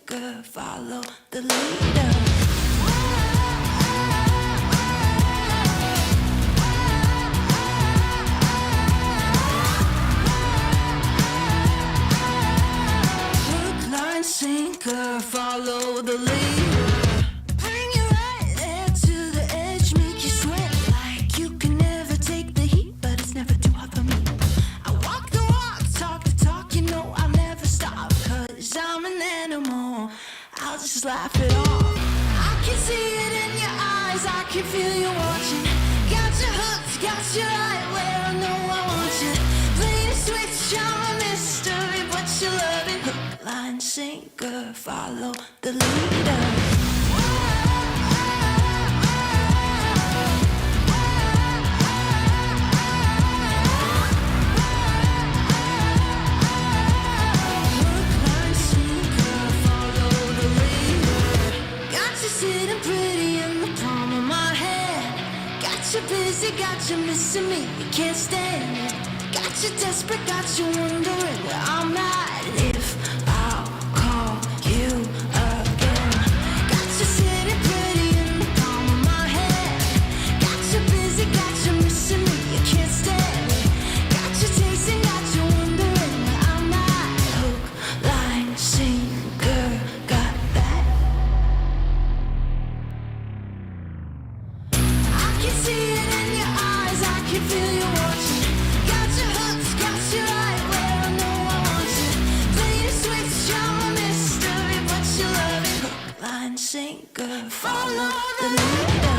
sinker, follow the leader. Hook, line, sinker, follow the leader. Bring you right there to the edge, make you sweat like you can never take the heat, but it's never too hot for me. I walk the walk, talk the talk, you know I'll never stop, 'cause I'm an animal, I'll just laugh it off. I can see it in your eyes, I can feel you watching. Got you hooked, got you right where I know I want you. Play the switch, I'm a mystery, but you love it. Hook, line, sinker, follow the leader. Sitting pretty in the palm of my hand. Got you busy, got you missing me, you can't stand it. Got you desperate, got you wondering where I'm at. If I'll call you again. Got you sitting pretty in the palm of my hand. Got you busy, got you missing me, you can't stand it. Got you chasing, got you wondering where I'm at. Hook, line, sinker, got that. I can see it in your eyes, I can feel you watching. Got you hooked, got you right where I know I want you. Play the switch, I'm a mystery, but you love it. Hook, line, sinker, follow the leader.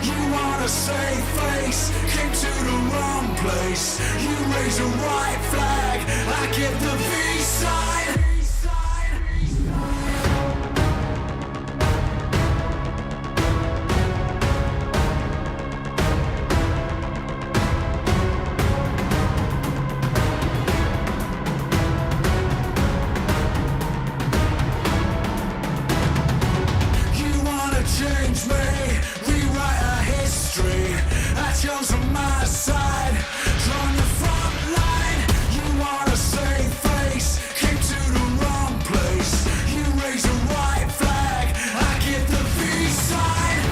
You wanna save face, came to the wrong place. You raise a white flag, I get the peace sign. Change me, rewrite our history. I chose on my side, drawn the front line. You wanna save face, came to the wrong place. You raise a white flag, I get the peace sign.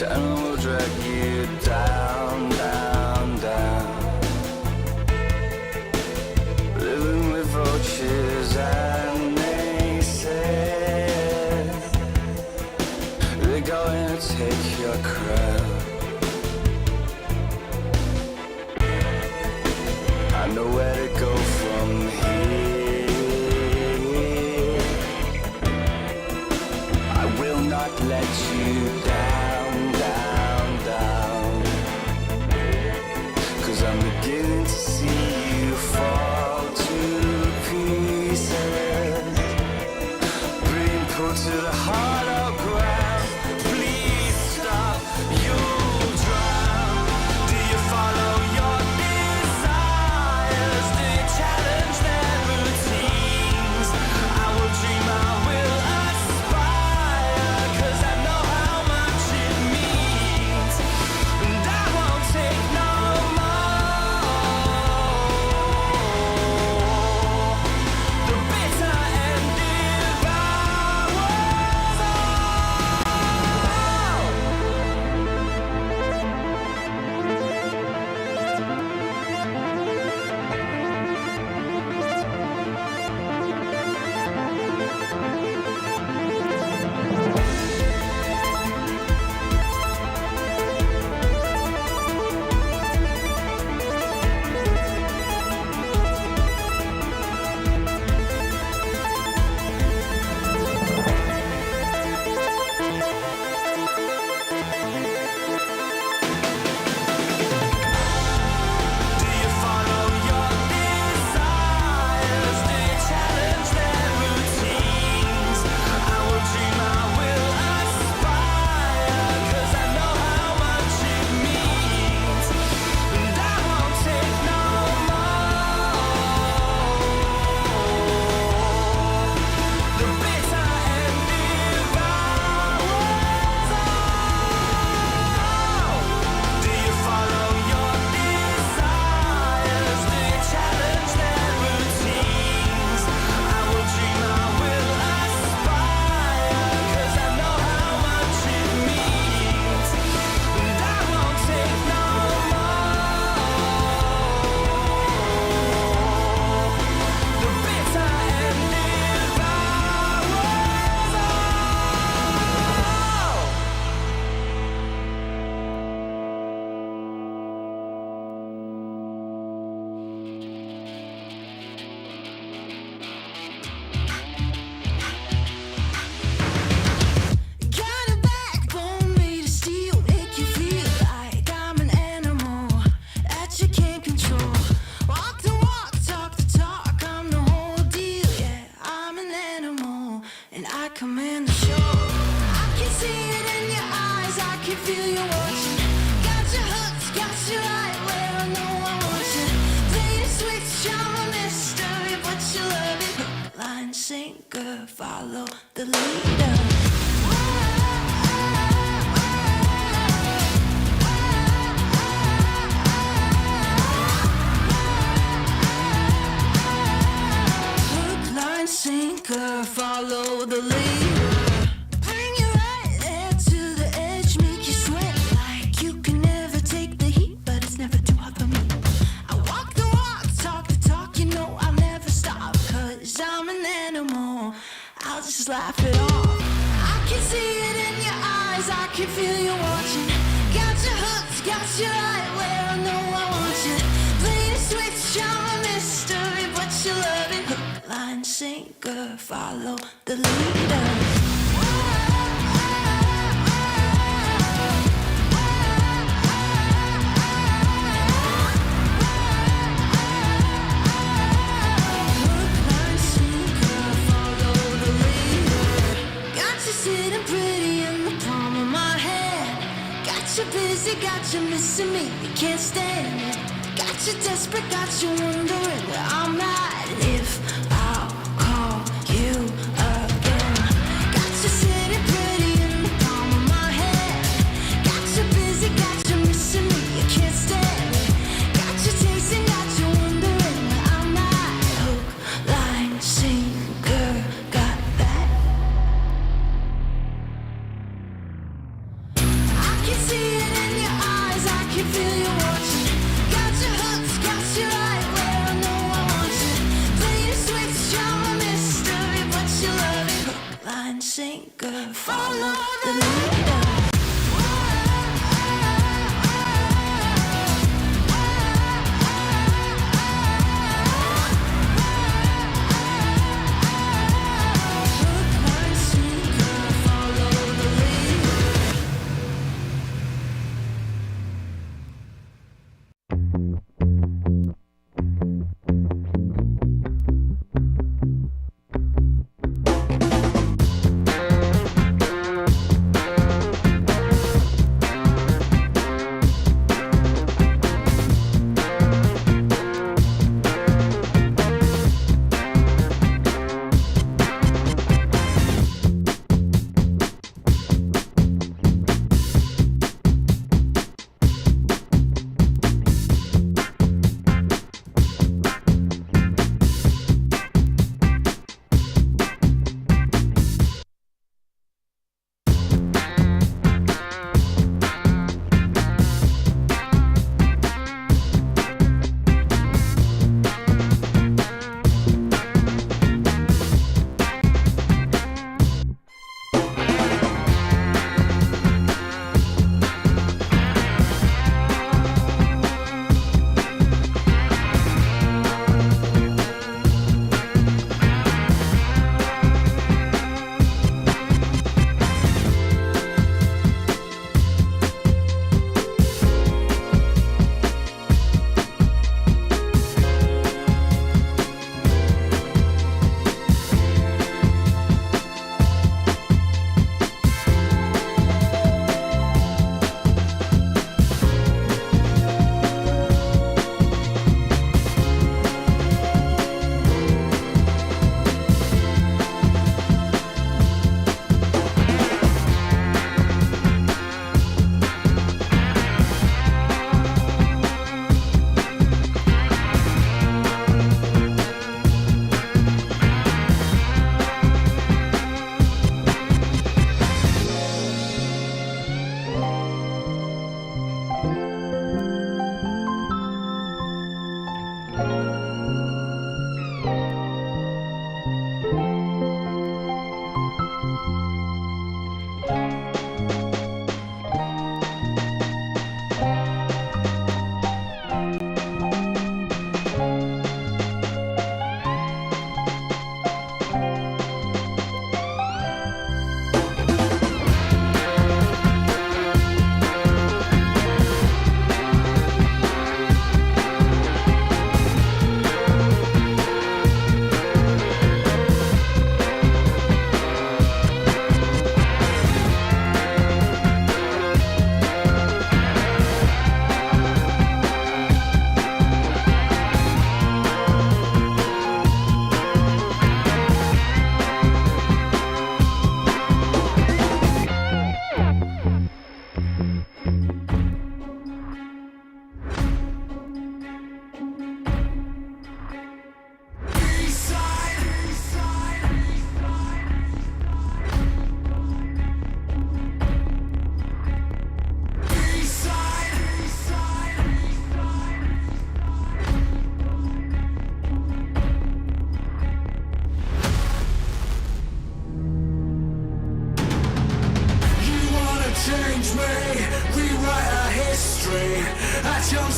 channel will drag you down, down, down. Living with vultures and naysayers. They're going to take your crown. I know where to go from here. I will not let you down, down, down. 'Cause I'm beginning to see you fall to pieces. Being pulled to the hollow ground. Please stop, you'll drown. Do you follow your desires? Do you challenge their routines? I will dream, I will aspire, 'cause I know how much it means. And I won't take no more. The bitter and devours all. Do you follow your desires? Do you challenge their routines? I will dream, I will aspire, 'cause I know how much it means. And I won't take no more. The bitter and devours all. Do you follow your desires? Do you challenge their routines? I will dream, I will aspire, 'cause I know how much it means. And I won't take no more. The bitter and devours all. Got a backbone made of steel, make you feel like I'm an animal that you can't control. Walk the walk, talk the talk, I'm the whole deal. Yeah, I'm an animal and I command the show. I can see it in your eyes, I can feel you watching. Got you hooked, got you right where I know I want you. Play the switch, I'm a mystery, but you love it. Hook, line, sinker, follow the leader. Hook, line, sinker, follow the leader. Bring you right there to the edge, make you sweat like you can never take the heat, but it's never too hot for me. I walk the walk, talk the talk, you know I'll never stop, 'cause I'm an animal, I'll just laugh it off. I can see it in your eyes, I can feel you watching. Got you hooked, got you right where I know I want you. Play the switch, I'm a mystery, but you love it. Hook, line, sinker, follow the leader. Hook, line, sinker, follow the leader. Got you sitting pretty in the palm of my hand. Got you busy, got you missing me, you can't stand it. Got you desperate, got you wondering where I'm at. And if I'll call you again. Got you sitting pretty in the palm of my hand. Got you busy, got you missing me, you can't stand it. Got you chasing, got you wondering where I'm at. Hook, line, sinker, got that. I can feel you watching. Got your hooks, got you right where I know I want you. Play the switch, you're my mystery, but you love it. Hook, line, sinker, follow the leader.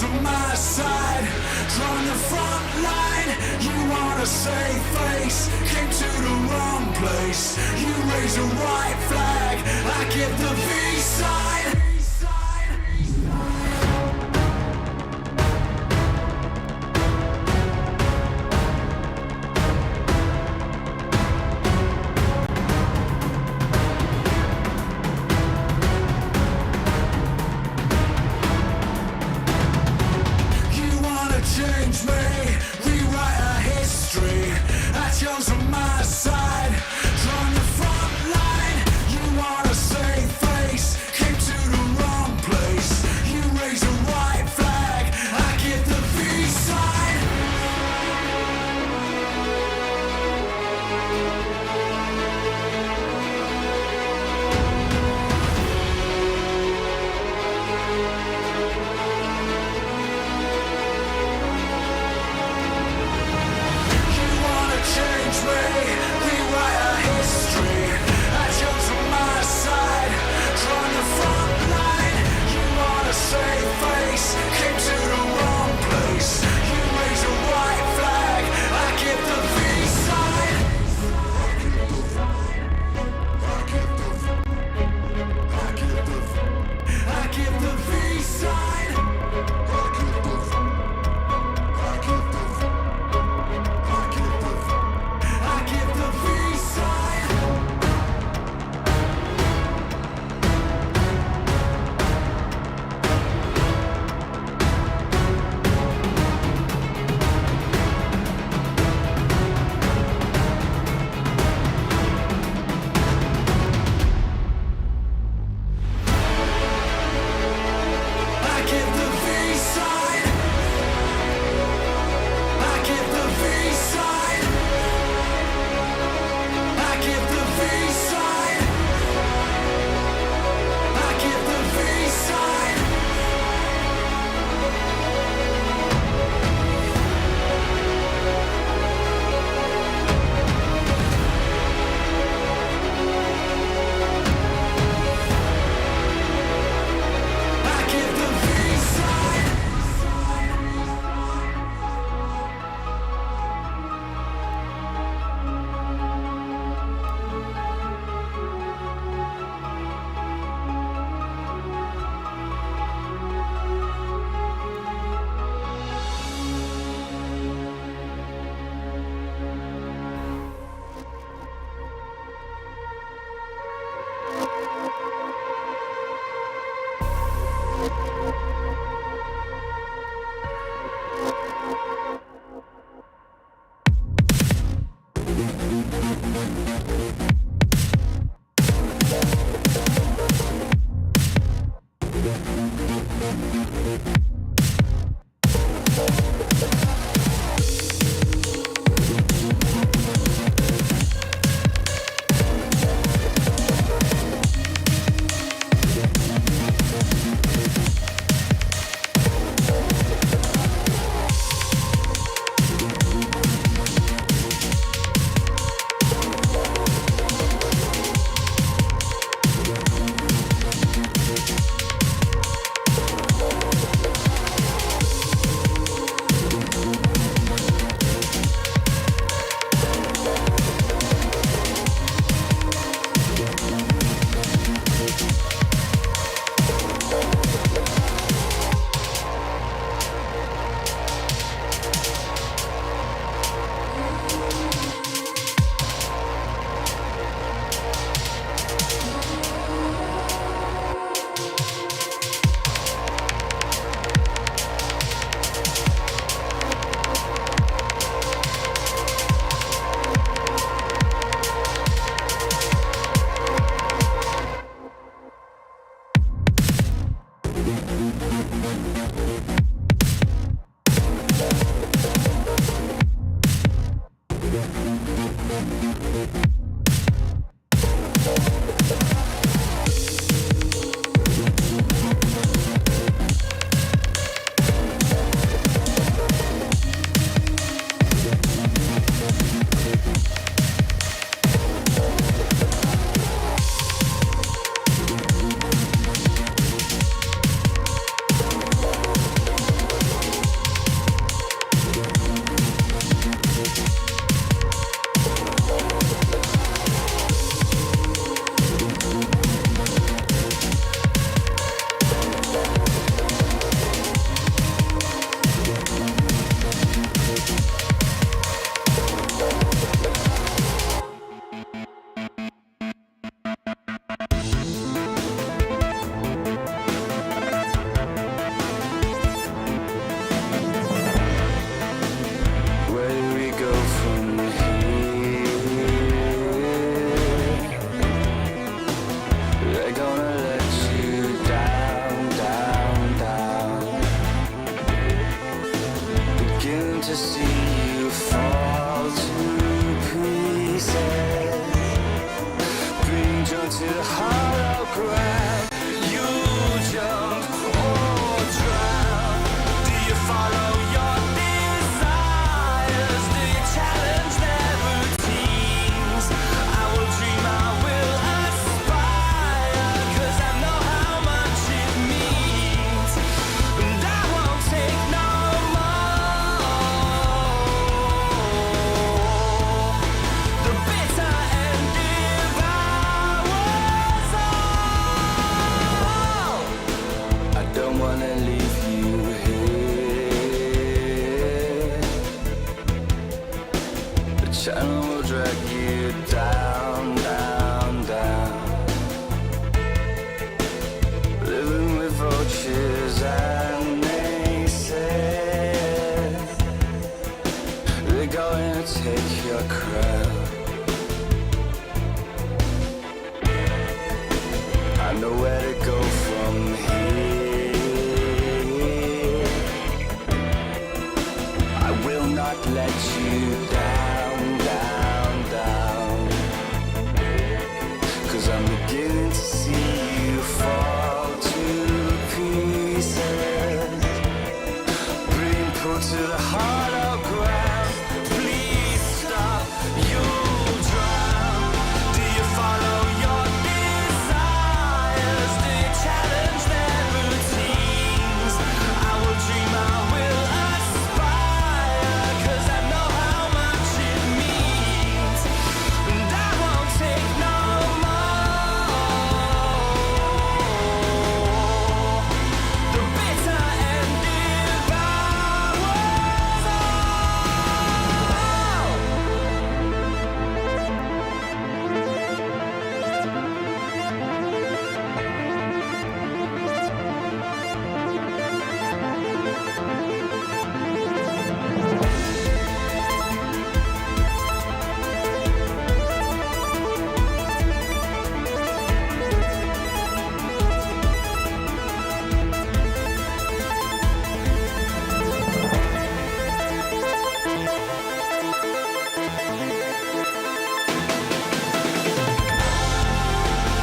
on my side, drawn the front line. You want a safe face, came to the wrong place. You raise a white flag, I get the V side. Change me, rewrite our history. That yours on my side, drawn the front line. You wanna say I know where to go from here. I will not let you down, down, down. 'Cause I'm beginning to see you fall to pieces, being put to the hollow ground. Please stop, you'll drown. Do you follow your desires? Do you challenge their routines? I will dream, I will aspire, 'cause I know how much it means. And I won't take no more. The bitter end devours all.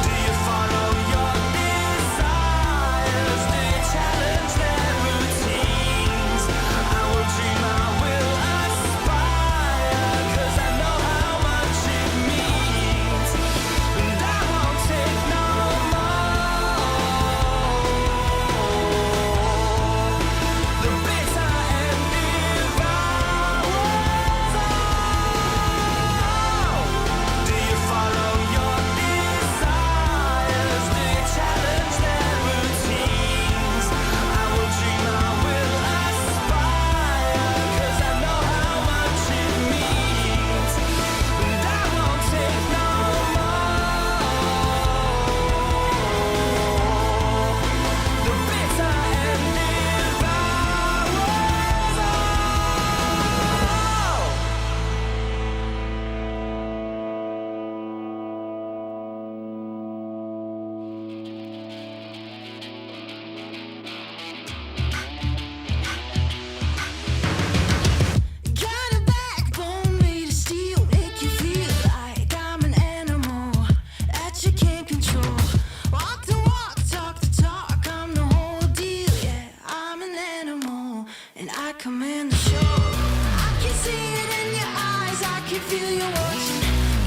Do you follow your desires? Do you challenge their routines? I will dream, I will aspire, 'cause I know how much it means. And I won't take no more. The bitter end devours all. Do you follow your desires? Do you challenge their routines? I will dream, I will aspire, 'cause I know how much it means. And I won't take no more. The bitter end devours all. Got a backbone made of steel, make you feel like I'm an animal that you can't control. Walk the walk, talk the talk, I'm the whole deal. Yeah, I'm an animal and I command the show. I can see it in your eyes, I can feel you watching.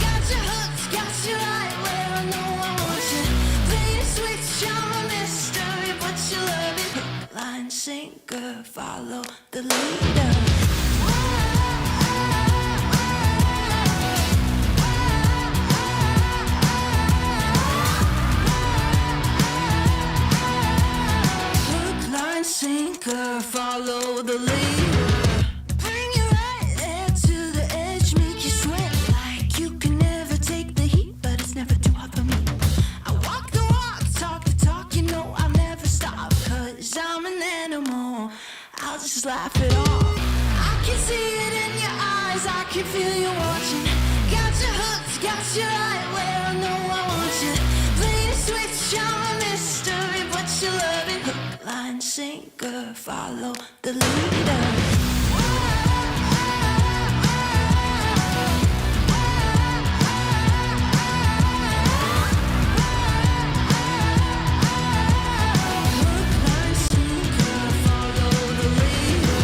Got your hooks, got you right where I know I want you. Play the switch, I'm a mystery, but you love it. Hook, line, sinker, follow the leader. Hook, line, sinker, follow the leader. Bring you right there to the edge, make you sweat like you can never take the heat, but it's never too hot for me. I walk the walk, talk the talk, you know I'll never stop, 'cause I'm an animal, I'll just laugh it off. I can see it in your eyes, I can feel you watching. Got your hooks, got you right where I know I want you. Play the switch, I'm a mystery, but you love it. Hook, line, sinker, follow the leader. Hook, line, sinker, follow the leader.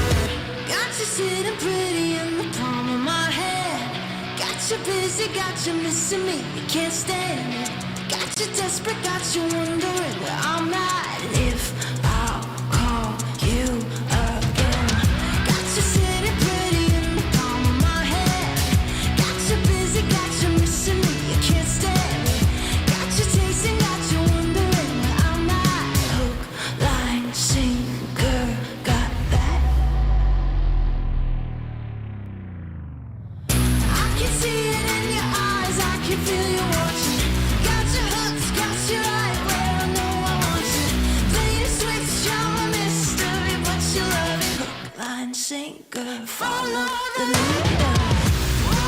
Got you sitting pretty in the palm of my hand. Got you busy, got you missing me, you can't stand it. Got you desperate, got you wondering where I'm at. If I'll call you again. Got you sitting pretty in the palm of my hand. Got you busy, got you missing me, you can't stand it. Got you tasting, got you wondering where I'm at. Hook, line, sinker, got that. I can see it in your eyes, I can feel you watching. Got your hooks, got you right where I know I want you. Play the switch, I'm a mystery, but you love it. Hook, line, sinker, follow the leader. Hook,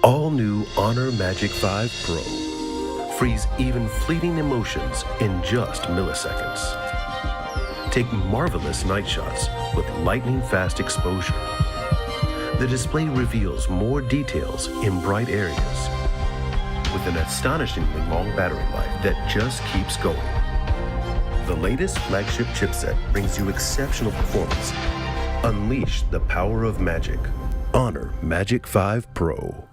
All new Honor Magic 5 Pro. Freeze even fleeting emotions in just milliseconds. Take marvelous night shots with lightning-fast exposure. The display reveals more details in bright areas with an astonishingly long battery life that just keeps going. The latest flagship chipset brings you exceptional performance. Unleash the power of magic. Honor Magic 5 Pro.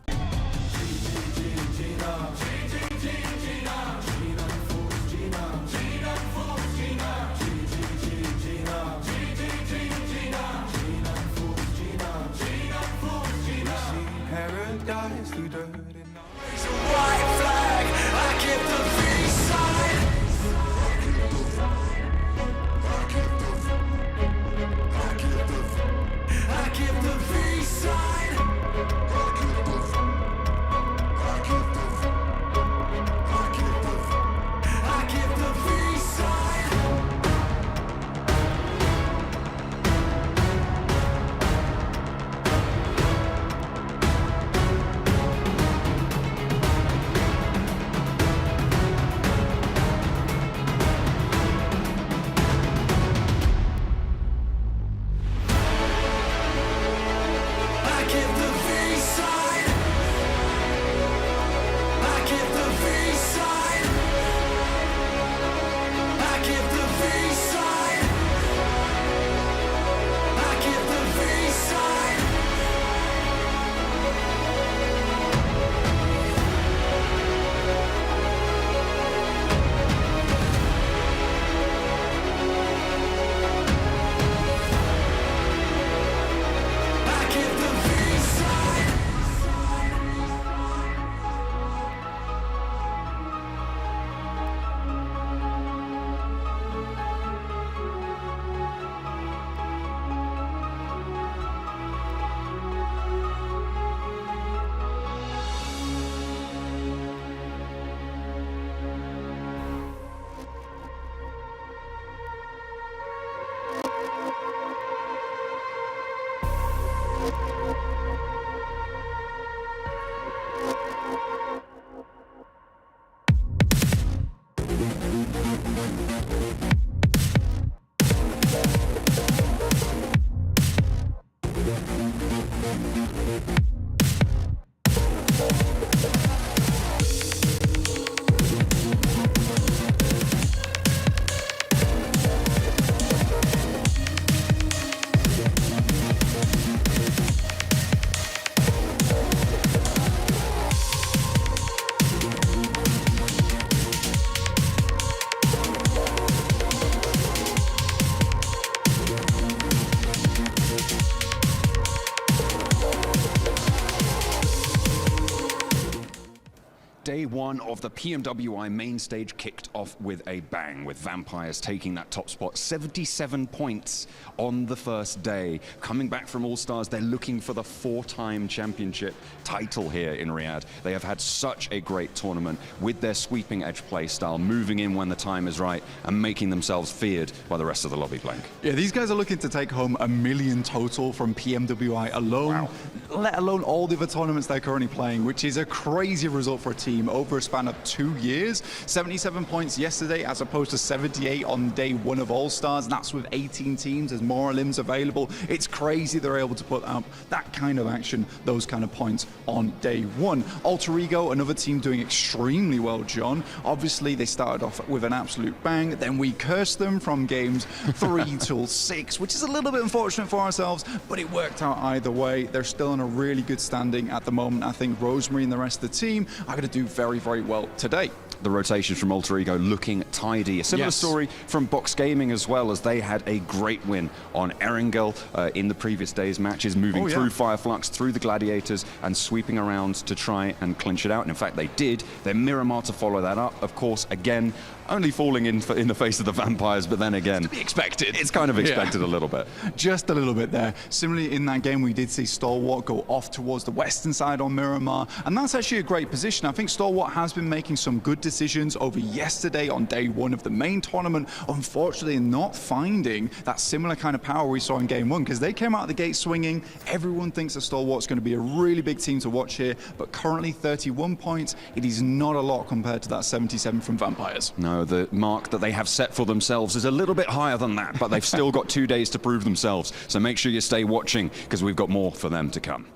Day one of the PMWI main stage kicked off with a bang, with Vampires taking that top spot, 77 points on the first day. Coming back from All-Stars, they're looking for the 4-time championship title here in Riyadh. They have had such a great tournament with their sweeping edge play style, moving in when the time is right and making themselves feared by the rest of the lobby blank. Yeah, these guys are looking to take home $1 million total from PMWI alone, let alone all the other tournaments they're currently playing, which is a crazy result for a team. Over a span of 2 years. 77 points yesterday as opposed to 78 on day 1 of All-Stars. That's with 18 teams. There's more limbs available. It's crazy they're able to put up that kind of action, those kind of points on day 1. Alter Ego, another team doing extremely well, John. Obviously, they started off with an absolute bang. Then we cursed them from games 3 till 6, which is a little bit unfortunate for ourselves, but it worked out either way. They're still in a really good standing at the moment. I think Rosemary and the rest of the team are going to do very, very well today. The rotation from Alter Ego looking tidy. A similar story from Box Gaming as well, as they had a great win on Erangel in the previous day's matches, moving through Fire Flux, through the Gladiators, and sweeping around to try and clinch it out. And in fact, they did. Then Miramar to follow that up. Of course, again, only falling in the face of the Vampires, but then again, to be expected. It's kind of expected a little bit. Just a little bit there. Similarly, in that game, we did see Stalwart go off towards the western side on Miramar, and that's actually a great position. I think Stalwart has been making some good decisions over yesterday on day 1 of the main tournament. Unfortunately, not finding that similar kind of power we saw in game 1, because they came out of the gate swinging. Everyone thinks that Stalwart's going to be a really big team to watch here, but currently 31 points. It is not a lot compared to that 77 from Vampires. No, the mark that they have set for themselves is a little bit higher than that, but they've still got 2 days to prove themselves. So make sure you stay watching, because we've got more for them to come.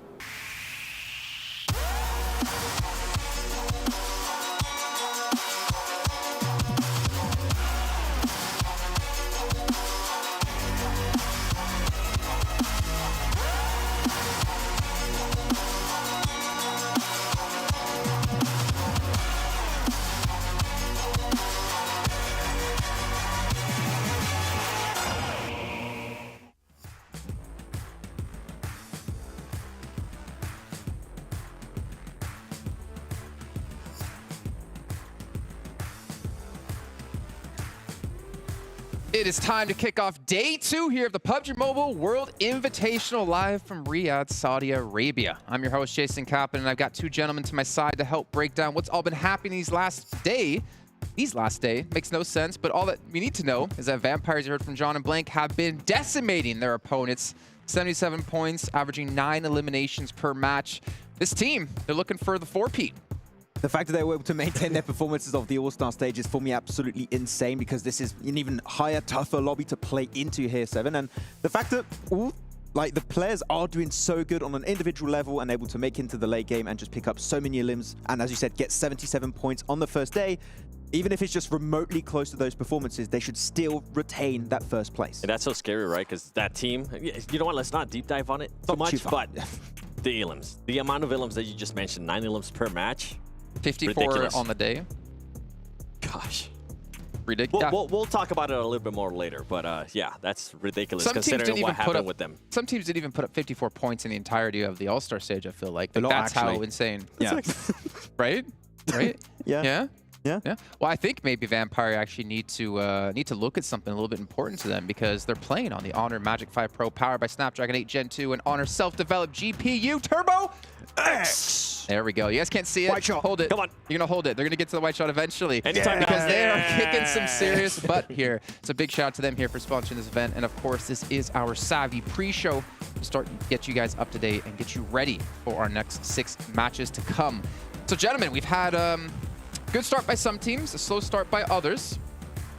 It is time to kick off day 2 here of the PUBG Mobile World Invitational live from Riyadh, Saudi Arabia. I'm your host, Jason Kaplan, and I've got 2 gentlemen to my side to help break down what's all been happening these last day. Makes no sense, but all that we need to know is that Vampires, you heard from John and Blank, have been decimating their opponents. 77 points, averaging 9 eliminations per match. This team, they're looking for the 4-peat. The fact that they were able to maintain their performances of the All-Star Stage is for me absolutely insane, because this is an even higher, tougher lobby to play into here, Seven. And the fact that the players are doing so good on an individual level and able to make into the late game and just pick up so many limbs, and as you said, get 77 points on the first day, even if it's just remotely close to those performances, they should still retain that first place. And that's so scary, right? Because that team, you know what, let's not deep dive on it too much, but the elims, the amount of elims that you just mentioned, 9 elims per match, 54 ridiculous. on the day. Gosh. Ridiculous. We'll talk about it a little bit more later, but yeah, that's ridiculous considering what happened with them. Some teams didn't even put up 54 points in the entirety of the All-Star Stage, I feel like. That's how insane. Yeah. Right? Right? Yeah. Yeah? Yeah. Yeah. Well, I think maybe Vampire actually need to look at something a little bit important to them, because they're playing on the Honor Magic 5 Pro powered by Snapdragon 8 Gen 2 and Honor self-developed GPU Turbo X. There we go. You guys can't see it. White shot. Hold it. Come on. You're going to hold it. They're going to get to the white shot eventually. Anytime now. Because they are kicking some serious butt here. So big shout out to them here for sponsoring this event. And of course, this is our Savvy pre-show to start get you guys up to date and get you ready for our next 6 matches to come. So gentlemen, we've had good start by some teams, a slow start by others.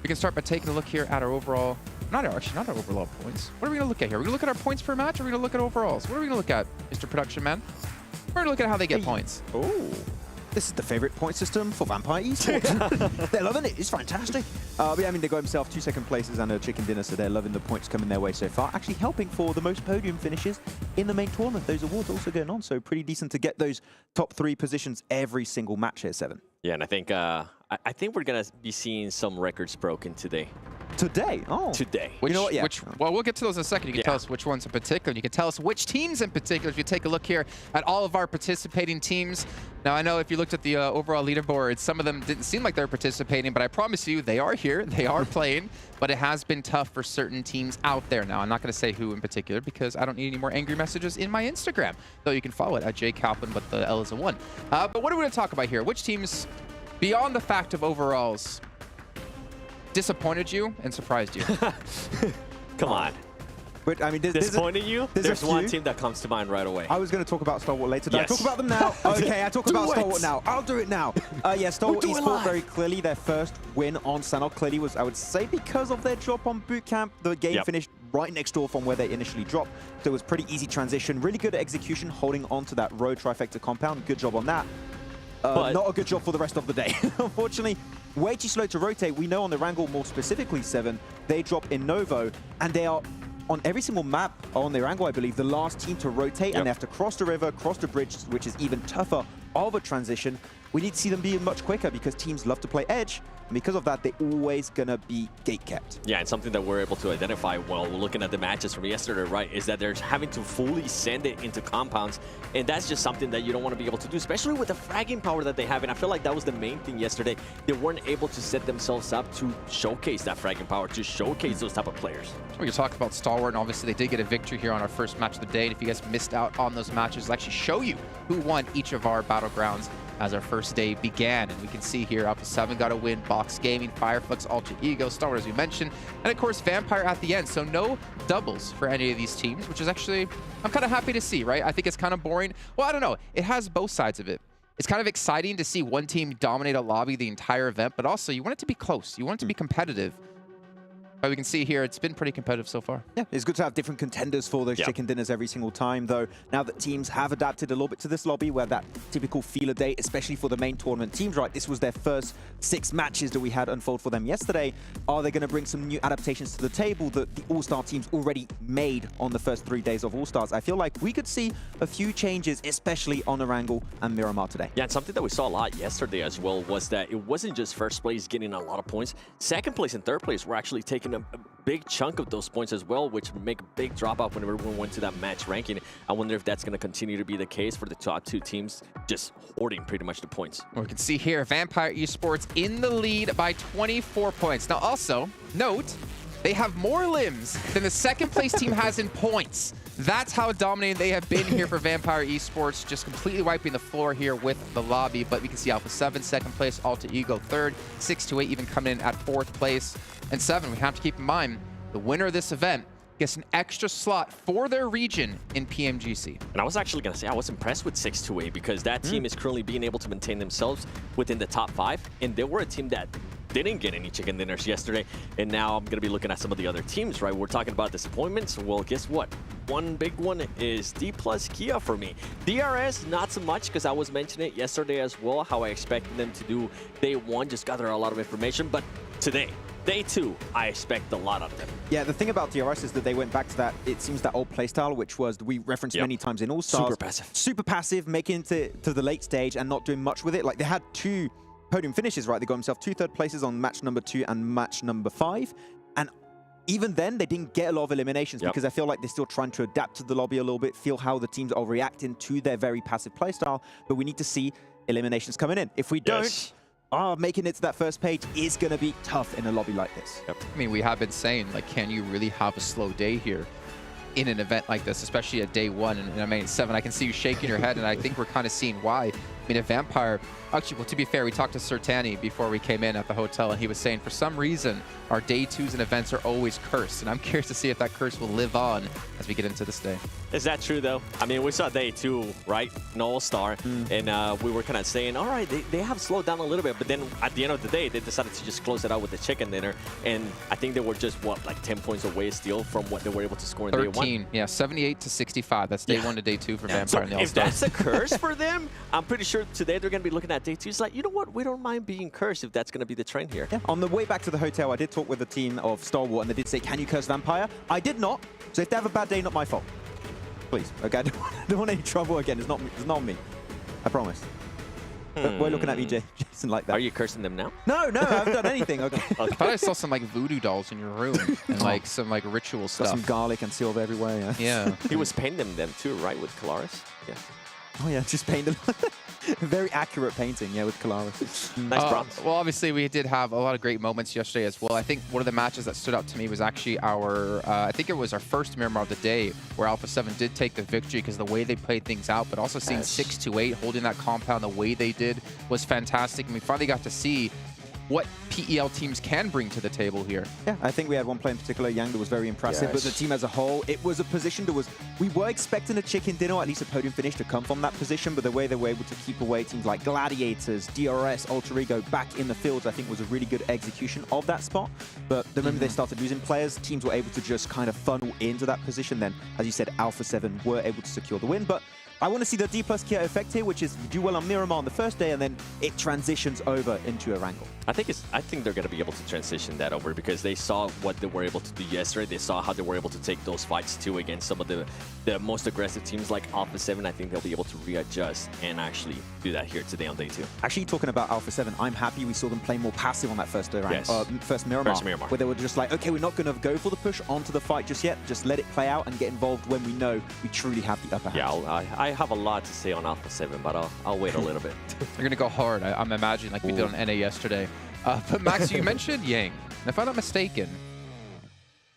We can start by taking a look here at our overall, not our overall points. What are we going to look at here? We're going to look at our points per match, or are we going to look at overalls? What are we going to look at, Mr. Production Man? We're going to look at how they get points. Oh, this is the favorite point system for Vampire Esports. They're loving it. It's fantastic. But yeah, I mean, they got themselves 2 second places and a chicken dinner, so they're loving the points coming their way so far. Actually helping for the most podium finishes in the main tournament. Those awards also going on, so pretty decent to get those top 3 positions every single match here, Seven. Yeah, and I think we're gonna be seeing some records broken today. Today? Oh. Today. Which, you know what? Yeah. Well, we'll get to those in a second. You can tell us which ones in particular. You can tell us which teams in particular. If you take a look here at all of our participating teams. Now, I know if you looked at the overall leaderboard, some of them didn't seem like they're participating, but I promise you, they are here. They are playing, but it has been tough for certain teams out there. Now, I'm not going to say who in particular, because I don't need any more angry messages in my Instagram, though you can follow it at jkaplan, but the L is a 1. But what are we going to talk about here? Which teams, beyond the fact of overalls, disappointed you and surprised you? Come on. But I mean, disappointing you? There's one few. team that comes to mind right away. I was going to talk about Star Wars later. Did I Yes. talk about them now? Okay, I talk about Do Star it. Wars now. I'll do it now. Yeah, Star Wars do it Esports live. very clearly their first win on Sanhok clearly was, I would say, because of their drop on boot camp. The game finished right next door from where they initially dropped. So it was pretty easy transition. Really good execution, holding on to that road trifecta compound. Good job on that. Not a good job for the rest of the day. Unfortunately, way too slow to rotate. We know on the Erangel, more specifically 7, they drop in Novo, and they are on every single map on the Erangel, I believe, the last team to rotate, and they have to cross the river, cross the bridge, which is even tougher of a transition. We need to see them be much quicker because teams love to play edge. And because of that, they're always going to be gate-kept. Yeah, and something that we're able to identify while looking at the matches from yesterday, right, is that they're having to fully send it into compounds. And that's just something that you don't want to be able to do, especially with the fragging power that they have. And I feel like that was the main thing yesterday. They weren't able to set themselves up to showcase that fragging power, to showcase those type of players. We can talk about Stalwart, and obviously they did get a victory here on our first match of the day. And if you guys missed out on those matches, we'll actually show you who won each of our battlegrounds as our first day began. And we can see here, Alpha7 got a win, Box Gaming, Flux, Ultra Ego, Stalwart, as we mentioned, and of course Vampire at the end. So no doubles for any of these teams, which is actually, I'm kind of happy to see, right? I think it's kind of boring. Well, I don't know. It has both sides of it. It's kind of exciting to see one team dominate a lobby the entire event, but also you want it to be close. You want it to be competitive. But we can see here, it's been pretty competitive so far. Yeah, it's good to have different contenders for those chicken dinners every single time, though. Now that teams have adapted a little bit to this lobby, where that typical feeler day, especially for the main tournament teams, right? This was their first 6 matches that we had unfold for them yesterday. Are they going to bring some new adaptations to the table that the All-Star teams already made on the first 3 days of All-Stars? I feel like we could see a few changes, especially on Erangel and Miramar today. Yeah, and something that we saw a lot yesterday as well was that it wasn't just first place getting a lot of points. Second place and third place were actually taking a big chunk of those points as well, which would make a big drop off whenever everyone went to that match ranking. I wonder if that's going to continue to be the case for the top 2 teams, just hoarding pretty much the points. Well, we can see here, Vampire Esports in the lead by 24 points. Now also, note, they have more limbs than the second place team has in points. That's how dominating they have been here for Vampire Esports, just completely wiping the floor here with the lobby. But we can see Alpha7 second place, Alter Ego third, 628 even coming in at 4th place. And 7, we have to keep in mind, the winner of this event gets an extra slot for their region in PMGC. And I was actually going to say, I was impressed with 628 because that team is currently being able to maintain themselves within the top 5. And they were a team that didn't get any chicken dinners yesterday. And now I'm going to be looking at some of the other teams, right? We're talking about disappointments. Well, guess what? One big one is Dplus KIA for me. DRS, not so much, because I was mentioning it yesterday as well, how I expected them to do day 1, just gather a lot of information. But today, day 2, I expect a lot out of them. Yeah, the thing about DRS is that they went back to that, it seems, that old playstyle, which was, we referenced many times in All-Stars. Super passive. Super passive, making it to the late stage and not doing much with it. Like, they had 2 podium finishes, right? They got themselves 2 third places on match number 2 and match number 5. And even then, they didn't get a lot of eliminations because I feel like they're still trying to adapt to the lobby a little bit, feel how the teams are reacting to their very passive playstyle. But we need to see eliminations coming in. If we don't, making it to that first page is going to be tough in a lobby like this. I mean, we have been saying, like, can you really have a slow day here in an event like this, especially at day 1? And I mean, 7, I can see you shaking your head, and I think we're kind of seeing why. I mean, a Vampire, actually, well, to be fair, we talked to Sertani before we came in at the hotel, and he was saying, for some reason, our day 2s and events are always cursed. And I'm curious to see if that curse will live on as we get into this day. Is that true, though? I mean, we saw day 2, right? No All-Star. And we were kind of saying, all right, they have slowed down a little bit. But then at the end of the day, they decided to just close it out with the chicken dinner. And I think they were just, what, like 10 points away still from what they were able to score in day 1? 13, yeah, 78 to 65. That's day 1 to day 2 for Vampire So and the if All-Stars. that's a curse for them, I'm pretty sure today they're going to be looking at day 2. It's like, you know what? We don't mind being cursed if that's going to be the trend here. Yeah. On the way back to the hotel, I did talk with the team of Stalwart, and they did say, can you curse Vampire? I did not. So if they have a bad day, not my fault. Please. Okay, I don't want any trouble again. It's not me. I promise. But we're looking at me, Jason, like that. Are you cursing them now? No, I haven't done anything. Okay. I thought I saw some like voodoo dolls in your room and like some like ritual Got stuff. some garlic and silver everywhere. Yeah. He was painting them too, right, with Kalaris? Yeah. Oh yeah, just painted. Very accurate painting, yeah, with Kalaris. Nice bronze. Well, obviously, we did have a lot of great moments yesterday as well. I think one of the matches that stood out to me was actually our, I think it was our first Miramar of the day, where Alpha7 did take the victory because of the way they played things out, but also seeing 628 holding that compound the way they did was fantastic. And we finally got to see what PEL teams can bring to the table here. Yeah, I think we had one player in particular, Yang, that was very impressive, but the team as a whole, it was a position that was, we were expecting a chicken dinner, or at least a podium finish to come from that position, but the way they were able to keep away teams like Gladiators, DRS, Alter Ego back in the fields, I think was a really good execution of that spot. But the moment they started losing players, teams were able to just kind of funnel into that position. Then, as you said, Alpha7 were able to secure the win, but I want to see the Dplus KIA effect here, which is you do well on Miramar on the first day, and then it transitions over into Erangel. I think they're going to be able to transition that over because they saw what they were able to do yesterday. They saw how they were able to take those fights too against some of the most aggressive teams like Alpha7. I think they'll be able to readjust and actually do that here today on day 2. Actually, talking about Alpha7, I'm happy we saw them play more passive on that first day, first Miramar, where they were just like, okay, we're not going to go for the push onto the fight just yet. Just let it play out and get involved when we know we truly have the upper hand. Yeah, I have a lot to say on Alpha7, but I'll wait a little bit. They're going to go hard, I'm imagining, like we did on NA yesterday. But Max, you mentioned Yang. And if I'm not mistaken,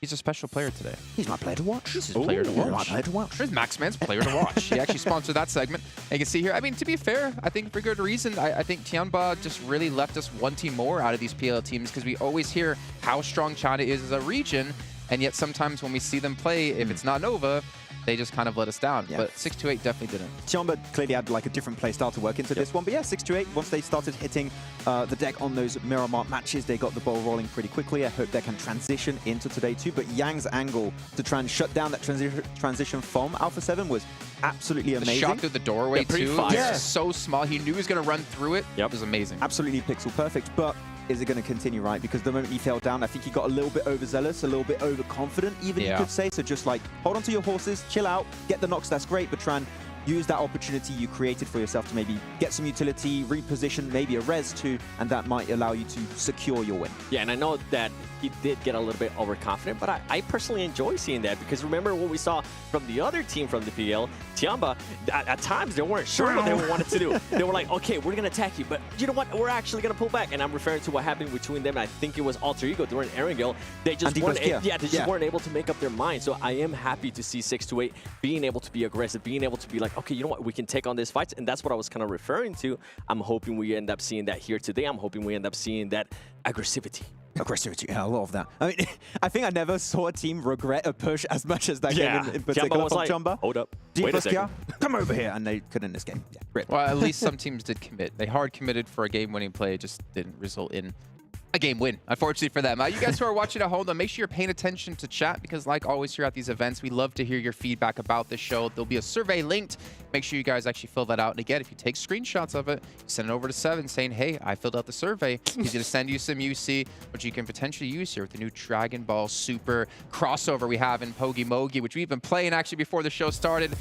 he's a special player today. He's my player to watch. He's a player to watch. My player to watch. There's Maxman's player to watch. He actually sponsored that segment. And you can see here, I mean, to be fair, I think for good reason, I think Tianba just really left us one team more out of these PL teams because we always hear how strong China is as a region. And yet sometimes when we see them play, if it's not Nova, they just kind of let us down. But 628 definitely didn't. Tianba clearly had like a different play style to work into this one. But yeah, 628, once they started hitting the deck on those Miramar matches, they got the ball rolling pretty quickly. I hope they can transition into today too. But Yang's angle to try and shut down that transition from Alpha7 was absolutely amazing. The shot through the doorway too. Yeah. So small. He knew he was going to run through it. It was amazing. Absolutely pixel perfect. But is it going to continue, right? Because the moment he fell down, I think he got a little bit overzealous, a little bit overconfident, even you could say. So just like, hold on to your horses, chill out, get the knocks, that's great, but try and use that opportunity you created for yourself to maybe get some utility, reposition, maybe a res too, and that might allow you to secure your win. Yeah, and I know that he did get a little bit overconfident, but I personally enjoy seeing that because remember what we saw from the other team from the PL, Tianba, at times they weren't sure what they wanted to do. They were like, okay, we're going to attack you, but you know what? We're actually going to pull back. And I'm referring to what happened between them. I think it was Alter Ego during Erangel. They just weren't able to make up their mind. So I am happy to see 628 being able to be aggressive, being able to be like, okay, you know what? We can take on these fights. And that's what I was kind of referring to. I'm hoping we end up seeing that here today. I'm hoping we end up seeing that aggressivity. Aggressivity, yeah, I love that. I mean, I think I never saw a team regret a push as much as that game in particular from Tianba. Hold up. Dplus KIA, come over here, and they couldn't escape. Yeah, great. Well, at least some teams did commit. They hard committed for a game-winning play. It just didn't result in a game win, unfortunately for them. You guys who are watching at home, though, make sure you're paying attention to chat because like always here at these events, we love to hear your feedback about the show. There'll be a survey linked. Make sure you guys actually fill that out. And again, if you take screenshots of it, send it over to 7 saying, hey, I filled out the survey. He's going to send you some UC, which you can potentially use here with the new Dragon Ball Super crossover we have in PUBG, which we've been playing actually before the show started.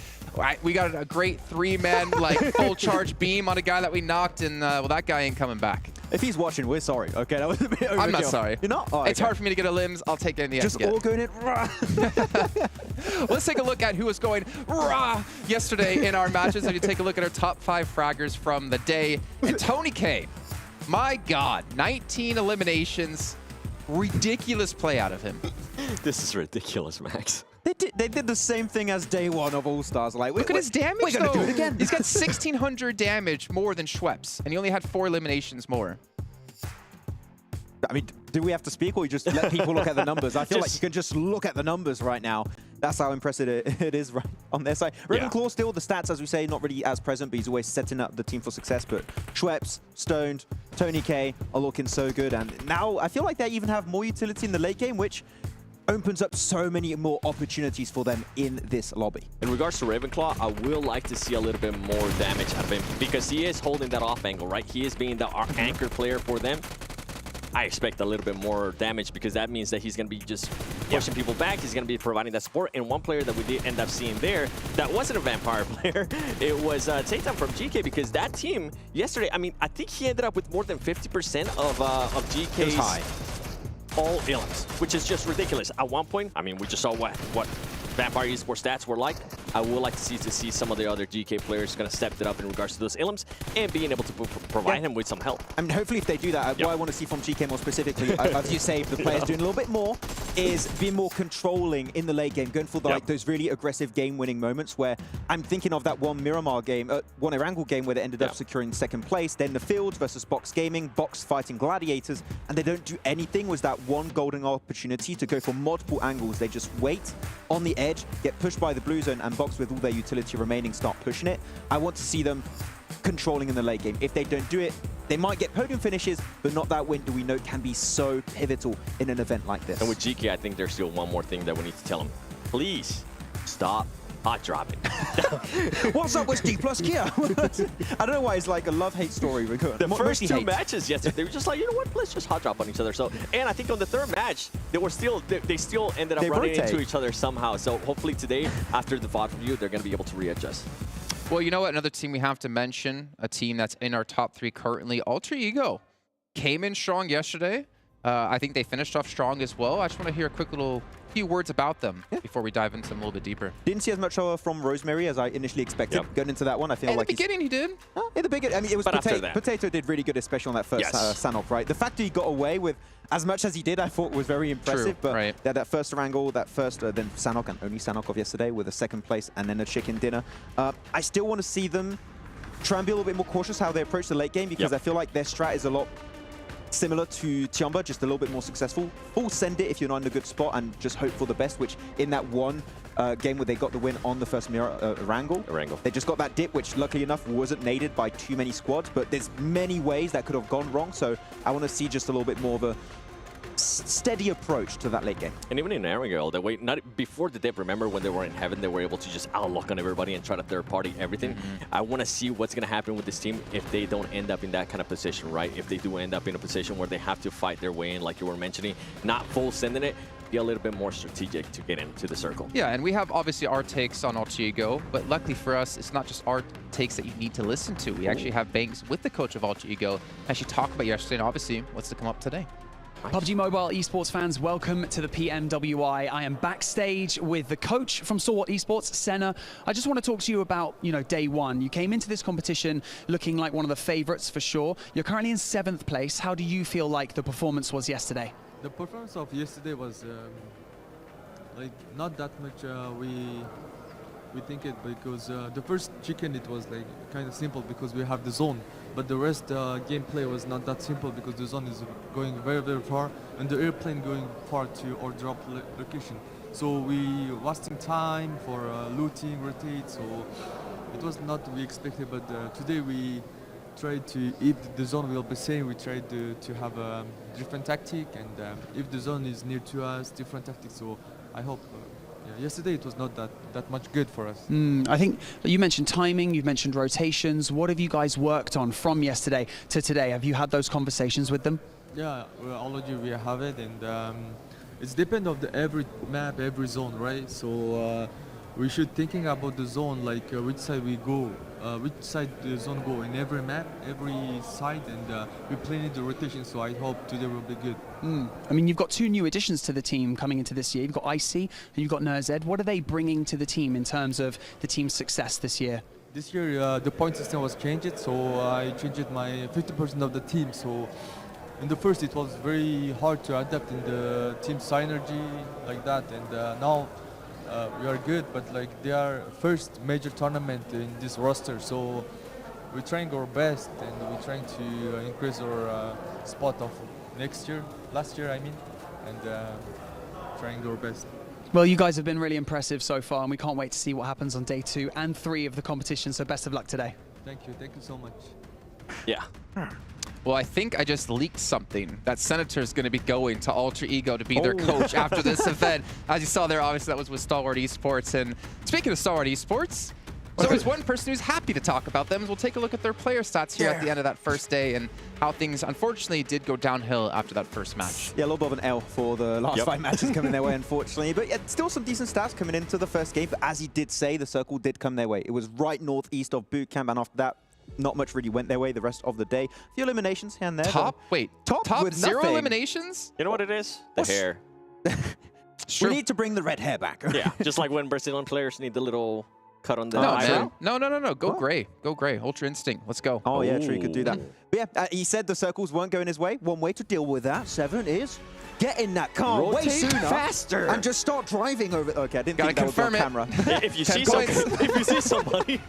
We got a great 3-man like full charge beam on a guy that we knocked, and well, that guy ain't coming back. If he's watching, we're sorry. Okay, that was a bit overkill. I'm not sorry. You're not? Oh, it's hard for me to get a limbs. I'll take it in the end. Just all going in. Let's take a look at who was going rah yesterday in our matches. If you take a look at our top 5 fraggers from the day. And Tony K, my God, 19 eliminations. Ridiculous play out of him. This is ridiculous, Max. They did the same thing as day 1 of All-Stars. Like, look at his damage, we're going to do it again. He's got 1,600 damage more than Schweppes, and he only had 4 eliminations more. I mean, do we have to speak, or you just let people look at the numbers? I feel like you can just look at the numbers right now. That's how impressive it is right on their side. Ravenclaw still, the stats, as we say, not really as present, but he's always setting up the team for success. But Schweppes, Stoned, Tony K are looking so good. And now I feel like they even have more utility in the late game, which opens up so many more opportunities for them in this lobby. In regards to Ravenclaw, I will like to see a little bit more damage out of him because he is holding that off angle, right? He is being the anchor player for them. I expect a little bit more damage because that means that he's going to be just pushing people back. He's going to be providing that support. And one player that we did end up seeing there that wasn't a vampire player, it was Tatum from GK because that team yesterday, I mean, I think he ended up with more than 50% of GK's all ilms, which is just ridiculous. At one point, I mean, we just saw what Vampire Esports stats were like. I would like to see some of the other GK players going to step it up in regards to those ilms and being able to provide him with some help. I mean, hopefully if they do that, what I want to see from GK more specifically, as you say, if the players doing a little bit more, is being more controlling in the late game, going for like those really aggressive game-winning moments where I'm thinking of that one Miramar game, one Erangel game where they ended up securing second place, then the Field versus Box Gaming, Box fighting Gladiators, and they don't do anything. Was that one golden opportunity to go for multiple angles. They just wait on the edge, get pushed by the blue zone, and Box with all their utility remaining start pushing it. I want to see them controlling in the late game. If they don't do it, they might get podium finishes, but not that win do we know can be so pivotal in an event like this. And with GK, I think there's still one more thing that we need to tell him. Please stop hot dropping. What's up with Dplus KIA? I don't know why it's like a love-hate story. The first two matches yesterday, they were just like, you know what, let's just hot drop on each other. So, and I think on the third match, they still ended up running into each other somehow. So hopefully today, after the VOD review, they're going to be able to readjust. Well, you know what? Another team we have to mention, a team that's in our top 3 currently, Alter Ego. Came in strong yesterday. I think they finished off strong as well. I just want to hear a quick little few words about them before we dive into them a little bit deeper. Didn't see as much from Rosemary as I initially expected. Going into that one, I feel like in the beginning he did. In the beginning, I mean, it was Potato did really good, especially on that first Sanhok, right? The fact that he got away with as much as he did, I thought was very impressive. True, but that first Erangel, that first then Sanhok and only Sanhok of yesterday with a second place and then a chicken dinner. I still want to see them try and be a little bit more cautious how they approach the late game because I feel like their strat is a lot similar to Tiamba, just a little bit more successful. Full send it if you're not in a good spot and just hope for the best, which in that one game where they got the win on the first Erangel, they just got that dip, which luckily enough wasn't naded by too many squads, but there's many ways that could have gone wrong, so I want to see just a little bit more of a steady approach to that late game. And even in Erangel, that way, not before the dip, remember when they were in heaven, they were able to just outlook on everybody and try to third party everything. I want to see what's going to happen with this team if they don't end up in that kind of position, right? If they do end up in a position where they have to fight their way in, like you were mentioning, not full sending it, be a little bit more strategic to get into the circle. Yeah, and we have obviously our takes on Alter Ego, but luckily for us, it's not just our takes that you need to listen to. We actually have Banks with the coach of Alter Ego, actually talk about yesterday, and obviously what's to come up today. PUBG Mobile esports fans, welcome to the PMWI. I am backstage with the coach from World Esports, Senna. I just want to talk to you about, day one. You came into this competition looking like one of the favorites for sure. You're currently in 7th place. How do you feel like the performance was yesterday? The performance of yesterday was like not that much we think it, because the first chicken it was like kind of simple because we have the zone, but the rest gameplay was not that simple because the zone is going very, very far and the airplane going far to our drop location. So we wasting time for looting, rotate, so it was not what we expected, but today we tried to, if the zone will be same, we tried to have a different tactic, and if the zone is near to us, different tactics, so I hope yesterday it was not that much good for us. I think you mentioned timing, you've mentioned rotations. What have you guys worked on from yesterday to today? Have you had those conversations with them? Yeah, already we have it, and it's depend of the every map, every zone, right? So we should thinking about the zone, like which side we go, which side the zone go in every map, every side, and we planning the rotation, so I hope today will be good. I mean, you've got 2 new additions to the team coming into this year. You've got Icy and you've got Nerzed. What are they bringing to the team in terms of the team's success this year? This year, the point system was changed, so I changed my 50% of the team. So in the first, it was very hard to adapt in the team synergy like that, and now we are good, but like they are first major tournament in this roster, so we're trying our best and we're trying to increase our spot of last year I mean, and trying our best. Well, you guys have been really impressive so far, and we can't wait to see what happens on day 2 and 3 of the competition, so best of luck today. Thank you so much. Yeah. Well, I think I just leaked something. That Senator is going to be going to Alter Ego to be their coach after this event. As you saw there, obviously that was with World Esports. And speaking of World Esports, so there's one person who's happy to talk about them. We'll take a look at their player stats here at the end of that first day and how things, unfortunately, did go downhill after that first match. Yeah, a little bit of an L for the last 5 matches coming their way, unfortunately. But yeah, still some decent stats coming into the first game. But as he did say, the circle did come their way. It was right northeast of boot camp, and after that, not much really went their way the rest of the day. A few eliminations here and there. Top with 0 nothing. eliminations? You know what it is? The hair. We need to bring the red hair back. Yeah, just like when Brazilian players need the little cut on the No, ivory? man. No. Go gray. Go gray. Ultra Instinct. Let's go. Oh, yeah, true, he could do that. Ooh. But yeah, he said the circles weren't going his way. One way to deal with that, Seven, is get in that car way Rotate sooner. faster. And just start driving over. Okay, I didn't Gotta think that was on confirm camera. If you 10 see points. if you see somebody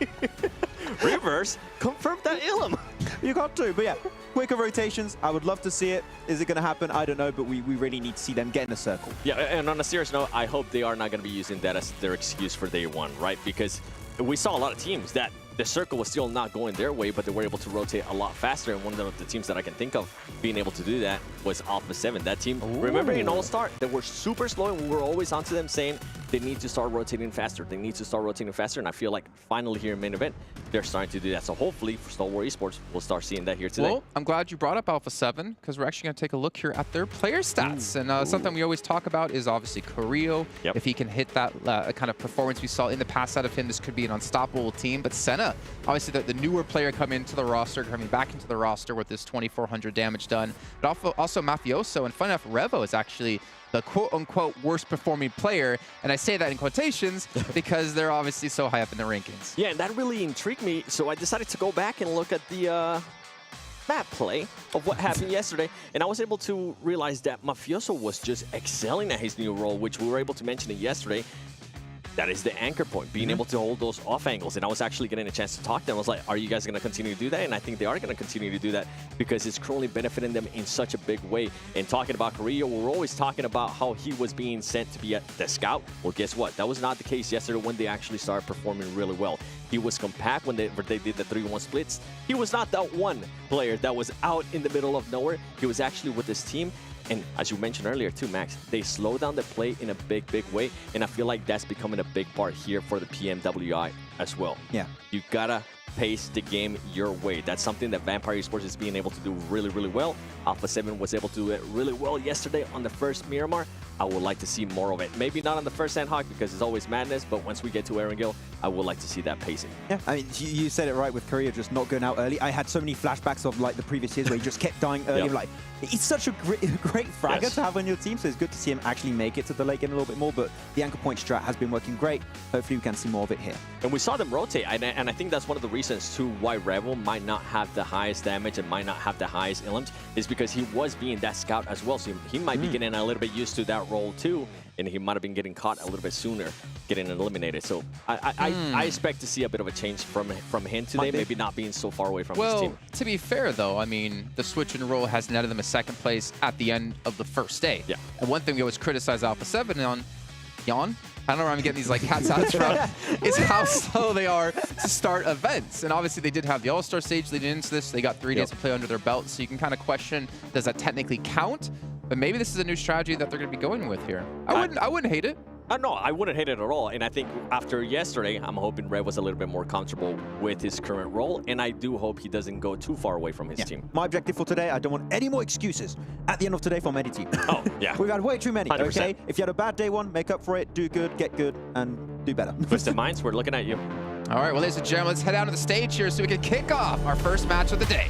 reverse, confirm that Ilum. You got to, but yeah, quicker rotations. I would love to see it. Is it going to happen? I don't know, but we really need to see them get in a circle. Yeah, and on a serious note, I hope they are not going to be using that as their excuse for day one, right? Because we saw a lot of teams that the circle was still not going their way, but they were able to rotate a lot faster. And one of the teams that I can think of being able to do that was Alpha7. That team, remember in All-Star, they were super slow, and we were always onto them saying they need to start rotating faster. They need to start rotating faster. And I feel like finally here in main event, they're starting to do that. So hopefully for Star Wars Esports, we'll start seeing that here today. Well, I'm glad you brought up Alpha7 because we're actually going to take a look here at their player stats. And something we always talk about is obviously Carrillo. Yep. If he can hit that kind of performance we saw in the past out of him, this could be an unstoppable team. But Senna, obviously the newer player coming into the roster, coming back into the roster with this 2,400 damage done. But also Mafioso, and fun enough, Revo is actually the quote-unquote worst-performing player, and I say that in quotations because they're obviously so high up in the rankings. Yeah, and that really intrigued me, so I decided to go back and look at the map play of what happened yesterday, and I was able to realize that Mafioso was just excelling at his new role, which we were able to mention it yesterday. That is the anchor point, being able to hold those off angles. And I was actually getting a chance to talk to them. I was like, are you guys going to continue to do that? And I think they are going to continue to do that because it's currently benefiting them in such a big way. And talking about Korea, we're always talking about how he was being sent to be the scout. Well, guess what? That was not the case yesterday when they actually started performing really well. He was compact when they did the 3-1 splits. He was not that one player that was out in the middle of nowhere. He was actually with his team. And as you mentioned earlier too, Max, they slow down the play in a big way. And I feel like that's becoming a big part here for the PMWI as well. Yeah. You gotta pace the game your way. That's something that Vampire Esports is being able to do really well. Alpha7 was able to do it really well yesterday on the first Miramar. I would like to see more of it. Maybe not on the first Sanhok because it's always madness, but once we get to Erangel, I would like to see that pacing. Yeah, I mean, you said it right with Korea just not going out early. I had so many flashbacks of like the previous years where he just kept dying early. Yep. I'm like, he's such a great fragger to have on your team, so it's good to see him actually make it to the late game a little bit more, but the anchor point strat has been working great. Hopefully we can see more of it here. And we saw them rotate, and I think that's one of the reasons too why Rebel might not have the highest damage and might not have the highest illims is because he was being that scout as well, so he might be getting a little bit used to that role too, and he might have been getting caught a little bit sooner, getting eliminated. So I expect to see a bit of a change from him today, maybe not being so far away from his team. Well, to be fair though, I mean, the switch and roll has netted them a second place at the end of the first day. Yeah. And one thing we always criticize Alpha7 on, I don't know where I'm getting these like cat sounds from, is how slow they are to start events. And obviously they did have the All-Star Stage leading into this. They got 3 days to play under their belt, so you can kind of question, does that technically count? But maybe this is a new strategy that they're going to be going with here. I wouldn't hate it. No, I wouldn't hate it at all. And I think after yesterday, I'm hoping Red was a little bit more comfortable with his current role. And I do hope he doesn't go too far away from his team. My objective for today, I don't want any more excuses at the end of today from any team. Oh, yeah. We've had way too many, 100%. okay? If you had a bad day one, make up for it, do good, get good, and do better. Twisted Minds, we're looking at you. All right, well, ladies and gentlemen, let's head out to the stage here so we can kick off our first match of the day.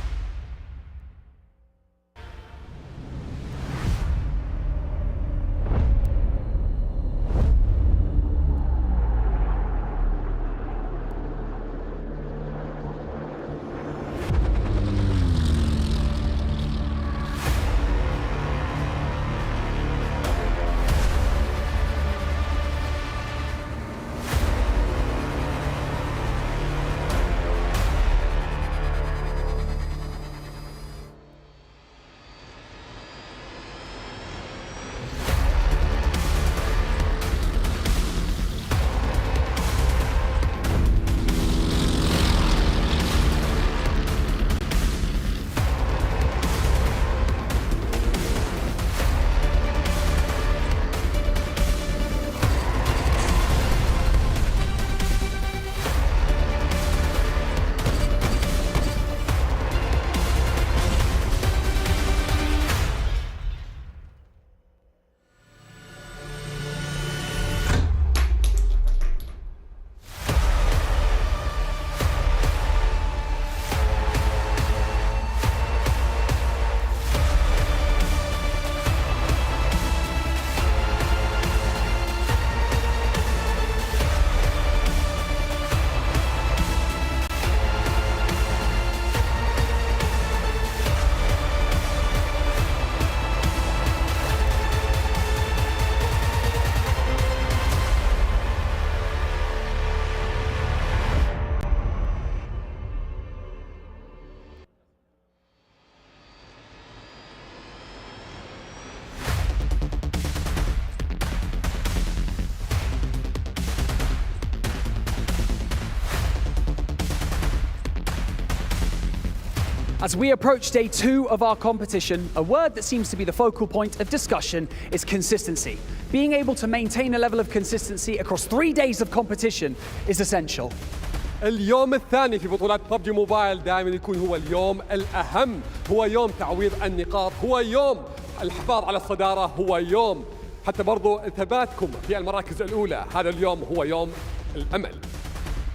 As we approach day 2 of our competition, a word that seems to be the focal point of discussion is consistency. Being able to maintain a level of consistency across 3 days of competition is essential. اليوم الثاني في بطولات PUBG موبايل دائما يكون هو اليوم الأهم، هو يوم تعويض النقاط، هو يوم الحفاظ على الصدارة، هو يوم حتى برضو ثباتكم في المراكز الأولى. هذا اليوم هو يوم الأمل.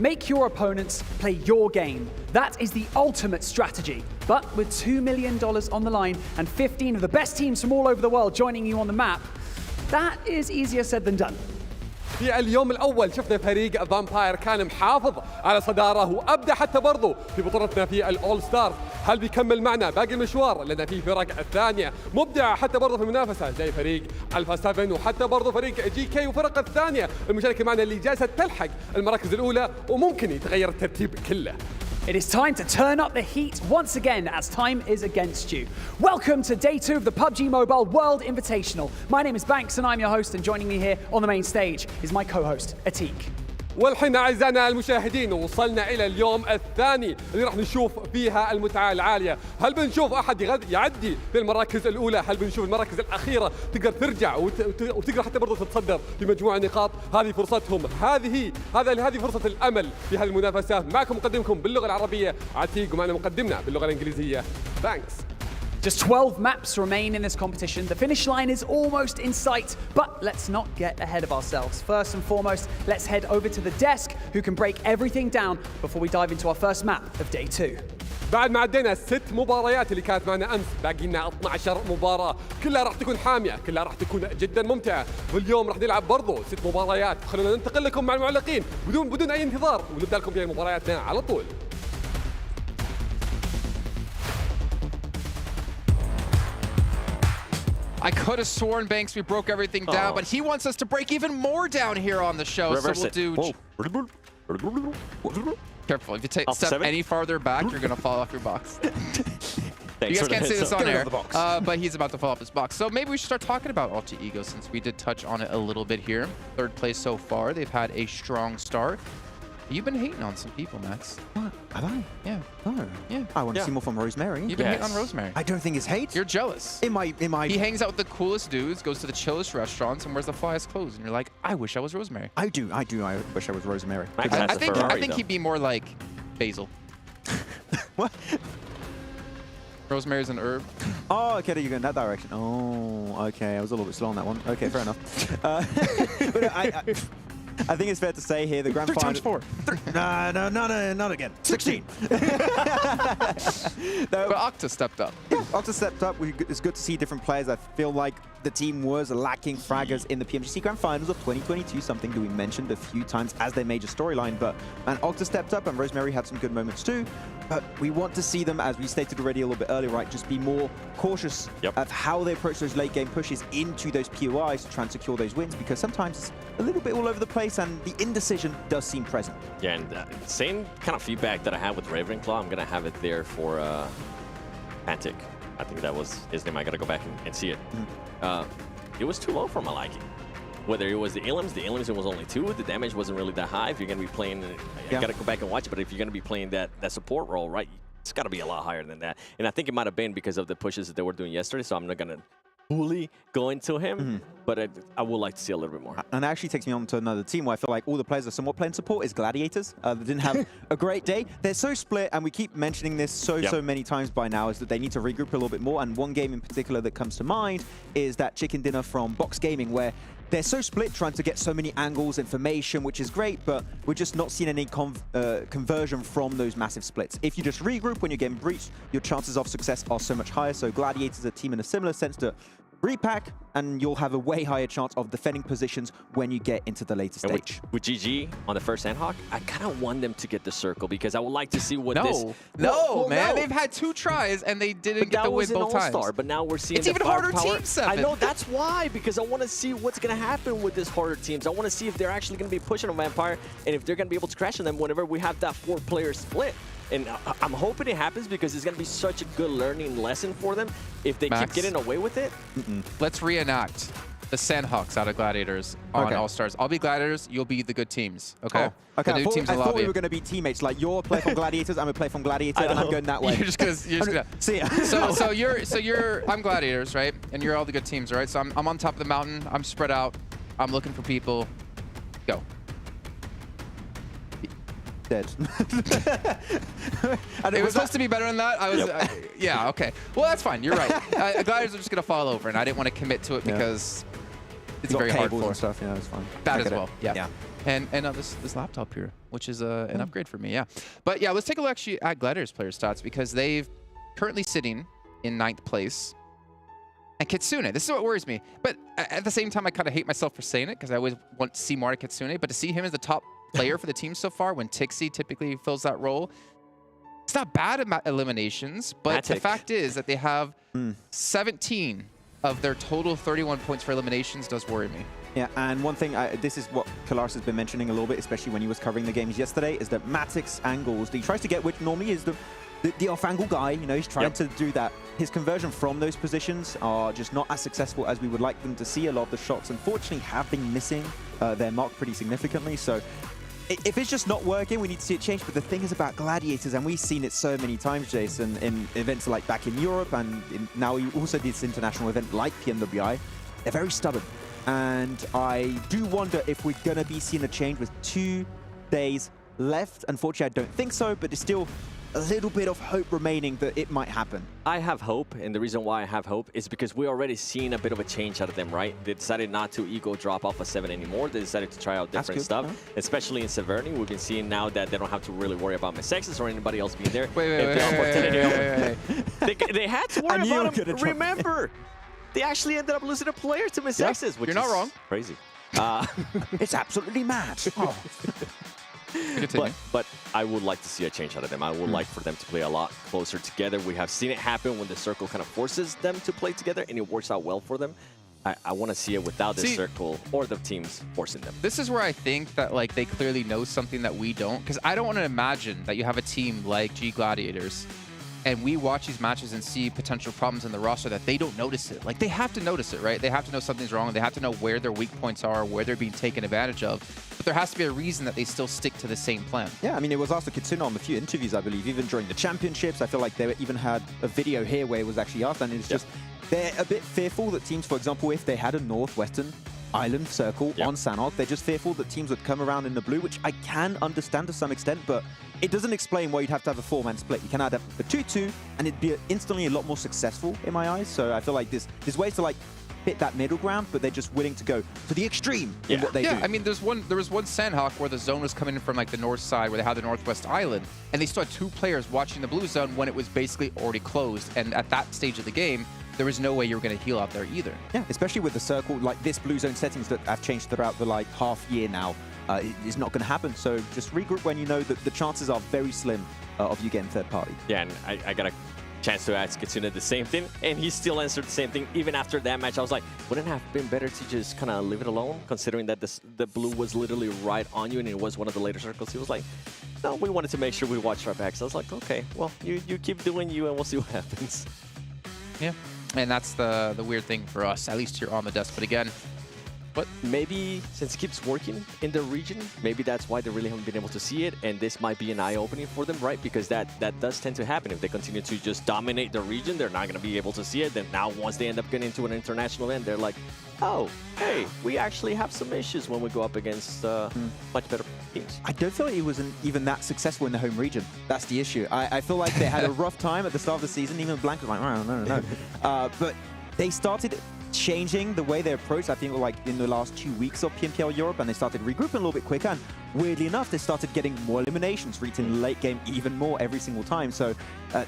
Make your opponents play your game. That is the ultimate strategy. But with $2 million on the line and 15 of the best teams from all over the world joining you on the map, that is easier said than done. في اليوم الأول شفنا فريق فامباير كان محافظ على صدارة وأبدع حتى برضو في بطولتنا في الأول ستارز. هل بيكمل معنا باقي المشوار؟ لأن في فرق الثانية مبدعة حتى برضو في المنافسة زي فريق ألفا 7 وحتى برضو فريق جي كي وفرق الثانية المشاركة معنا اللي جالسة تلحق المراكز الأولى وممكن يتغير الترتيب كله. It is time to turn up the heat once again as time is against you. Welcome to day 2 of the PUBG Mobile World Invitational. My name is Banks and I'm your host, and joining me here on the main stage is my co-host, Atik. والحين أعزائنا المشاهدين وصلنا إلى اليوم الثاني اللي راح نشوف فيها المتعة العالية. هل بنشوف أحد يعدي في المراكز الأولى؟ هل بنشوف المراكز الأخيرة تقدر ترجع وتقدر حتى برضو تتصدر بمجموعة نقاط؟ هذه فرصتهم، هذه فرصة الأمل في هذه المنافسة. معكم مقدمكم باللغة العربية عتيق ومعنا مقدمنا باللغة الإنجليزية Banks. Just 12 maps remain in this competition. The finish line is almost in sight, but let's not get ahead of ourselves. First and foremost, let's head over to the desk who can break everything down before we dive into our first map of day 2. بعد ما عدينا 6 مباريات اللي كانت معنا امس، باقي لنا 12 مباراه، كلها راح تكون حاميه، كلها راح تكون جدا ممتعه، واليوم راح نلعب برضو 6 مباريات. خلونا ننتقل لكم مع المعلقين بدون اي انتظار ونبدا لكم في مبارياتنا على طول. I could have sworn, Banks, we broke everything down, but he wants us to break even more down here on the show. Reverse so we'll do... Careful, if you step any farther back, you're going to fall off your box. You guys can't see this on air, but he's about to fall off his box. So maybe we should start talking about Alter Ego, since we did touch on it a little bit here. 3rd place so far. They've had a strong start. You've been hating on some people, Max. What? Have I? Yeah. No. Yeah. I want to see more from Rosemary. You've been hating on Rosemary. I don't think it's hate. You're jealous. In my... He hangs out with the coolest dudes, goes to the chillest restaurants, and wears the flyest clothes. And you're like, I wish I was Rosemary. I do. I wish I was Rosemary. I think he'd be more like Basil. What? Rosemary's an herb. Oh, okay, you go in that direction. Oh, okay. I was a little bit slow on that one. Okay, fair enough. But I think it's fair to say here the grand final. 3 times 4. No, not again. 16. But Octa stepped up. Yeah, Octa stepped up. It's good to see different players. I feel like the team was lacking fraggers in the PMGC Grand Finals of 2022, something that we mentioned a few times as their major storyline. But Octa stepped up and Rosemary had some good moments too. But we want to see them, as we stated already a little bit earlier, right, just be more cautious of how they approach those late game pushes into those POIs to try and secure those wins, because sometimes it's a little bit all over the place and the indecision does seem present. Yeah, and same kind of feedback that I had with Ravenclaw, I'm going to have it there for Pantic. I think that was his name. I got to go back and see it. It was too low for my liking. Whether it was the Elims it was only 2. The damage wasn't really that high. If you're going to be playing, you got to go back and watch it. But if you're going to be playing that support role, right, it's got to be a lot higher than that. And I think it might have been because of the pushes that they were doing yesterday. So I'm not going to fully go into him, but I would like to see a little bit more. And it actually takes me on to another team where I feel like all the players are somewhat playing support is Gladiators. They didn't have a great day. They're so split, and we keep mentioning this so many times by now, is that they need to regroup a little bit more. And one game in particular that comes to mind is that chicken dinner from Box Gaming, where they're so split, trying to get so many angles, information, which is great, but we're just not seeing any conversion from those massive splits. If you just regroup when you're getting breached, your chances of success are so much higher. So Gladiators are a team in a similar sense to repack, and you'll have a way higher chance of defending positions when you get into the later stage. With GG on the first Sanhok, I kind of want them to get the circle because I would like to see what this... No, man. They've had 2 tries and they didn't get the win both times. But now we're seeing it's even harder team 7. I know, that's why, because I want to see what's going to happen with this harder teams. I want to see if they're actually going to be pushing on Vampire and if they're going to be able to crash on them whenever we have that 4-player split. And I'm hoping it happens because it's going to be such a good learning lesson for them if they keep getting away with it. Let's reenact the Sanhoks out of Gladiators on All-Stars. I'll be Gladiators, you'll be the good teams, okay? Oh, okay, The new teams I in thought lobby. we were going to be teammates. Like, you're play from Gladiators, I'm going to play from Gladiators, and I'm going that way. You're just gonna See ya. I'm Gladiators, right? And you're all the good teams, right? So I'm on top of the mountain, I'm spread out, I'm looking for people. Go. Dead. It was supposed to be better than that. I was, yeah, okay. Well, that's fine. You're right. Gladiators are just gonna fall over, and I didn't want to commit to it because it's very hard for and stuff. Yeah, it's fine. that as well. Yeah. And this laptop here, which is an upgrade for me. Yeah. But yeah, let's take a look actually at Gladiators player stats because they've currently sitting in 9th place. And Kitsune, this is what worries me. But at the same time, I kind of hate myself for saying it because I always want to see more of Kitsune. But to see him as the top player for the team so far, when Tixie typically fills that role, it's not bad at eliminations. But the fact is that they have 17 of their total 31 points for eliminations does worry me. Yeah, and one thing, this is what Kalaris has been mentioning a little bit, especially when he was covering the games yesterday, is that Matic's angles that he tries to get, which normally is the off-angle guy, you know, he's trying to do that. His conversion from those positions are just not as successful as we would like them to see. A lot of the shots, unfortunately, have been missing their mark pretty significantly. So if it's just not working, we need to see it change. But the thing is about Gladiators, and we've seen it so many times, Jason, in events like back in Europe, and now we also did this international event like PMWI, they're very stubborn. And I do wonder if we're going to be seeing a change with 2 days left. Unfortunately, I don't think so, but it's still a little bit of hope remaining that it might happen. I have hope, and the reason why I have hope is because we're already seeing a bit of a change out of them, right? They decided not to ego drop Alpha7 anymore. They decided to try out different stuff, especially in Severity. We've been seeing now that they don't have to really worry about Misexes or anybody else being there. Wait. They had to worry about them. Remember, they actually ended up losing a player to Misexes, which You're not wrong. Crazy. It's absolutely mad. But I would like to see a change out of them. I would like for them to play a lot closer together. We have seen it happen when the circle kind of forces them to play together, and it works out well for them. I want to see it without the circle or the teams forcing them. This is where I think that like they clearly know something that we don't, because I don't want to imagine that you have a team like G Gladiators and we watch these matches and see potential problems in the roster that they don't notice it. Like, they have to notice it, right? They have to know something's wrong. They have to know where their weak points are, where they're being taken advantage of. But there has to be a reason that they still stick to the same plan. Yeah, I mean, it was asked to Kitsune on a few interviews, I believe, even during the championships. I feel like they even had a video here where it was actually asked, and it's just, they're a bit fearful that teams, for example, if they had a Northwestern Island circle on Sanhok, they're just fearful that teams would come around in the blue, which I can understand to some extent, but it doesn't explain why you'd have to have a 4-man split. You can add up the 2-2, and it'd be instantly a lot more successful in my eyes. So I feel like there's ways to like hit that middle ground, but they're just willing to go to the extreme in what they do. I mean, there was one Sanhok where the zone was coming in from like the north side where they had the Northwest Island, and they still had 2 players watching the blue zone when it was basically already closed. And at that stage of the game, there was no way you were going to heal out there either. Yeah, especially with the circle, like this blue zone settings that have changed throughout the like half year now. It's not going to happen. So just regroup when you know that the chances are very slim of you getting third party. Yeah, and I got a chance to ask Kitsune the same thing, and he still answered the same thing. Even after that match, I was like, wouldn't it have been better to just kind of leave it alone, considering that the blue was literally right on you, and it was one of the later circles? He was like, no, we wanted to make sure we watched our backs. I was like, okay, well, you keep doing you, and we'll see what happens. Yeah, and that's the weird thing for us, at least here on the desk. But again, but maybe since it keeps working in the region, maybe that's why they really haven't been able to see it, and this might be an eye-opening for them, right? Because that does tend to happen. If they continue to just dominate the region, they're not going to be able to see it. Then now once they end up getting into an international event, they're like, oh, hey, we actually have some issues when we go up against much better teams. I don't feel like it wasn't even that successful in the home region. That's the issue. I feel like they had a rough time at the start of the season. Even Blank was like, oh, no. But they started changing the way they approach, I think, like in the last 2 weeks of PMPL Europe, and they started regrouping a little bit quicker, and weirdly enough, they started getting more eliminations, reaching late game even more every single time. So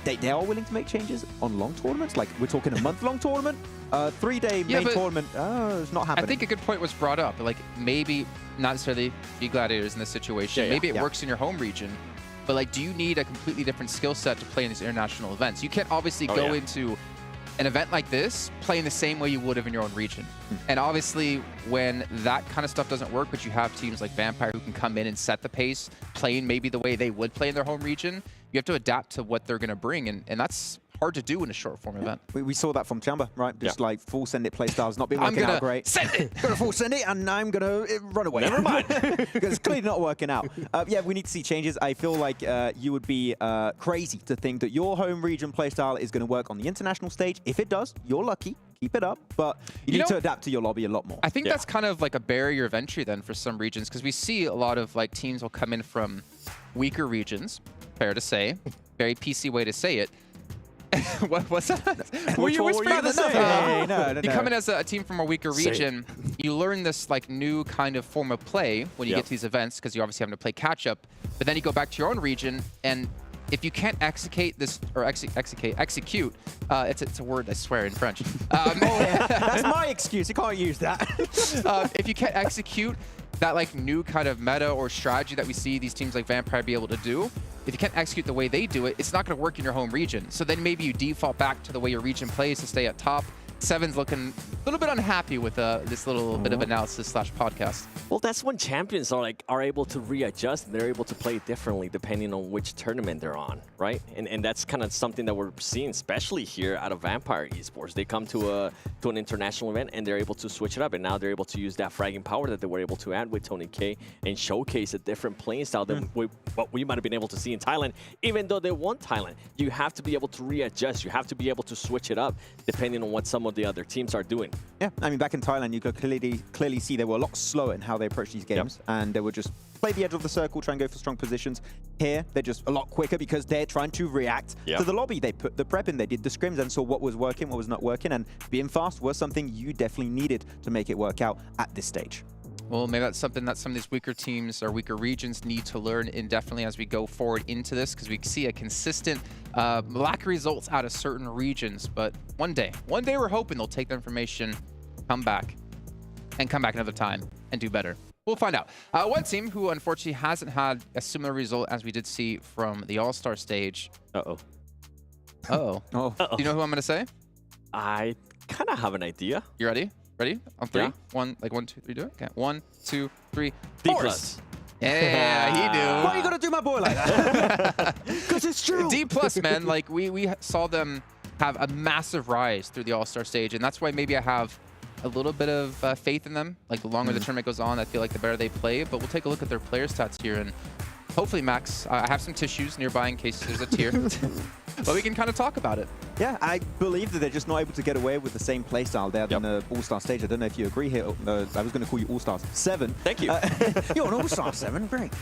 they are willing to make changes on long tournaments. Like, we're talking a month-long tournament, 3-day main tournament. It's not happening. I think a good point was brought up. Like, maybe not necessarily be Gladiators in this situation. Maybe it works in your home region, but like, do you need a completely different skill set to play in these international events? You can't obviously go into an event like this playing the same way you would have in your own region. And obviously, when that kind of stuff doesn't work, but you have teams like Vampire who can come in and set the pace, playing maybe the way they would play in their home region, you have to adapt to what they're going to bring. And that's hard to do in a short form event. We saw that from Chamba, right? Just like full send it playstyles not been working out great. Send it. Gonna full send it, and I'm gonna run away. Never mind, because it's clearly not working out. Yeah, we need to see changes. I feel like you would be crazy to think that your home region playstyle is going to work on the international stage. If it does, you're lucky. Keep it up, but you need to adapt to your lobby a lot more. I think that's kind of like a barrier of entry then for some regions, because we see a lot of like teams will come in from weaker regions. Fair to say, very PC way to say it. What's that? Were you whispering to say? No. You come in as a team from a weaker region, you learn this like new kind of form of play when you get to these events, because you're obviously having to play catch up. But then you go back to your own region, and if you can't execute this or execute, it's a word I swear in French. That's my excuse. You can't use that. If you can't execute that like new kind of meta or strategy that we see these teams like Vampire be able to do, if you can't execute the way they do it, it's not going to work in your home region. So then maybe you default back to the way your region plays to stay at top. Seven's looking a little bit unhappy with this little bit of analysis / podcast. Well, that's when champions are able to readjust, and they're able to play differently depending on which tournament they're on, right? And that's kind of something that we're seeing, especially here out of Vampire Esports. They come to an international event, and they're able to switch it up, and now they're able to use that fragging power that they were able to add with Tony K and showcase a different playing style than what we might have been able to see in Thailand. Even though they won Thailand, you have to be able to readjust. You have to be able to switch it up depending on what some of the other teams are doing. Yeah, I mean, back in Thailand, you could clearly see they were a lot slower in how they approach these games, and they would just play the edge of the circle, try and go for strong positions. Here, they're just a lot quicker because they're trying to react to the lobby. They put the prep in, they did the scrims, and saw what was working, what was not working, and being fast was something you definitely needed to make it work out at this stage. Well, maybe that's something that some of these weaker teams or weaker regions need to learn indefinitely as we go forward into this, because we see a consistent lack of results out of certain regions. But one day we're hoping they'll take the information, come back another time and do better. We'll find out. One team who unfortunately hasn't had a similar result as we did see from the All-Star stage. Uh-oh. Do you know who I'm going to say? I kind of have an idea. You ready? Ready? On three? Yeah. 1, 2, 3, do it. Okay. 1, 2, 3. Dplus. Yeah, he do. Why are you gonna do my boy like that? Because it's true. Dplus, man, like we saw them have a massive rise through the All-Star stage, and that's why maybe I have a little bit of faith in them. Like the longer the tournament goes on, I feel like the better they play. But we'll take a look at their player stats here, and hopefully, Max, I have some tissues nearby in case there's a tear. But we can kind of talk about it. Yeah, I believe that they're just not able to get away with the same playstyle there than the All-Star stage. I don't know if you agree here. I was going to call you All-Stars 7. Thank you. You're an All-Star 7, great.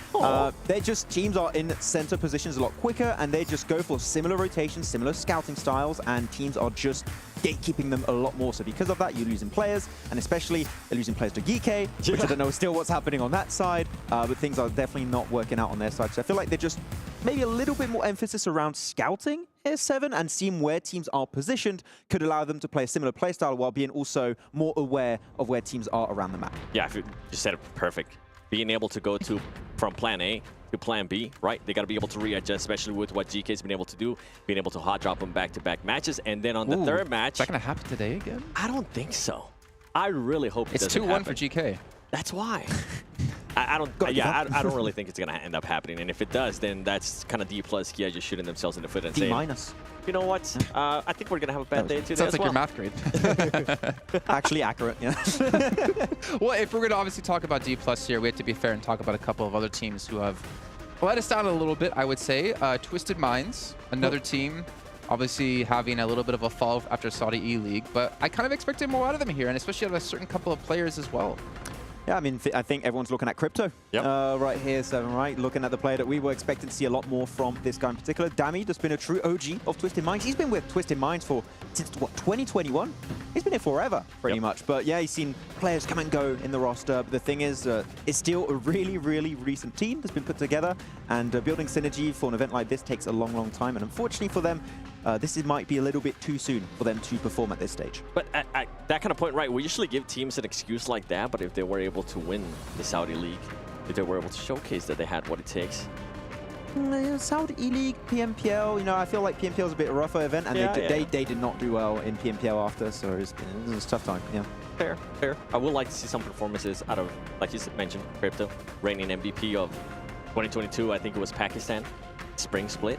They're just, teams are in center positions a lot quicker, and they just go for similar rotations, similar scouting styles, and teams are just gatekeeping them a lot more. So because of that, you're losing players, and especially they're losing players to GK, which I don't know still what's happening on that side, but things are definitely not working out on their side. So I feel like they're just maybe a little bit more emphasis around scouting here, 7, and seeing where teams are positioned could allow them to play a similar playstyle while being also more aware of where teams are around the map. Yeah, you said it perfect. Being able to go from plan A to plan B, right? They got to be able to readjust, especially with what GK's been able to do, being able to hot drop them back-to-back matches. And then on the third match... Is that going to happen today again? I don't think so. I really hope it's 2-1 for GK. That's why. I don't really think it's going to end up happening. And if it does, then that's kind of Dplus KIA just shooting themselves in the foot and saying, you know what? I think we're going to have a bad day today. Sounds like your math grade. Actually accurate, yeah. Well, if we're going to obviously talk about Dplus here, we have to be fair and talk about a couple of other teams who have let us down a little bit, I would say. Twisted Minds, another team, obviously having a little bit of a fall after Saudi E-League, but I kind of expected more out of them here, and especially out of a certain couple of players as well. Yeah, I mean, I think everyone's looking at Crypto right here, 7, right? Looking at the player that we were expecting to see a lot more from this guy in particular. Dammy, that's been a true OG of Twisted Minds. He's been with Twisted Minds since, what, 2021? He's been here forever, pretty much. But yeah, he's seen players come and go in the roster. But the thing is, it's still a really, really recent team that's been put together. And building synergy for an event like this takes a long, long time. And unfortunately for them, this might be a little bit too soon for them to perform at this stage. But at that kind of point, right, we usually give teams an excuse like that, but if they were able to win the Saudi League, if they were able to showcase that they had what it takes. Saudi E-League, PMPL, you know, I feel like PMPL is a bit of a rougher event, and they did not do well in PMPL after, so it was a tough time, yeah. Fair, fair. I would like to see some performances out of, like you mentioned, Crypto, reigning MVP of 2022, I think it was Pakistan, Spring Split.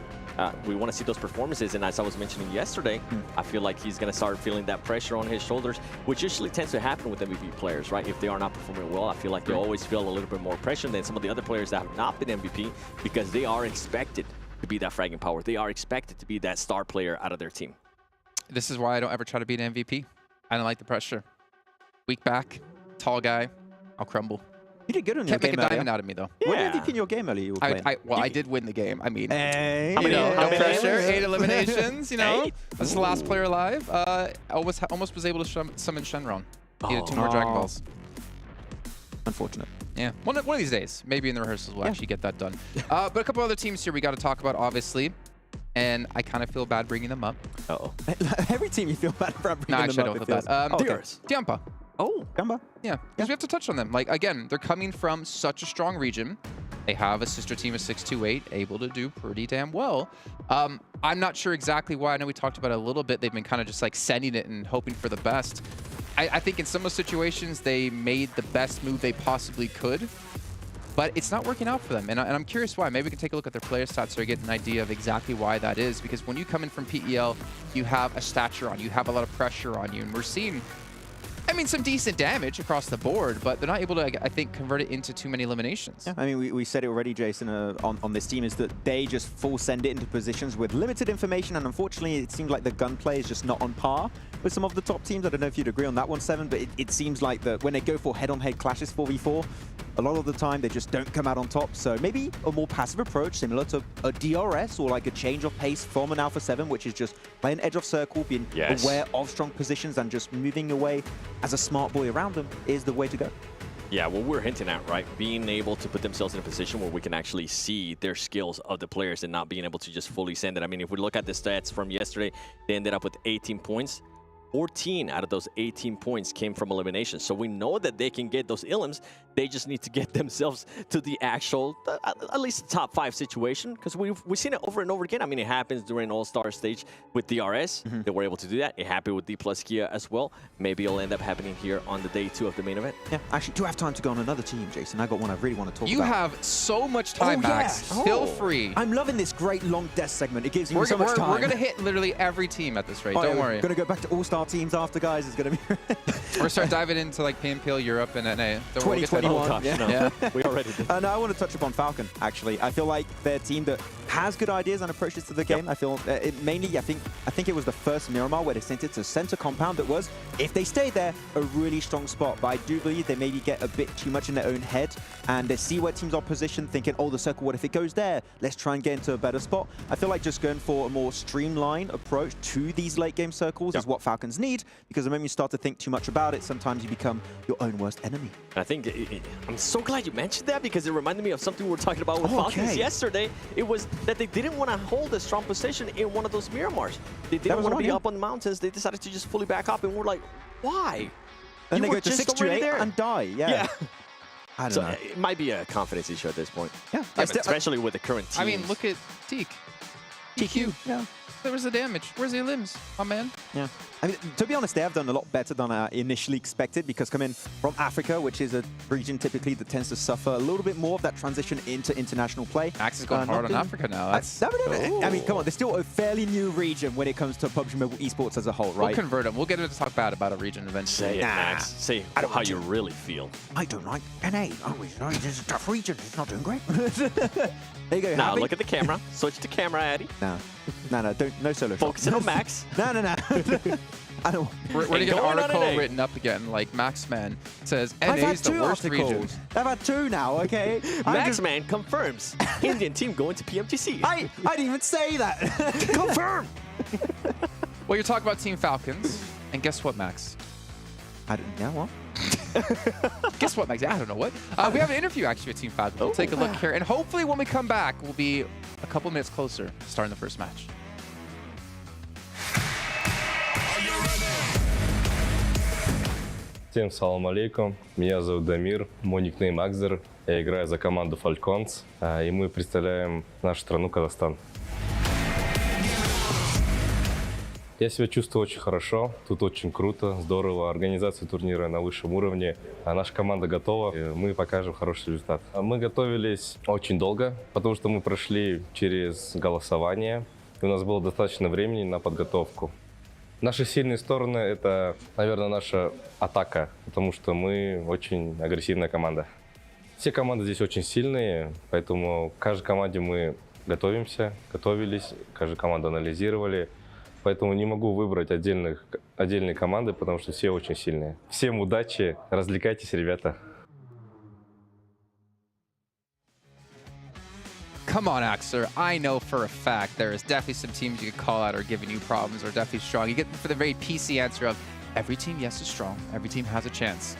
We want to see those performances, and as I was mentioning yesterday, I feel like he's going to start feeling that pressure on his shoulders, which usually tends to happen with MVP players, right? If they are not performing well, I feel like they always feel a little bit more pressure than some of the other players that have not been MVP, because they are expected to be that fragging power. They are expected to be that star player out of their team. This is why I don't ever try to beat an MVP. I don't like the pressure. Weak back, tall guy, I'll crumble. You did good on your Can't make game a diamond earlier. out of me, though. What Yeah. MVP in your game earlier you were playing? I did win the game. I mean, Hey, you know, no hey. pressure, 8 eliminations, you know. Hey. That's the last player alive. Almost was able to summon Shenron. Needed 2 more Dragon Balls. Unfortunate. Yeah, one of these days, maybe in the rehearsals, we'll actually get that done. But a couple other teams here we got to talk about, obviously. And I kind of feel bad bringing them up. Uh-oh. Every team you feel bad for bringing No, actually, I them don't up. feel it bad. feels. DRS. Tiampa. Oh, Gamba. Yeah, because we have to touch on them. Like, again, they're coming from such a strong region. They have a sister team of 628, able to do pretty damn well. I'm not sure exactly why. I know we talked about it a little bit. They've been kind of just like sending it and hoping for the best. I think in some of those situations, they made the best move they possibly could, but it's not working out for them. And I'm curious why. Maybe we can take a look at their player stats so we get an idea of exactly why that is. Because when you come in from PEL, you have a stature on you, have a lot of pressure on you. And we're seeing, I mean, some decent damage across the board, but they're not able to, I think, convert it into too many eliminations. Yeah, I mean, we said it already, Jason, on this team, is that they just full send it into positions with limited information, and unfortunately, it seems like the gunplay is just not on par with some of the top teams. I don't know if you'd agree on that one, Seven, but it seems like that when they go for head-on-head clashes 4v4, a lot of the time they just don't come out on top. So maybe a more passive approach, similar to a DRS or like a change of pace from an Alpha7, which is just playing edge of circle, being aware of strong positions and just moving away as a smart boy around them is the way to go. yeah, what we're hinting at, right? Being able to put themselves in a position where we can actually see their skills of the players and not being able to just fully send it. I mean, if we look at the stats from yesterday, they ended up with 18 points. 14 out of those 18 points came from elimination. So we know that they can get those elims. They just need to get themselves to the actual, at least top 5 situation, because we've seen it over and over again. I mean, it happens during All-Star Stage with DRS. They were able to do that. It happened with Dplus KIA as well. Maybe it'll end up happening here on the day 2 of the main event. Yeah, actually, do have time to go on another team, Jason? I got one I really want to talk about. You have so much time, Max. Feel free. I'm loving this great long death segment. It gives you so much time. We're going to hit literally every team at this rate. Oh, Don't yeah, worry. We're going to go back to all-star teams after, guys. It's going to be... We're going to start diving into like PMPL Europe and NA. 2021. Oh, gosh, yeah. no. Yeah. We already did. No, I want to touch upon Falcon, actually. I feel like they're a team that has good ideas and approaches to the game. I feel mainly, I think it was the first Miramar where they sent it to center compound that was, if they stay there, a really strong spot. But I do believe they maybe get a bit too much in their own head and they see where teams are positioned, thinking, oh, the circle, what if it goes there? Let's try and get into a better spot. I feel like just going for a more streamlined approach to these late game circles is what Falcons need, because the moment you start to think too much about it, sometimes you become your own worst enemy. I think I'm so glad you mentioned that, because it reminded me of something we were talking about with Falcons yesterday. It was that they didn't want to hold a strong position in one of those Miramars. They didn't want to be up on the mountains. They decided to just fully back up, and we're like, why? And You they were go to just already 6-8 there. and die. Yeah. I don't know. It might be a confidence issue at this point. Yeah, Especially with the current teams. I mean, look at Teak. TQ. Yeah. There was the damage. Where's the limbs, my man? Yeah. I mean, to be honest, they have done a lot better than I initially expected, because coming from Africa, which is a region typically that tends to suffer a little bit more of that transition into international play. Max is going hard on Africa now. I mean, come on, they're still a fairly new region when it comes to PUBG Mobile Esports as a whole, right? We'll convert them. We'll get into talk bad about a region eventually. Say it, Max. Say how you really feel. I don't like NA. Oh, it's a tough region. It's not doing great. There you go. Now Happy? look at the camera. Switch the camera, Addy. No, don't, no solo Focus it on Max. No. I don't. We're going to get an going on article NA. written up again, like Max Man says, I've NA had is the 2 worst region. articles. I've had 2 now, okay? Maxman confirms Indian team going to PMTC. I didn't even say that. Confirm. Well, you're talking about Team Falcons, and guess what, Max? Yeah, what? Guess what, Max? I don't know what. We have an interview actually with Team Falcons. We'll take a look here, and hopefully when we come back, we'll be a couple minutes closer to starting the first match. Всем салам алейкум, меня зовут Дамир, мой никнейм Акзер, я играю за команду Falcons, и мы представляем нашу страну Казахстан. Я себя чувствую очень хорошо, тут очень круто, здорово, организация турнира на высшем уровне, а наша команда готова, и мы покажем хороший результат. Мы готовились очень долго, потому что мы прошли через голосование, и у нас было достаточно времени на подготовку. Наши сильные стороны — это, наверное, наша атака, потому что мы очень агрессивная команда. Все команды здесь очень сильные, поэтому к каждой команде мы готовимся, готовились, каждую команду анализировали. Поэтому не могу выбрать отдельные команды, потому что все очень сильные. Всем удачи, развлекайтесь, ребята. Come on, Axer. I know for a fact there is definitely some teams you could call out are giving you problems or definitely strong. You get for the very PC answer of every team, yes, is strong. Every team has a chance.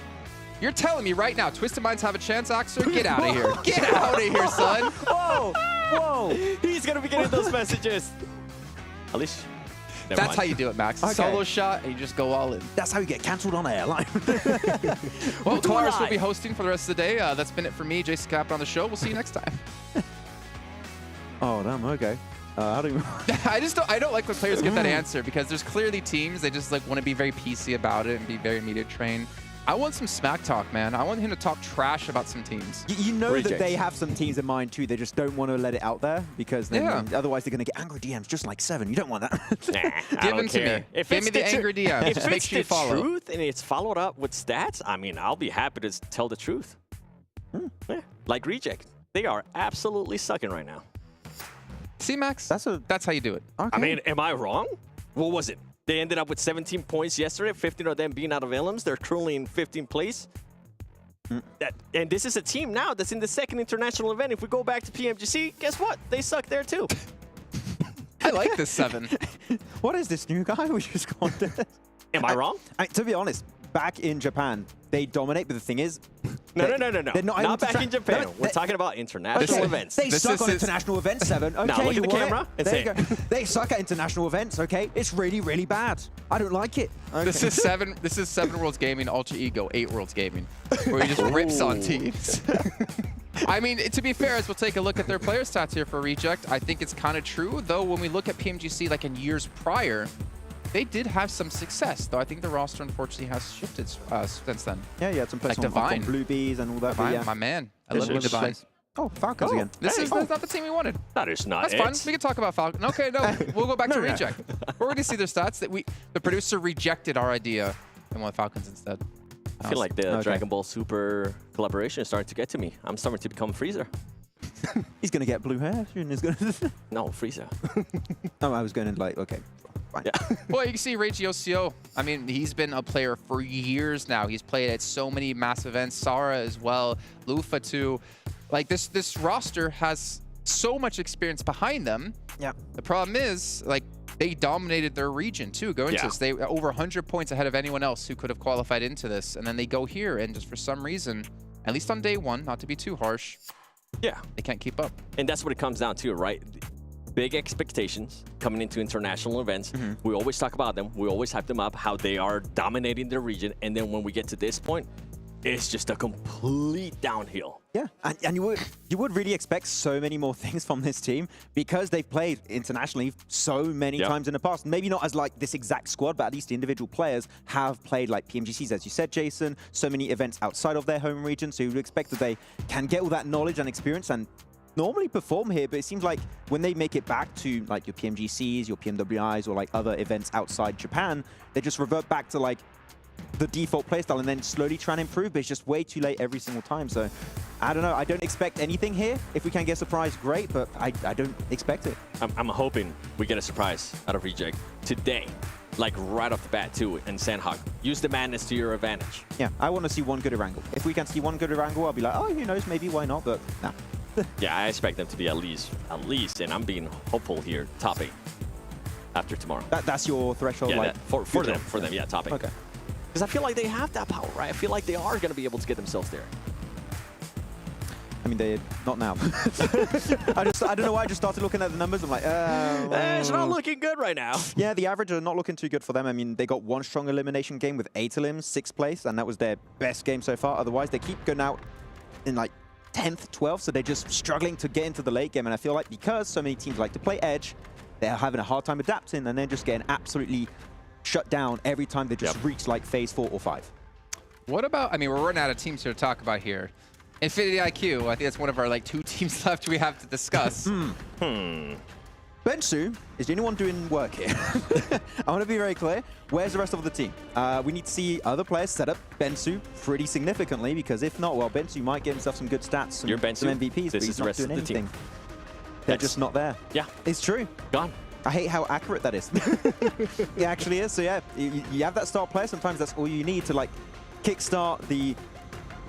You're telling me right now Twisted Minds have a chance, Axer? Get out of here. Get out of here, son. Whoa! Whoa! He's going to be getting those messages. At least... That's how you do it, Max. Okay. Solo shot, and you just go all in. That's how you get cancelled on air. Like. Well, Taurus will be hosting for the rest of the day. That's been it for me, Jason Captain, on the show. We'll see you next time. Oh, damn, okay. How do you... I don't like when players get that answer because there's clearly teams, they just like want to be very PC about it and be very media trained. I want some smack talk, man. I want him to talk trash about some teams. You know that they have some teams in mind too. They just don't want to let it out there because then otherwise they're going to get angry DMs just like 7. You don't want that. Nah, Give them to me. Give me the angry DMs. Just make sure you follow. If it's the truth and it's followed up with stats, I mean, I'll be happy to tell the truth. Yeah. Like Reject. They are absolutely sucking right now. See, Max? That's how you do it. Okay. I mean, am I wrong? What was it? They ended up with 17 points yesterday, 15 of them being out of elims. They're currently in 15th place. And this is a team now that's in the second international event. If we go back to PMGC, guess what? They suck there too. I like this 7. What is this new guy we just got? Am I wrong? To be honest, back in Japan, they dominate, but the thing is... No. They're not back in Japan. No, We're talking about international events. They suck on international events, 7. Okay, now look at the camera and there say you go. They suck at international events, okay? It's really, really bad. I don't like it. Okay. This is 7 Worlds Gaming, Ultra Ego, 8 Worlds Gaming, where he just rips on teams. I mean, to be fair, as we'll take a look at their player stats here for Reject, I think it's kind of true, though when we look at PMGC like in years prior, they did have some success, though I think the roster unfortunately has shifted since then. Yeah, you had some players like Divine. on Blue Bees and all that. Divine, yeah. my man. I love Divine. Oh, Falcons again. That's not the team we wanted. That is not That's fun. We can talk about Falcon. Okay, no, we'll go back to Reject. We're going to see their stats. The producer rejected our idea and went Falcons instead. I feel like the Dragon Ball Super collaboration is starting to get to me. I'm starting to become Freezer. He's going to get blue hair soon. No, Freezer. Oh, I was going to like, okay. Yeah. Well, you can see Rage OCO. I mean, he's been a player for years now. He's played at so many massive events. Sara as well. Lufa too. Like this roster has so much experience behind them. Yeah. The problem is, like, they dominated their region too going into this. They were over 100 points ahead of anyone else who could have qualified into this. And then they go here and just for some reason, at least on day 1, not to be too harsh, they can't keep up. And that's what it comes down to, right? Big expectations coming into international events. We always talk about them. We always hype them up, how they are dominating their region. And then when we get to this point, it's just a complete downhill. Yeah, and you would really expect so many more things from this team because they've played internationally so many times in the past. Maybe not as like this exact squad, but at least the individual players have played like PMGCs, as you said, Jason, so many events outside of their home region. So you would expect that they can get all that knowledge and experience and normally perform here, but it seems like when they make it back to like your PMGCs, your PMWIs, or like other events outside Japan, they just revert back to like the default playstyle and then slowly try and improve, but it's just way too late every single time. So I don't know. I don't expect anything here. If we can get a surprise, great, but I don't expect it. I'm hoping we get a surprise out of Reject today. Like right off the bat too, and Sanhok. Use the madness to your advantage. Yeah, I want to see one good Erangel. If we can see one good Erangel, I'll be like, oh, who knows, maybe, why not, but no. Yeah, I expect them to be at least, and I'm being hopeful here, top 8 after tomorrow. That's your threshold, yeah, like for them, yeah, top 8. Okay. Because I feel like they have that power, right? I feel like they are going to be able to get themselves there. I mean, they're not now. I don't know why I just started looking at the numbers. I'm like, it's not looking good right now. Yeah, the average are not looking too good for them. I mean, they got one strong elimination game with 8 elims, 6th place, and that was their best game so far. Otherwise, they keep going out in like 10th, 12th, so they're just struggling to get into the late game. And I feel like because so many teams like to play Edge, they're having a hard time adapting, and they're just getting absolutely shut down every time they just reach like phase 4 or 5. What about, I mean, we're running out of teams here to talk about here. Infinity IQ, I think that's one of our like 2 teams left we have to discuss. Bensu is the only one doing work here. I want to be very clear. Where's the rest of the team? We need to see other players set up Bensu pretty significantly, because if not, well, Bensu might get himself some good stats, some MVPs, but he's not doing anything. They're just not there. Yeah. It's true. Gone. I hate how accurate that is. It actually is. So yeah, you have that star player. Sometimes that's all you need to like kickstart the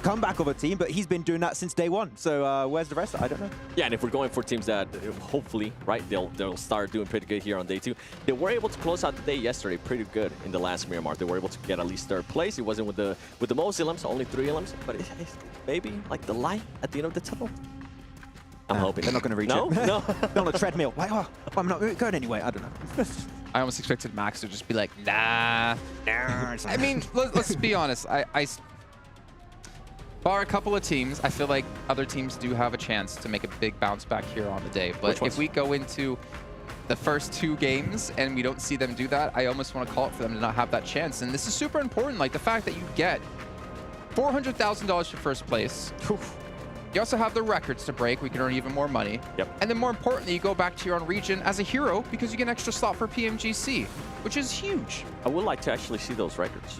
comeback of a team, but he's been doing that since day 1. So where's the rest? I don't know. Yeah, and if we're going for teams that hopefully, right, they'll start doing pretty good here on day 2. They were able to close out the day yesterday pretty good in the last Miramar. They were able to get at least 3rd place. It wasn't with the most elims, only 3 elims, but it's maybe like the light at the end of the tunnel. I'm hoping. They're not going to reach it. No? They're on a treadmill. Like, oh, I'm not going anyway. I don't know. I almost expected Max to just be like, nah. I mean, let's be honest. I bar a couple of teams, I feel like other teams do have a chance to make a big bounce back here on the day. But if we go into the first 2 games and we don't see them do that, I almost want to call it for them to not have that chance. And this is super important. Like the fact that you get $400,000 for first place. You also have the records to break. We can earn even more money. Yep. And then more importantly, you go back to your own region as a hero because you get an extra slot for PMGC, which is huge. I would like to actually see those records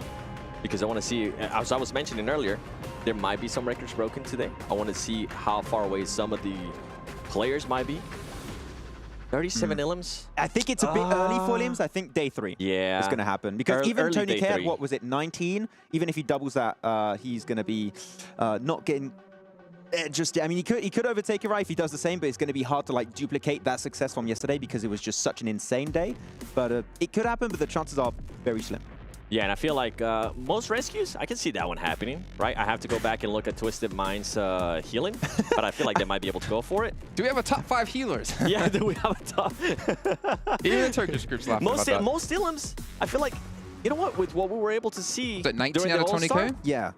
because I want to see, as I was mentioning earlier, there might be some records broken today. I want to see how far away some of the players might be. 37 elims? I think it's a bit early for elims. I think day 3 is going to happen. Because even Tony K, what was it, 19? Even if he doubles that, he's going to be not getting... I mean, he could overtake it, right, if he does the same, but it's going to be hard to like duplicate that success from yesterday because it was just such an insane day. But it could happen, but the chances are very slim. Yeah, and I feel like most rescues, I can see that one happening, right? I have to go back and look at Twisted Mind's healing, but I feel like they might be able to go for it. Do we have a top 5 healers? Yeah, do we have a top? Even the Turkish group's laughing about that. Most elims, I feel like, you know what, with what we were able to see. Is that 19 out of 20K? Yeah.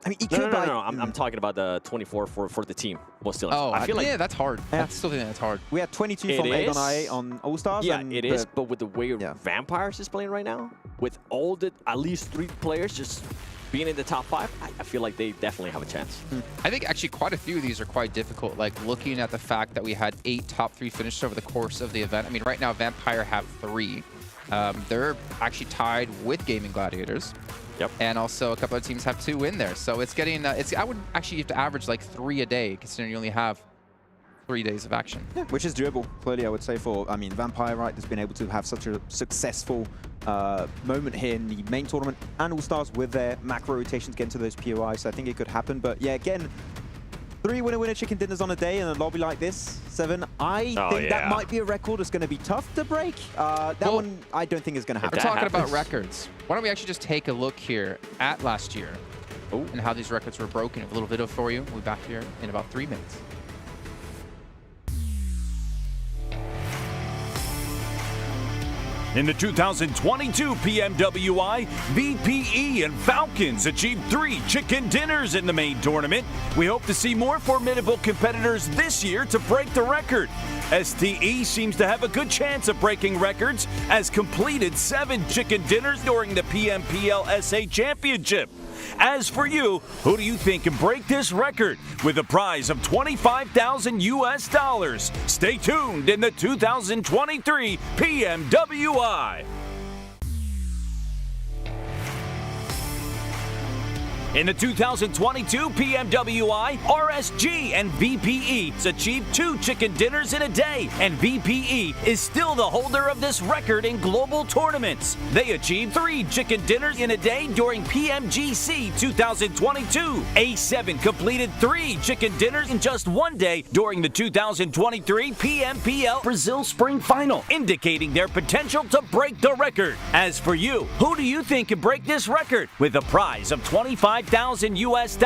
I mean, no. I'm talking about the 24 for the team. Most elims. Oh, I feel like yeah, that's hard. I still think that's hard. We had 22 from Egg on IA on All-Stars. Yeah, it is, but with the way Vampires is playing right now, with all the at least 3 players just being in the top 5, I feel like they definitely have a chance. I think actually quite a few of these are quite difficult. Like looking at the fact that we had 8 top 3 finishes over the course of the event. I mean, right now Vampire have 3. They're actually tied with Gaming Gladiators. Yep. And also a couple of teams have 2 in there. So it's getting, I would actually have to average like 3 a day, considering you only have 3 days of action. Yeah, which is doable, clearly, I would say, for, I mean, Vampire, right, has been able to have such a successful moment here in the main tournament and All-Stars with their macro rotations getting to those POIs. So I think it could happen. But yeah, again, 3 winner-winner chicken dinners on a day in a lobby like this, 7. I think that might be a record that's going to be tough to break. That one, I don't think is going to happen. We're talking about records. Why don't we actually just take a look here at last year and how these records were broken. A little video for you. We'll be back here in about 3 minutes. In the 2022 PMWI, VPE and Falcons achieved 3 chicken dinners in the main tournament. We hope to see more formidable competitors this year to break the record. STE seems to have a good chance of breaking records, as completed 7 chicken dinners during the PMPL SA Championship. As for you, who do you think can break this record with a prize of $25,000 US? Stay tuned in the 2023 PMWI. In the 2022 PMWI, RSG and VPE achieved 2 chicken dinners in a day, and VPE is still the holder of this record in global tournaments. They achieved 3 chicken dinners in a day during PMGC 2022. A7 completed 3 chicken dinners in just 1 day during the 2023 PMPL Brazil Spring Final, indicating their potential to break the record. As for you, who do you think can break this record with a prize of $25,000 US?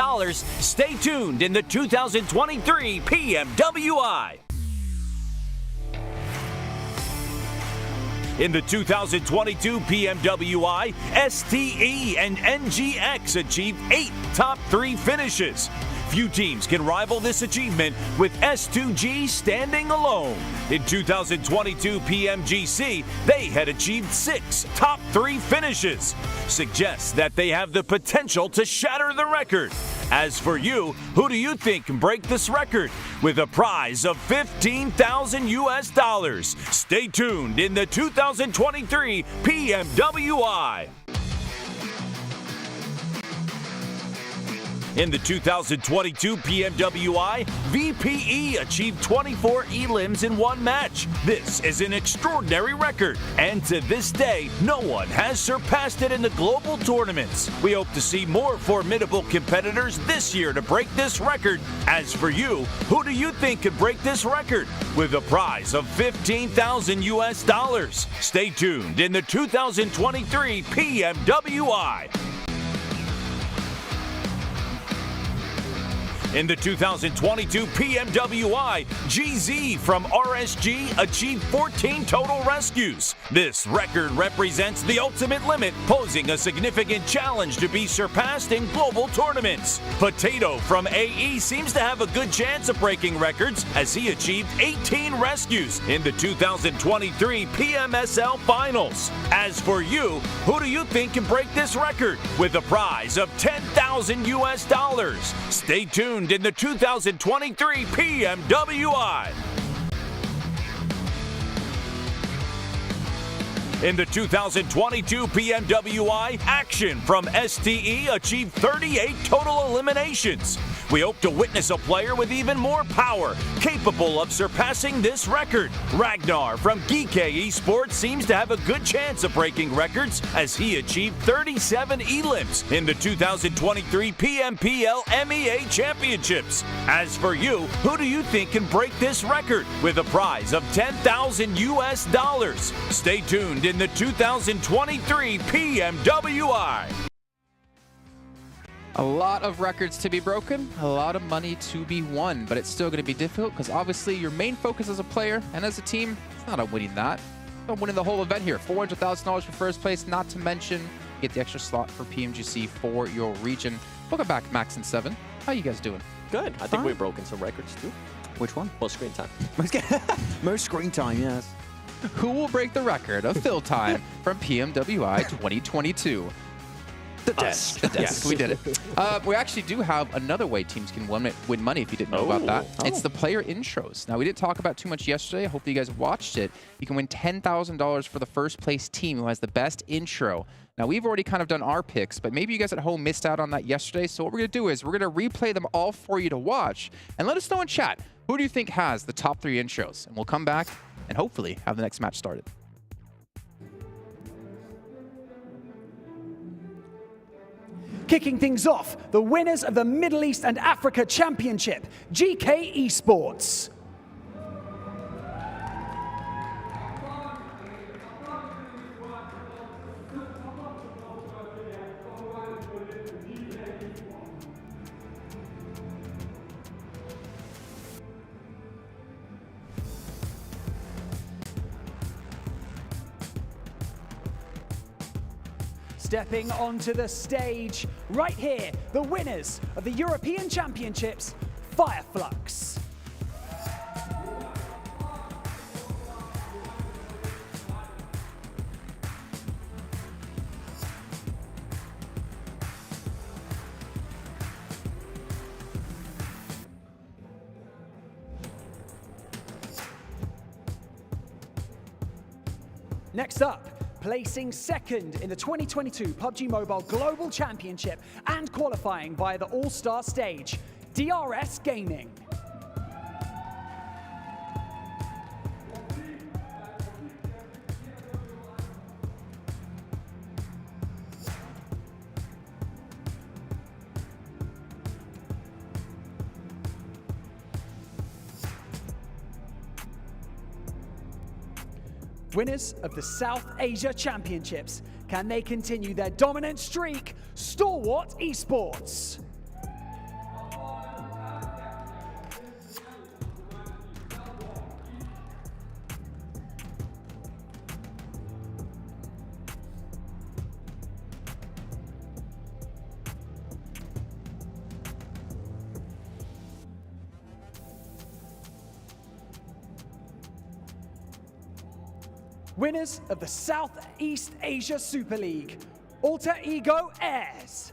Stay tuned in the 2023 PMWI. In the 2022 PMWI, STE and NGX achieved 8 top 3 finishes. Few teams can rival this achievement, with S2G standing alone. In 2022 PMGC, they had achieved 6 top 3 finishes. Suggests that they have the potential to shatter the record. As for you, who do you think can break this record? With a prize of $15,000 US. Stay tuned in the 2023 PMWI. In the 2022 PMWI, VPE achieved 24 elims in one match. This is an extraordinary record, and to this day, no one has surpassed it in the global tournaments. We hope to see more formidable competitors this year to break this record. As for you, who do you think could break this record? With a prize of $15,000 US. Stay tuned in the 2023 PMWI. In the 2022 PMWI, GZ from RSG achieved 14 total rescues. This record represents the ultimate limit, posing a significant challenge to be surpassed in global tournaments. Potato from AE seems to have a good chance of breaking records, as he achieved 18 rescues in the 2023 PMSL Finals. As for you, who do you think can break this record? With a prize of $10,000 US. Stay tuned in the 2023 PMWI. In the 2022 PMWI, Action from STE achieved 38 total eliminations. We hope to witness a player with even more power, capable of surpassing this record. Ragnar from DRS Esports seems to have a good chance of breaking records, as he achieved 37 elims in the 2023 PMPL MEA Championships. As for you, who do you think can break this record? With a prize of $10,000 US. Stay tuned in the 2023 PMWI. A lot of records to be broken, a lot of money to be won, but it's still going to be difficult because obviously your main focus as a player and as a team, it's not on winning that. It's on winning the whole event here. $400,000 for first place, not to mention get the extra slot for PMGC for your region. Welcome back, Max and Seven. How you guys doing? Good. I think we've broken some records too. Which one? Most screen time. Most screen time, yes. Who will break the record of fill time from PMWI 2022? The desk. The desk. Yes. We did it. We actually do have another way teams can win money if you didn't know about that. It's the player intros. Now, we didn't talk about too much yesterday. Hopefully you guys watched it. You can win $10,000 for the first place team who has the best intro. Now, we've already kind of done our picks, but maybe you guys at home missed out on that yesterday. So what we're going to do is we're going to replay them all for you to watch. And let us know in chat, who do you think has the top 3 intros? And we'll come back and hopefully have the next match started. Kicking things off, the winners of the Middle East and Africa Championship, GK Esports. Stepping onto the stage, right here, the winners of the European Championships, Flux. Next up, placing second in the 2022 PUBG Mobile Global Championship and qualifying via the All-Star Stage, DRS Gaming. Winners of the South Asia Championships. Can they continue their dominant streak? Stalwart Esports. winners of the Southeast Asia Super League, Alter Ego Airs.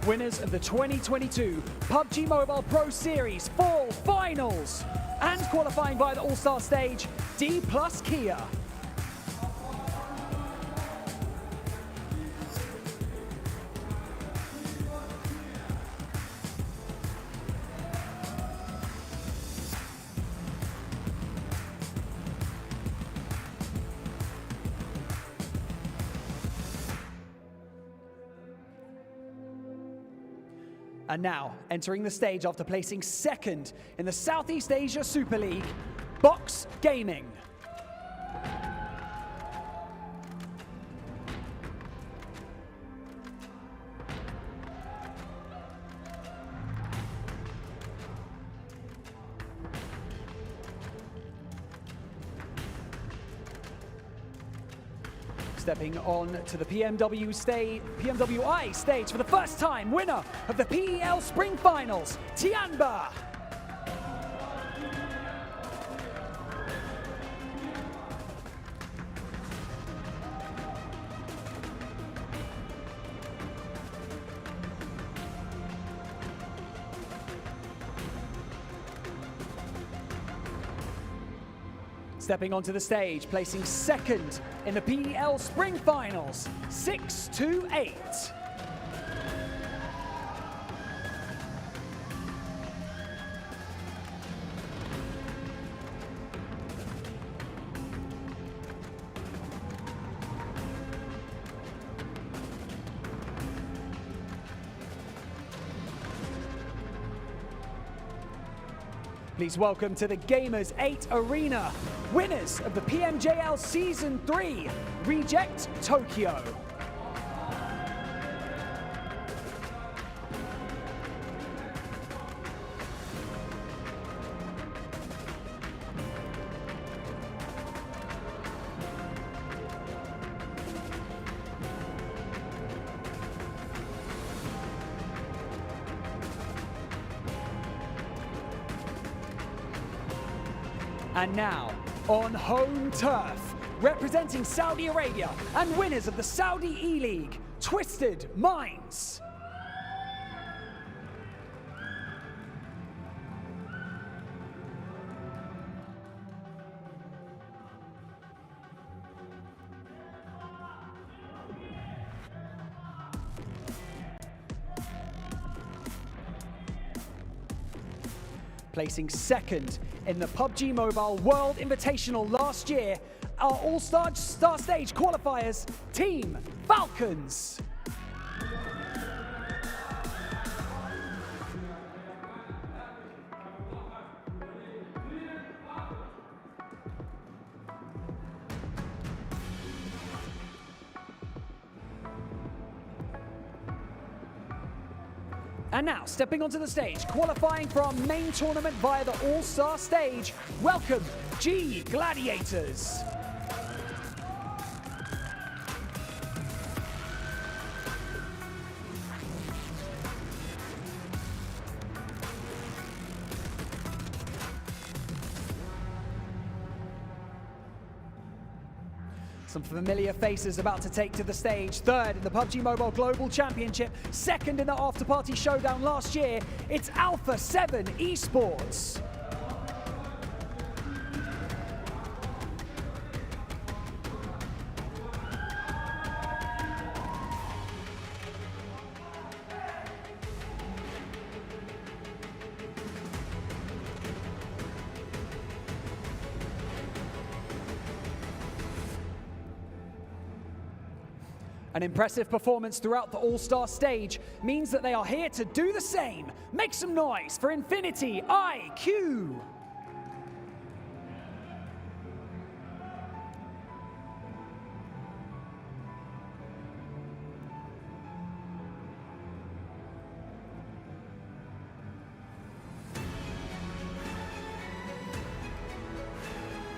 Winners of the 2022 PUBG Mobile Pro Series Fall Finals and qualifying via the All-Star Stage, Dplus KIA. And now, entering the stage after placing second in the Southeast Asia Super League, Box Gaming. Stepping on to the PMWI stage for the first time, winner of the PEL Spring Finals, Tianba. Stepping onto the stage, placing second in the PEL Spring Finals, 6-8. Please welcome to the Gamers8 Arena, winners of the PMJL Season 3, Reject Tokyo. And now, on home turf, representing Saudi Arabia and winners of the Saudi E-League, Twisted Minds. Placing second in the PUBG Mobile World Invitational last year, our All-Star Stage qualifiers, Team Falcons. And now, stepping onto the stage, qualifying for our main tournament via the All-Star Stage, welcome G Gladiators. Some familiar faces about to take to the stage. Third in the PUBG Mobile Global Championship. Second in the after-party showdown last year. It's Alpha7 Esports. An impressive performance throughout the All-Star Stage means that they are here to do the same. Make some noise for Infinity IQ.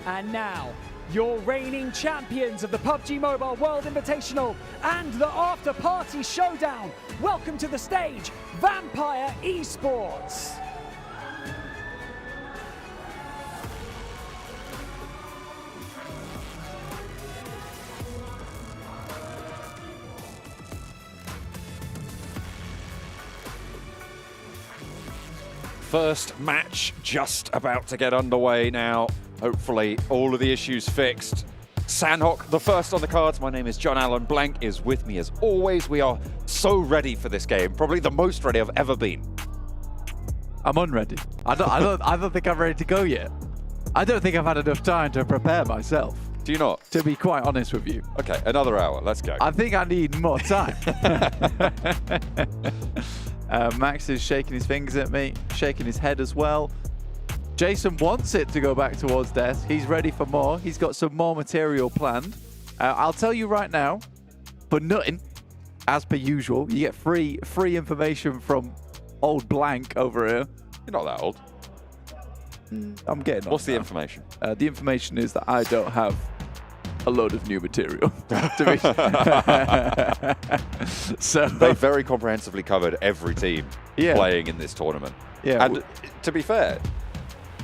And now, your reigning champions of the PUBG Mobile World Invitational and the After Party Showdown. Welcome to the stage, Vampire Esports. First match just about to get underway now. Hopefully all of the issues fixed. Sanhok, the first on the cards. My name is John Allen. Blank is with me as always. We are so ready for this game. Probably the most ready I've ever been. I'm unready. I don't think I'm ready to go yet. I don't think I've had enough time to prepare myself. Do you not? To be quite honest with you. Okay, another hour. Let's go. I think I need more time. Max is shaking his fingers at me, shaking his head as well. Jason wants it to go back towards desk. He's ready for more. He's got some more material planned. I'll tell you right now, for nothing, as per usual, you get free information from old Blank over here. You're not that old. I'm getting on. What's the information? The information is that I don't have a load of new material. So they very comprehensively covered every team playing in this tournament. Yeah, and to be fair,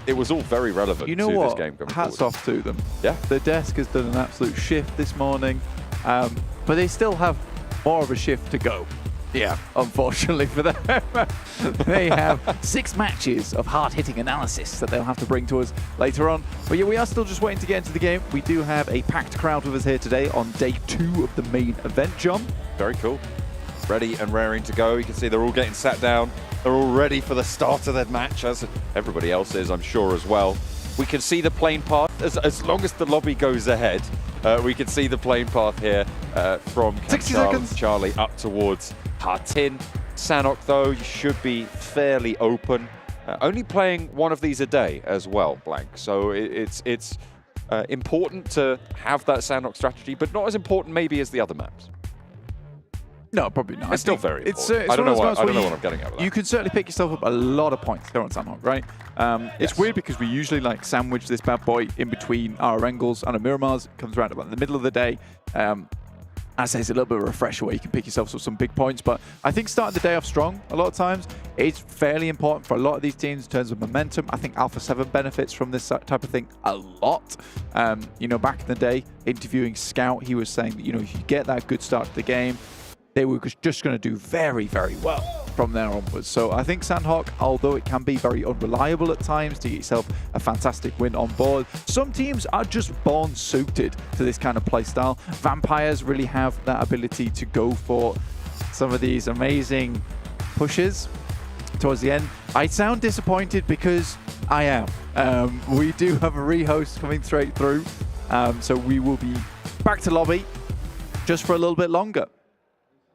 it was all very relevant you know to what? this game. Hats off to them. Yeah, the desk has done an absolute shift this morning, but they still have more of a shift to go. Yeah, unfortunately for them. They have 6 matches of hard-hitting analysis that they'll have to bring to us later on. But yeah, we are still just waiting to get into the game. We do have a packed crowd with us here today on day 2 of the main event, John. Very cool. Ready and raring to go. You can see they're all getting sat down. They're all ready for the start of their match, as everybody else is, I'm sure, as well. We can see the plane path. As long as the lobby goes ahead, we can see the plane path here from 60 seconds. Charlie up towards Hartin. Sanhok, though, you should be fairly open. Only playing one of these a day as well, Blank. So it's important to have that Sanhok strategy, but not as important maybe as the other maps. No, probably not. It's still very important. I don't know what I'm getting at with that. You can certainly pick yourself up a lot of points here on Sanhok, right? It's weird because we usually like sandwich this bad boy in between our Erangels and our Miramars. It comes around about the middle of the day. I say it's a little bit of a refresher where you can pick yourself up some big points, but I think starting the day off strong a lot of times is fairly important for a lot of these teams in terms of momentum. I think Alpha7 benefits from this type of thing a lot. You know, back in the day, interviewing Scout, he was saying that, you know, if you get that good start to the game, they were just going to do very, very well from there onwards. So I think Sanhok, although it can be very unreliable at times to get yourself a fantastic win on board, some teams are just born suited to this kind of play style. Vampires really have that ability to go for some of these amazing pushes towards the end. I sound disappointed because I am. We do have a rehost coming straight through, so we will be back to lobby just for a little bit longer.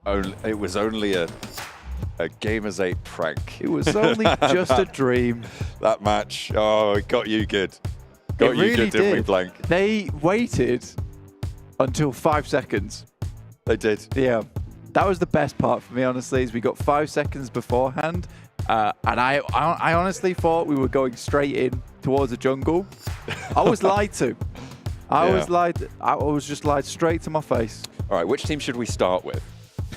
It was only a Gamers8 prank. It was only just a dream. That match, oh, it got you good. Got you good, didn't we, Blank? They waited until 5 seconds. They did. Yeah. That was the best part for me, honestly, is we got 5 seconds beforehand. And I honestly thought we were going straight in towards the jungle. I was lied to. I was just lied straight to my face. All right, which team should we start with?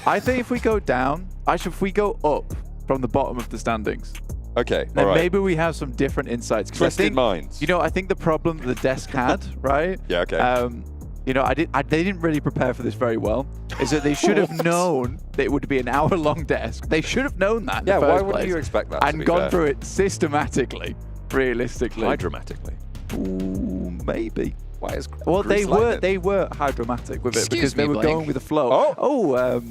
I think if we go down, if we go up from the bottom of the standings. Okay, then all right. maybe we have some different insights. Twisted minds. You know, I think the problem the desk had, right? Yeah, okay. You know, they didn't really prepare for this very well. Is that they should have known that it would be an hour-long desk. They should have known that. Yeah, in the why first wouldn't place, you expect that? And gone through it systematically, realistically. Why dramatically? Ooh, maybe. Why is well, they were high dramatic with it because they were going with the flow.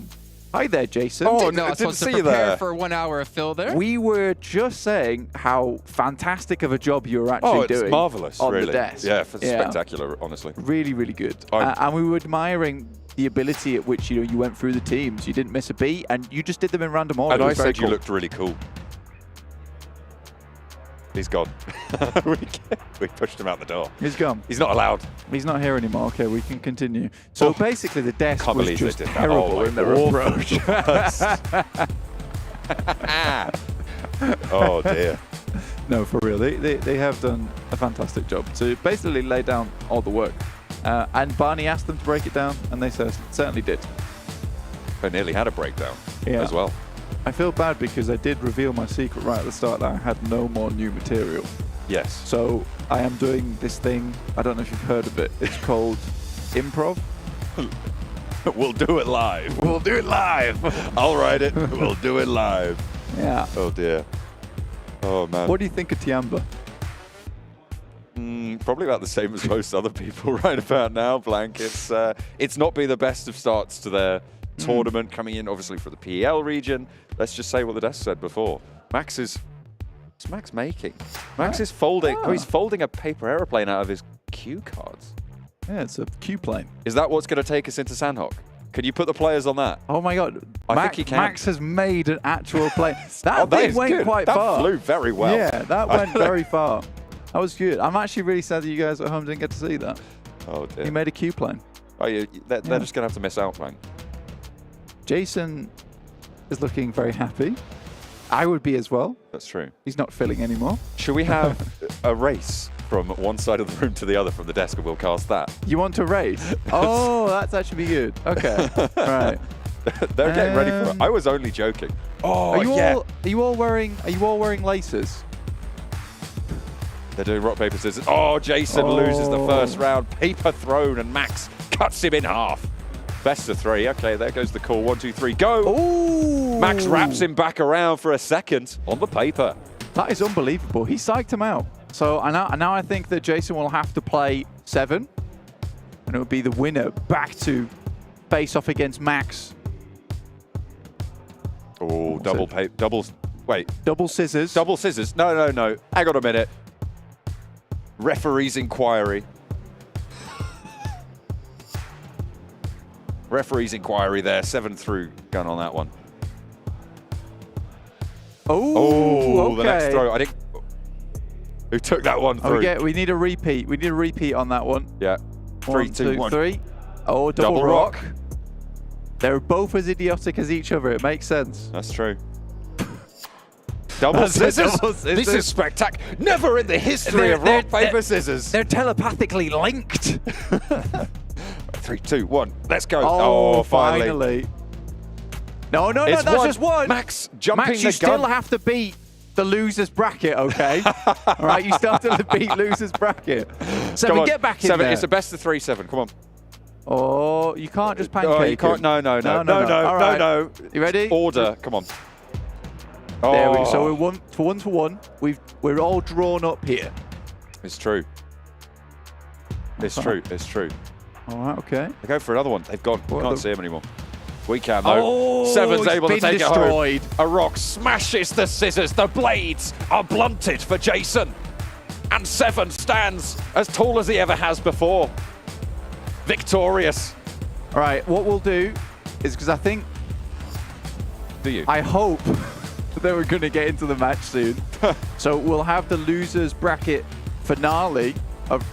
Hi there, Jason. Oh, no, I was supposed to prepare for 1 hour of fill there. We were just saying how fantastic of a job you were actually doing. Oh, it's marvelous, on really. the desk. Yeah, spectacular, honestly. Really, really good. And we were admiring the ability at which you went through the teams. You didn't miss a beat, and you just did them in random order. And I said you looked really cool. He's gone. We pushed him out the door. He's gone. He's not allowed. He's not here anymore. Okay, we can continue. So basically, the desk Can't was believe just they did that. terrible in their approach. Oh dear. No, for real. They have done a fantastic job to basically lay down all the work. And Barney asked them to break it down, and they certainly did. They nearly had a breakdown as well. I feel bad because I did reveal my secret right at the start that I had no more new material. Yes. So I am doing this thing, I don't know if you've heard of it, it's called improv. We'll do it live. We'll do it live. I'll write it. We'll do it live. Yeah. Oh dear. Oh man. What do you think of Tiamba? Probably about the same as most other people right about now, Blank. It's not been the best of starts to their tournament, coming in obviously for the PEL region. Let's just say what the desk said before. Max is... What's Max making? Max is folding... Oh, he's folding a paper aeroplane out of his cue cards. Yeah, it's a cue plane. Is that what's going to take us into Sanhok? Can you put the players on that? Oh my god. I think he can. Max has made an actual plane. That thing went quite far. That flew very well. Yeah, that went very far. That was good. I'm actually really sad that you guys at home didn't get to see that. Oh dear. He made a cue plane. Oh, yeah, they're just going to have to miss out, man. Jason is looking very happy. I would be as well. That's true. He's not filling anymore. Should we have a race from one side of the room to the other from the desk, and we'll cast that? You want to race? Oh, that's actually good. Okay. Right. They're getting ready for it. I was only joking. Oh, are you all wearing laces? They're doing rock, paper, scissors. Oh, Jason loses the first round. Paper thrown, and Max cuts him in half. Best of 3. Okay, there goes the call. 1, 2, 3, go. Ooh. Max wraps him back around for a second on the paper. That is unbelievable. He psyched him out. So now I think that Jason will have to play 7. And it will be the winner back to face off against Max. Oh, double scissors. Double scissors. No. Hang on a minute. Referee's inquiry. Referee's inquiry there. 7 through gun on that one. Oh, okay. The next throw. I think. Who took that one through? We need a repeat. We need a repeat on that one. Yeah. 3, 2, 1. 3. Oh, double rock. They're both as idiotic as each other. It makes sense. That's true. Double scissors? This is spectacular. Never in the history of rock, paper, scissors. They're telepathically linked. 3, 2, 1. Let's go. Oh, finally. No, that's just one. Max jumping Max, you still have to beat the loser's bracket, okay? All right, you still have to beat loser's bracket. 7, get back in there. It's a best of 3, 7. Come on. Oh, you can't just pancake you can't. him. No. Right. No. You ready? Order. Come on. There we go. So we're 1 for 1. We're all drawn up here. It's true. It's true. All right, okay. They go for another one. They've gone. We can't see him anymore. We can, though. 7's able to take destroyed. it home. A rock smashes the scissors. The blades are blunted for Jason. And 7 stands as tall as he ever has before. Victorious. All right, what we'll do is, because I think... Do you? I hope that we're going to get into the match soon. So we'll have the losers bracket finale of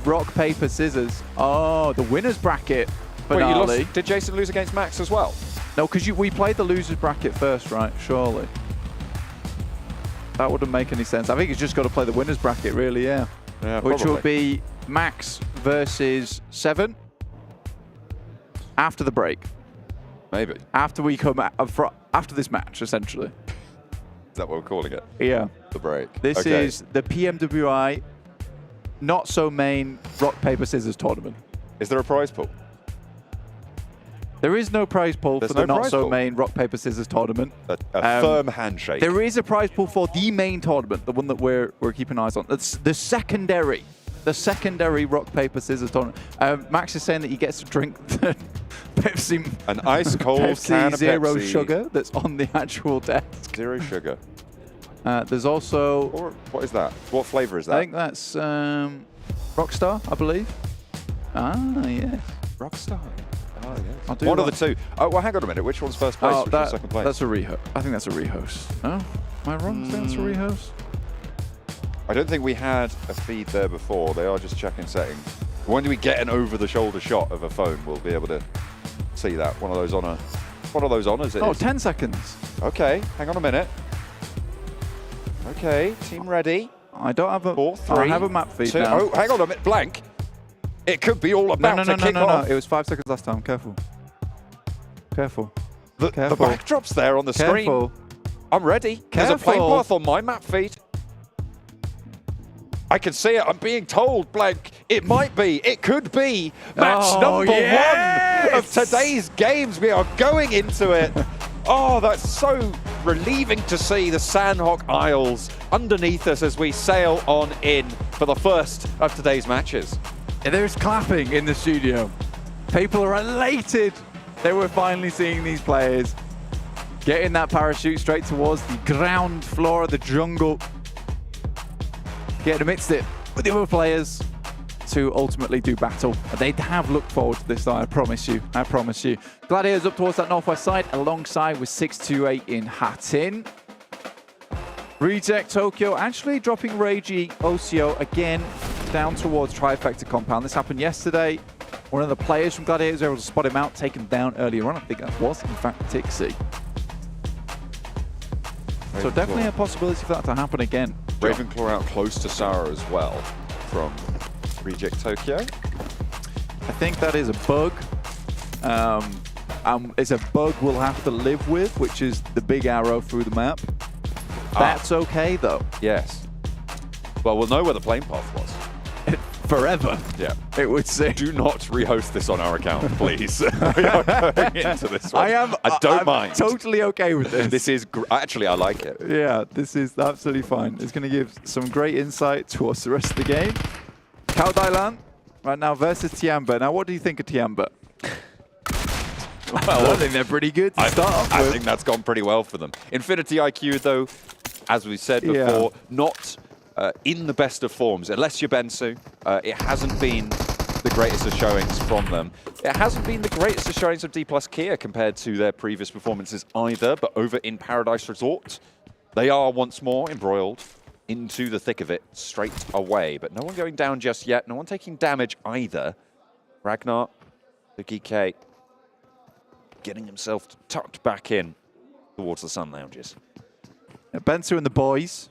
rock, paper, scissors. Oh, the winners bracket finale. Wait, did Jason lose against Max as well? No, because we played the losers bracket first, right? Surely. That wouldn't make any sense. I think he's just got to play the winners bracket, really, yeah. Which will be Max versus 7 after the break. Maybe. After we come after this match, essentially. Is that what we're calling it? Yeah. The break. This is the PMWI not so main rock, paper, scissors tournament. Is there a prize pool? There is no prize pool for the not so main rock, paper, scissors tournament. A firm handshake. There is a prize pool for the main tournament, the one that we're keeping eyes on. That's the secondary rock, paper, scissors tournament. Max is saying that he gets to drink the Pepsi, an ice cold Pepsi can of zero Pepsi. sugar that's on the actual desk. Zero sugar. There's also... What is that? What flavor is that? I think that's Rockstar, I believe. Ah, yes. Rockstar. Oh, yes. One One of the two. Oh, well, hang on a minute. Which one's first place? Which one's second place? That's a rehost. I think that's a rehost. No? Am I wrong? That's a rehost? I don't think we had a feed there before. They are just checking settings. When do we get an over-the-shoulder shot of a phone, we'll be able to see that. One of those honors it is. 10 seconds. Okay, hang on a minute. Okay, team ready. I don't have a 4, 3, I have a map feed 2. now. Oh, hang on a minute, blank. It could be all about to kick off. It was 5 seconds last time. Careful. Careful. The backdrop's there on the screen. I'm ready. There's a plane path on my map feed. I can see it. I'm being told, blank. It might be. It could be match number 1 of today's games. We are going into it. Oh, that's so relieving to see the Sanhok Isles underneath us as we sail on in for the first of today's matches. There's clapping in the studio. People are elated that we're finally seeing these players getting that parachute straight towards the ground floor of the jungle. Getting amidst it with the other players to ultimately do battle. They have looked forward to this, I promise you. I promise you. Gladiators up towards that northwest side, alongside with 628 in Hatin. Reject Tokyo actually dropping Reiji Osio again down towards Trifecta compound. This happened yesterday. One of the players from Gladiators was able to spot him out, take him down earlier on. I think that was, in fact, Tixie. So definitely a possibility for that to happen again. Ravenclaw out close to Sarah as well from Reject Tokyo. I think that is a bug. It's a bug we'll have to live with, which is the big arrow through the map. That's okay, though. Yes. Well, we'll know where the plane path was. Forever. Yeah. It would say. Do not rehost this on our account, please. We are going into this one. I don't mind. Totally okay with this. This is actually, I like it. Yeah, this is absolutely fine. It's going to give some great insight towards the rest of the game. Cao Dailan right now versus Tiamba. Now, what do you think of Tiamba? Well, I think they're pretty good to start off with. I think that's gone pretty well for them. Infinity IQ, though, as we said before, not in the best of forms. Unless you're Bensu, it hasn't been the greatest of showings from them. It hasn't been the greatest of showings of Dplus KIA compared to their previous performances either, but over in Paradise Resort, they are once more embroiled into the thick of it straight away. But no one going down just yet. No one taking damage either. Ragnar, the GK, getting himself tucked back in towards the Sun Lounges. Bensu and the boys,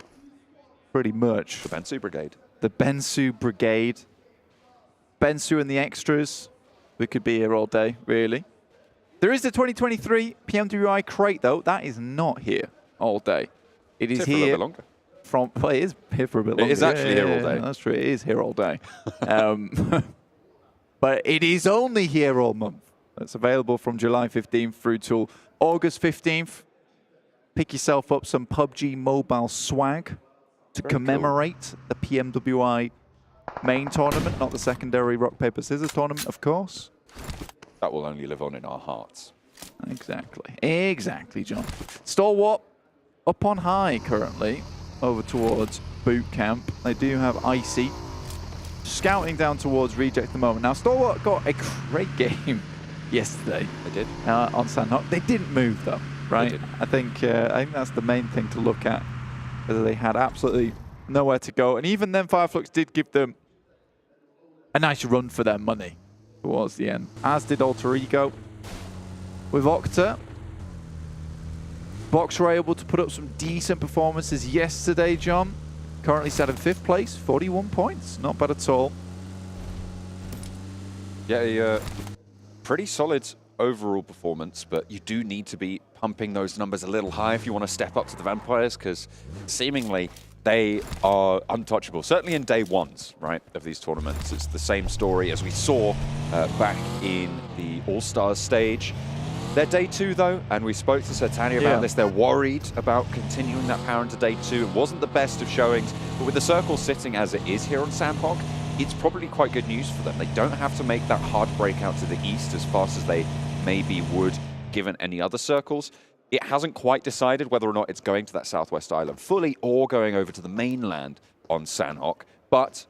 pretty much. The Bensu Brigade. The Bensu Brigade. Bensu and the extras. We could be here all day, really. There is the 2023 PMWI crate, though. That is not here all day. It is here. For a little bit longer. Well, it is here for a bit longer. It is actually here all day. That's true. It is here all day. But it is only here all month. It's available from July 15th through till August 15th. Pick yourself up some PUBG Mobile swag to commemorate the PMWI Main Tournament, not the secondary rock, paper, scissors tournament, of course. That will only live on in our hearts. Exactly. Exactly, John. Stalwart up on high currently, over towards boot camp. They do have Icy scouting down towards Reject at the moment. Now, Stalwart got a great game yesterday. They did. On Sanhok. They didn't move, though, right? I think that's the main thing to look at. Whether they had absolutely nowhere to go. And even then, Fireflux did give them a nice run for their money towards the end, as did Alter Ego. With Octa, Box were able to put up some decent performances yesterday, John. Currently set in 5th place, 41 points. Not bad at all. Yeah, pretty solid overall performance, but you do need to be pumping those numbers a little high if you want to step up to the Vampires, because seemingly they are untouchable. Certainly in day ones, right, of these tournaments. It's the same story as we saw back in the Allstars stage. They're day 2, though, and we spoke to Sertania about this. They're worried about continuing that power into day 2. It wasn't the best of showings, but with the circle sitting as it is here on Sanhok, it's probably quite good news for them. They don't have to make that hard break out to the east as fast as they maybe would given any other circles. It hasn't quite decided whether or not it's going to that southwest island fully or going over to the mainland on Sanhok, but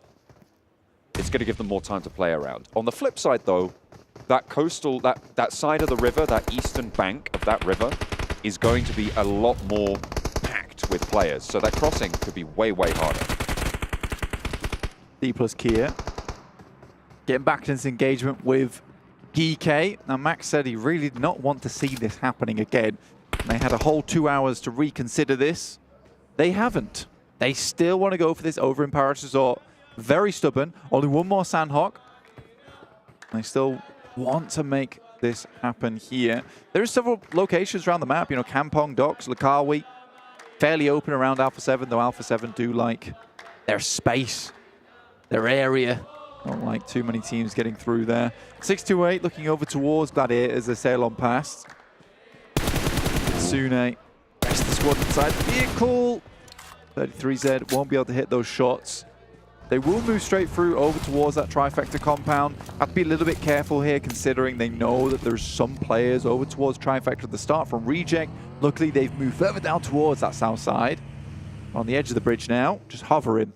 it's going to give them more time to play around. On the flip side, though, that coastal, that side of the river, that eastern bank of that river, is going to be a lot more packed with players. So that crossing could be way, way harder. Dplus KIA getting back into engagement with GK. Now, Max said he really did not want to see this happening again. They had a whole 2 hours to reconsider this. They haven't. They still want to go for this over in Paradise Resort. Very stubborn. Only one more Sanhok. They still want to make this happen here. There are several locations around the map. You know, Kampong, Docks, Lakawi. Fairly open around Alpha7, though Alpha7 do like their space, their area. Don't like too many teams getting through there. 628 looking over towards Gladiator as they sail on past. Sune, rest of the squad inside the vehicle. 33Z won't be able to hit those shots. They will move straight through over towards that trifecta compound. Have to be a little bit careful here considering they know that there's some players over towards trifecta at the start from Reject. Luckily, they've moved further down towards that south side. On the edge of the bridge now, just hovering.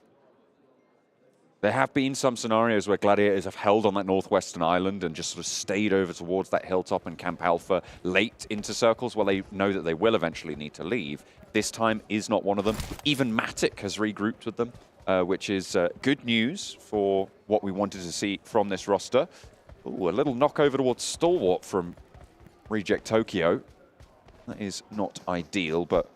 There have been some scenarios where Gladiators have held on that northwestern island and just sort of stayed over towards that hilltop and Camp Alpha late into circles where they know that they will eventually need to leave. This time is not one of them. Even Matic has regrouped with them, which is good news for what we wanted to see from this roster. Ooh, a little knockover towards Stalwart from Reject Tokyo. That is not ideal, but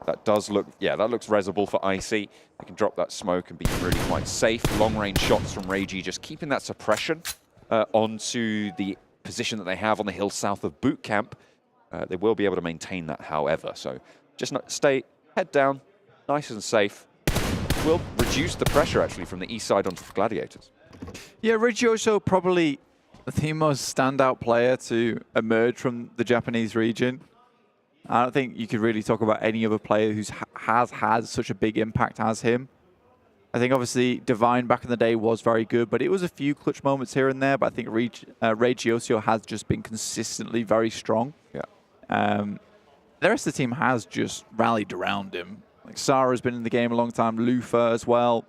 that does look, yeah, that looks resable for Icy. They can drop that smoke and be really quite safe. Long-range shots from Reiji, just keeping that suppression onto the position that they have on the hill south of Boot Camp. They will be able to maintain that, however. So just stay head down, nice and safe. Will reduce the pressure, actually, from the east side onto the Gladiators. Yeah, Regioso probably the most standout player to emerge from the Japanese region. I don't think you could really talk about any other player who has had such a big impact as him. I think obviously Divine back in the day was very good, but it was a few clutch moments here and there. But I think Regioso has just been consistently very strong. Yeah. The rest of the team has just rallied around him. Like Sarah's been in the game a long time, Lufa as well.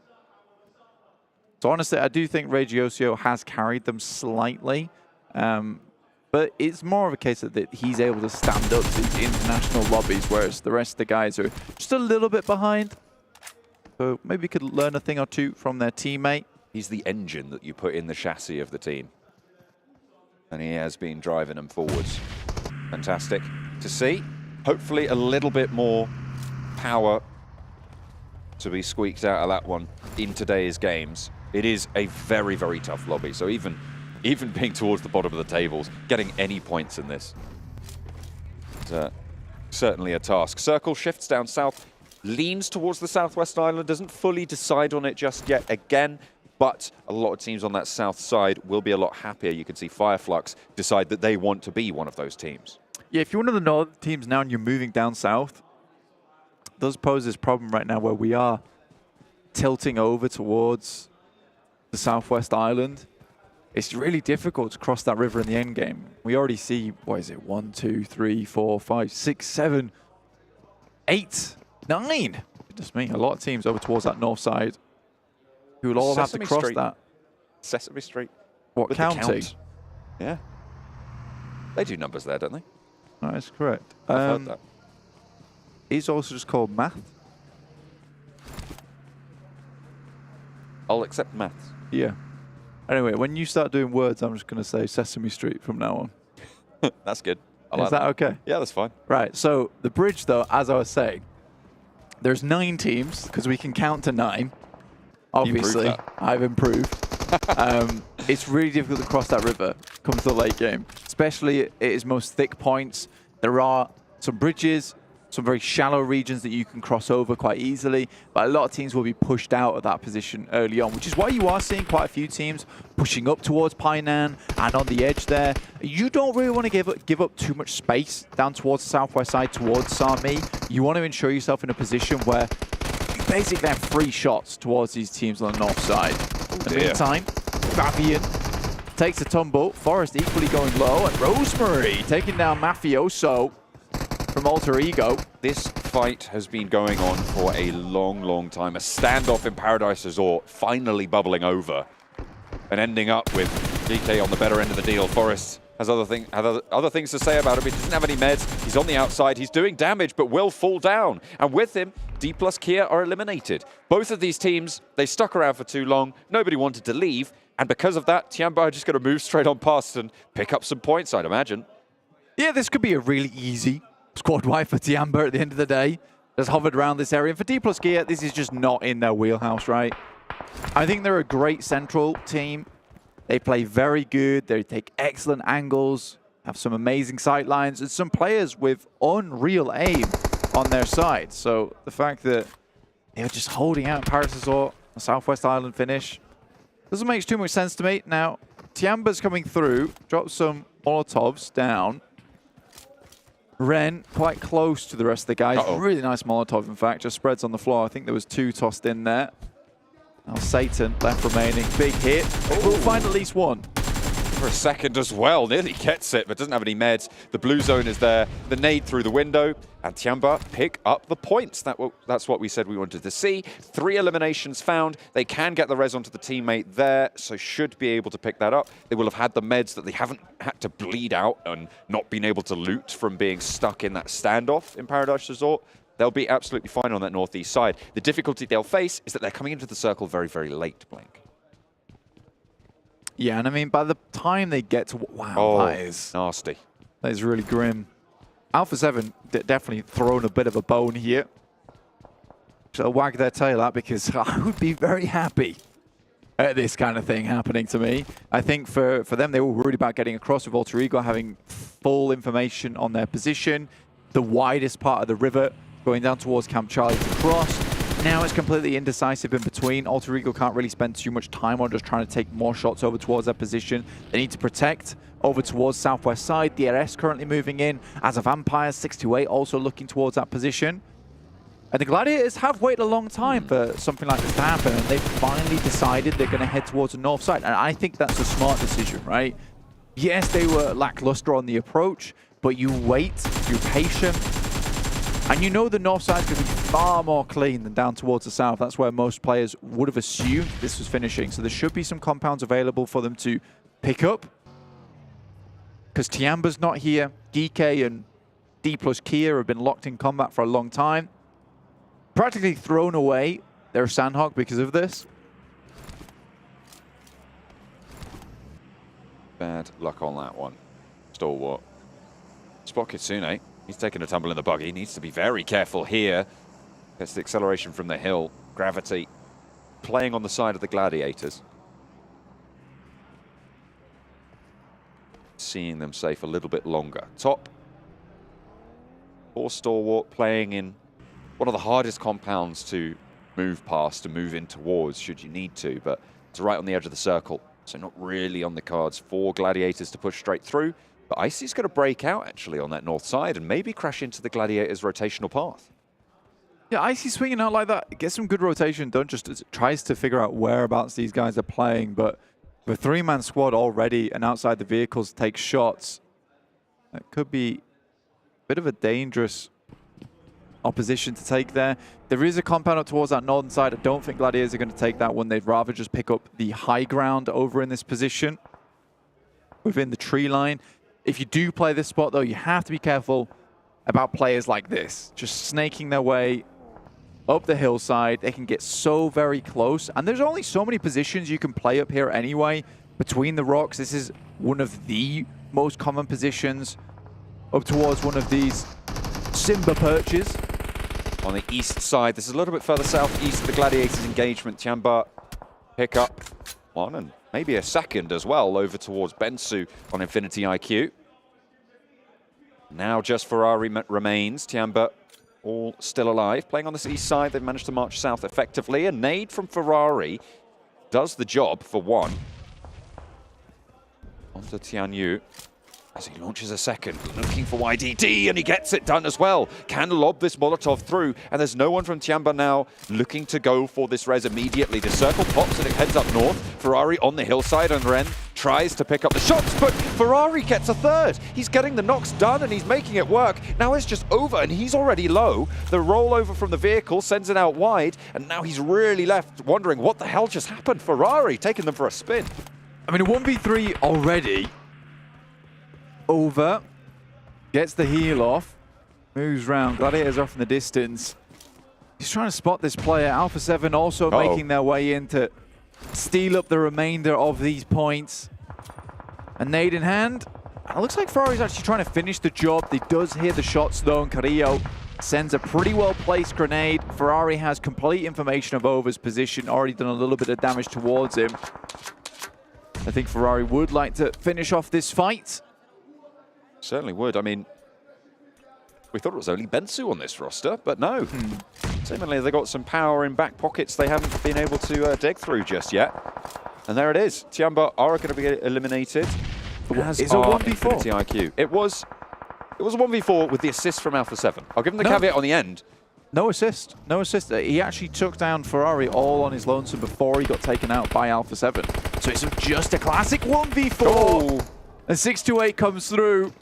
So honestly, I do think Regioso has carried them slightly. But it's more of a case that he's able to stand up to these international lobbies, whereas the rest of the guys are just a little bit behind. So maybe we could learn a thing or two from their teammate. He's the engine that you put in the chassis of the team. And he has been driving them forwards. Fantastic to see. Hopefully a little bit more power to be squeaked out of that one in today's games. It is a very, very tough lobby. So even being towards the bottom of the tables, getting any points in this is certainly a task. Circle shifts down south, leans towards the southwest island, doesn't fully decide on it just yet again, but a lot of teams on that south side will be a lot happier. You can see Fireflux decide that they want to be one of those teams. Yeah, if you're one of the northern teams now and you're moving down south, it does pose this problem right now where we are tilting over towards the southwest island. It's really difficult to cross that river in the end game. We already see, what is it, 1, 2, 3, 4, 5, 6, 7, 8, 9. Just me, a lot of teams over towards that north side who will all have to cross that. Sesame Street. What, with county? Count. Yeah. They do numbers there, don't they? That's correct. I've heard that. It's also just called math. I'll accept maths. Yeah. Anyway, when you start doing words, I'm just going to say Sesame Street from now on. That's good. Is that okay? Yeah, that's fine. Right, so the bridge, though, as I was saying, there's 9 teams, because we can count to 9. Obviously, I've improved. It's really difficult to cross that river, come to the late game, especially at its most thick points. There are some bridges, some very shallow regions that you can cross over quite easily, but a lot of teams will be pushed out of that position early on, which is why you are seeing quite a few teams pushing up towards Painan and on the edge there. You don't really want to give up too much space down towards the southwest side, towards Sami. You want to ensure yourself in a position where you basically have 3 shots towards these teams on the north side. In the meantime, Fabian takes a tumble. Forest equally going low, and Rosemary taking down Mafioso from Alter Ego. This fight has been going on for a long, long time. A standoff in Paradise Resort finally bubbling over and ending up with DK on the better end of the deal. Forest has other things to say about him. He doesn't have any meds. He's on the outside. He's doing damage, but will fall down. And with him, Dplus KIA are eliminated. Both of these teams, they stuck around for too long. Nobody wanted to leave. And because of that, Tiamba are just going to move straight on past and pick up some points, I'd imagine. Yeah, this could be a really easy squad wipe for Tiamba at the end of the day. has hovered around this area. And for Dplus KIA, this is just not in their wheelhouse, right? I think they're a great central team. They play very good. They take excellent angles, have some amazing sight lines, and some players with unreal aim on their side. So the fact that they're just holding out Paris Resort, a Southwest Island finish, doesn't make too much sense to me. Now, Tiamba's coming through, drops some Molotovs down. Ren quite close to the rest of the guys. Really nice Molotov, in fact, just spreads on the floor. I think there was 2 tossed in there. Now Satan left remaining. Big hit. We'll find at least one. For a second as well, nearly gets it, but doesn't have any meds. The blue zone is there. The nade through the window, and Tiamba pick up the points. That's what we said we wanted to see. 3 eliminations found. They can get the res onto the teammate there, so should be able to pick that up. They will have had the meds that they haven't had to bleed out and not been able to loot from being stuck in that standoff in Paradise Resort. They'll be absolutely fine on that northeast side. The difficulty they'll face is that they're coming into the circle very, very late, Blink. Yeah, and I mean, by the time they get to... Wow, that is... nasty. That is really grim. Alpha7 definitely thrown a bit of a bone here. So I'll wag their tail at, because I would be very happy at this kind of thing happening to me. I think for them, they were worried about getting across with Alter Ego, having full information on their position, the widest part of the river, going down towards Camp Charlie to cross. Now it's completely indecisive in between. Alter Ego can't really spend too much time on just trying to take more shots over towards their position. They need to protect over towards southwest side. DRS currently moving in as a Vampire. 628 also looking towards that position. And the Gladiators have waited a long time for something like this to happen, and they've finally decided they're going to head towards the north side. And I think that's a smart decision, right? Yes, they were lackluster on the approach, but you wait, you're patient, and you know the north side is going to be far more clean than down towards the south. That's where most players would have assumed this was finishing. So there should be some compounds available for them to pick up. Because Tiamba's not here. DK and Dplus KIA have been locked in combat for a long time. Practically thrown away their Sanhok because of this. Bad luck on that one. Stalwart. Spot Kitsune. He's taking a tumble in the buggy. He needs to be very careful here. Gets the acceleration from the hill. Gravity playing on the side of the Gladiators. Seeing them safe a little bit longer. Top. Or Stalwart playing in one of the hardest compounds to move past, to move in towards, should you need to. But it's right on the edge of the circle. So not really on the cards for Gladiators to push straight through. But Icy's going to break out, actually, on that north side and maybe crash into the Gladiators' rotational path. Yeah, Icy swinging out like that. Get some good rotation done. Just tries to figure out whereabouts these guys are playing. But the 3-man squad already and outside the vehicles take shots. That could be a bit of a dangerous opposition to take there. There is a compound up towards that northern side. I don't think Gladiators are going to take that one. They'd rather just pick up the high ground over in this position within the tree line. If you do play this spot, though, you have to be careful about players like this. Just snaking their way up the hillside. They can get so very close. And there's only so many positions you can play up here anyway. Between the rocks, this is one of the most common positions. Up towards one of these Simba perches. On the east side, this is a little bit further southeast of the Gladiators' engagement. Tiamba pick up one and maybe a second as well over towards Bensu on Infinity IQ. Now just Ferrari remains. Tiamba all still alive. Playing on this east side, they've managed to march south effectively. A nade from Ferrari does the job for one. Onto Tianyu as he launches a second, looking for YDD, and he gets it done as well. Can lob this Molotov through, and there's no one from Tiamba now looking to go for this res immediately. The circle pops and it heads up north. Ferrari on the hillside, and Ren tries to pick up the shots, but Ferrari gets a third. He's getting the knocks done, and he's making it work. Now it's just over, and he's already low. The rollover from the vehicle sends it out wide, and now he's really left wondering what the hell just happened. Ferrari taking them for a spin. I mean, a 1v3 already. Over, gets the heel off, moves round. Gladiators off in the distance. He's trying to spot this player. Alpha7 also making their way in to steal up the remainder of these points. A nade in hand. It looks like Ferrari's actually trying to finish the job. He does hear the shots though, and Carrillo sends a pretty well-placed grenade. Ferrari has complete information of Over's position, already done a little bit of damage towards him. I think Ferrari would like to finish off this fight. Certainly would. I mean, we thought it was only Bensu on this roster, but no. Seemingly they got some power in back pockets they haven't been able to dig through just yet. And there it is. Tiamba are going to be eliminated. It's a 1v4. IQ. It was a 1v4 with the assist from Alpha7. I'll give him the caveat on the end. No assist. No assist. He actually took down Ferrari all on his lonesome before he got taken out by Alpha7. So it's just a classic 1v4. Oh. And 628 comes through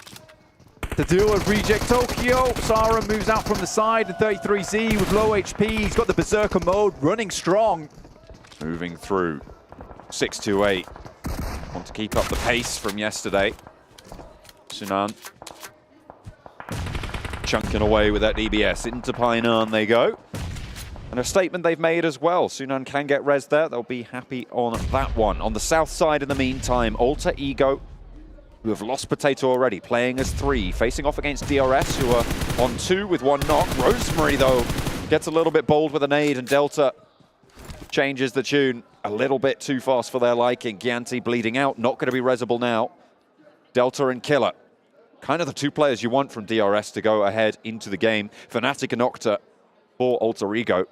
to deal with Reject Tokyo. Sara moves out from the side, and 33Z with low HP. He's got the Berserker mode, running strong. Moving through. 628. Want to keep up the pace from yesterday. Sunan chunking away with that DBS. Into Painan they go. And a statement they've made as well. Sunan can get res there. They'll be happy on that one. On the south side in the meantime, Alter Ego, who have lost Potato already, playing as 3, facing off against DRS, who are on 2 with 1 knock. Rosemary, though, gets a little bit bold with a nade, and Delta changes the tune a little bit too fast for their liking. Gianti bleeding out, not going to be resable now. Delta and Killer, kind of the 2 players you want from DRS to go ahead into the game. Fnatic and Octa for Alter Ego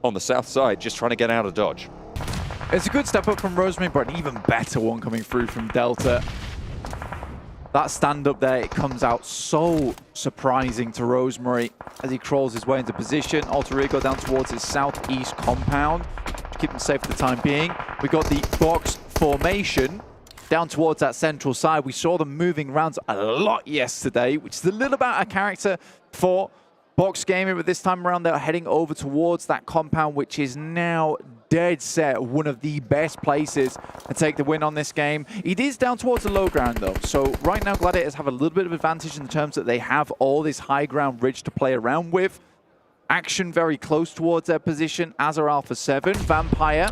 on the south side, just trying to get out of dodge. It's a good step up from Rosemary, but an even better one coming through from Delta. That stand-up there, it comes out so surprising to Rosemary as he crawls his way into position. Alter Ego down towards his southeast compound to keep him safe for the time being. We got the box formation down towards that central side. We saw them moving around a lot yesterday, which is a little bit out of character for Box Gaming, but this time around they're heading over towards that compound, which is now dead set one of the best places to take the win on this game. It is down towards the low ground though, so right now Gladiators have a little bit of advantage in terms that they have all this high ground ridge to play around with. Action very close towards their position, as are Alpha7. Vampire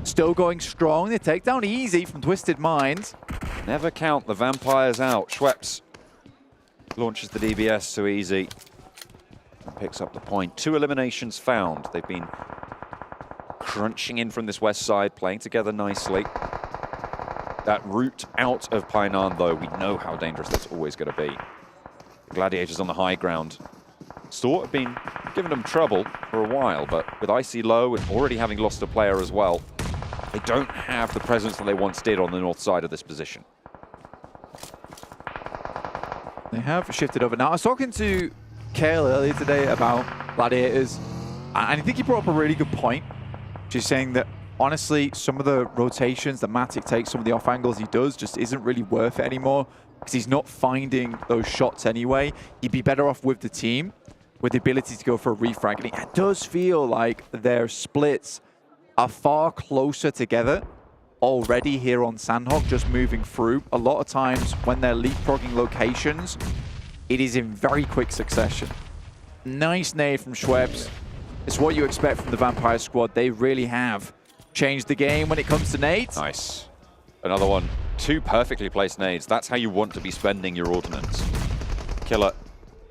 still going strong. They take down easy from Twisted Minds. Never count the Vampires out. Schweppes launches the DBS to easy. And picks up the point. 2 eliminations found. They've been crunching in from this west side, playing together nicely. That route out of Painan, though, we know how dangerous that's always going to be. The Gladiators on the high ground. Stort have been giving them trouble for a while, but with Icy low and already having lost a player as well, they don't have the presence that they once did on the north side of this position. They have shifted over. Now, I was talking to Kale earlier today about Gladiators, and I think he brought up a really good point. Just saying that, honestly, some of the rotations that Matic takes, some of the off angles he does, just isn't really worth it anymore because he's not finding those shots anyway. He'd be better off with the team, with the ability to go for a refrag. And it does feel like their splits are far closer together already here on Sanhok, just moving through. A lot of times when they're leapfrogging locations, it is in very quick succession. Nice nade from Schweppes. It's what you expect from the Vampire squad. They really have changed the game when it comes to nades. Nice. Another one. 2 perfectly placed nades. That's how you want to be spending your ordnance. Killer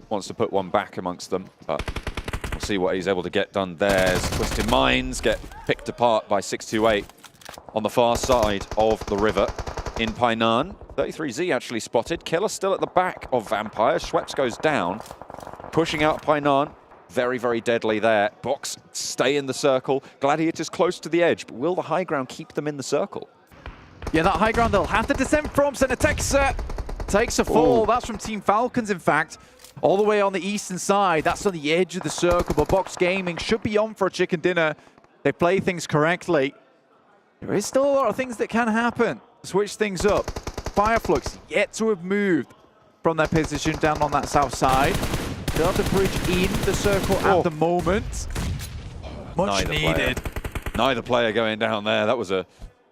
wants to put one back amongst them, but we'll see what he's able to get done there. Twisted Minds get picked apart by 628 on the far side of the river in Painan. 33Z actually spotted. Killer still at the back of Vampire. Schweppes goes down, pushing out Painan. Very, very deadly there. Box stay in the circle. Gladiators close to the edge, but will the high ground keep them in the circle? Yeah, that high ground they'll have to descend from. Senetexa takes a fall. Ooh. That's from Team Falcons, in fact. All the way on the eastern side. That's on the edge of the circle, but Box Gaming should be on for a chicken dinner. They play things correctly. There is still a lot of things that can happen. Switch things up. Fireflux yet to have moved from their position down on that south side. They'll have to bridge in the circle at the moment. Much needed. Neither player going down there. That was a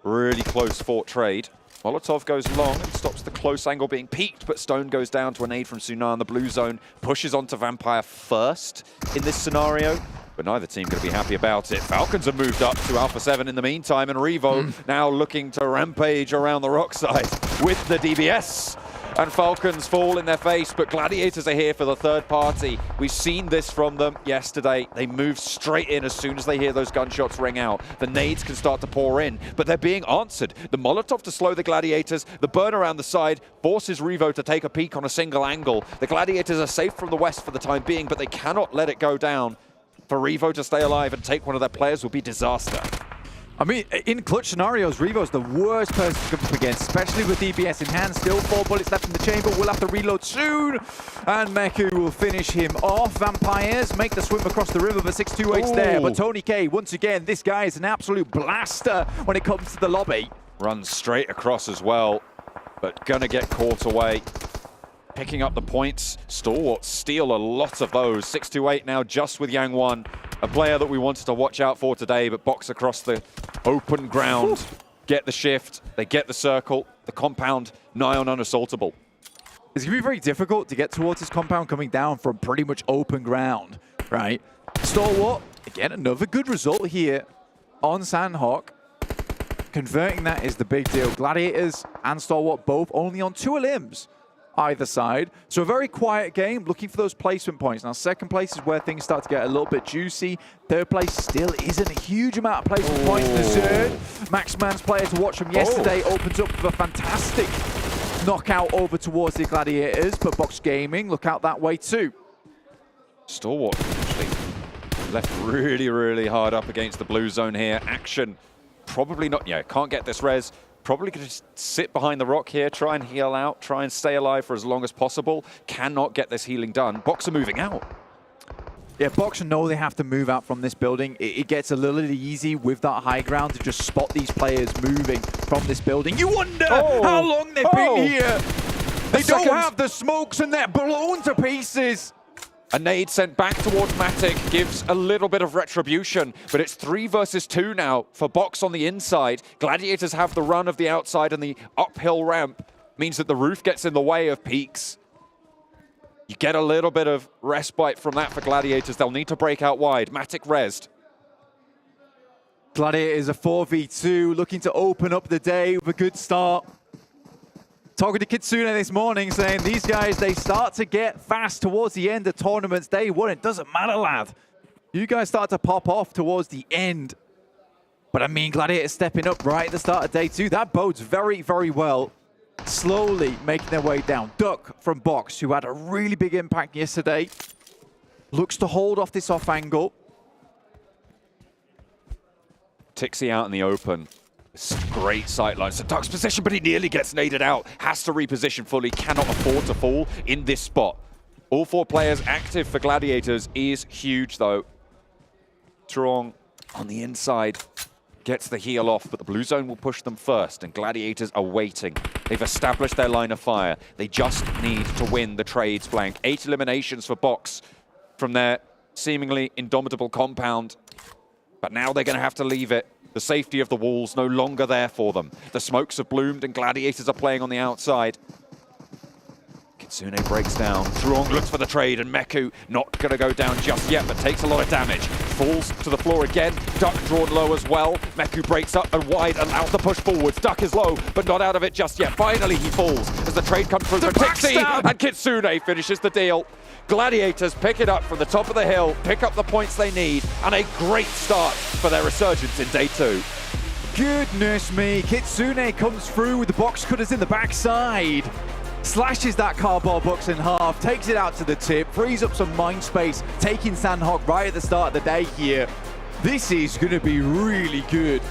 really close fought trade. Molotov goes long and stops the close angle being peaked, but Stone goes down to an aid from Sunan. The blue zone pushes onto Vampire first in this scenario, but neither team going to be happy about it. Falcons have moved up to Alpha7 in the meantime, and Revo now looking to rampage around the rock side with the DBS. and Falcons fall in their face, but Gladiators are here for the third party. We've seen this from them yesterday. They move straight in as soon as they hear those gunshots ring out. The nades can start to pour in, but they're being answered. The Molotov to slow the Gladiators, the burn around the side forces Revo to take a peek on a single angle. The Gladiators are safe from the west for the time being, but they cannot let it go down. For Revo to stay alive and take one of their players will be disaster. I mean, in clutch scenarios, Revo's the worst person to come up against, especially with DPS in hand. Still 4 bullets left in the chamber. We'll have to reload soon. And Meku will finish him off. Vampires make the swim across the river, but 628's there. But Tony K, once again, this guy is an absolute blaster when it comes to the lobby. Runs straight across as well, but gonna get caught away. Picking up the points. Stalwart steal a lot of those. 628 now just with Yang One. A player that we wanted to watch out for today, but box across the open ground. Get the shift, they get the circle, the compound nigh on unassaultable. It's going to be very difficult to get towards this compound coming down from pretty much open ground, right? Stalwart, again, another good result here on Sanhok. Converting that is the big deal. Gladiators and Stalwart both only on 2 limbs either side. So a very quiet game, looking for those placement points. Now, second place is where things start to get a little bit juicy. Third place still isn't a huge amount of placement points in the third. Max Mann's player to watch from yesterday opens up with a fantastic knockout over towards the Gladiators, but Box Gaming look out that way too. Stalwart actually left really, really hard up against the blue zone here. Action probably not, yeah, can't get this res. Probably could just sit behind the rock here, try and heal out, try and stay alive for as long as possible. Cannot get this healing done. Box are moving out. Yeah, Box know they have to move out from this building. It gets a little easy with that high ground to just spot these players moving from this building. You wonder how long they've been here. They don't have the smokes and they're blown to pieces. A nade sent back towards Matic gives a little bit of retribution, but it's 3 versus 2 now for Box on the inside. Gladiators have the run of the outside, and the uphill ramp means that the roof gets in the way of Peaks. You get a little bit of respite from that for Gladiators. They'll need to break out wide. Matic rezzed. Gladiators a 4v2, looking to open up the day with a good start. Talking to Kitsune this morning, saying these guys, they start to get fast towards the end of tournaments. Day 1, it doesn't matter, lad. You guys start to pop off towards the end. But I mean, Gladiators stepping up right at the start of day 2. That bodes very, very well. Slowly making their way down. Duck from Box, who had a really big impact yesterday, looks to hold off this off angle. Tixie out in the open. Great sightline. So Duck's position, but he nearly gets naded out. Has to reposition fully. Cannot afford to fall in this spot. All 4 players active for Gladiators is huge, though. Trong on the inside gets the heal off, but the blue zone will push them first, and Gladiators are waiting. They've established their line of fire. They just need to win the trades blank. 8 eliminations for Box from their seemingly indomitable compound. But now they're going to have to leave it. The safety of the walls no longer there for them. The smokes have bloomed and Gladiators are playing on the outside. Kitsune breaks down. Truong looks for the trade and Meku not going to go down just yet, but takes a lot of damage. Falls to the floor again. Duck drawn low as well. Meku breaks up and wide, allowed to push forwards. Duck is low, but not out of it just yet. Finally he falls as the trade comes through for Tixie, and Kitsune finishes the deal. Gladiators pick it up from the top of the hill, pick up the points they need, and a great start for their resurgence in day 2. Goodness me, Kitsune comes through with the box cutters in the backside. Slashes that cardboard box in half, takes it out to the tip, frees up some mind space, taking Sanhok right at the start of the day here. This is going to be really good.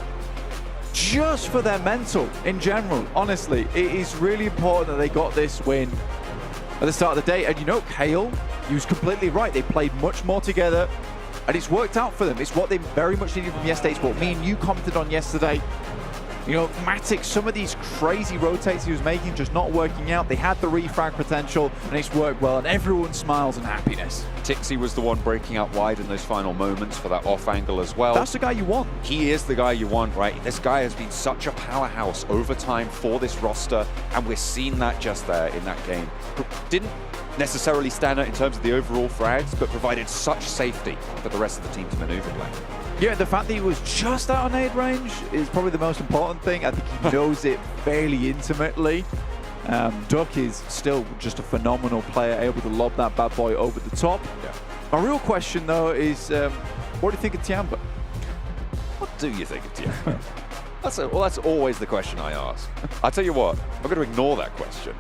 Just for their mental in general, honestly. It is really important that they got this win at the start of the day. And you know, Kale, he was completely right. They played much more together, and it's worked out for them. It's what they very much needed from yesterday's sport. Me and you commented on yesterday. You know, Matic, some of these crazy rotates he was making just not working out. They had the refrag potential, and it's worked well, and everyone smiles in happiness. Tixie was the one breaking out wide in those final moments for that off angle as well. That's the guy you want. He is the guy you want, right? This guy has been such a powerhouse over time for this roster, and we're seeing that just there in that game. Didn't necessarily stand out in terms of the overall frags, but provided such safety for the rest of the team to maneuver like. Yeah, the fact that he was just out of nade range is probably the most important thing. I think he knows it fairly intimately. Duck is still just a phenomenal player, able to lob that bad boy over the top. Yeah. My real question, though, is what do you think of Tiamba? What do you think of Tiamba? That's always the question I ask. I tell you what, I'm going to ignore that question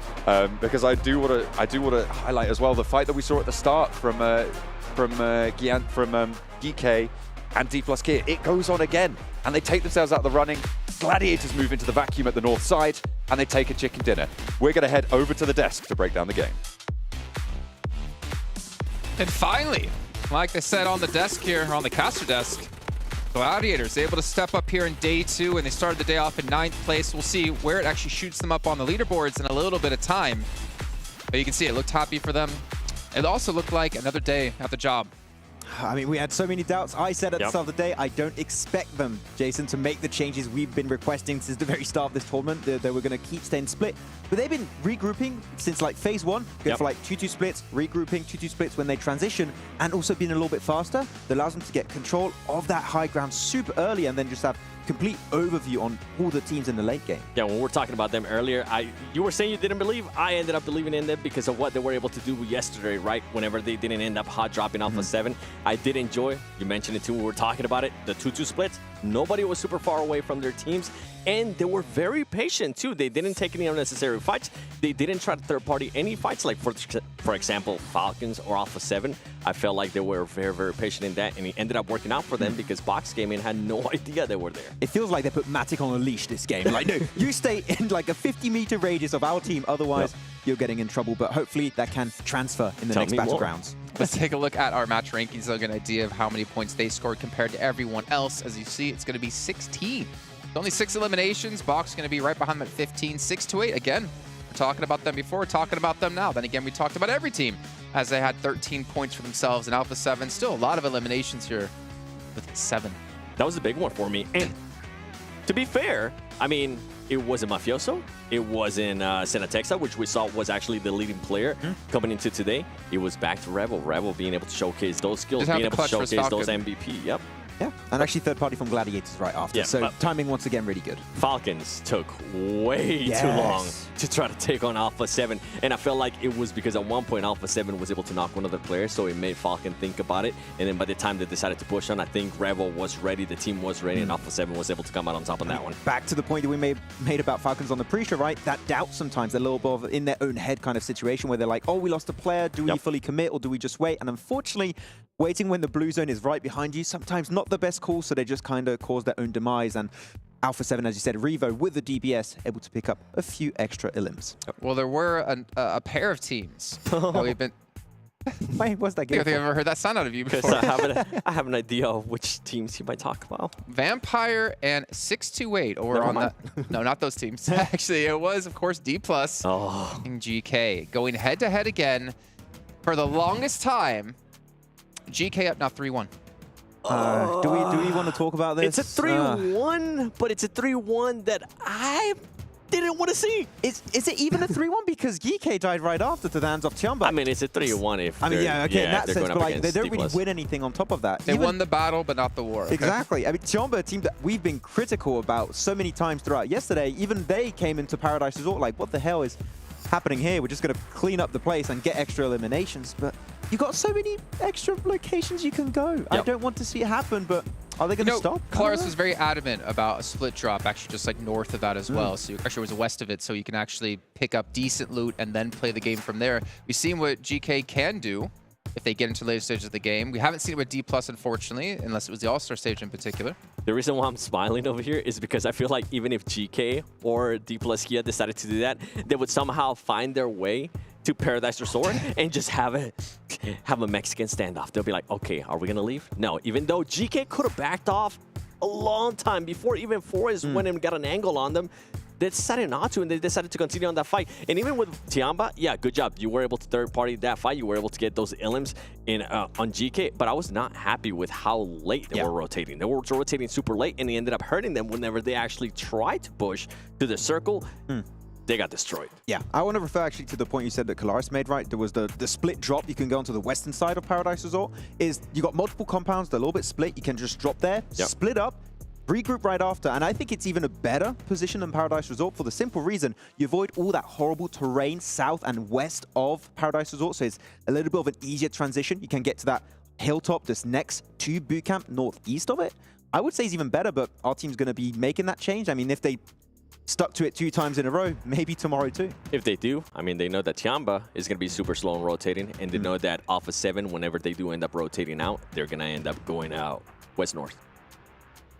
because I do want to highlight as well the fight that we saw at the start from GK and Dplus KIA. It goes on again, and they take themselves out of the running. Gladiators move into the vacuum at the north side, and they take a chicken dinner. We're going to head over to the desk to break down the game. And finally, like they said on the desk here, on the caster desk, Gladiators able to step up here in day 2, and they started the day off in 9th place. We'll see where it actually shoots them up on the leaderboards in a little bit of time. But you can see it looked happy for them. It also looked like another day at the job. I mean, we had so many doubts. I said at the start of the day, I don't expect them, Jason, to make the changes we've been requesting since the very start of this tournament. They were going to keep staying split. But they've been regrouping since like phase 1, going for like 2-2 splits, regrouping, 2-2 splits when they transition, and also being a little bit faster. That allows them to get control of that high ground super early and then just have complete overview on all the teams in the late game. Yeah, when we were talking about them earlier, you were saying you didn't believe. I ended up believing in them because of what they were able to do yesterday, right? Whenever they didn't end up hot dropping Alpha7. I did enjoy, you mentioned it too when we were talking about it, the 2-2 splits. Nobody was super far away from their teams, and they were very patient too. They didn't take any unnecessary fights. They didn't try to third-party any fights, like for example, Falcons or Alpha7. I felt like they were very, very patient in that, and it ended up working out for them because Box Gaming had no idea they were there. It feels like they put Matic on a leash this game. Like, no, you stay in like a 50-meter radius of our team, otherwise you're getting in trouble. But hopefully that can transfer in the next battlegrounds. Let's take a look at our match rankings so get an idea of how many points they scored compared to everyone else. As you see, it's going to be 16. Only 6 eliminations. Box going to be right behind them at 15. 6-8. Again, we're talking about them before. We're talking about them now. Then again, we talked about every team as they had 13 points for themselves. And Alpha7, still a lot of eliminations here with 7. That was a big one for me. And to be fair, I mean, it wasn't Mafioso. It wasn't Senatexa, which we saw was actually the leading player coming into today. It was back to Rebel. Rebel being able to showcase those skills, being able to showcase those MVP. Yep. Yeah, and actually third party from Gladiators right after. So timing once again really good. Falcons took way too long to try to take on Alpha7, and I felt like it was because at one point Alpha7 was able to knock one of their players, so it made Falcon think about it. And then by the time they decided to push on, I think Rebel was ready, the team was ready, and Alpha7 was able to come out on top on that one. Back to the point that we made about Falcons on the pre-show, right? That doubt sometimes, a little bit of in their own head kind of situation where they're like, oh, we lost a player, do we fully commit or do we just wait? And unfortunately, waiting when the blue zone is right behind you, sometimes not the best call, so they just kind of cause their own demise. And Alpha7, as you said, Revo with the DBS, able to pick up a few extra elims. Well, there were a pair of teams that we've been... Wait, what's that game? I think I've never heard that sound out of you before. I have an idea of which teams you might talk about. Vampire and 628 over on the... No, not those teams. Actually, it was, of course, Dplus and GK going head-to-head again for the longest time. GK up now 3-1. Do we want to talk about this? It's a 3-1, but it's a 3-1 that I didn't want to see. Is it even a 3-1? Because GK died right after to the hands of Tiamba. I mean, it's a 3-1 if I mean, yeah, okay, in that they're sense, going but up like, they don't against really Dplus. win anything on top of that. They won the battle, but not the war. Okay? Exactly. I mean, Tiamba, a team that we've been critical about so many times throughout yesterday, even they came into Paradise Resort like, what the hell is happening here? We're just going to clean up the place and get extra eliminations. But you've got so many extra locations you can go. I don't want to see it happen, but are they going to stop? Kalaris was very adamant about a split drop, actually just like north of that as well. So actually it was west of it, so you can actually pick up decent loot and then play the game from there. We've seen what GK can do if they get into the later stages of the game. We haven't seen it with Dplus, unfortunately, unless it was the All-Star stage in particular. The reason why I'm smiling over here is because I feel like even if GK or Dplus KIA decided to do that, they would somehow find their way to Paradise Resort and just have a Mexican standoff. They'll be like, okay, are we going to leave? No, even though GK could have backed off a long time before even Forrest went and got an angle on them. They decided not to, and they decided to continue on that fight. And even with Tiamba, yeah, good job. You were able to third-party that fight. You were able to get those elims in on GK, but I was not happy with how late they were rotating. They were rotating super late, and it ended up hurting them whenever they actually tried to push to the circle. They got destroyed. Yeah, I want to refer actually to the point you said that Kalaris made, right? There was the split drop. You can go onto the western side of Paradise Resort. You got multiple compounds, they're a little bit split. You can just drop there, split up, regroup right after, and I think it's even a better position than Paradise Resort for the simple reason you avoid all that horrible terrain south and west of Paradise Resort, so it's a little bit of an easier transition. You can get to that hilltop that's next to bootcamp northeast of it. I would say it's even better, but our team's going to be making that change. I mean, if they stuck to it 2 times in a row, maybe tomorrow too. If they do, I mean, they know that Tiamba is going to be super slow in rotating, and they know that Alpha7, whenever they do end up rotating out, they're going to end up going out west-north.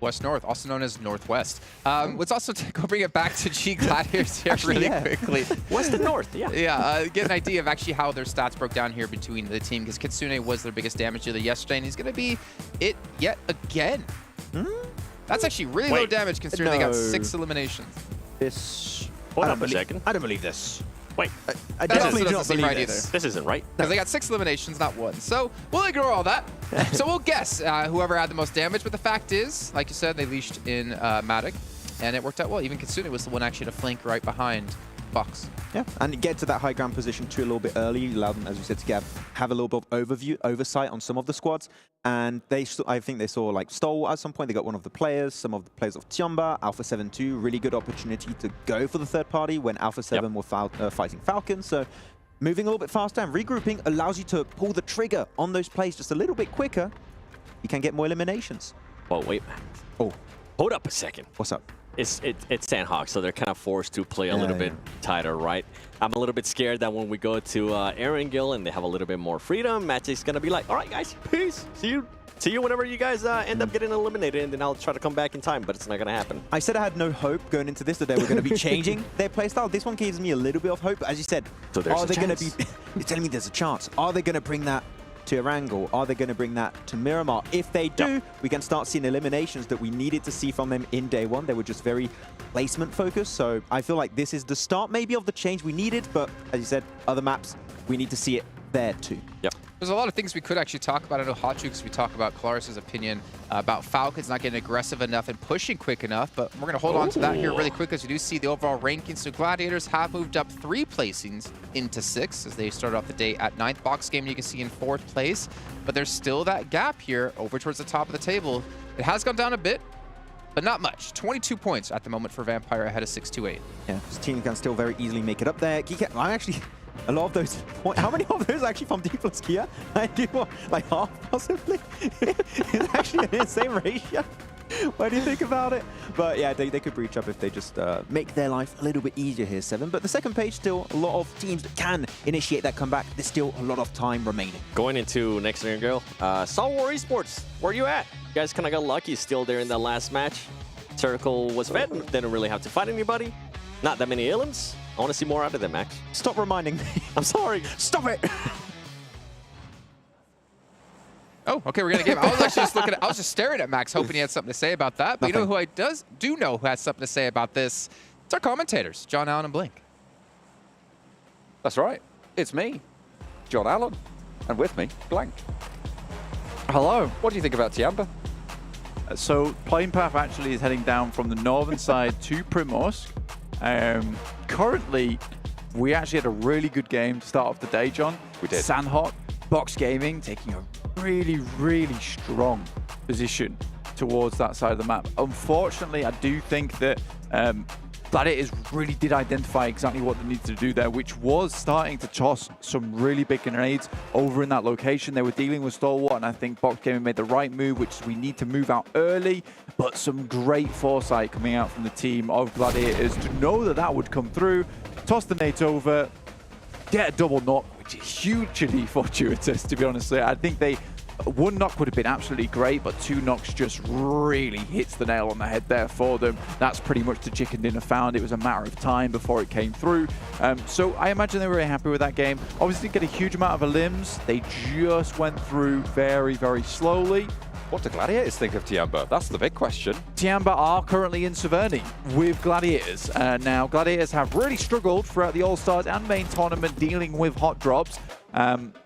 West-north, also known as northwest. Let's also go bring it back to G Gladiators here really quickly. West and north, yeah. Yeah, get an idea of actually how their stats broke down here between the team, because Kitsune was their biggest damage dealer yesterday, and he's going to be it yet again. That's actually really low damage considering they got 6 eliminations. Hold on a second. I don't believe this. Wait, I definitely do not believe right this. either. This isn't right. Because they got 6 eliminations, not 1. So we'll ignore all that. So we'll guess whoever had the most damage. But the fact is, like you said, they leashed in Matic, and it worked out well. Even Kitsune was the one actually to flank right behind Fox. Yeah, and get to that high ground position too a little bit early, allowed them, as we said, to have a little bit of oversight on some of the squads. And I think they saw like Stalwart at some point. They got one of the players, some of the players of Tiamba, Alpha7 too. Really good opportunity to go for the third party when Alpha7 were fighting Falcon. So moving a little bit faster and regrouping allows you to pull the trigger on those plays just a little bit quicker. You can get more eliminations. Oh, wait. Oh, hold up a second. What's up? It's Sanhok, so they're kind of forced to play a little bit tighter, right? I'm a little bit scared that when we go to Erangel and they have a little bit more freedom, Magic's going to be like, all right, guys, peace. See you whenever you guys end up getting eliminated, and then I'll try to come back in time, but it's not going to happen. I said I had no hope going into this, that they were going to be changing their playstyle. This one gives me a little bit of hope. As you said, so there's are they going to chance. be... You're telling me there's a chance. Are they going to bring that to Erangel? Are they going to bring that to Miramar? If they do, we can start seeing eliminations that we needed to see from them in day one. They were just very placement focused. So I feel like this is the start maybe of the change we needed. But as you said, other maps, we need to see it there too. Yep. There's a lot of things we could actually talk about. I know Hot Jukes, we talk about Claris's opinion about Falcons not getting aggressive enough and pushing quick enough, but we're going to hold on to that here really quick as we do see the overall rankings. So Gladiators have moved up 3 placings into 6 as they started off the day at 9th. Box Gaming you can see in 4th place, but there's still that gap here over towards the top of the table. It has gone down a bit, but not much. 22 points at the moment for Vampire ahead of 628. Yeah, this team can still very easily make it up there. I actually... A lot of those points, how many of those are actually from Dplus KIA? I do what, like half possibly? It's actually an insane ratio. What do you think about it? But yeah, they could breach up if they just make their life a little bit easier here, 7. But the second page, still a lot of teams that can initiate that comeback. There's still a lot of time remaining. Going into next Erangel, World Esports, where you at? You guys kind of got lucky still there in that last match. Circle was fed, didn't really have to fight anybody. Not that many elims. I want to see more out of them, Max. Stop reminding me. I'm sorry. Stop it. Oh, okay, we're gonna game. I was actually just looking at, I was just staring at Max, hoping he had something to say about that. But you know who I do know who has something to say about this? It's our commentators, John Allen and Blink. That's right. It's me, John Allen, and with me, Blank. Hello. What do you think about Tiamba? So playing path actually is heading down from the northern side to Primorsk. Currently, we actually had a really good game to start off the day, John. We did. Sanhok, Box Gaming taking a really, really strong position towards that side of the map. Unfortunately, I do think that Gladiators really did identify exactly what they needed to do there, which was starting to toss some really big grenades over in that location. They were dealing with Stalwart, and I think Box Gaming made the right move, which is we need to move out early, but some great foresight coming out from the team of Gladiators to know that that would come through, toss the nades over, get a double knock, which is hugely fortuitous, to be honest. I think one knock would have been absolutely great, but 2 knocks just really hits the nail on the head there for them. That's pretty much the chicken dinner found. It was a matter of time before it came through. So I imagine they were very happy with that game. Obviously, didn't get a huge amount of elims. They just went through very, very slowly. What do Gladiators think of Tiamba? That's the big question. Tiamba are currently in Severny with Gladiators. Now, Gladiators have really struggled throughout the All-Stars and Main Tournament dealing with hot drops.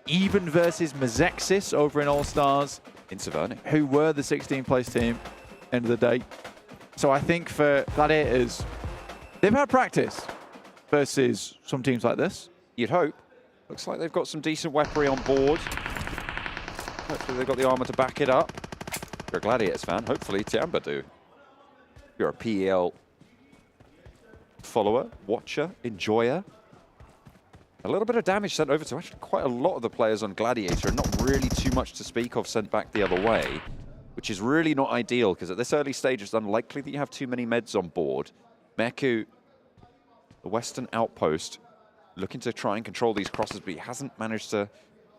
Even versus Mazexis over in All-Stars. In Severny. Who were the 16th place team, end of the day. So I think for Gladiators, they've had practice versus some teams like this. You'd hope. Looks like they've got some decent weaponry on board. Hopefully they've got the armor to back it up. If you're a Gladiators fan, hopefully Tiamba do. you're a PEL follower, watcher, enjoyer. A little bit of damage sent over to actually quite a lot of the players on Gladiator, and not really too much to speak of sent back the other way, which is really not ideal, because at this early stage it's unlikely that you have too many meds on board. Meku, the Western outpost, looking to try and control these crosses, but he hasn't managed to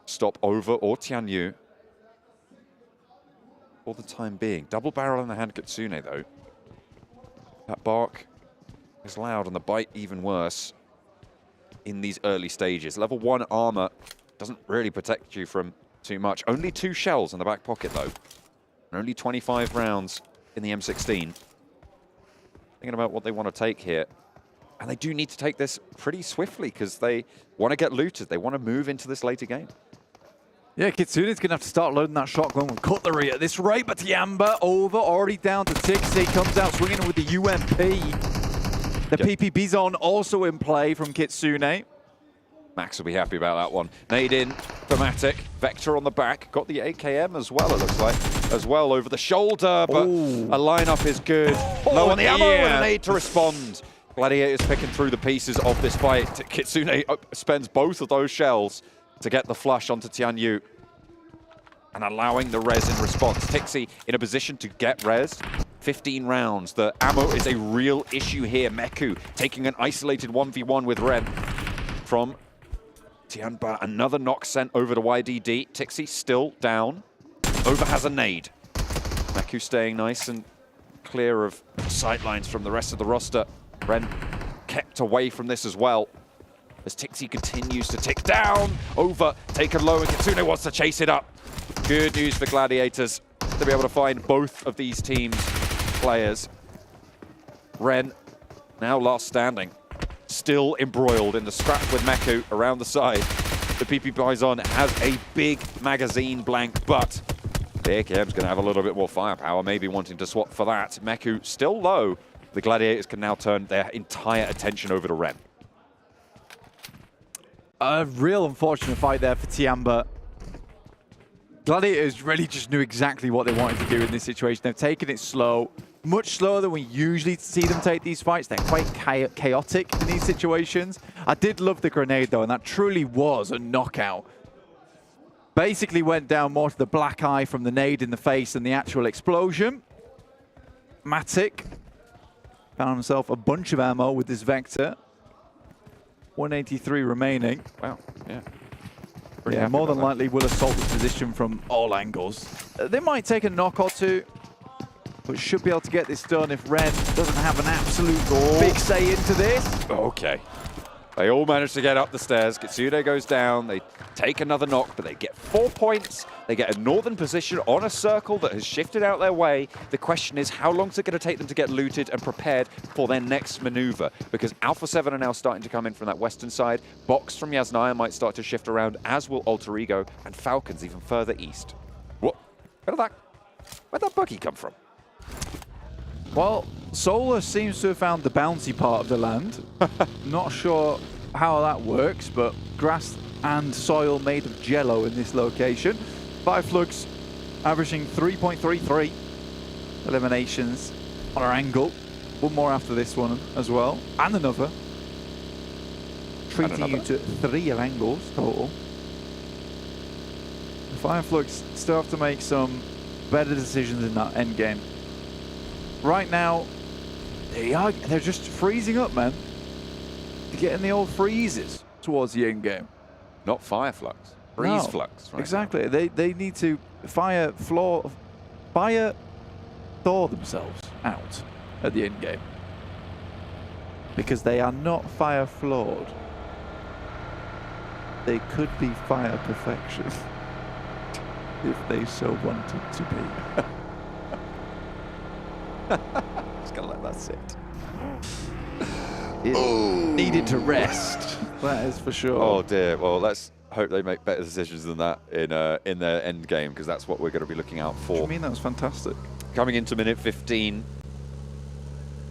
stop Over or Tianyu for the time being. Double barrel in the hand Kitsune, though. That bark is loud and the bite even worse in these early stages. Level 1 armor doesn't really protect you from too much. Only 2 shells in the back pocket, though. And only 25 rounds in the M16. Thinking about what they want to take here. And they do need to take this pretty swiftly, because they want to get looted. They want to move into this later game. Yeah, Kitsune's going to have to start loading that shotgun with cutlery at this rate, but Tiamba Over already down to Tixi, comes out swinging with the UMP. The PPP zone also in play from Kitsune. Max will be happy about that one. Nade in for Matic. Vector on the back. Got the AKM as well, it looks like. As well over the shoulder, but a lineup is good. Low on the ammo and a nade to respond. Gladiator's picking through the pieces of this fight. Kitsune spends both of those shells to get the flush onto Tianyu and allowing the res in response. Tixi in a position to get res. 15 rounds. The ammo is a real issue here. Meku taking an isolated 1v1 with Ren from Tianba. Another knock sent over to YDD. Tixi still down. Over has a nade. Meku staying nice and clear of sightlines from the rest of the roster. Ren kept away from this as well, as Tixi continues to tick down. Over, taken low, and Kitsune wants to chase it up. Good news for Gladiators to be able to find both of these teams' players. Ren, now last standing, still embroiled in the scrap with Meku around the side. The PP Bison has a big magazine blank, but the AKM's going to have a little bit more firepower, maybe wanting to swap for that. Meku still low. The Gladiators can now turn their entire attention over to Ren. A real unfortunate fight there for Tiamba. Gladiators really just knew exactly what they wanted to do in this situation. They've taken it slow, much slower than we usually see them take these fights. They're quite chaotic in these situations. I did love the grenade, though, and that truly was a knockout. Basically went down more to the black eye from the nade in the face than the actual explosion. Matic found himself a bunch of ammo with this Vector. 183 remaining. Wow, yeah. Yeah, more than likely will assault the position from all angles. They might take a knock or two, but should be able to get this done if Ren doesn't have an absolute big say into this. Okay. They all manage to get up the stairs. Kitsune goes down. They take another knock, but they get 4 points. They get a northern position on a circle that has shifted out their way. The question is, how long is it going to take them to get looted and prepared for their next maneuver? Because Alpha7 are now starting to come in from that western side. Box from Yasnaya might start to shift around, as will Alter Ego, and Falcons even further east. What? Where'd that buggy come from? Well, Solar seems to have found the bouncy part of the land. Not sure how that works, but grass and soil made of jello in this location. 5 Flux averaging 3.33 eliminations on Erangel. One more after this one as well, and another. Treating you to 3 Erangels total. The 5 Flux still have to make some better decisions in that end game. Right now, they're just freezing up, man. They're getting the old freezes towards the end game. Not fire flux. Freeze flux. Right exactly. Now. They need to fire thaw themselves out at the end game. Because they are not fire flawed. They could be fire perfection. If they so wanted to be. Just gonna let that sit. It needed to rest. That is for sure. Oh dear. Well, let's hope they make better decisions than that in their end game, because that's what we're going to be looking out for. What do you mean? That was fantastic. Coming into minute 15,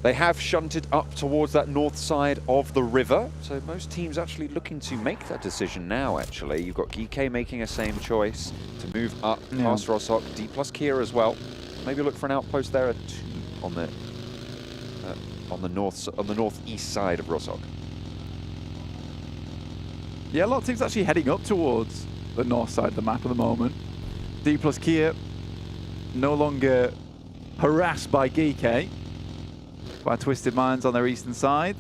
they have shunted up towards that north side of the river. So most teams actually looking to make that decision now. Actually, you've got GK making a same choice to move up past Roshok. Dplus KIA as well. Maybe look for an outpost there. A 2 on the on the northeast side of Rostock. Yeah, a lot of teams actually heading up towards the north side of the map at the moment. Dplus KIA no longer harassed by GK, by Twisted Minds on their eastern side.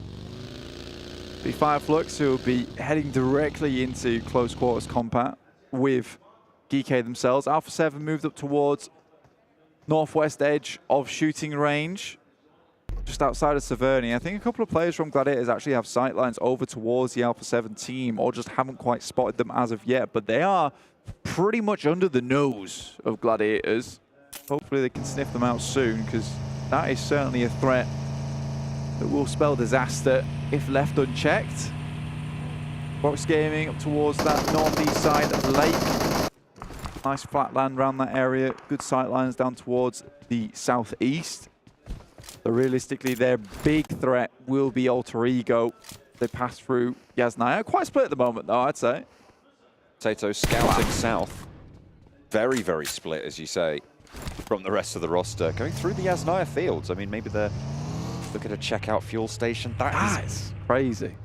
The Flux who will be heading directly into close quarters combat with GK themselves. Alpha7 moved up towards northwest edge of shooting range, just outside of Severny. I think a couple of players from Gladiators actually have sightlines over towards the Alpha7 team, or just haven't quite spotted them as of yet, but they are pretty much under the nose of Gladiators. Hopefully they can sniff them out soon, because that is certainly a threat that will spell disaster if left unchecked. Box Gaming up towards that northeast side of the lake. Nice flat land around that area. Good sightlines down towards the southeast. So realistically, their big threat will be Alter Ego. They pass through Yasnaya. Quite split at the moment, though, I'd say. Tato scouting south. Very, very split, as you say, from the rest of the roster. Going through the Yasnaya fields. I mean, maybe they're looking to check out fuel station. That is crazy.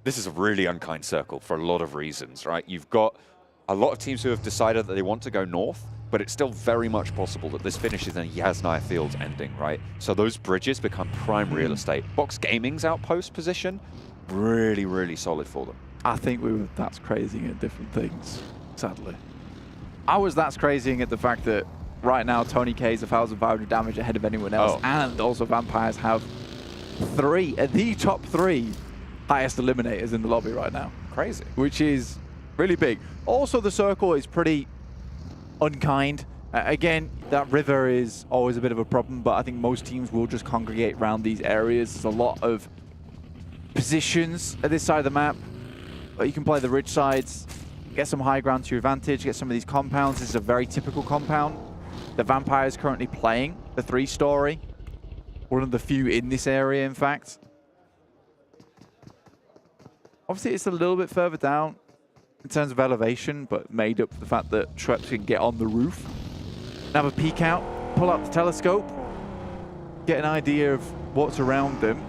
This is a really unkind circle for a lot of reasons, right? You've got a lot of teams who have decided that they want to go north, but it's still very much possible that this finishes in a Yasnaya Fields ending, right? So those bridges become prime real estate. Box Gaming's outpost position, really, really solid for them. I think we were that's crazying at different things, sadly. I was that's crazying at the fact that right now Tony K is 1,500 damage ahead of anyone else, and also Vampires have the top three highest eliminators in the lobby right now. Crazy. Which is really big. Also, the circle is pretty unkind. Again, that river is always a bit of a problem, but I think most teams will just congregate around these areas. There's a lot of positions at this side of the map. You can play the ridge sides, get some high ground to your advantage, get some of these compounds. This is a very typical compound. The Vampire is currently playing the 3-story. One of the few in this area, in fact. Obviously, it's a little bit further down in terms of elevation, but made up for the fact that Schweppes can get on the roof and have a peek out, pull out the telescope, get an idea of what's around them.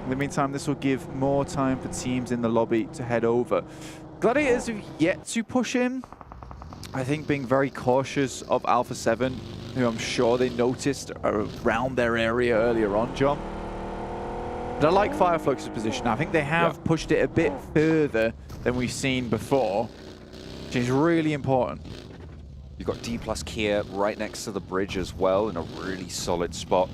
In the meantime, this will give more time for teams in the lobby to head over. Gladiators have yet to push in. I think being very cautious of Alpha7, who I'm sure they noticed around their area earlier on, John. But I like Fireflux's position. I think they have pushed it a bit further than we've seen before, which is really important. You've got Dplus KIA right next to the bridge as well, in a really solid spot.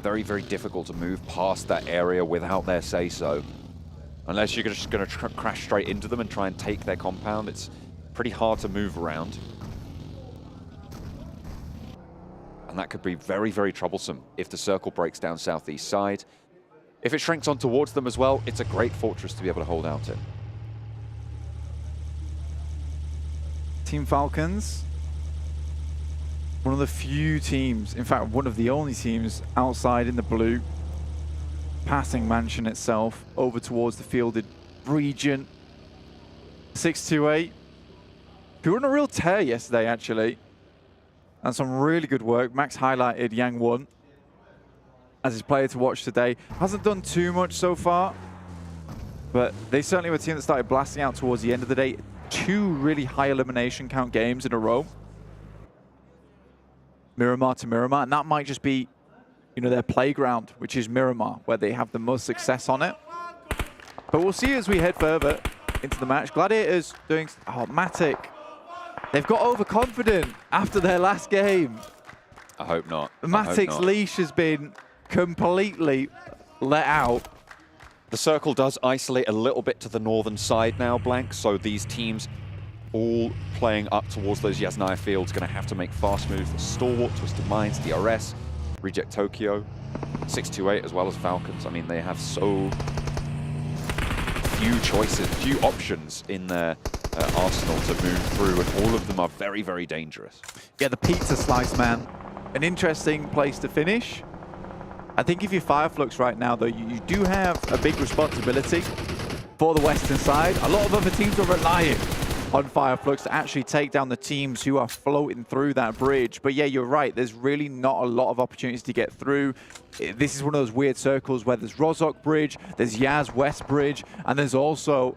Very, very difficult to move past that area without their say-so. Unless you're just going to crash straight into them and try and take their compound, it's pretty hard to move around. And that could be very, very troublesome if the circle breaks down southeast side. If it shrinks on towards them as well, it's a great fortress to be able to hold out in. Team Falcons, one of the few teams, in fact, one of the only teams outside in the blue, passing Mansion itself over towards the fielded region. 628. He were on a real tear yesterday, actually. And some really good work. Max highlighted Yang 1 as his player to watch today. Hasn't done too much so far, but they certainly were a team that started blasting out towards the end of the day. 2 really high elimination count games in a row. Miramar to Miramar, and that might just be, you know, their playground, which is Miramar, where they have the most success on it. But we'll see as we head further into the match. Gladiators doing, Matic. They've got overconfident after their last game. I hope not. Matic's leash has been completely let out. The circle does isolate a little bit to the northern side now, Blank, so these teams all playing up towards those Yasnaya fields going to have to make fast moves. Stalwart, Twisted Minds, DRS, Reject Tokyo, 628 as well as Falcons. I mean, they have so few choices, few options in their arsenal to move through, and all of them are very, very dangerous. Yeah, the pizza slice, man. An interesting place to finish. I think if you're Fireflux right now, though, you do have a big responsibility for the western side. A lot of other teams are relying on Fireflux to actually take down the teams who are floating through that bridge. But yeah, you're right. There's really not a lot of opportunities to get through. This is one of those weird circles where there's Rozhok Bridge, there's Yaz West Bridge, and there's also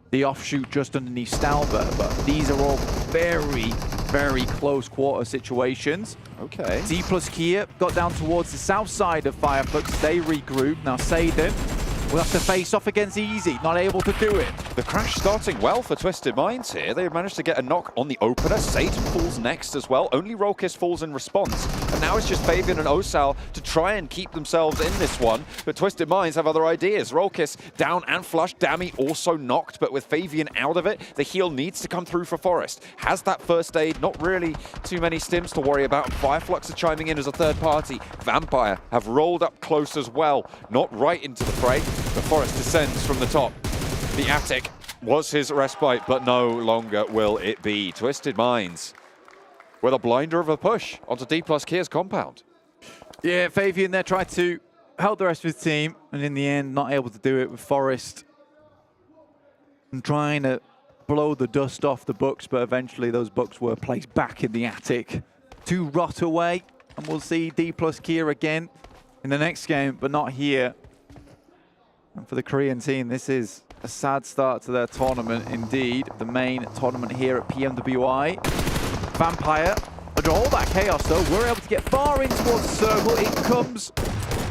the offshoot just underneath Stalber. But these are all very, very close quarter situations. Okay. Dplus KIA got down towards the south side of Fireflux. They regroup. Now Seyden will have to face off against Easy, not able to do it. The crash starting well for Twisted Minds here. They managed to get a knock on the opener. Satan falls next as well. Only Rolkis falls in response. And now it's just Fabian and Osal to try and keep themselves in this one. But Twisted Minds have other ideas. Rolkis down and flushed. Dammy also knocked, but with Fabian out of it, the heal needs to come through for Forest. Has that first aid, not really too many stims to worry about. Fireflux are chiming in as a third party. Vampire have rolled up close as well. Not right into the fray. The Forest descends from the top. The attic was his respite, but no longer will it be. Twisted Minds with a blinder of a push onto Dplus KIA's compound. Yeah, Fabian there tried to help the rest of his team, and in the end, not able to do it with Forest. And trying to blow the dust off the books, but eventually those books were placed back in the attic to rot away. And we'll see Dplus KIA again in the next game, but not here. And for the Korean team, this is a sad start to their tournament indeed. The main tournament here at PMWI. Vampire, under all that chaos though, we're able to get far in towards the circle. In comes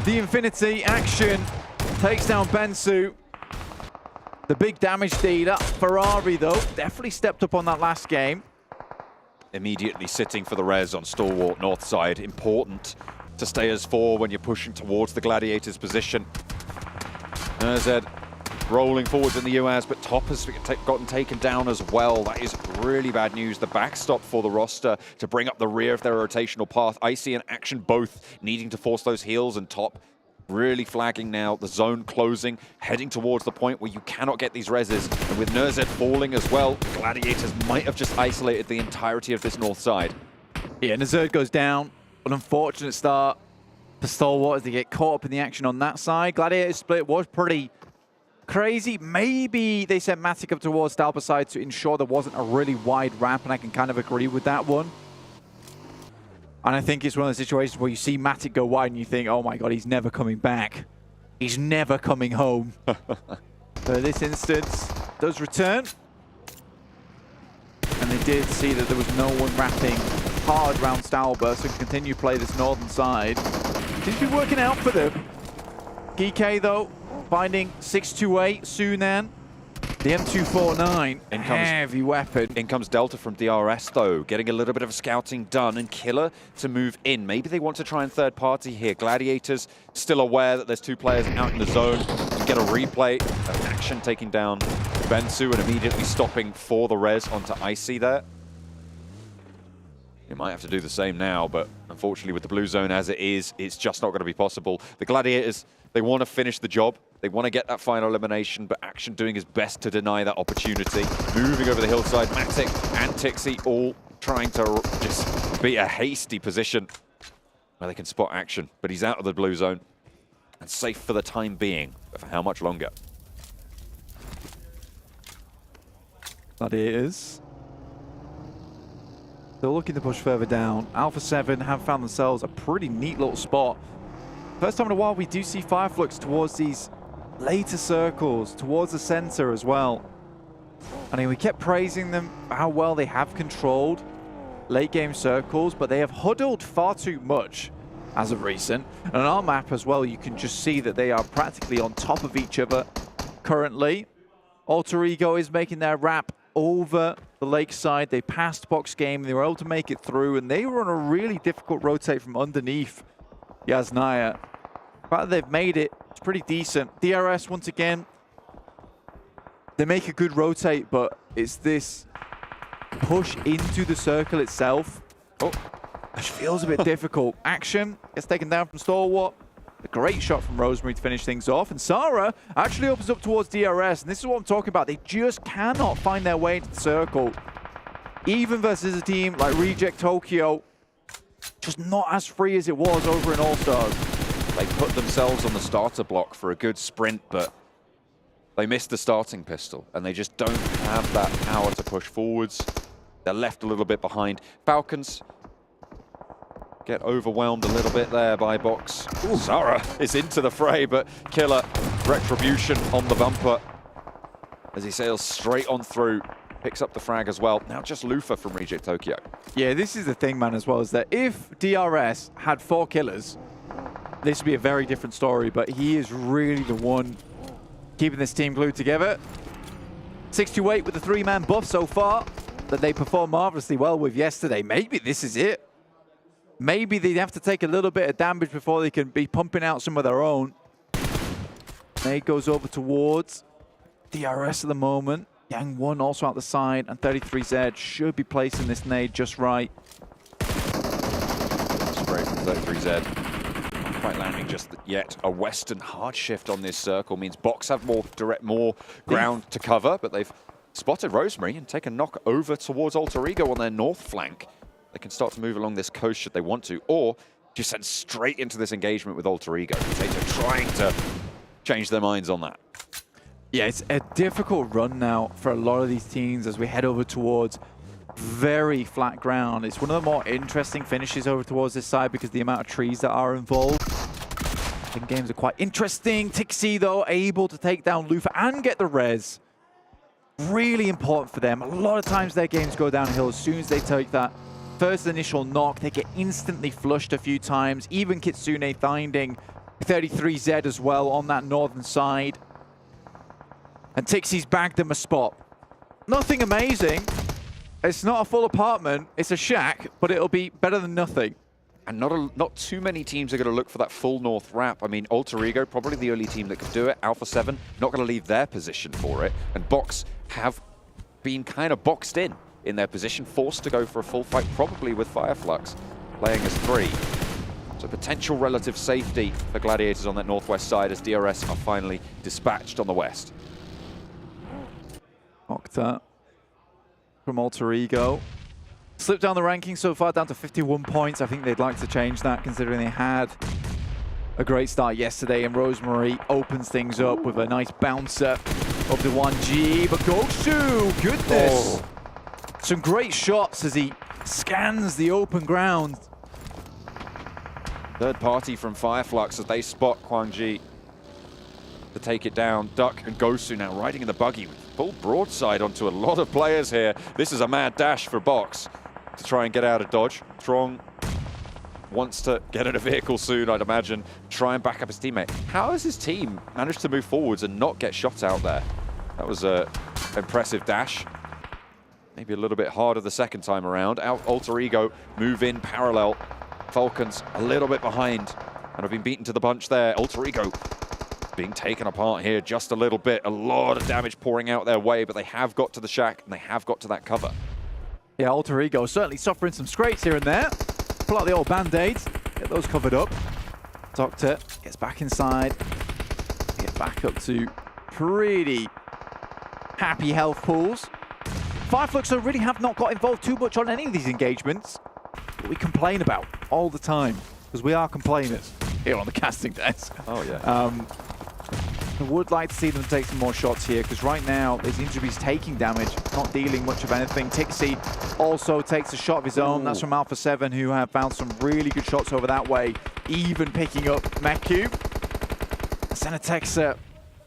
the Infinity action. Takes down Bensu. The big damage dealer. Ferrari though, definitely stepped up on that last game. Immediately sitting for the res on Stalwart North side. Important to stay as 4 when you're pushing towards the Gladiators position. Nerzed rolling forwards in the UAS, but Top has gotten taken down as well. That is really bad news. The backstop for the roster to bring up the rear of their rotational path. Icy and Action both needing to force those heals, and Top really flagging now. The zone closing, heading towards the point where you cannot get these reses. And with Nerzed falling as well, Gladiators might have just isolated the entirety of this north side. Yeah, Nerzed goes down. An unfortunate start for Stalwart as they get caught up in the action on that side. Gladiator split was pretty crazy. Maybe they sent Matic up towards Stalber's side to ensure there wasn't a really wide ramp, and I can kind of agree with that one. And I think it's one of the situations where you see Matic go wide and you think, oh my god, he's never coming back. He's never coming home. But this instance does return. And they did see that there was no one wrapping hard around Stalber, so can continue to play this northern side. Seems to be working out for them. GK though, finding 628 Sunan. The M249, heavy weapon. In comes Delta from DRS though, getting a little bit of a scouting done, and Killer to move in. Maybe they want to try and third party here. Gladiators still aware that there's 2 players out in the zone. You get a replay of Action taking down Bensu and immediately stopping for the res onto Icy there. You might have to do the same now, but unfortunately with the blue zone as it is, it's just not going to be possible. The Gladiators, they want to finish the job. They want to get that final elimination, but Action doing his best to deny that opportunity. Moving over the hillside, Matic and Tixie all trying to just be a hasty position where they can spot Action, but he's out of the blue zone and safe for the time being. But for how much longer? Gladiators. They're looking to push further down. Alpha7 have found themselves a pretty neat little spot. First time in a while we do see Fireflux towards these later circles, towards the center as well. I mean, we kept praising them for how well they have controlled late game circles, but they have huddled far too much as of recent. And on our map as well, you can just see that they are practically on top of each other currently. Alter Ego is making their wrap over the lakeside. They passed box game, they were able to make it through, and they were on a really difficult rotate from underneath Yasnaya. The fact that they've made it, it's pretty decent. DRS, once again, they make a good rotate, but it's this push into the circle itself. Oh, which feels a bit difficult. Action gets taken down from Stalwart. A great shot from Rosemary to finish things off. And Sarah actually opens up towards DRS. And this is what I'm talking about. They just cannot find their way into the circle. Even versus a team like Reject Tokyo, just not as free as it was over in All-Stars. They put themselves on the starter block for a good sprint, but They missed the starting pistol, and they just don't have that power to push forwards. They're left a little bit behind. Falcons get overwhelmed a little bit there by Box. Ooh, Zara is into the fray, but Killer, retribution on the bumper as he sails straight on through. Picks up the frag as well. Now just Lufa from Reject Tokyo. Yeah, this is the thing, man, as well, is that if DRS had 4 killers, this would be a very different story, but he is really the one keeping this team glued together. 628 with the 3-man buff so far that they performed marvelously well with yesterday. Maybe this is it. Maybe they have to take a little bit of damage before they can be pumping out some of their own. Nade goes over towards DRS at the moment. Yang 1 also out the side, and 33Z should be placing this nade just right. Spray from 33Z. Quite landing just yet. A Western hard shift on this circle means Box have more ground to cover, but they've spotted Rosemary and taken knock over towards Alter Ego on their north flank. They can start to move along this coast should they want to, or just send straight into this engagement with Alter Ego. Potato trying to change their minds on that. Yeah, it's a difficult run now for a lot of these teams as we head over towards very flat ground. It's one of the more interesting finishes over towards this side because the amount of trees that are involved. I think games are quite interesting. Tixi, though, able to take down Lufa and get the res. Really important for them. A lot of times their games go downhill as soon as they take that first initial knock. They get instantly flushed a few times. Even Kitsune finding 33Z as well on that northern side. And Tixi's bagged them a spot. Nothing amazing. It's not a full apartment. It's a shack, but it'll be better than nothing. And not too many teams are going to look for that full north wrap. I mean, Alter Ego, probably the only team that could do it. Alpha7, not going to leave their position for it. And Box have been kind of boxed in their position, forced to go for a full fight, probably with Fireflux playing as 3. So potential relative safety for Gladiators on that northwest side as DRS are finally dispatched on the west. Octa from Alter Ego. Slipped down the ranking so far, down to 51 points. I think they'd like to change that, considering they had a great start yesterday, and Rosemary opens things up with a nice bouncer of the 1G. But Gosu, goodness! Oh. Some great shots as he scans the open ground. Third party from Fireflux as they spot Kwangji to take it down. Duck and Gosu now riding in the buggy with full broadside onto a lot of players here. This is a mad dash for Box to try and get out of dodge. Trong wants to get in a vehicle soon, I'd imagine, try and back up his teammate. How has his team managed to move forwards and not get shot out there? That was an impressive dash. Maybe a little bit harder the second time around. Alter Ego move in parallel. Falcons a little bit behind and have been beaten to the punch there. Alter Ego being taken apart here just a little bit. A lot of damage pouring out their way, but they have got to the shack and they have got to that cover. Yeah, Alter Ego certainly suffering some scrapes here and there. Pull out the old band-aids, get those covered up. Doctor gets back inside, get back up to pretty happy health pools. Fireflux really have not got involved too much on any of these engagements that we complain about all the time, because we are complainers here on the casting desk. Oh, yeah. I would like to see them take some more shots here, because right now, his injuries taking damage, not dealing much of anything. Tixi also takes a shot of his own. That's from Alpha7, who have found some really good shots over that way, even picking up Meku. Senatexa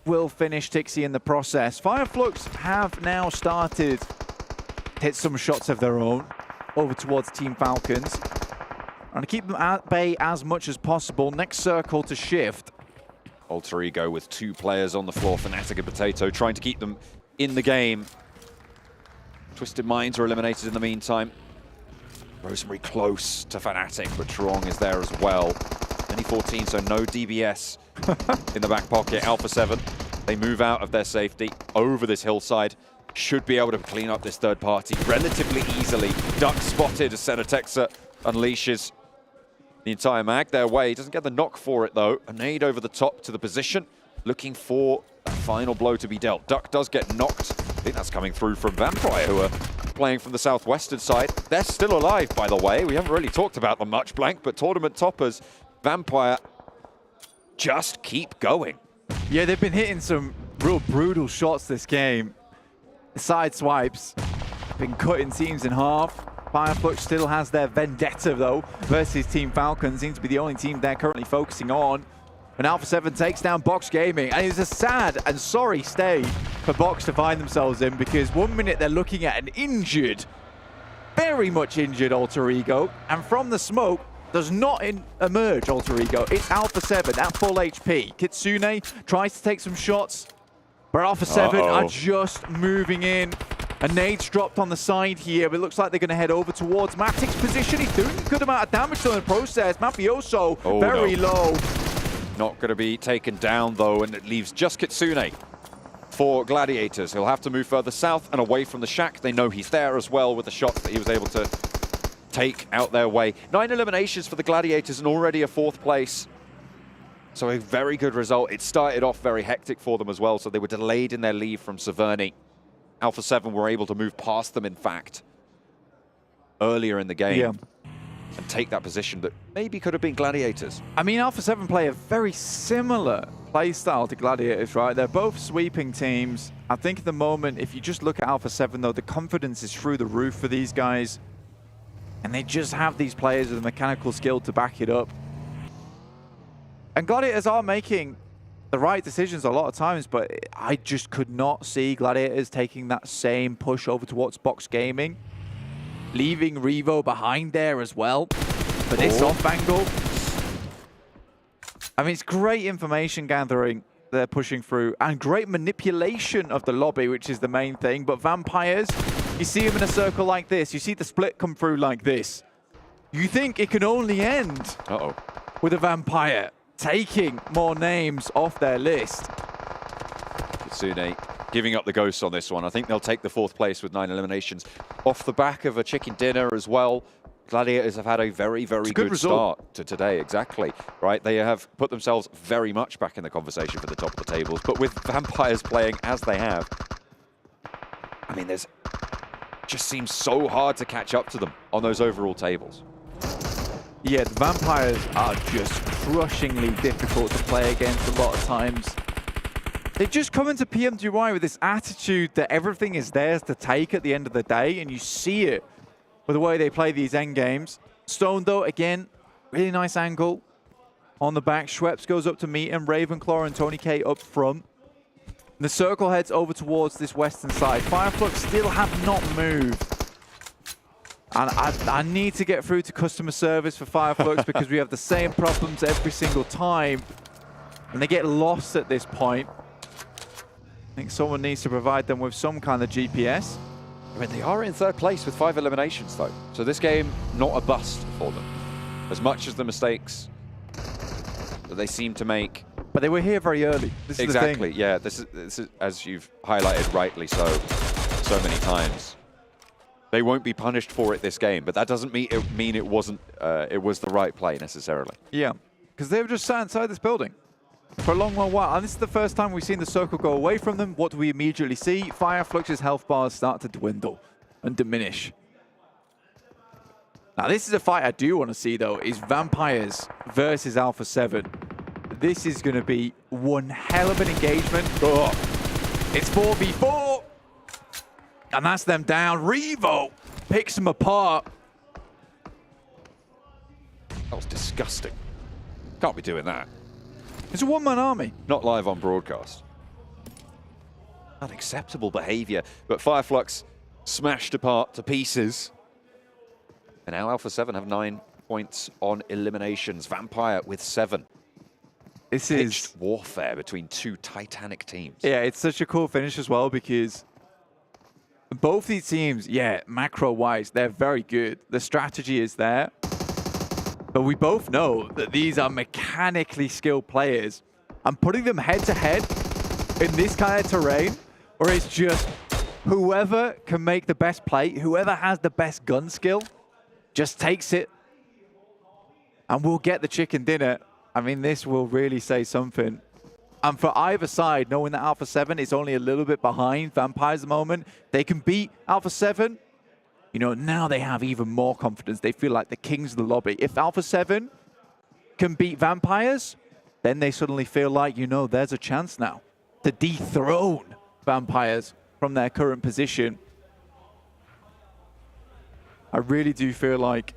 will finish Tixi in the process. Fireflux have now started to hit some shots of their own over towards Team Falcons. And to keep them at bay as much as possible. Next circle to shift. Alter Ego with 2 players on the floor, Fnatic and Potato, trying to keep them in the game. Twisted Minds are eliminated in the meantime. Rosemary close to Fnatic, but Trong is there as well. 2014, so no DBS in the back pocket. Alpha7, they move out of their safety over this hillside. Should be able to clean up this third party relatively easily. Duck spotted as Senatexa unleashes the entire mag their way. Doesn't get the knock for it, though. A nade over the top to the position, looking for that final blow to be dealt. Duck does get knocked. I think that's coming through from Vampire, who are playing from the southwestern side. They're still alive, by the way. We haven't really talked about them much, Blank, but tournament toppers, Vampire, just keep going. Yeah, they've been hitting some real brutal shots this game. Side swipes, been cutting teams in half. Flux still has their vendetta though versus Team Falcon. Seems to be the only team they're currently focusing on. And Alpha7 takes down Box Gaming, and it's a sad and sorry stage for Box to find themselves in, because 1 minute they're looking at an injured, very much injured Alter Ego, and from the smoke does not emerge Alter Ego. It's Alpha7 at full HP. Kitsune tries to take some shots, but Alpha7 are just moving in. A nade's dropped on the side here, but it looks like they're going to head over towards Matic's position. He's doing a good amount of damage in the process. Mafioso very low. Not going to be taken down, though, and it leaves just Kitsune for Gladiators. He'll have to move further south and away from the shack. They know he's there as well with the shots that he was able to take out their way. 9 eliminations for the Gladiators and already a 4th place. So a very good result. It started off very hectic for them as well, so they were delayed in their leave from Severny. Alpha7 were able to move past them, in fact, earlier in the game. And take that position that maybe could have been Gladiators. I mean, Alpha7 play a very similar play style to Gladiators, right? They're both sweeping teams. I think at the moment, if you just look at Alpha7, though, the confidence is through the roof for these guys. And they just have these players with the mechanical skill to back it up. And Gladiators are making the right decisions a lot of times, but I just could not see Gladiators taking that same push over towards Box Gaming. Leaving Revo behind there as well for this off angle. I mean, it's great information gathering they're pushing through, and great manipulation of the lobby, which is the main thing. But Vampires, you see them in a circle like this. You see the split come through like this. You think it can only end with a Vampire taking more names off their list. Kitsune giving up the ghost on this one. I think they'll take the 4th place with 9 eliminations off the back of a chicken dinner as well. Gladiators have had a very, very good start to today, exactly, right? They have put themselves very much back in the conversation for the top of the tables, but with Vampires playing as they have, I mean, there's just seems so hard to catch up to them on those overall tables. Yeah, the Vampires are just crushingly difficult to play against a lot of times. They just come into PMWI with this attitude that everything is theirs to take at the end of the day, and you see it with the way they play these end games. Stone, though, again, really nice angle on the back. Schweppes goes up to meet him. Ravenclaw and Tony K up front. The circle heads over towards this western side. Flux still have not moved. And I need to get through to customer service for Flux because we have the same problems every single time. And they get lost at this point. I think someone needs to provide them with some kind of GPS. I mean, they are in 3rd place with 5 eliminations, though. So this game, not a bust for them. As much as the mistakes that they seem to make. But they were here very early. This is exactly, the thing. Yeah. This is, as you've highlighted rightly so many times. They won't be punished for it this game, but that doesn't mean it wasn't. It was the right play necessarily. Yeah, because they were just sat inside this building for a long, long while. And this is the first time we've seen the circle go away from them. What do we immediately see? Flux's health bars start to dwindle and diminish. Now, this is a fight I do want to see, though, is Vampires versus Alpha7. This is going to be one hell of an engagement. Oh, it's 4v4. And that's them down. Revo picks them apart. That was disgusting. Can't be doing that. It's a one-man army. Not live on broadcast. Unacceptable behavior. But Flux smashed apart to pieces. And now Alpha7 have 9 points on eliminations. Vampire with 7. This is warfare between 2 titanic teams. Yeah, it's such a cool finish as well because both these teams, yeah, macro-wise, they're very good. The strategy is there. But we both know that these are mechanically skilled players. And putting them head-to-head in this kind of terrain, where it's just whoever can make the best play, whoever has the best gun skill, just takes it. And we'll get the chicken dinner. I mean, this will really say something. And for either side, knowing that Alpha7 is only a little bit behind Vampires at the moment, they can beat Alpha7. You know, now they have even more confidence. They feel like the kings of the lobby. If Alpha7 can beat Vampires, then they suddenly feel like, you know, there's a chance now. to dethrone Vampires from their current position. I really do feel like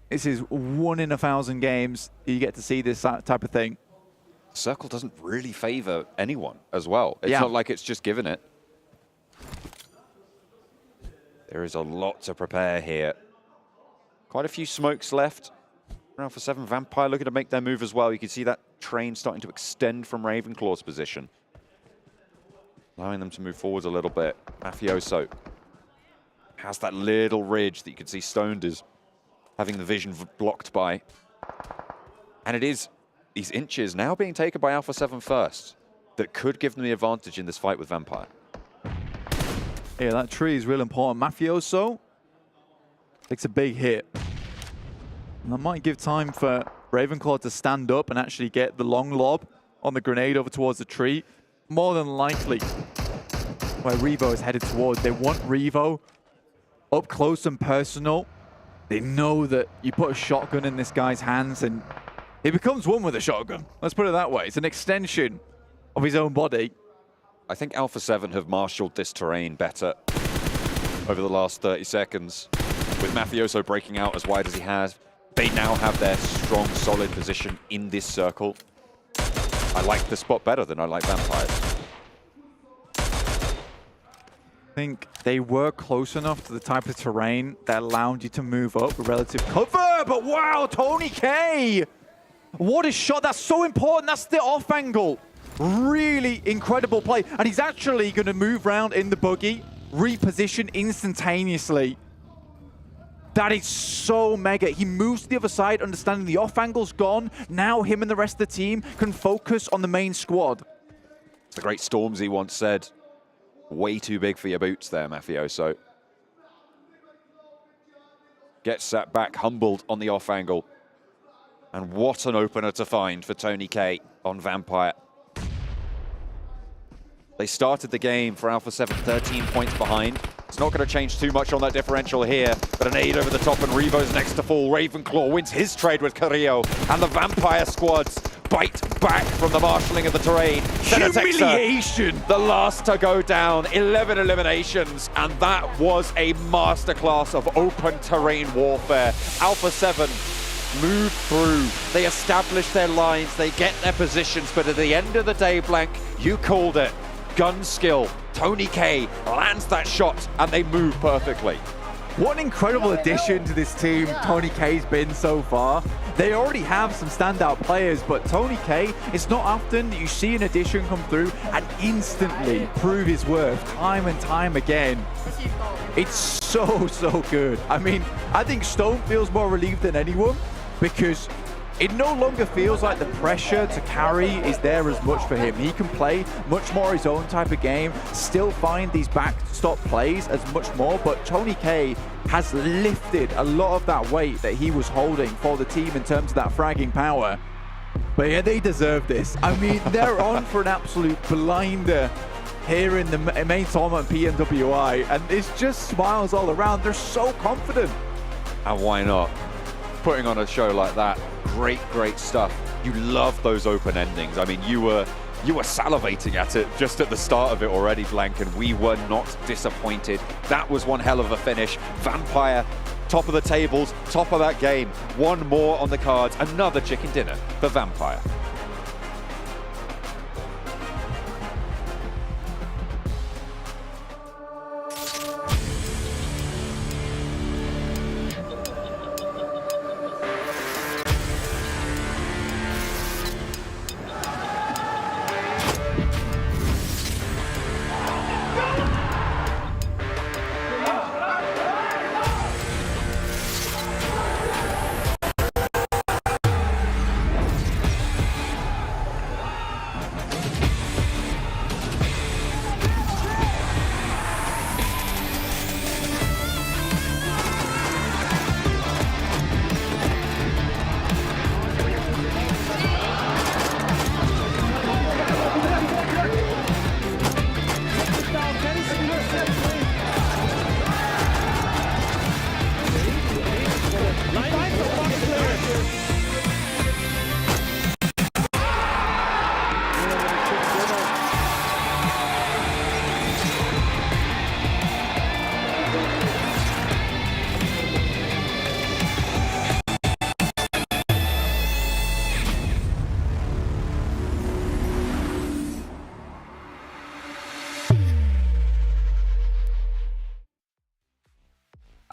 this is 1 in 1,000 games you get to see this type of thing. Circle doesn't really favor anyone as well. It's not like it's just given it. There is a lot to prepare here. Quite a few smokes left. Alpha7 Vampire looking to make their move as well. You can see that train starting to extend from Ravenclaw's position, allowing them to move forwards a little bit. Mafioso has that little ridge that you can see Stoned is having the vision blocked by. And it is these inches now being taken by Alpha7 first that could give them the advantage in this fight with Vampire. Yeah, that tree is real important. Mafioso takes a big hit. And that might give time for Ravenclaw to stand up and actually get the long lob on the grenade over towards the tree. More than likely where Revo is headed towards. They want Revo up close and personal. They know that you put a shotgun in this guy's hands and he becomes one with a shotgun. Let's put it that way. It's an extension of his own body. I think Alpha7 have marshaled this terrain better over the last 30 seconds. With Mafioso breaking out as wide as he has, they now have their strong, solid position in this circle. I like the spot better than I like Vampires. I think they were close enough to the type of terrain that allowed you to move up with relative cover, but wow, Tony K! What a shot, that's so important, that's the off angle. Really incredible play, and he's actually gonna move around in the buggy, reposition instantaneously. That is so mega. He moves to the other side, understanding the off angle's gone. Now him and the rest of the team can focus on the main squad. It's the great Stormzy once said, way too big for your boots there, Mafioso. Gets sat back, humbled on the off angle. And what an opener to find for Tony K on Vampire. They started the game for Alpha7 13 points behind. It's not going to change too much on that differential here, but an aid over the top and Revo's next to fall. Ravenclaw wins his trade with Carrillo, and the Vampire squads bite back from the marshalling of the terrain. Humiliation! The last to go down, 11 eliminations, and that was a masterclass of open terrain warfare. Alpha7 move through, they establish their lines, they get their positions, but at the end of the day, Blank, you called it. Gun skill. Tony K lands that shot and they move perfectly. What an incredible addition to this team Tony K's been so far. They already have some standout players, but Tony K, it's not often that you see an addition come through and instantly prove his worth time and time again. It's so good. I mean, I think Stone feels more relieved than anyone because it no longer feels like the pressure to carry is there as much for him. He can play much more his own type of game, still find these backstop plays as much more, but Tony K has lifted a lot of that weight that he was holding for the team in terms of that fragging power. But yeah, they deserve this. I mean, they're on for an absolute blinder here in the main tournament PMWI, and it's just smiles all around. They're so confident. And why not? Putting on a show like that, great stuff. You love those open endings. I mean, you were salivating at it just at the start of it already, Blank, and we were not disappointed. That was one hell of a finish. Vampire, top of the tables, top of that game. One more on the cards, another chicken dinner for Vampire.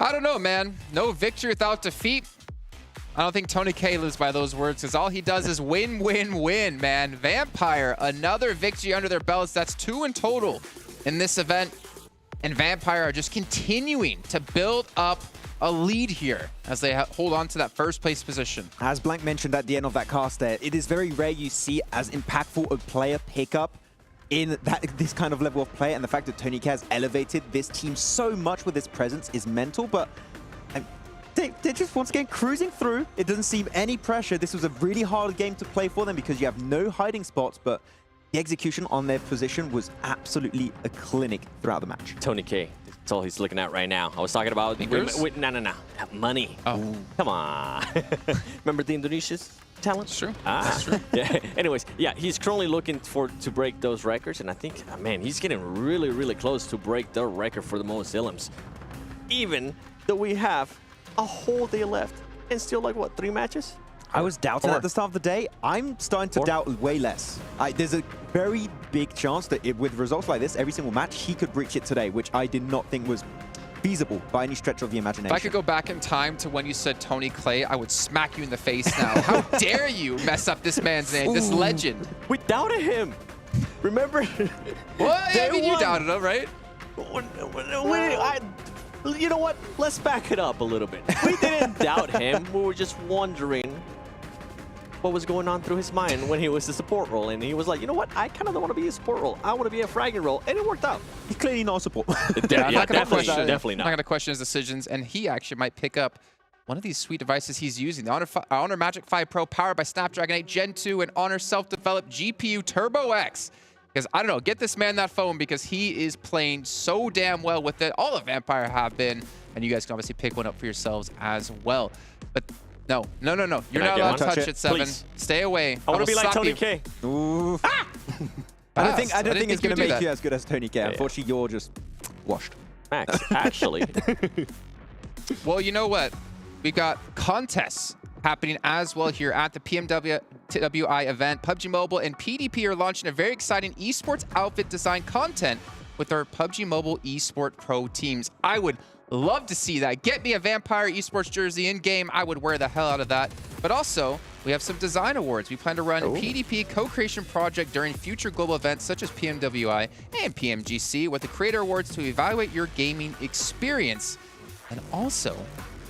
I don't know, man. No victory without defeat. I don't think Tony K lives by those words because all he does is win, win, win, man. Vampire, another victory under their belts. That's 2 in total in this event. And Vampire are just continuing to build up a lead here as they hold on to that first place position. As Blank mentioned at the end of that cast there, it is very rare you see as impactful a player pickup in this kind of level of play, and the fact that Tony K has elevated this team so much with his presence is mental, but they're just once again cruising through. It doesn't seem any pressure. This was a really hard game to play for them because you have no hiding spots, but the execution on their position was absolutely a clinic throughout the match. Tony K, that's all he's looking at right now. I was talking about no. Money. Oh. Come on. Remember the Indonesia's talent? That's true. That's true. Yeah. Anyways, yeah, he's currently looking to break those records, and I think, man, he's getting really, really close to break the record for the most Illims. Even though we have a whole day left and still, like, what, 3 matches? I was doubting at the start of the day. I'm starting to doubt way less. There's a very big chance that with results like this, every single match, he could reach it today, which I did not think was feasible by any stretch of the imagination. If I could go back in time to when you said Tony Clay, I would smack you in the face now. How dare you mess up this man's name, this legend. We doubted him. Remember? Well, I mean, you doubted him, right? You know what? Let's back it up a little bit. We didn't doubt him. We were just wondering what was going on through his mind when he was the support role. And he was like, you know what? I kind of don't want to be a support role. I want to be a fragging role. And it worked out. He's clearly not a support. Yeah, definitely not. I'm not going to question his decisions. And he actually might pick up one of these sweet devices he's using. The Honor Magic 5 Pro powered by Snapdragon 8 Gen 2 and Honor self-developed GPU Turbo X. Because, I don't know, get this man that phone because he is playing so damn well with it. All of Vampire have been. And you guys can obviously pick one up for yourselves as well. But no. You're not allowed to touch it, 7. Please. Stay away. I want to be like Tony K. Ooh. Ah! I don't think it's going to make you as good as Tony K. Unfortunately, you're just washed. Max, actually. Well, you know what? We've got contests happening as well here at the PMWI event. PUBG Mobile and PDP are launching a very exciting esports outfit design content with our PUBG Mobile Esport Pro teams. I would love to see that. Get me a Vampire Esports jersey in-game. I would wear the hell out of that. But also, we have some design awards. We plan to run a PDP co-creation project during future global events such as PMWI and PMGC with the Creator Awards to evaluate your gaming experience. And also,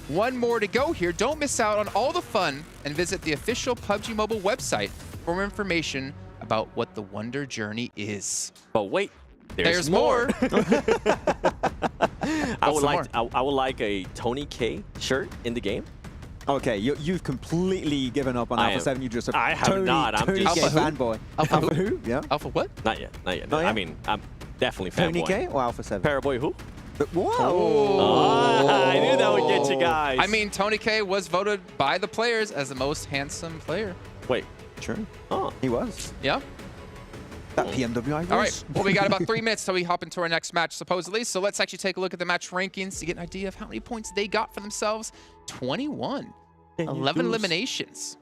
one more to go here. Don't miss out on all the fun and visit the official PUBG Mobile website for more information about what the Wonder Journey is. But wait, there's more. I would like a Tony K shirt in the game. Okay, you've completely given up on Alpha7. You just I have not. I'm Tony just K fanboy. Alpha who? Yeah. Alpha what? Not yet. Not yet? I mean, I'm definitely fanboy. Tony K or Alpha7? Paraboy who? Whoa! Oh, I knew that would get you guys. I mean, Tony K was voted by the players as the most handsome player. Wait. True. Oh. He was. Yeah. That PMWI was. All right. Well, we got about 3 minutes till we hop into our next match, supposedly. So let's actually take a look at the match rankings to get an idea of how many points they got for themselves. 21. 11 eliminations.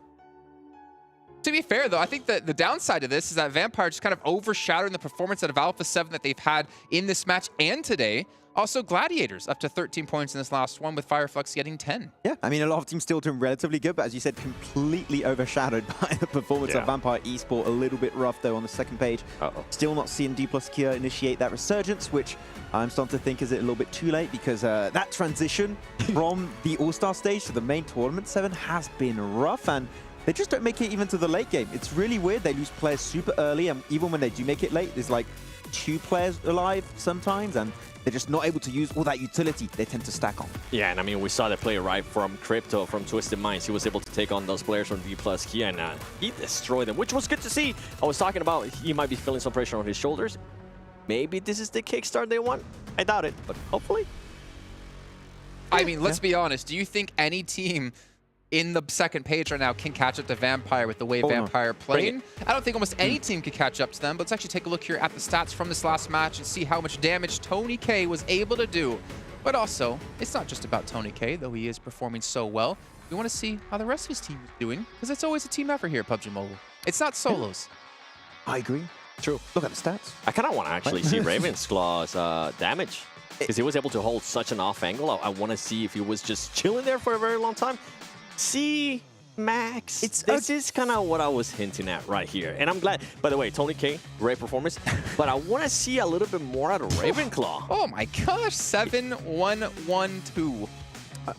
To be fair, though, I think that the downside of this is that Vampire just kind of overshadowing the performance out of Alpha7 that they've had in this match and today. Also, Gladiators up to 13 points in this last one, with Fireflux getting 10. Yeah, I mean, a lot of teams still doing relatively good, but as you said, completely overshadowed by the performance of Vampire Esport. A little bit rough, though, on the second page. Still not seeing Dplus KIA initiate that resurgence, which I'm starting to think is a little bit too late, because that transition from the All-Star stage to the main tournament 7 has been rough, and they just don't make it even to the late game. It's really weird. They lose players super early, and even when they do make it late, there's like 2 players alive sometimes, and they're just not able to use all that utility they tend to stack on. Yeah, and I mean, we saw that play right from Crypto, from Twisted Minds. He was able to take on those players from Dplus KIA, and he destroyed them, which was good to see. I was talking about he might be feeling some pressure on his shoulders. Maybe this is the kickstart they want. I doubt it, but hopefully. I mean, let's be honest. Do you think any team in the second page right now can catch up to Vampire with the way Vampire playing? I don't think almost any team could catch up to them, but let's actually take a look here at the stats from this last match and see how much damage Tony K was able to do. But also, it's not just about Tony K, though he is performing so well. We want to see how the rest of his team is doing, because it's always a team effort here at PUBG Mobile. It's not solos. I agree. True. Look at the stats. I kind of want to actually see Ravensclaw's damage. because he was able to hold such an off angle. I want to see if he was just chilling there for a very long time. See, Max, this is kind of what I was hinting at right here. And I'm glad, by the way, Tony K, great performance. But I want to see a little bit more out of Ravenclaw. Oh my gosh, 7-1-1-2.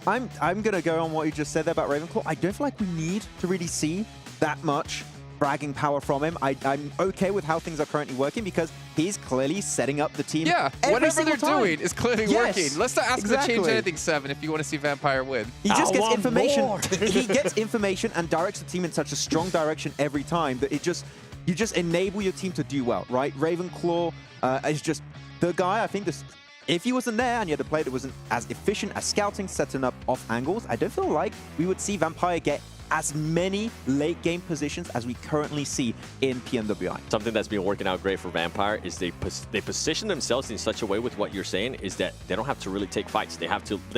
I'm going to go on what you just said there about Ravenclaw. I don't feel like we need to really see that much fragging power from him. I'm okay with how things are currently working because he's clearly setting up the team. Yeah, whatever they're doing is clearly working. Let's not ask them to change anything, Seven, if you want to see Vampire win. He just gets information. He gets information and directs the team in such a strong direction every time that you just enable your team to do well, right? Ravenclaw is just the guy. I think if he wasn't there and you had a player that wasn't as efficient as scouting, setting up off angles, I don't feel like we would see Vampire get as many late game positions as we currently see in PMWI. Something that's been working out great for Vampire is they position themselves in such a way with what you're saying is that they don't have to really take fights. They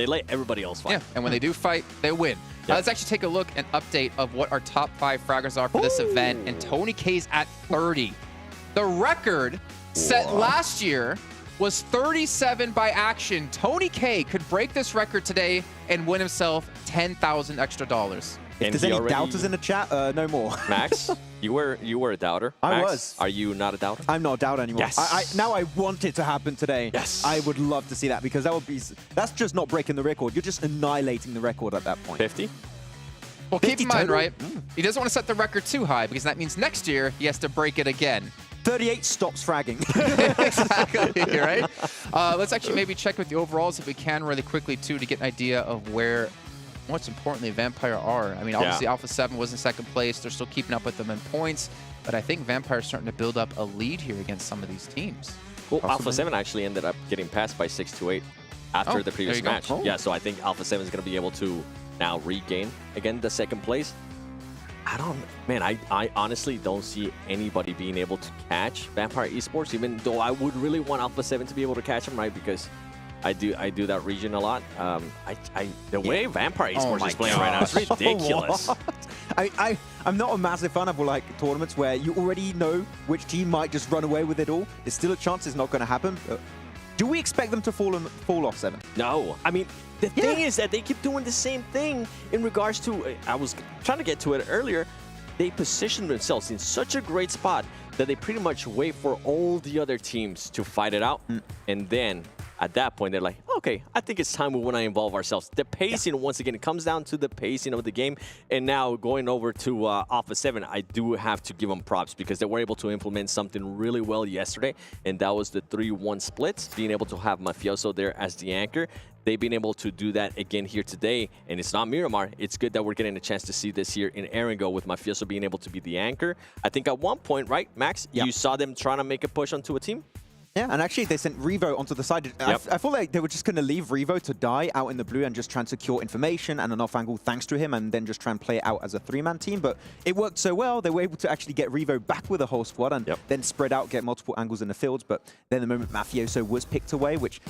let everybody else fight. Yeah, and when they do fight, they win. Let's actually take a look and update of what our top 5 fraggers are for this event. And Tony K's at 30. The record set last year was 37 by action. Tony K could break this record today and win himself $10,000 extra. If there's any doubters in the chat, no more. Max, you were a doubter. I Max, was. Are you not a doubter? I'm not a doubter anymore. Yes. Now I want it to happen today. Yes. I would love to see that because that's just not breaking the record. You're just annihilating the record at that point. 50? Well, keep in mind, right? He doesn't want to set the record too high because that means next year he has to break it again. 38 stops fragging. Exactly, right? Let's actually maybe check with the overalls if we can really quickly, too, to get an idea of where, most importantly, Vampire are. I mean, obviously, Alpha7 was in second place. They're still keeping up with them in points. But I think Vampire's starting to build up a lead here against some of these teams. Well, Alpha7 actually ended up getting passed by 6-8 after the previous match. Yeah, so I think Alpha7 is going to be able to now regain, again, the second place. I honestly don't see anybody being able to catch Vampire Esports, even though I would really want Alpha7 to be able to catch them, right? Because I do that region a lot. The way Vampire Esports is playing right now is ridiculous. I'm not a massive fan of like tournaments where you already know which team might just run away with it all. There's still a chance it's not going to happen. Do we expect them to fall off 7? No. I mean, the thing is that they keep doing the same thing in regards to, I was trying to get to it earlier, they position themselves in such a great spot that they pretty much wait for all the other teams to fight it out. And then at that point, they're like, okay, I think it's time we want to involve ourselves. The pacing, once again, it comes down to the pacing of the game. And now going over to Alpha7, I do have to give them props because they were able to implement something really well yesterday. And that was the 3-1 splits, being able to have Mafioso there as the anchor. They've been able to do that again here today. And it's not Miramar. It's good that we're getting a chance to see this here in Erangel with Mafioso being able to be the anchor. I think at one point, right, Max, you saw them trying to make a push onto a team? Yeah, and actually they sent Revo onto the side. I feel like they were just going to leave Revo to die out in the blue and just try and secure information and an off angle thanks to him and then just try and play it out as a 3-man team. But it worked so well, they were able to actually get Revo back with a whole squad and then spread out, get multiple angles in the fields. But then the moment Mafioso was picked away, which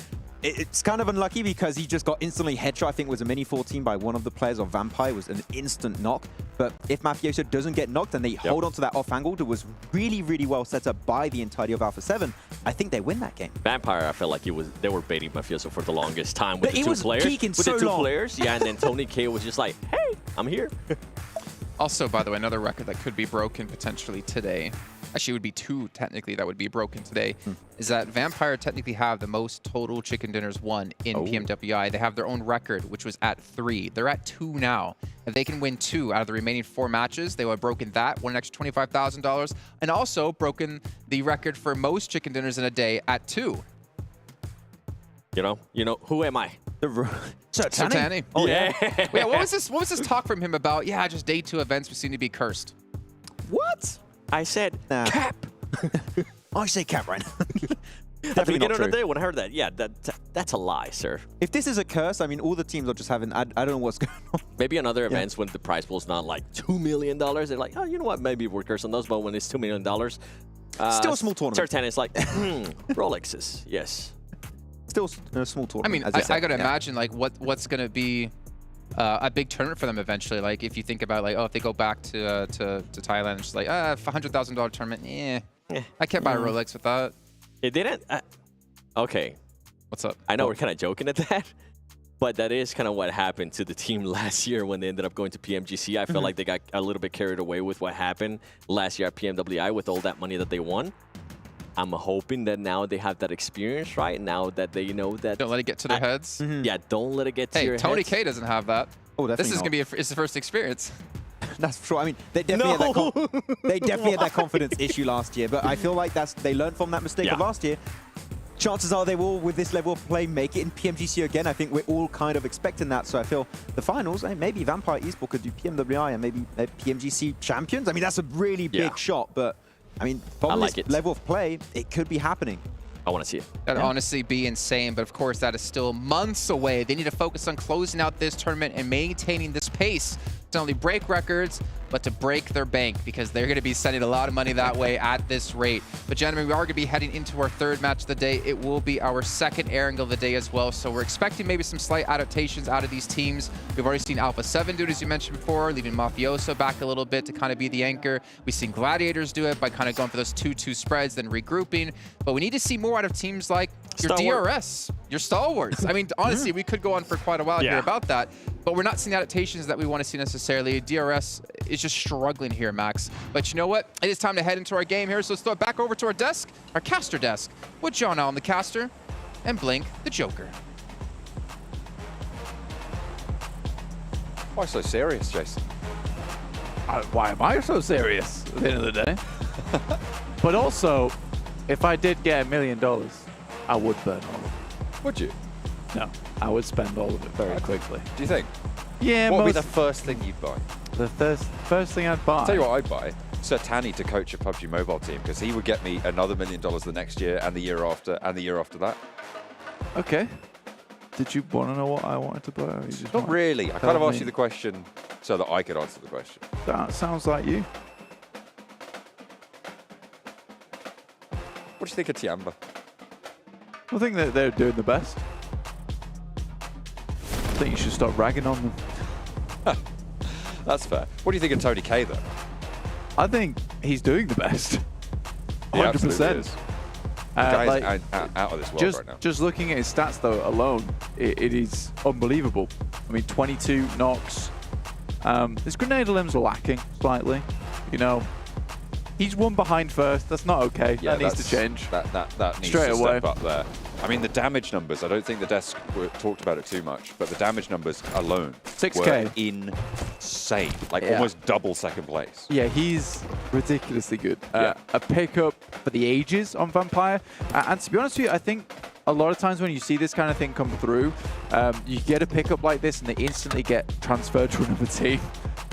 it's kind of unlucky because he just got instantly headshot. I think it was a mini 14 by one of the players of Vampire. It was an instant knock. But if Mafioso doesn't get knocked and they hold on to that off angle that was really, really well set up by the entirety of Alpha7, I think they win that game. Vampire, I felt like they were baiting Mafioso for the longest time with the two players. With the two players, and then Tony K was just like, hey, I'm here. Also, by the way, another record that could be broken potentially today, actually it would be 2 technically that would be broken today, is that Vampire technically have the most total chicken dinners won in PMWI. They have their own record, which was at 3. They're at 2 now. If they can win 2 out of the remaining 4 matches, they would have broken that, won an extra $25,000, and also broken the record for most chicken dinners in a day at 2. You know, who am I? Sertani. Oh yeah. Yeah. What was this talk from him about? Yeah, just day 2 events seem to be cursed. What? I said cap. I say cap right now. At the beginning of the day when I heard that, yeah, that's a lie, sir. If this is a curse, I mean, all the teams are just having, I don't know what's going on. Maybe on other events when the prize pool's not like $2 million, they're like, oh, you know what, maybe we're cursed on those, but when it's $2 million, still a small tournament. Sertani is like, Rolexes, yes. Still a small tournament. I mean, I got to imagine like what's going to be a big tournament for them eventually. Like if you think about like, oh, if they go back to Thailand, it's like $100,000 tournament. I can't buy a Rolex with that. It didn't. Okay. What's up? I know we're kind of joking at that, but that is kind of what happened to the team last year when they ended up going to PMGC. I felt like they got a little bit carried away with what happened last year at PMWI with all that money that they won. I'm hoping that now they have that experience, right? Now that they know that... Don't let it get to their heads. Yeah, don't let it get to your heads. Tony K doesn't have that. Oh, this is going to be his first experience. That's true. I mean, they definitely, had that confidence issue last year, but I feel like they learned from that mistake of last year. Chances are they will, with this level of play, make it in PMGC again. I think we're all kind of expecting that. So I feel the finals, maybe Vampire Esports could do PMWI and maybe PMGC champions. I mean, that's a really big shot, but I mean, from this level of play, it could be happening. I want to see it. That'd honestly be insane, but of course that is still months away. They need to focus on closing out this tournament and maintaining this pace to not only break records, but to break their bank, because they're going to be sending a lot of money that way at this rate. But gentlemen, we are going to be heading into our third match of the day. It will be our second Erangel of the day as well, so we're expecting maybe some slight adaptations out of these teams. We've already seen Alpha7 do it, as you mentioned before, leaving Mafioso back a little bit to kind of be the anchor. We've seen Gladiators do it by kind of going for those 2-2 spreads, then regrouping. But we need to see more out of teams like your DRS, your Stalwarts. I mean, honestly, we could go on for quite a while here about that, but we're not seeing adaptations that we want to see necessarily. DRS is just struggling here, Max. But you know what? It is time to head into our game here, so let's throw it back over to our desk, our caster desk, with John Allen, the caster, and Blink, the Joker. Why so serious, Jason? Why am I so serious at the end of the day? But also, if I did get $1 million, I would burn all of it. Would you? No, I would spend all of it very quickly. Do you think? Yeah, what would be the first thing you'd buy? The first thing I'd buy? I'll tell you what I'd buy. Sir Tanny to coach a PUBG Mobile team, because he would get me another $1 million the next year and the year after and the year after that. Okay. Did you want to know what I wanted to buy? Or you just Not really. I kind of asked you the question so that I could answer the question. That sounds like you. What do you think of Tiamba? I think that they're doing the best. I think you should stop ragging on them. That's fair. What do you think of Tony K, though? I think he's doing the best. 100%. Guy's out of this world right now. Just looking at his stats, though, alone, it is unbelievable. I mean, 22 knocks. His grenade limbs are lacking slightly. You know, he's one behind first. That's not okay. Yeah, that needs to change. That needs straight to away. Step up there. I mean, the damage numbers, I don't think the desk talked about it too much, but the damage numbers alone 6K. were insane. Like almost double second place. Yeah, he's ridiculously good. A pickup for the ages on Vampire. And to be honest with you, I think a lot of times when you see this kind of thing come through, you get a pickup like this and they instantly get transferred to another team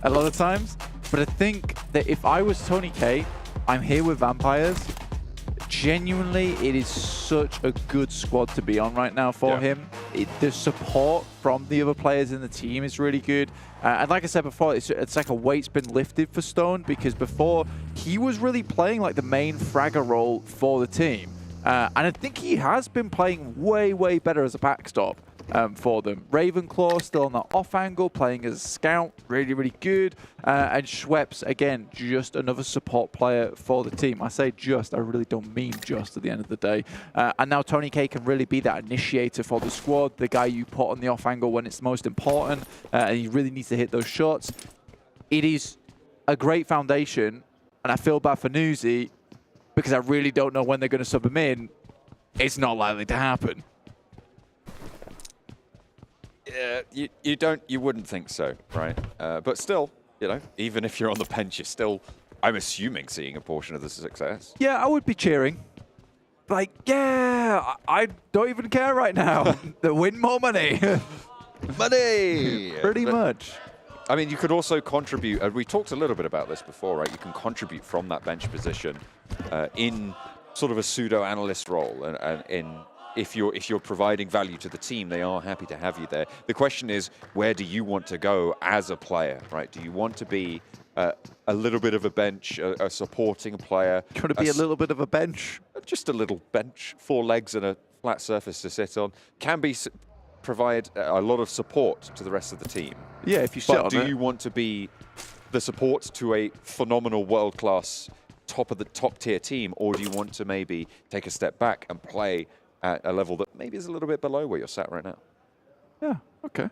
a lot of times. But I think that if I was Tony K, I'm here with Vampires. Genuinely, it is such a good squad to be on right now for him. The support from the other players in the team is really good. And like I said before, it's like a weight's been lifted for Stone, because before he was really playing like the main fragger role for the team. And I think he has been playing way, way better as a backstop for them. Ravenclaw still on the off angle, playing as a scout, really, really good. And Schweppes, again, just another support player for the team. I say just, I really don't mean just at the end of the day. And now Tony K can really be that initiator for the squad, the guy you put on the off angle when it's most important, and he really needs to hit those shots. It is a great foundation, and I feel bad for Newsy, because I really don't know when they're going to sub him in. It's not likely to happen. Yeah, you wouldn't think so, right? But still, you know, even if you're on the bench, you're still, I'm assuming, seeing a portion of the success. Yeah, I would be cheering. Like, yeah, I don't even care right now. They win more money. Money! Pretty much. I mean, you could also contribute, and we talked a little bit about this before, right? You can contribute from that bench position in sort of a pseudo-analyst role, and if you're providing value to the team, they are happy to have you there. The question is, where do you want to go as a player, right? Do you want to be a little bit of a bench, a supporting player? Do you want to be a little bit of a bench? Just a little bench, 4 legs and a flat surface to sit on. Can be provide a lot of support to the rest of the team. Yeah, if you sit on it. But do you want to be the support to a phenomenal world-class top tier team, or do you want to maybe take a step back and play at a level that maybe is a little bit below where you're sat right now. Yeah, okay.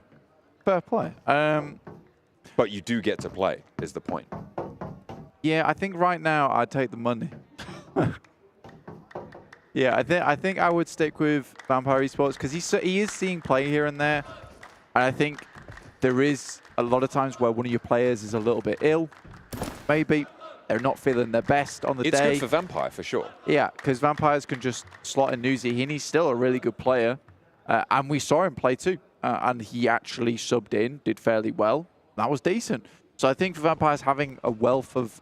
Fair play. But you do get to play, is the point. Yeah, I think right now I'd take the money. Yeah, I think I would stick with Vampire Esports because he is seeing play here and there. And I think there is a lot of times where one of your players is a little bit ill. Maybe they're not feeling their best on the day. It's good for Vampire, for sure. Yeah, because Vampires can just slot in Newsy, and he's still a really good player. And we saw him play too. And he actually subbed in, did fairly well. That was decent. So I think for Vampires, having a wealth of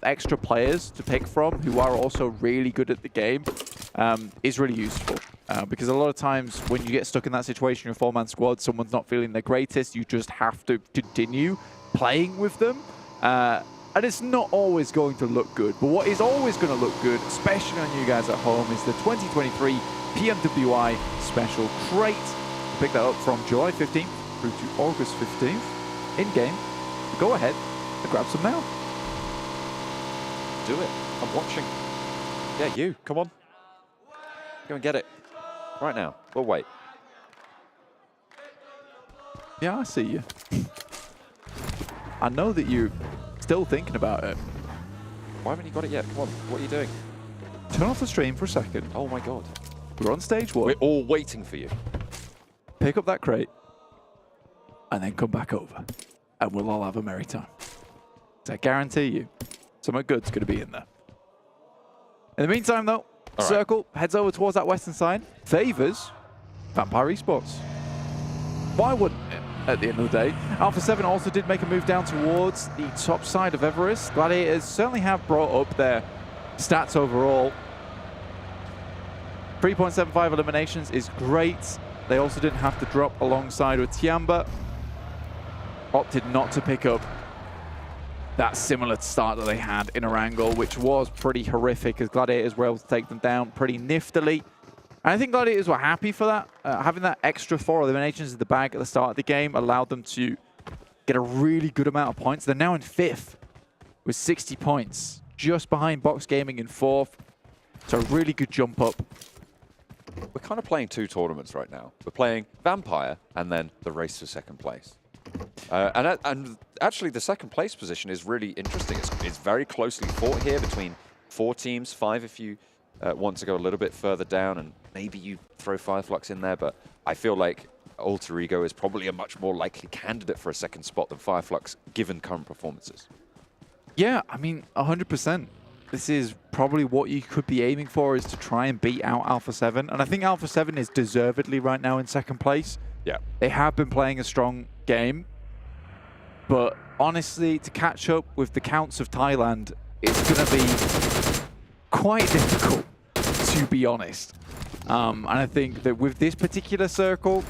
extra players to pick from who are also really good at the game is really useful. Because a lot of times when you get stuck in that situation, your four-man squad, someone's not feeling their greatest, you just have to continue playing with them. And it's not always going to look good. But what is always going to look good, especially on you guys at home, is the 2023 PMWI Special Crate. Pick that up from July 15th through to August 15th in-game. Go ahead and grab some now. Do it. I'm watching. Yeah, you. Come on. Go and get it. Right now. We'll wait. Yeah, I see you. I know that you're still thinking about it. Why haven't you got it yet? Come on. What are you doing? Turn off the stream for a second. Oh, my God. We're on stage 1. We're all waiting for you. Pick up that crate. And then come back over. And we'll all have a merry time. I guarantee you, something good's going to be in there. In the meantime, though, Circle heads over towards that western side. Favors Vampire Esports. Why wouldn't it, at the end of the day? Alpha7 also did make a move down towards the top side of Everest. Gladiators certainly have brought up their stats overall. 3.75 eliminations is great. They also didn't have to drop alongside with Tiamba. Opted not to pick up that similar start that they had in Erangel, which was pretty horrific as Gladiators were able to take them down pretty niftily. And I think Gladiators were happy for that. Having that extra 4 eliminations in the bag at the start of the game allowed them to get a really good amount of points. They're now in 5th with 60 points, just behind Box Gaming in 4th. So a really good jump up. We're kind of playing 2 tournaments right now. We're playing Vampire and then the race for 2nd place. And actually, the 2nd place position is really interesting. It's very closely fought here between 4 teams, 5 if you want to go a little bit further down, and maybe you throw Flux in there, but I feel like Alter Ego is probably a much more likely candidate for a 2nd spot than Flux, given current performances. Yeah, I mean, 100%. This is probably what you could be aiming for, is to try and beat out Alpha7. And I think Alpha7 is deservedly right now in 2nd place. Yeah. They have been playing a strong game. But honestly, to catch up with the counts of Thailand, it's going to be quite difficult, to be honest. And I think that with this particular circle,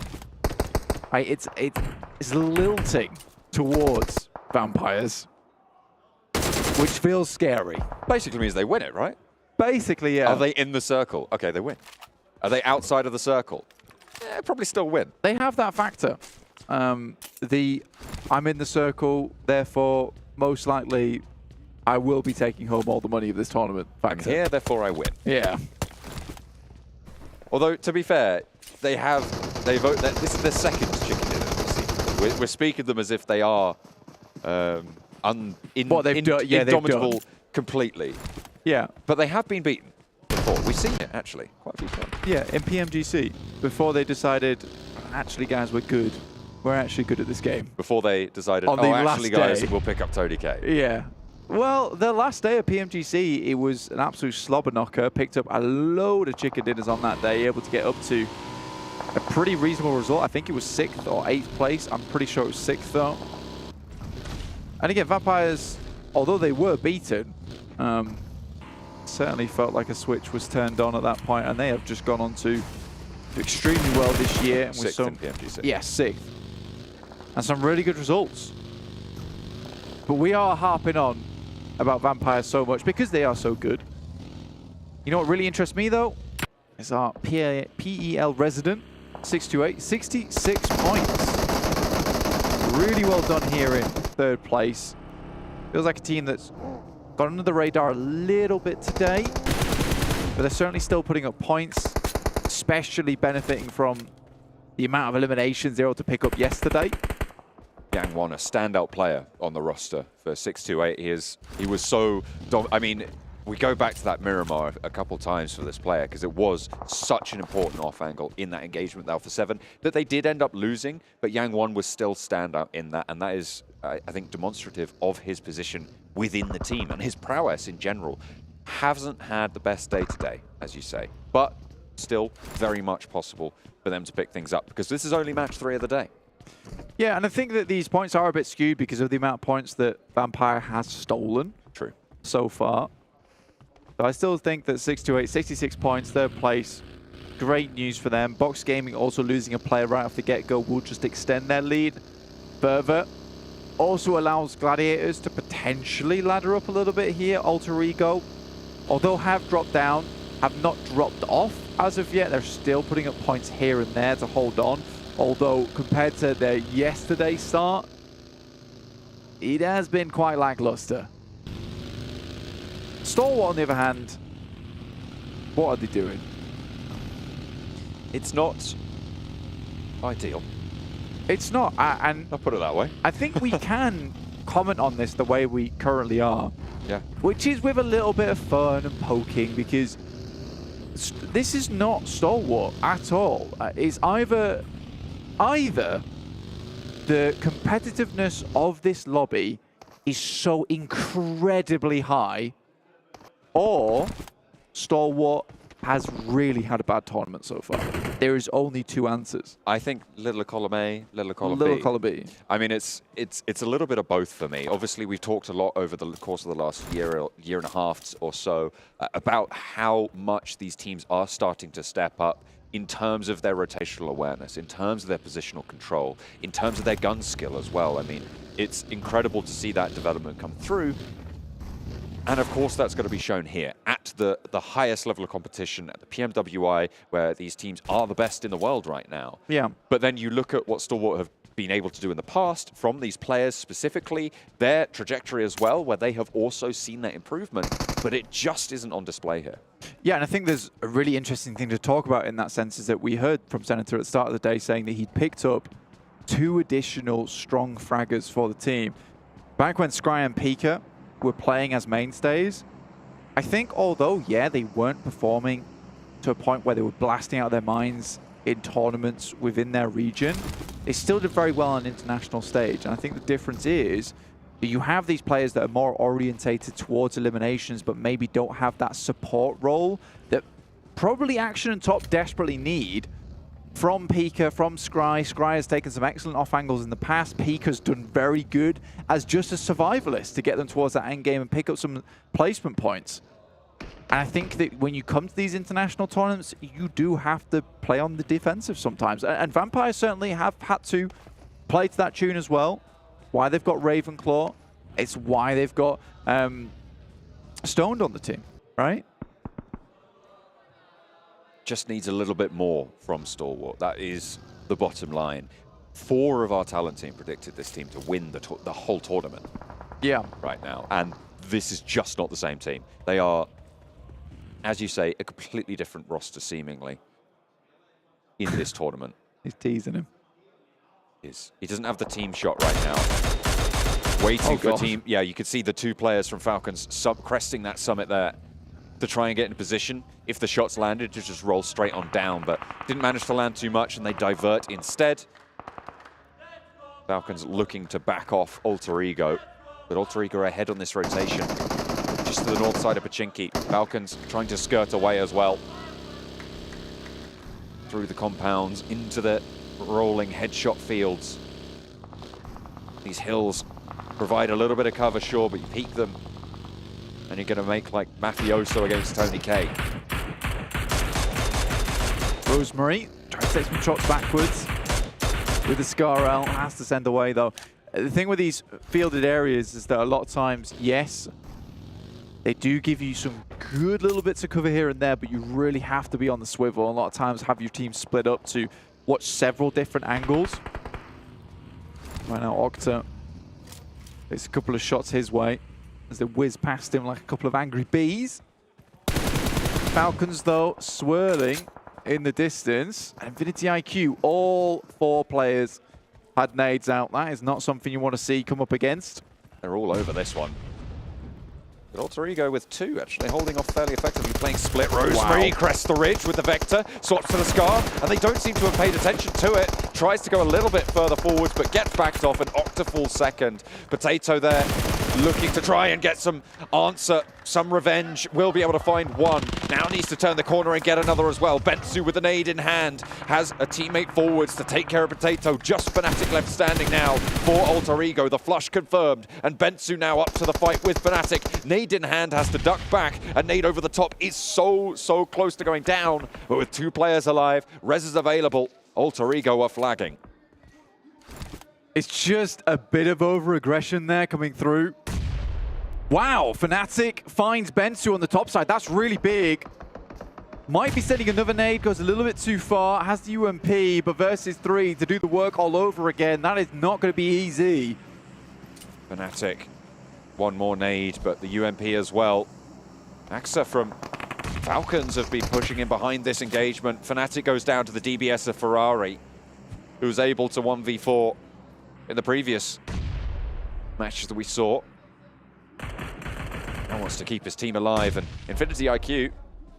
it's lilting towards Vampires, which feels scary. Basically means they win it, right? Basically, yeah. Are they in the circle? Okay, they win. Are they outside of the circle? Yeah, probably still win. They have that factor. I'm in the circle, therefore, most likely, I will be taking home all the money of this tournament factor. I'm here, therefore I win. Yeah. Although, to be fair, they vote that this is their 2nd chicken dinner this season. We're speaking of them as if they are indomitable completely. Yeah. But they have been beaten before. We've seen it, actually, quite a few times. Yeah, in PMGC, before they decided, actually, guys, we're good. We're actually good at this game. Before they decided, actually, guys, we'll pick up Tony K. Yeah. Well, the last day of PMGC, it was an absolute slobber knocker. Picked up a load of chicken dinners on that day, able to get up to a pretty reasonable result. I think it was 6th or 8th place. I'm pretty sure it was 6th, though. And again, Vampires, although they were beaten, certainly felt like a switch was turned on at that point, and they have just gone on to do extremely well this year. With 6th in PMGC. Yeah, 6th. And some really good results. But we are harping on about Vampires so much because they are so good. You know what really interests me, though? Is our PEL resident, 628, 66 points. Really well done here in 3rd place. Feels like a team that's got under the radar a little bit today, but they're certainly still putting up points. especially benefiting from the amount of eliminations they were able to pick up yesterday. Yangwon, a standout player on the roster for 628. He was so... I mean, we go back to that Miramar a couple times for this player because it was such an important off angle in that engagement with Alpha7 that they did end up losing, but Yangwon was still standout in that, and that is, I think, demonstrative of his position within the team and his prowess in general. Hasn't had the best day today, as you say, but still very much possible for them to pick things up because this is only match 3 of the day. Yeah, and I think that these points are a bit skewed because of the amount of points that Vampire has stolen. True. So far. So I still think that 628, 66 points, 3rd place. Great news for them. Box Gaming also losing a player right off the get-go will just extend their lead further. Also allows Gladiators to potentially ladder up a little bit here. Alter Ego, although have dropped down, have not dropped off as of yet. They're still putting up points here and there to hold on. Although compared to their yesterday start, it has been quite lackluster. Stalwart, on the other hand, what are they doing? It's not ideal. It's not, and I'll put it that way. I think we can comment on this the way we currently are. Yeah. Which is with a little bit of fun and poking, because this is not Stalwart at all. It's either the competitiveness of this lobby is so incredibly high, or Stalwart has really had a bad tournament so far. There is only 2 answers. I think little column A, little column B. Little column B. I mean, it's a little bit of both for me. Obviously, we've talked a lot over the course of the last year and a half or so about how much these teams are starting to step up in terms of their rotational awareness, in terms of their positional control, in terms of their gun skill as well. I mean, it's incredible to see that development come through. And of course, that's going to be shown here at the highest level of competition, at the PMWI, where these teams are the best in the world right now. Yeah. But then you look at what Stalwart have been able to do in the past from these players specifically, their trajectory as well, where they have also seen that improvement, but it just isn't on display here. Yeah, and I think there's a really interesting thing to talk about in that sense is that we heard from Senator at the start of the day saying that he'd picked up 2 additional strong fraggers for the team. Back when Scry and Pika were playing as mainstays, I think although, yeah, they weren't performing to a point where they were blasting out their minds in tournaments within their region, they still did very well on an international stage. And I think the difference is that you have these players that are more orientated towards eliminations, but maybe don't have that support role that probably Action and Top desperately need from Pika, from Scry. Scry has taken some excellent off angles in the past. Pika's done very good as just a survivalist to get them towards that end game and pick up some placement points. And I think that when you come to these international tournaments, you do have to play on the defensive sometimes. And Vampire certainly have had to play to that tune as well. Why they've got Ravenclaw, it's why they've got Stoned on the team, right? Just needs a little bit more from Stalwart. That is the bottom line. 4 of our talent team predicted this team to win the whole tournament. Yeah. Right now. And this is just not the same team. They are, as you say, a completely different roster seemingly in this tournament. He's teasing him. He doesn't have the team shot right now. Waiting for team. Yeah, you could see the 2 players from Falcons cresting that summit there to try and get in position. If the shots landed, to just roll straight on down, but didn't manage to land too much and they divert instead. Falcons looking to back off Alter Ego, but Alter Ego ahead on this rotation. Just to the north side of Pachinki. Falcons trying to skirt away as well. Through the compounds, into the rolling headshot fields. These hills provide a little bit of cover, sure, but you peek them and you're going to make like Mafioso against Tony K. Rosemary tries to take some shots backwards with the Scarel. Has to send away though. The thing with these fielded areas is that a lot of times, yes, they do give you some good little bits of cover here and there, but you really have to be on the swivel. A lot of times have your team split up to watch several different angles. Right now, Octa takes a couple of shots his way as they whiz past him like a couple of angry bees. Falcons, though, swirling in the distance. Infinity IQ, all 4 players had nades out. That is not something you want to see come up against. They're all over this one. But Alter Ego with 2, actually holding off fairly effectively, playing split. Rosemary crests the ridge with the Vector, swaps to the Scar, and they don't seem to have paid attention to it. Tries to go a little bit further forwards, but gets backed off an octaful second. Potato there, looking to try and get some answer, some revenge. Will be able to find one. Now needs to turn the corner and get another as well. Bensu with an aid in hand has a teammate forwards to take care of Potato. Just Fnatic left standing now for Alter Ego. The flush confirmed, and Bensu now up to the fight with Fnatic. Nade in hand, has to duck back, and nade over the top is so close to going down. But with 2 players alive, res is available. Alter Ego are flagging. It's just a bit of over-aggression there coming through. Wow, Fnatic finds Bensu on the top side. That's really big. Might be sending another nade, goes a little bit too far. Has the UMP, but versus 3 to do the work all over again. That is not going to be easy. Fnatic, one more nade, but the UMP as well. Axa from Falcons have been pushing in behind this engagement. Fnatic goes down to the DBS of Ferrari, who was able to 1v4 in the previous matches that we saw. Now wants to keep his team alive, and Infinity IQ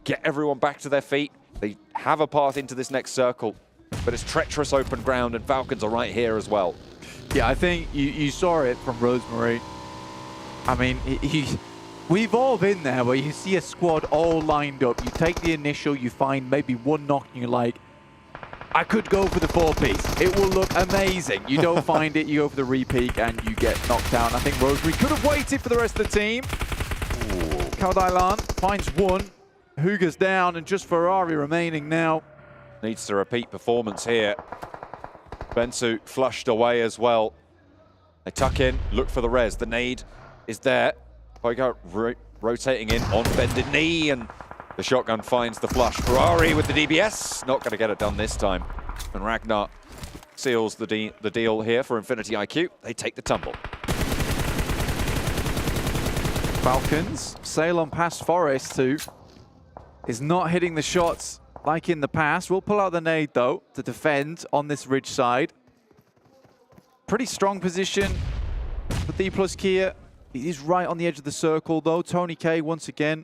get everyone back to their feet. They have a path into this next circle, but it's treacherous open ground, and Falcons are right here as well. Yeah, I think you saw it from Rosemary. I mean, we've all been there where you see a squad all lined up. You take the initial, you find maybe one knock, and you're like, I could go for the 4-piece. It will look amazing. You don't find it, you go for the repeat, and you get knocked down. I think Rosemary could have waited for the rest of the team. Kaldailan finds one. Huga's down, and just Ferrari remaining now. Needs to repeat performance here. Bensu flushed away as well. They tuck in, look for the res. The nade is there. Poigar rotating in on bended knee, and the shotgun finds the flush. Ferrari with the DBS, not going to get it done this time. And Ragnar seals the deal here for Infinity IQ. They take the tumble. Falcons sail on past Forest, who is not hitting the shots like in the past. We'll pull out the nade, though, to defend on this ridge side. Pretty strong position for Dplus KIA. He is right on the edge of the circle, though. Tony K, once again.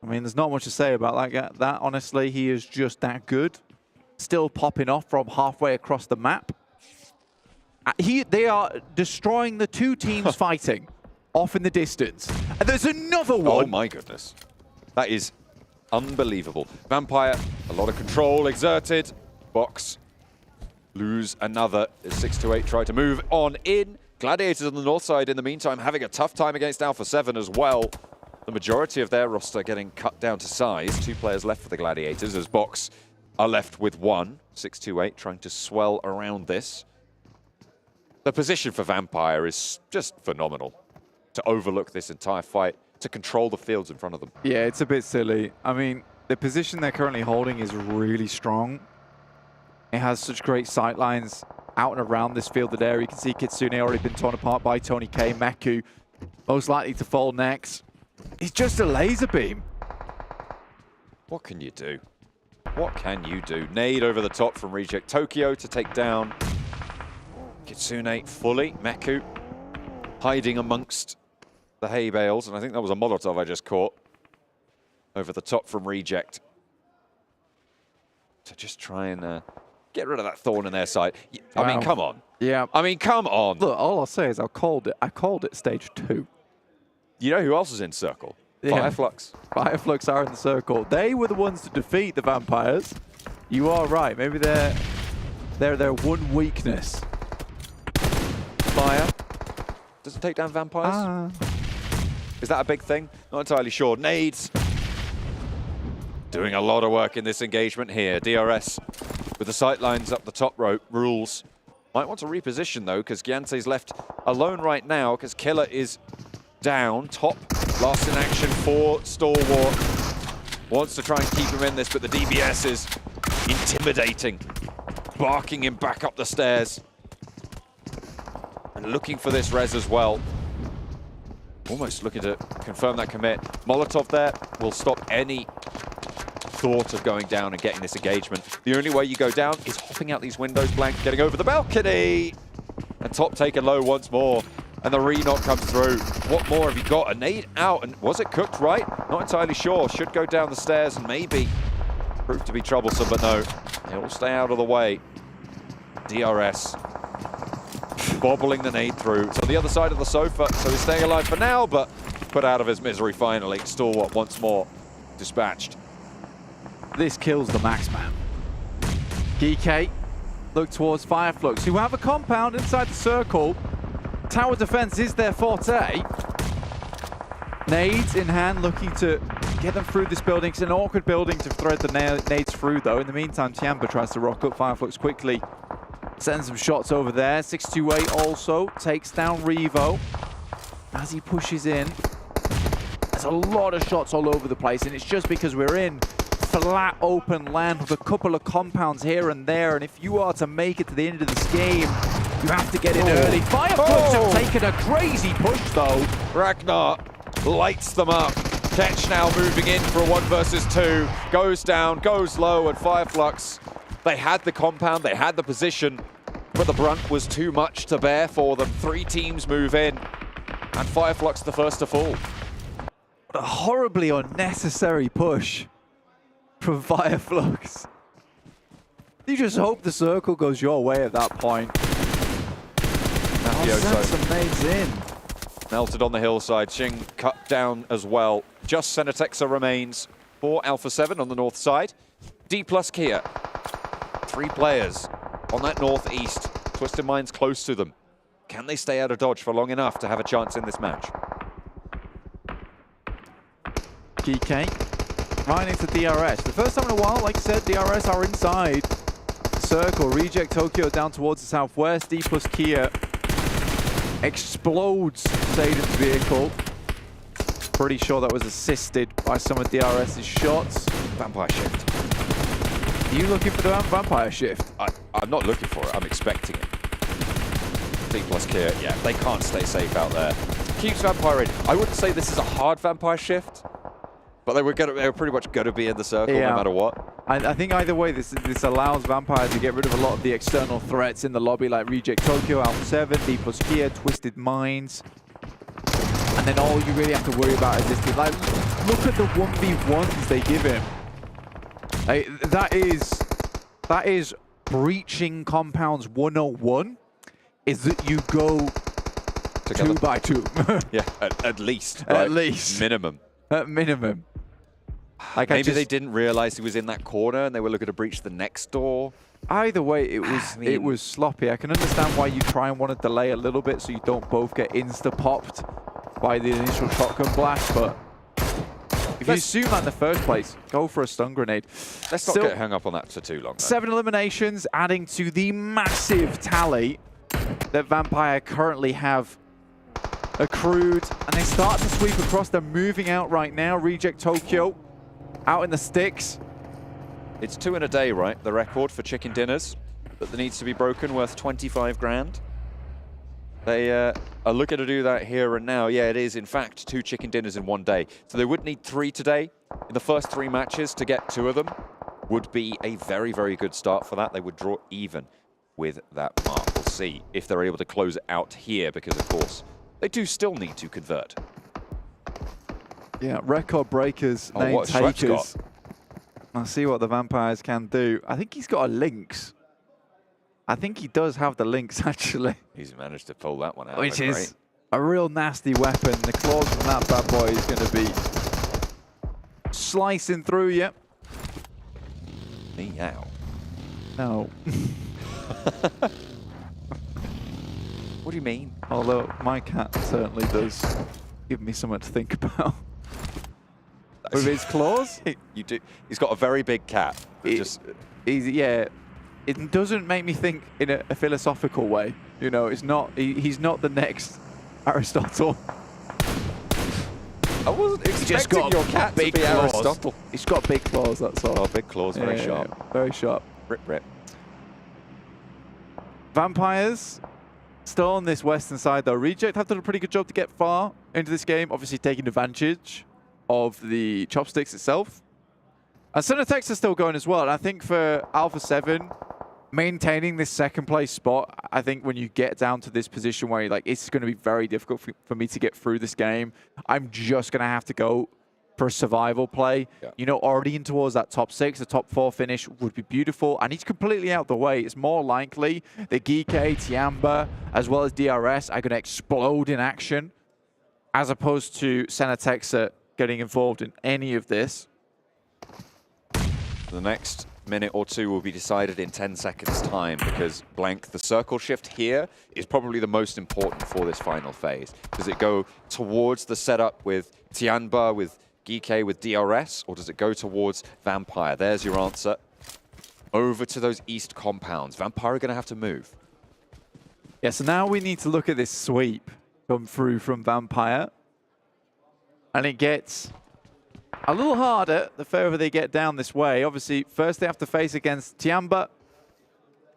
I mean, there's not much to say about that, honestly. He is just that good. Still popping off from halfway across the map. They are destroying the 2 teams fighting off in the distance. And there's another one. Oh, my goodness. That is unbelievable. Vampire, a lot of control exerted. Box, lose another. 628 try to move on in. Gladiators on the north side, in the meantime, having a tough time against Alpha7 as well. The majority of their roster getting cut down to size. 2 players left for the Gladiators, as Box are left with 1. 628 trying to swell around this. The position for Vampire is just phenomenal. To overlook this entire fight, to control the fields in front of them. Yeah, it's a bit silly. I mean, the position they're currently holding is really strong. It has such great sight lines out and around this fielded area. You can see Kitsune already been torn apart by Tony K. Meku, most likely to fall next. It's just a laser beam. What can you do? What can you do? Nade over the top from Reject Tokyo to take down Kitsune fully. Meku hiding amongst the hay bales, and I think that was a Molotov I just caught. Over the top from Reject. To just try and get rid of that thorn in their side. I mean, come on. Yeah. I mean, come on. Look, all I'll say is I called it stage 2. You know who else is in circle? Yeah. Fireflux. Fireflux are in the circle. They were the ones to defeat the Vampires. You are right. Maybe they're their one weakness. Fire. Does it take down Vampires? Is that a big thing? Not entirely sure. Nades. Doing a lot of work in this engagement here. DRS with the sight lines up the top rope. Rules. Might want to reposition, though, because Giante's left alone right now, because Killer is down. Top. Last in action for Stalwart. Wants to try and keep him in this, but the DBS is intimidating. Barking him back up the stairs. And looking for this res as well. Almost looking to confirm that commit. Molotov there will stop any thought of going down and getting this engagement. The only way you go down is hopping out these windows, Blank, getting over the balcony. And top taken low once more. And the re-knock comes through. What more have you got? A nade out. And was it cooked right? Not entirely sure. Should go down the stairs and maybe prove to be troublesome, but no. It will stay out of the way. DRS bobbling the nade through. So the other side of the sofa. So he's staying alive for now, but put out of his misery finally. Stalwart once more dispatched. This kills the max man. GK look towards Fireflux, who have a compound inside the circle. Tower defense is their forte. Nades in hand, looking to get them through this building. It's an awkward building to thread the nades through, though. In the meantime, Tiamba tries to rock up Fireflux quickly. Sends some shots over there. 628 also takes down Revo as he pushes in. There's a lot of shots all over the place, and it's just because we're in flat open land with a couple of compounds here and there, and if you are to make it to the end of this game, you have to get in early. Fireflux have taken a crazy push, though. Ragnar lights them up. Ketch now moving in for a 1 versus 2. Goes down, goes low, and Fireflux, they had the compound, they had the position, but the brunt was too much to bear for them. 3 teams move in, and Fireflux the first to fall. A horribly unnecessary push from Fireflux. You just hope the circle goes your way at that point. Send some nades in. Melted on the hillside. Xing cut down as well. Just Senetexa remains for Alpha7 on the north side. Dplus KIA. 3 players on that northeast. Twisted Minds close to them. Can they stay out of dodge for long enough to have a chance in this match? GK right into DRS. The first time in a while, like I said, DRS are inside the circle. Reject Tokyo down towards the southwest. Dplus KIA explodes Saden's vehicle. Pretty sure that was assisted by some of DRS's shots. Vampire shift. Are you looking for the vampire shift? I'm not looking for it, I'm expecting it. Dplus KIA, yeah, they can't stay safe out there. Keeps Vampire in. I wouldn't say this is a hard vampire shift, but they were pretty much going to be in the circle no matter what. I think either way, this allows Vampire to get rid of a lot of the external threats in the lobby, like Reject Tokyo, Alpha7, Dplus KIA, Twisted Minds. And then all you really have to worry about is this. Like, look at the 1v1s they give him. That is breaching compounds 101. Is that you go together 2 by 2. Yeah, at least. At least. Minimum. At minimum. Like Maybe they didn't realize he was in that corner and they were looking to breach the next door. Either way, it was sloppy. I can understand why you try and want to delay a little bit so you don't both get insta-popped by the initial shotgun blast, but if you assume that in the first place, go for a stun grenade. Let's not get hung up on that for too long, though. 7 eliminations, adding to the massive tally that Vampire currently have accrued, and they start to sweep across. They're moving out right now. Reject Tokyo out in the sticks. It's 2 in a day, right? The record for chicken dinners that needs to be broken, worth 25 grand. They are looking to do that here and now. Yeah, it is, in fact, 2 chicken dinners in 1 day. So they would need 3 today. In the first 3 matches, to get 2 of them would be a very, very good start for that. They would draw even with that mark. We'll see if they're able to close it out here, because, of course, they do still need to convert. Yeah, record breakers, name takers. I'll see what the Vampires can do. I think he's got a Lynx. I think he does have the Lynx, actually. He's managed to pull that one out. Which is a real nasty weapon. The claws from that bad boy is going to be slicing through you. Meow. No. What do you mean? Although my cat certainly does give me something to think about. With his claws? You do. He's got a very big cat. Yeah, it doesn't make me think in a philosophical way. You know, it's not. He's not the next Aristotle. I wasn't expecting your cat to be Aristotle. He's got big claws, that's all. Oh, big claws, very sharp. Yeah, very sharp. Rip, rip. Vampires still on this western side, though. Reject have done a pretty good job to get far into this game, obviously taking advantage of the chopsticks itself. Sanhok are still going as well. And I think for Alpha7, maintaining this second place spot, I think when you get down to this position where you're like, it's going to be very difficult for me to get through this game, I'm just going to have to go for a survival play. Yeah. You know, already in towards that top 6, the top 4 finish would be beautiful. And he's completely out the way. It's more likely that GK, Tiamba, as well as DRS are going to explode in action, as opposed to Sanhok getting involved in any of this. The next minute or two will be decided in 10 seconds time, because Blank, the circle shift here is probably the most important for this final phase. Does it go towards the setup with Tianba, with GK, with DRS, or does it go towards Vampire? There's your answer. Over to those east compounds. Vampire are going to have to move. Yeah, so now we need to look at this sweep come through from Vampire. And it gets a little harder the further they get down this way. Obviously, first they have to face against Tiamba,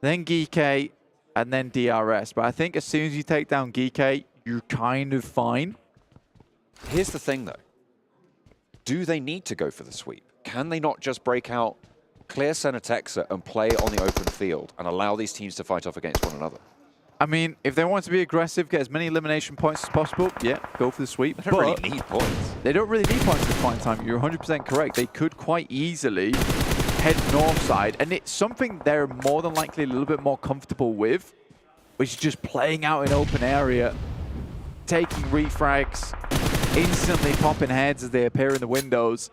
then GK, and then DRS. But I think as soon as you take down GK, you're kind of fine. Here's the thing, though. Do they need to go for the sweep? Can they not just break out, clear Sanhok and play on the open field and allow these teams to fight off against one another? I mean, if they want to be aggressive, get as many elimination points as possible, yeah, go for the sweep. They don't really need points. They don't really need points at this point in time. You're 100% correct. They could quite easily head north side, and it's something they're more than likely a little bit more comfortable with, which is just playing out in open area, taking refrags, instantly popping heads as they appear in the windows.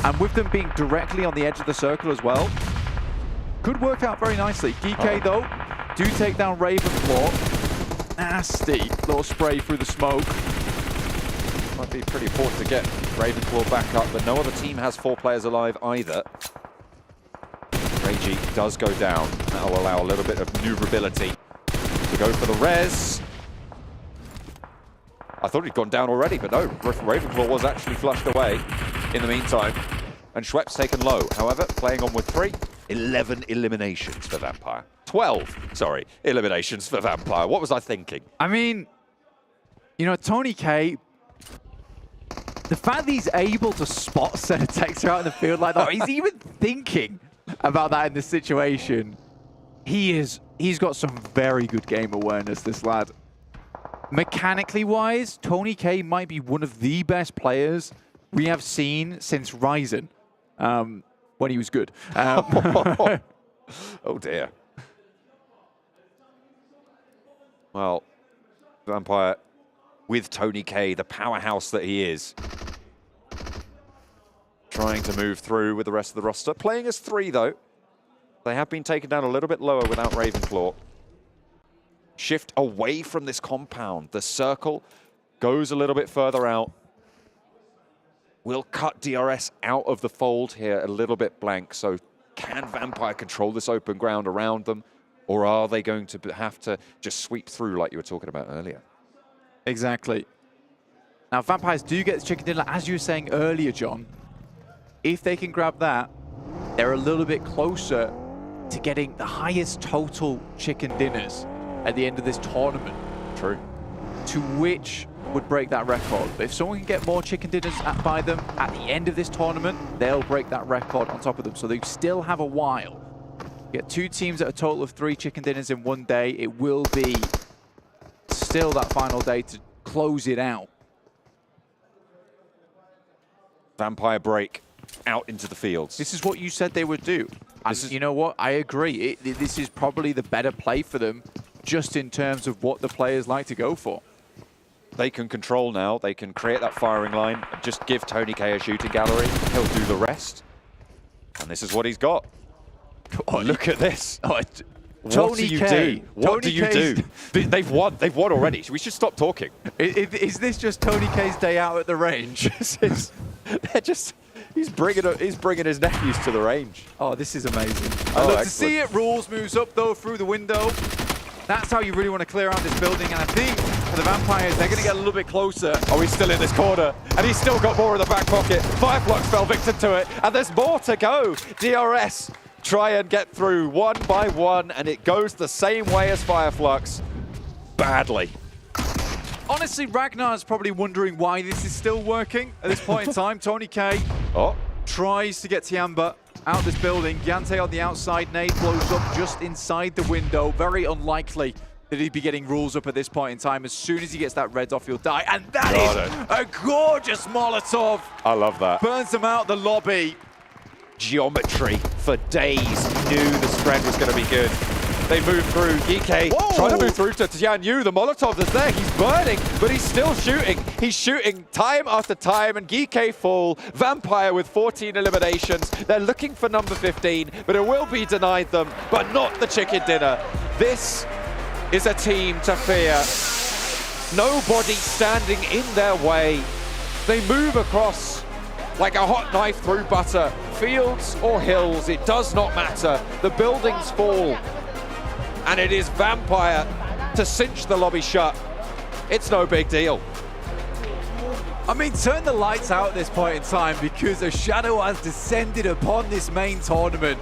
And with them being directly on the edge of the circle as well, could work out very nicely. GK, though, do take down Ravenclaw. Nasty little spray through the smoke. Might be pretty important to get Ravenclaw back up, but no other team has 4 players alive either. Reiji does go down. That will allow a little bit of maneuverability to go for the res. I thought he'd gone down already, but no. Ravenclaw was actually flushed away in the meantime. And Schwepp's taken low. However, playing on with 3, 11 eliminations for Vampire. 12, sorry, eliminations for Vampire. What was I thinking? I mean, you know, Tony K, the fact that he's able to spot Sanhok out in the field like that, he's even thinking about that in this situation. He's got some very good game awareness, this lad. Mechanically wise, Tony K might be one of the best players we have seen since Ryzen, when he was good. Oh dear. Well, Vampire, with Tony K, the powerhouse that he is, trying to move through with the rest of the roster. Playing as 3, though. They have been taken down a little bit lower without Ravenclaw. Shift away from this compound. The circle goes a little bit further out. We'll cut DRS out of the fold here a little bit, Blank. So can Vampire control this open ground around them? Or are they going to have to just sweep through like you were talking about earlier? Exactly. Now, Vampires do get the chicken dinner, as you were saying earlier, John. If they can grab that, they're a little bit closer to getting the highest total chicken dinners at the end of this tournament. True. To which would break that record. But if someone can get more chicken dinners by them at the end of this tournament, they'll break that record on top of them. So they still have a while. Get 2 teams at a total of 3 chicken dinners in one day. It will be still that final day to close it out. Vampire break out into the fields. This is what you said they would do. And you know what? I agree. This is probably the better play for them, just in terms of what the players like to go for. They can control now. They can create that firing line. Just give Tony K a shooting gallery. He'll do the rest. And this is what he's got. Oh, look at this. What do you do? What do you do? They've won. They've won already. We should stop talking. Is this just Tony K's day out at the range? They're just... He's bringing his nephews to the range. Oh, this is amazing. Look, to see it, Rules moves up, though, through the window. That's how you really want to clear out this building. And I think for the Vampires, they're going to get a little bit closer. Oh, he's still in this corner. And he's still got more in the back pocket. Fireflux fell victim to it. And there's more to go. DRS try and get through one by one. And it goes the same way as Fireflux. Badly. Honestly, Ragnar's probably wondering why this is still working at this point in time. Tony K tries to get Tiamba out this building. Giante on the outside. Nade blows up just inside the window. Very unlikely that he'd be getting rules up at this point in time. As soon as he gets that red off, he'll die. And that is a gorgeous Molotov. I love that. Burns them out the lobby. Geometry for days. Knew the spread was going to be good. They move through. Geek trying to move through to Tian Yu. The Molotov is there. He's burning, but he's still shooting. He's shooting time after time, and Geek full. Vampire with 14 eliminations. They're looking for number 15, but it will be denied them, but not the chicken dinner. This is a team to fear. Nobody standing in their way. They move across like a hot knife through butter. Fields or hills, it does not matter. The buildings fall. And it is Vampire to cinch the lobby shut. It's no big deal. I mean, turn the lights out at this point in time because a shadow has descended upon this main tournament.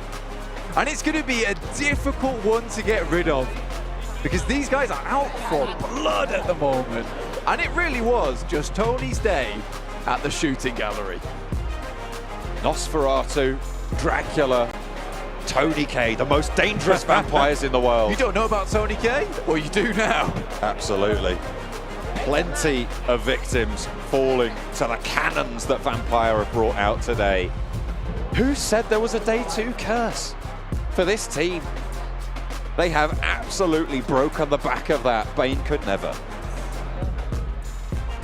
And it's going to be a difficult one to get rid of because these guys are out for blood at the moment. And it really was just Tony's day at the shooting gallery. Nosferatu, Dracula, Tony K, the most dangerous vampires in the world. You don't know about Tony K? Well, you do now. Absolutely. Plenty of victims falling to the cannons that Vampire have brought out today. Who said there was a day 2 curse for this team? They have absolutely broken the back of that. Bane could never.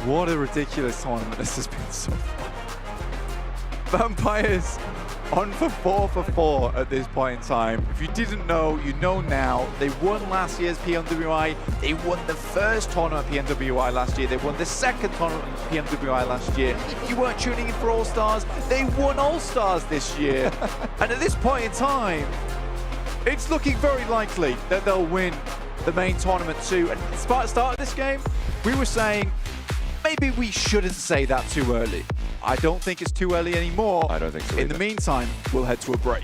What a ridiculous tournament this has been so far. Vampires on for 4 for 4 at this point in time. If you didn't know, you know now. They won last year's PMWI. They won the first tournament PMWI last year. They won the second tournament PMWI last year. If you weren't tuning in for All-Stars, they won All-Stars this year. And at this point in time, it's looking very likely that they'll win the main tournament too. And at the start of this game, we were saying, maybe we shouldn't say that too early. I don't think it's too early anymore. I don't think so In the meantime, we'll head to a break.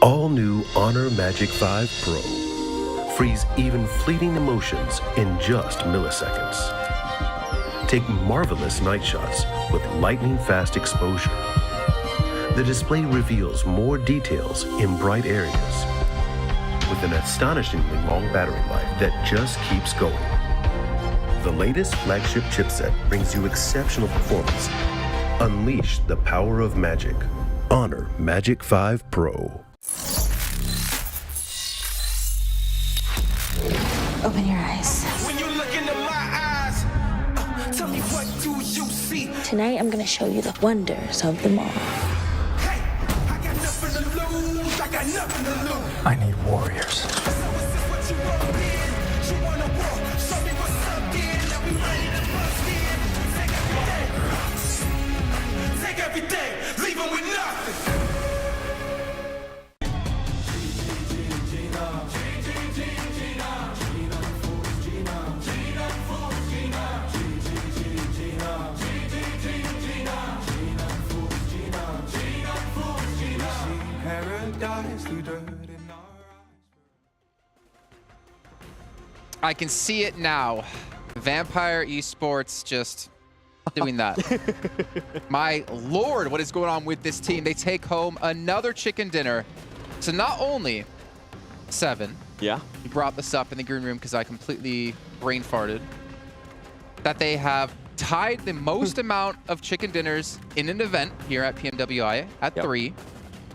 All new Honor Magic 5 Pro. Freeze even fleeting emotions in just milliseconds. Take marvelous night shots with lightning-fast exposure. The display reveals more details in bright areas with an astonishingly long battery life that just keeps going. The latest flagship chipset brings you exceptional performance. Unleash the power of magic. Honor Magic 5 Pro. Open your eyes. When you look into my eyes, Tell me, what do you see? Tonight, I'm gonna show you the wonders of them all. Hey, I got nothing to lose. I got nothing to lose. I need warriors. Take everything, leave them with nothing. I can see it now. Vampire Esports just doing that. My lord, what is going on with this team? They take home another chicken dinner. So not only 7. Yeah. We brought this up in the green room because I completely brain farted. That they have tied the most amount of chicken dinners in an event here at PMWI at 3.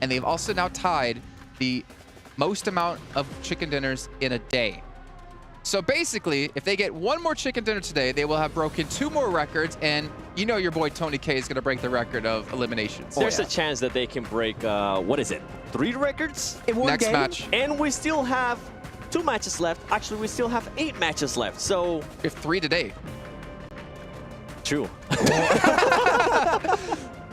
And they've also now tied the most amount of chicken dinners in a day. So basically, if they get one more chicken dinner today, they will have broken 2 more records, and you know your boy Tony K is going to break the record of eliminations. There's a chance that they can break, what is it, 3 records? In one Next game? Match. And we still have 2 matches left. Actually, we still have 8 matches left, so... We have 3 today. True.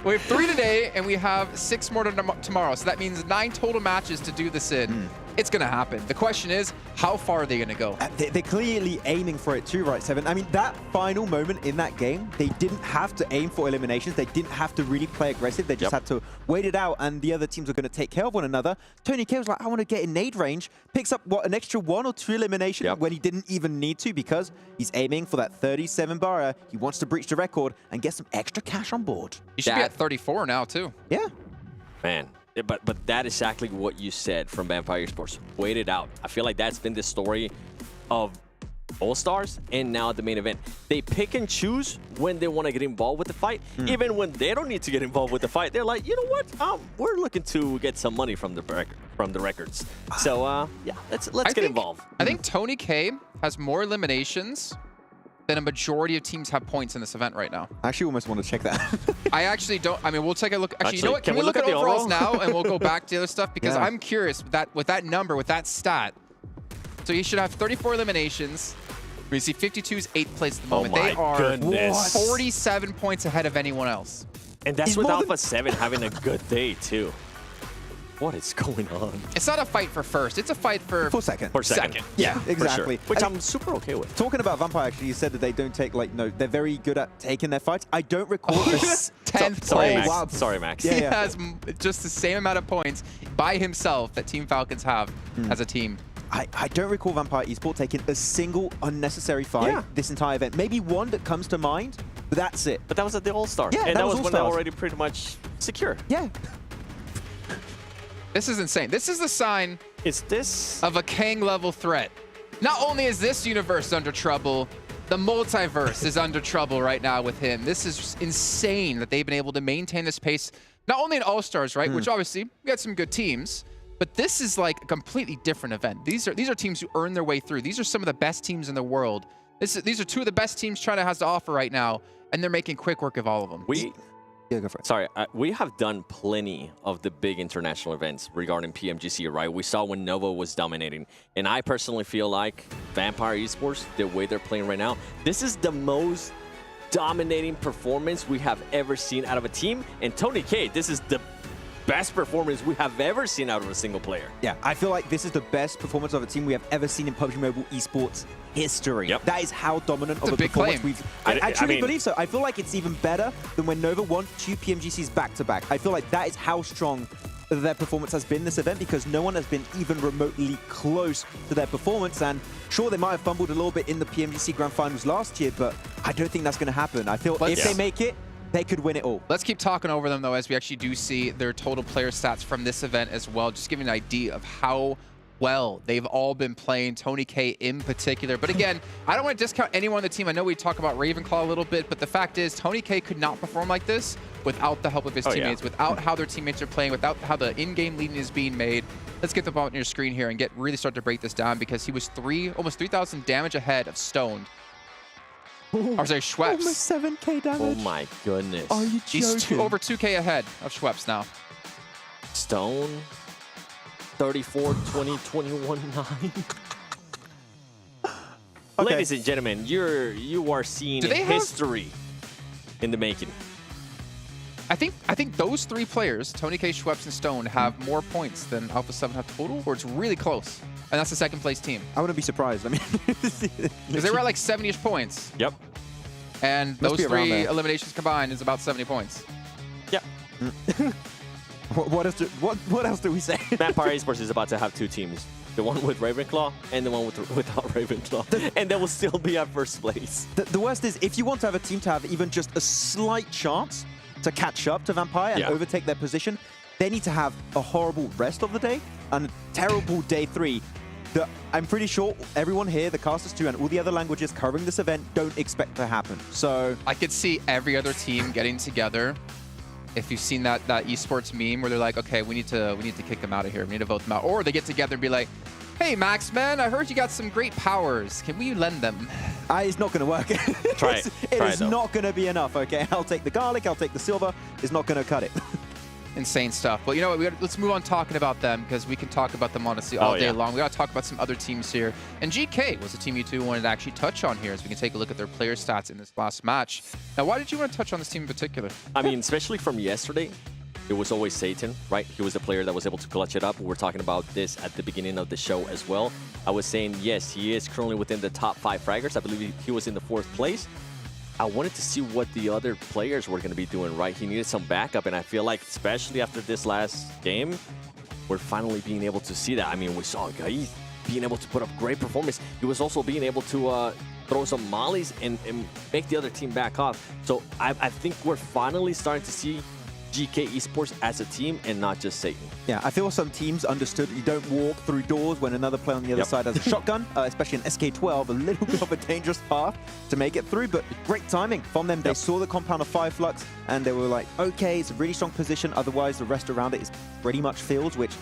We have 3 today, and we have 6 more tomorrow. So that means 9 total matches to do this in. It's going to happen. The question is, how far are they going to go? They're clearly aiming for it too, right, Seven? I mean, that final moment in that game, they didn't have to aim for eliminations. They didn't have to really play aggressive. They just had to wait it out, and the other teams were going to take care of one another. Tony K was like, I want to get in nade range. Picks up, what, an extra 1 or 2 eliminations when he didn't even need to, because he's aiming for that 37 bar. He wants to breach the record and get some extra cash on board. He should be at 34 now, too. Yeah. Man. But that is exactly what you said from Vampire Esports. Wait it out. I feel like that's been the story of All-Stars and now the main event. They pick and choose when they want to get involved with the fight. Even when they don't need to get involved with the fight, they're like, you know what? We're looking to get some money from the records. So yeah, let's get involved. I think Tony K has more eliminations than a majority of teams have points in this event right now. I actually almost want to check that. I actually don't. I mean, we'll take a look. Actually, you know what? Can we look at overalls now, and we'll go back to the other stuff? Because I'm curious with that number, with that stat. So you should have 34 eliminations. We see 52's 8th place at the moment. They are 47 points ahead of anyone else. And that's with Alpha7 having a good day, too. What is going on? It's not a fight for first. It's a fight for second. For second. Yeah, exactly. Sure. Which I'm super okay with. Talking about Vampire, actually, you said that they don't take, like, no, they're very good at taking their fights. I don't recall this. 10th Sorry, place. Max. Wow. Sorry, Max. He has just the same amount of points by himself that Team Falcons have as a team. I don't recall Vampire Esports taking a single unnecessary fight this entire event. Maybe one that comes to mind, but that's it. But that was at the All-Stars. Yeah, and that was when they All-Stars. already pretty much secure. Yeah. This is insane. This is the sign of a Kang level threat. Not only is this universe under trouble, the multiverse is under trouble right now with him. This is insane that they've been able to maintain this pace, not only in All-Stars, right? Which obviously we got some good teams, but this is like a completely different event. These are teams who earn their way through. These are some of the best teams in the world. These are 2 of the best teams China has to offer right now, and they're making quick work of all of them. Yeah, go for it. Sorry, we have done plenty of the big international events regarding PMGC, right? We saw when Nova was dominating. And I personally feel like Vampire Esports, the way they're playing right now, this is the most dominating performance we have ever seen out of a team. And Tony K, this is the best performance we have ever seen out of a single player. Yeah, I feel like this is the best performance of a team we have ever seen in PUBG Mobile Esports history. That is how dominant of a performance we've... I truly believe so. I feel like it's even better than when Nova won 2 PMGCs back-to-back. I feel like that is how strong their performance has been this event, because no one has been even remotely close to their performance. And sure, they might have fumbled a little bit in the PMGC Grand Finals last year, but I don't think that's going to happen. I feel if they make it, they could win it all. Let's keep talking over them, though, as we actually do see their total player stats from this event as well. Just giving an idea of how well they've all been playing, Tony K in particular. But again, I don't want to discount anyone on the team. I know we talk about Ravenclaw a little bit, but the fact is Tony K could not perform like this without the help of his teammates, without how their teammates are playing, without how the in-game leading is being made. Let's get the ball on your screen here and really start to break this down, because he was almost 3,000 damage ahead of Stoned. Or sorry, Schweppes. Almost 7k damage. Oh my goodness. Are you He's joking? over 2k ahead of Schweppes now. Stone, 34, 20, 21, 9. Okay. Ladies and gentlemen, you are seeing history in the making. I think those three players, Tony K, Schweppes, and Stone, have more points than Alpha7 have total, or it's really close. And that's the second place team. I wouldn't be surprised. I mean, because they were at like 70-ish points. Yep. And Must those be around three there. eliminations combined is about 70 points. Yep. what else do we say? Vampire Esports is about to have two teams. The one with Ravenclaw and the one without Ravenclaw. And they will still be at first place. The worst is, if you want to have a team to have even just a slight chance to catch up to Vampire and overtake their position, they need to have a horrible rest of the day and a terrible day 3 that I'm pretty sure everyone here, the casters too, and all the other languages covering this event don't expect to happen. So I could see every other team getting together. If you've seen that esports meme where they're like, okay, we need to kick them out of here. We need to vote them out. Or they get together and be like, hey, Max, man, I heard you got some great powers. Can we lend them? It's not going to work. Try it. It is not going to be enough, okay? I'll take the garlic, I'll take the silver. It's not going to cut it. Insane stuff. But you know what? Let's move on talking about them, because we can talk about them honestly all day long. We got to talk about some other teams here. And GK was a team you two wanted to actually touch on here, so we can take a look at their player stats in this last match. Now, why did you want to touch on this team in particular? I mean, especially from yesterday, it was always Satan, right? He was the player that was able to clutch it up. We were talking about this at the beginning of the show as well. I was saying, yes, he is currently within the top 5 fraggers. I believe he was in the 4th place. I wanted to see what the other players were going to be doing, right? He needed some backup, and I feel like, especially after this last game, we're finally being able to see that. I mean, we saw Gaith being able to put up great performance. He was also being able to throw some mollies and make the other team back off. So I think we're finally starting to see GK Esports as a team and not just Satan. Yeah, I feel some teams understood you don't walk through doors when another player on the other side has a shotgun, especially an SK12, a little bit of a dangerous path to make it through, but great timing from them. They saw the compound of 5 Flux, and they were like, okay, it's a really strong position, otherwise the rest around it is pretty much fields, which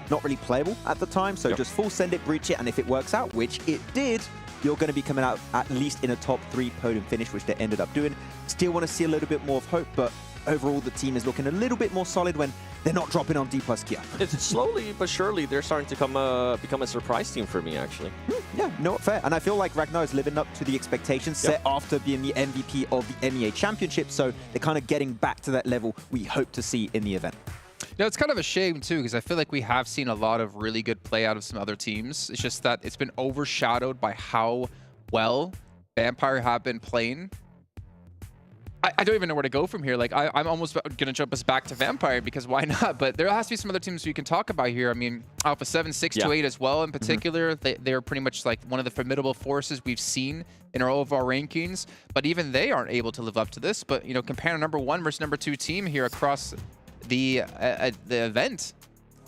not really playable at the time, so just full send it, breach it, and if it works out, which it did, you're going to be coming out at least in a top 3 podium finish, which they ended up doing. Still want to see a little bit more of hope, but overall the team is looking a little bit more solid when they're not dropping on Dplus KIA. It's slowly but surely they're starting to become a surprise team for me, actually. Yeah, no, fair. And I feel like Ragnar is living up to the expectations set after being the MVP of the MEA Championship, so they're kind of getting back to that level we hope to see in the event. You know, it's kind of a shame, too, because I feel like we have seen a lot of really good play out of some other teams. It's just that it's been overshadowed by how well Vampire have been playing. I don't even know where to go from here. Like, I'm almost going to jump us back to Vampire, because why not? But there has to be some other teams we can talk about here. I mean, Alpha7, 6-8 as well in particular. They're pretty much like one of the formidable forces we've seen in all of our rankings. But even they aren't able to live up to this. But, you know, comparing number 1 versus number 2 team here across the event,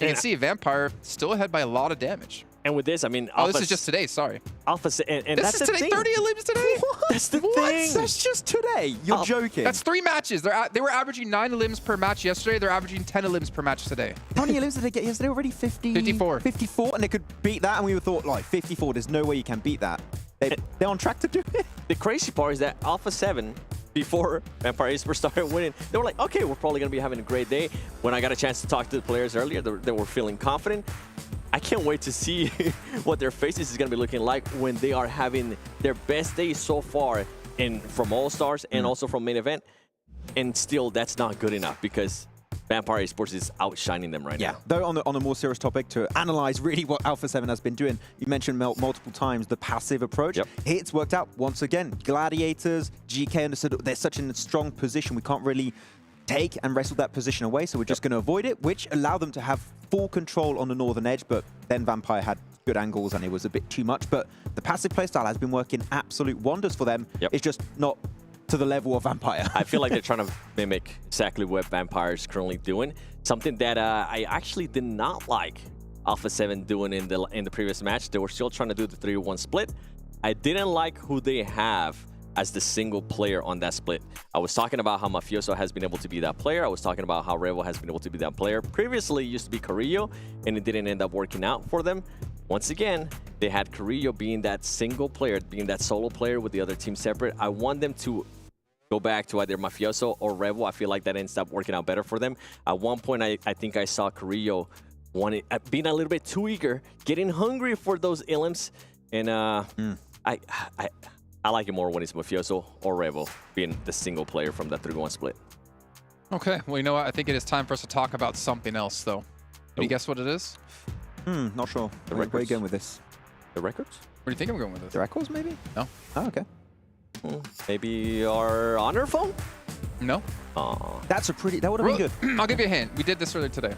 you can see Vampire still ahead by a lot of damage. And with this, I mean, this is just today. Sorry. And this that's is the today. thing. 30 elims today. What? That's the thing. That's just today. You're joking. That's 3 matches. They were averaging 9 elims per match yesterday. They're averaging 10 elims per match today. How many elims did they get yesterday already? 54. 54, and they could beat that, and we thought, like, 54, there's no way you can beat that. They're on track to do it. The crazy part is that Alpha7, before Vampire Esports started winning, they were like, okay, we're probably going to be having a great day. When I got a chance to talk to the players earlier, they were feeling confident. I can't wait to see what their faces is going to be looking like when they are having their best day so far from All-Stars and also from main event. And still, that's not good enough, because Vampire Esports is outshining them right now. Though on a more serious topic, to analyze really what Alpha7 has been doing, you mentioned multiple times the passive approach. It's worked out once again. Gladiators, GK understood they're such in a strong position, we can't really take and wrestle that position away, so we're just going to avoid it, which allowed them to have full control on the northern edge, but then Vampire had good angles and it was a bit too much. But the passive playstyle has been working absolute wonders for them. It's just not to the level of Vampire. I feel like they're trying to mimic exactly what Vampire is currently doing. Something that I actually did not like Alpha7 doing in the previous match. They were still trying to do the 3-1 split. I didn't like who they have as the single player on that split. I was talking about how Mafioso has been able to be that player. I was talking about how Revo has been able to be that player. Previously, it used to be Carrillo, and it didn't end up working out for them. Once again, They had Carrillo being that single player, being that solo player with the other team separate. I want them to go back to either Mafioso or Revo. I feel like that ends up working out better for them. At one point, I think I saw Carrillo being a little bit too eager, getting hungry for those illims. And I like it more when it's Mafioso or Revo being the single player from that 3-1 split. Okay, well, you know what? I think it is time for us to talk about something else, though. Can you guess what it is? Not sure. Where are you going with this? The records? Where do you think I'm going with this? The records, maybe? No. Oh, okay. Maybe our honor phone? No. That's a pretty... That would have been good. I'll give you a hint. We did this earlier today.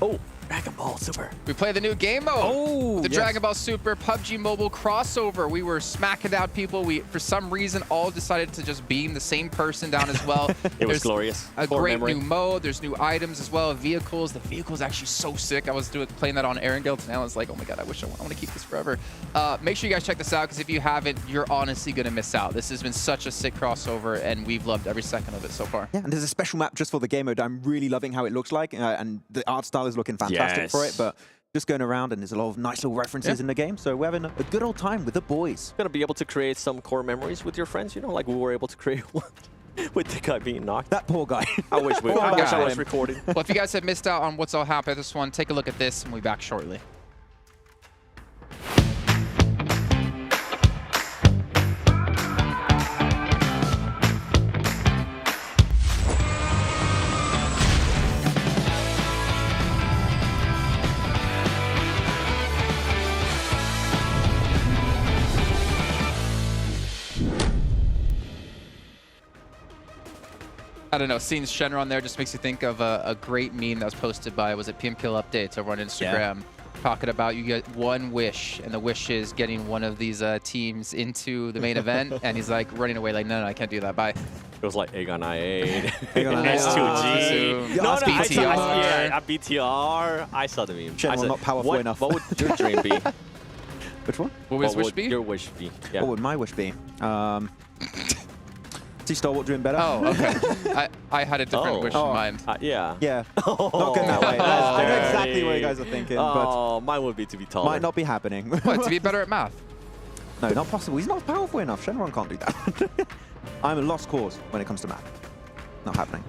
Oh, Dragon Ball Super. We play the new game mode. Oh, the Dragon Ball Super PUBG Mobile crossover. We were smacking down people. We, for some reason, all decided to just beam the same person down as well. It was glorious. A great new mode. There's new items as well. Vehicles. The vehicle is actually so sick. I was playing that on Erangel today. I was like, oh my god, I wish I want to keep this forever. Make sure you guys check this out, because if you haven't, you're honestly going to miss out. This has been such a sick crossover, and we've loved every second of it so far. Yeah, and there's a special map just for the game mode. I'm really loving how it looks like, and the art style is looking fantastic for it. But just going around, and there's a lot of nice little references in the game, so we're having a good old time with the boys. Gonna be able to create some core memories with your friends, you know, like we were able to create one with the guy being knocked. That poor guy. I wish I was recording. Well, if you guys have missed out on what's all happened this one, take a look at this, and we'll be back shortly. I don't know, seeing Shenron on there just makes you think of a great meme that was posted by, was it PMKill Updates over on Instagram, talking about you get one wish, and the wish is getting one of these teams into the main event, and he's like running away like, no, I can't do that, bye. It was like Aegon I8, S2G. No, BTR. BTR. I saw the meme. Shenron not powerful enough. What would your dream be? Which one? What would his wish be? Your wish be? Yeah. What would my wish be? See Stalwart doing better? Oh, okay. I had a different wish in mind. Yeah. Yeah. Not going that way. I know exactly what you guys are thinking, but mine would be to be taller. might not be happening. What, to be better at math? No, not possible. He's not powerful enough. Shenron can't do that. I'm a lost cause when it comes to math. Not happening.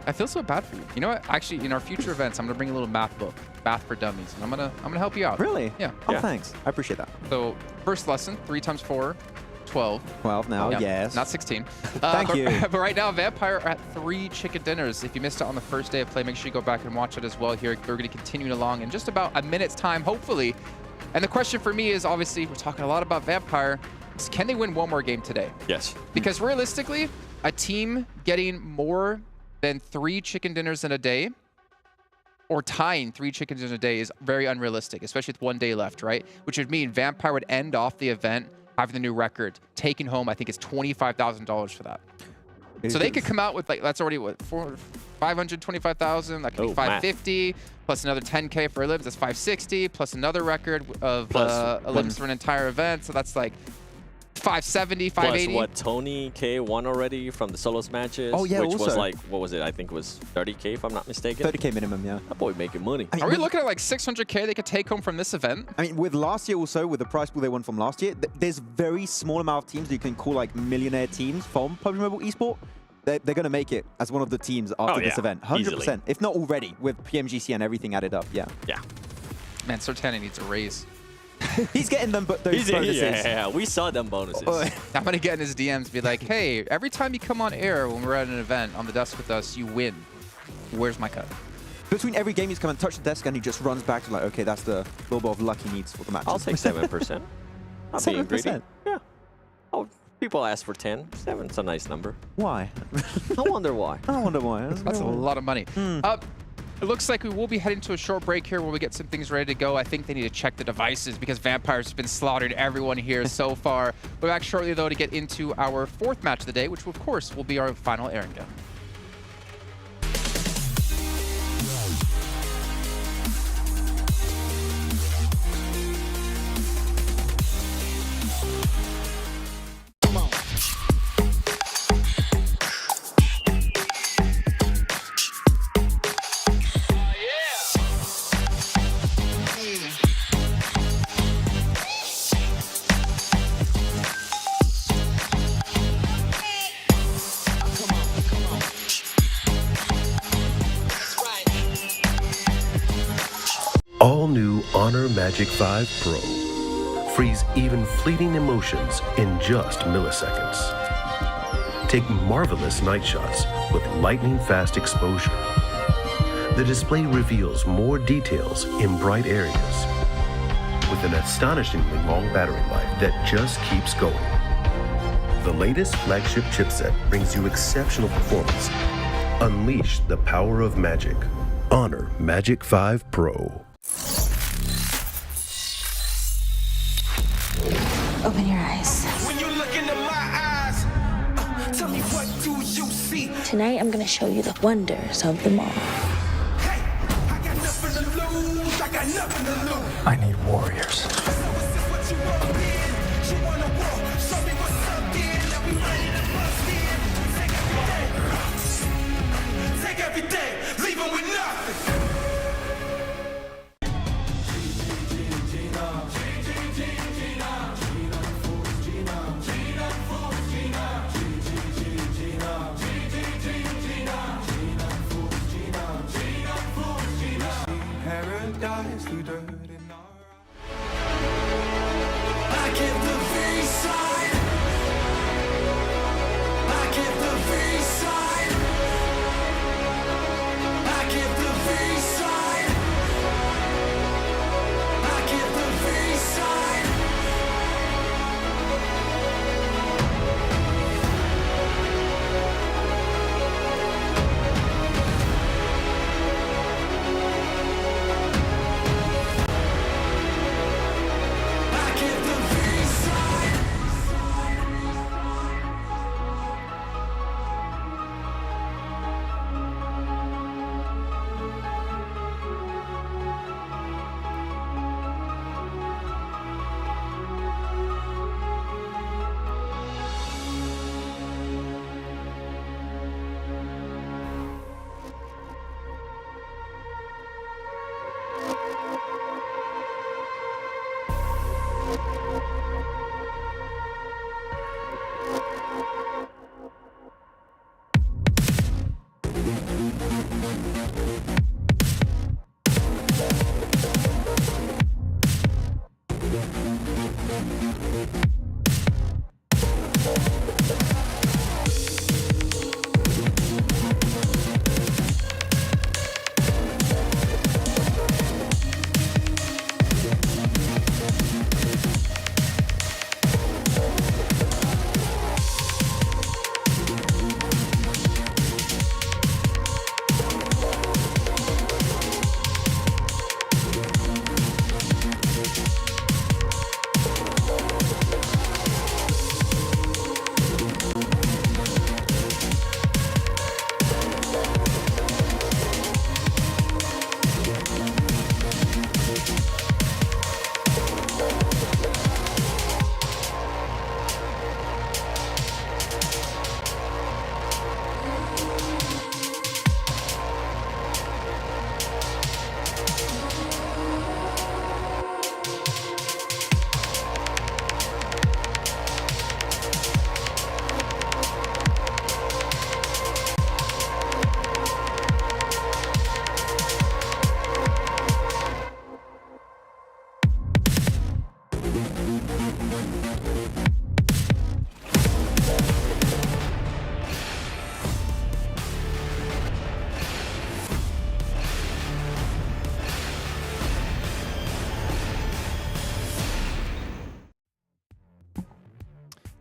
I feel so bad for you. You know what? Actually, in our future events, I'm gonna bring a little math book, Math for Dummies, and I'm gonna help you out. Really? Yeah. Oh, thanks. I appreciate that. So, first lesson: 3 times 4. 12. 12 now, yes. Not 16. Thank you. But right now, Vampire are at 3 chicken dinners. If you missed it on the first day of play, make sure you go back and watch it as well here. We're going to continue along in just about a minute's time, hopefully. And the question for me is, obviously, we're talking a lot about Vampire. Can they win one more game today? Yes. Because realistically, a team getting more than 3 chicken dinners in a day, or tying 3 chicken dinners in a day, is very unrealistic, especially with 1 day left, right? Which would mean Vampire would end off the event having the new record, taking home, I think it's $25,000 for that. So they could come out with, like, that's already what, 525,000. That could be 550 plus another 10K for elims. That's 560 plus another record of elims for an entire event. So that's like 570, 580. Plus what Tony K won already from the solos matches. Oh yeah, which also. was like, what was it? I think it was 30K if I'm not mistaken. 30K minimum, yeah. That boy making money. I mean, are we looking at like 600K they could take home from this event? I mean, with last year also, with the prize pool they won from last year, there's very small amount of teams that you can call like millionaire teams from PUBG Mobile Esport. They're going to make it as one of the teams after this event. 100%. Easily. If not already, with PMGC and everything added up, yeah. Yeah. Man, Sertani needs a raise. He's getting them, but those bonuses. Yeah, we saw them bonuses. I'm going to get in his DMs, be like, hey, every time you come on air when we're at an event on the desk with us, you win. Where's my cut? Between every game, he's come and touch the desk, and he just runs back to like, okay, that's the little bit of luck he needs for the match. I'll take 7%. I'm being greedy. 7%? Yeah. Oh, people ask for 10. 7's a nice number. Why? I wonder why. I wonder why. That's a lot of money. It looks like we will be heading to a short break here where we get some things ready to go. I think they need to check the devices because Vampire's been slaughtering everyone here so far. We're back shortly, though, to get into our 4th match of the day, which, of course, will be our final Erangel. Honor Magic 5 Pro. Freeze even fleeting emotions in just milliseconds. Take marvelous night shots with lightning-fast exposure. The display reveals more details in bright areas with an astonishingly long battery life that just keeps going. The latest flagship chipset brings you exceptional performance. Unleash the power of magic. Honor Magic 5 Pro. Open your eyes. When you look into my eyes, tell me what do you see? Tonight, I'm gonna show you the wonders of them all. Hey, I got nothing to lose. I got nothing to lose. I need warriors. Take everything, leave them with nothing. Paradise through dirt and I give the V-side. I give the V-side. I give the V-side. I give the V-side. I give the V-side.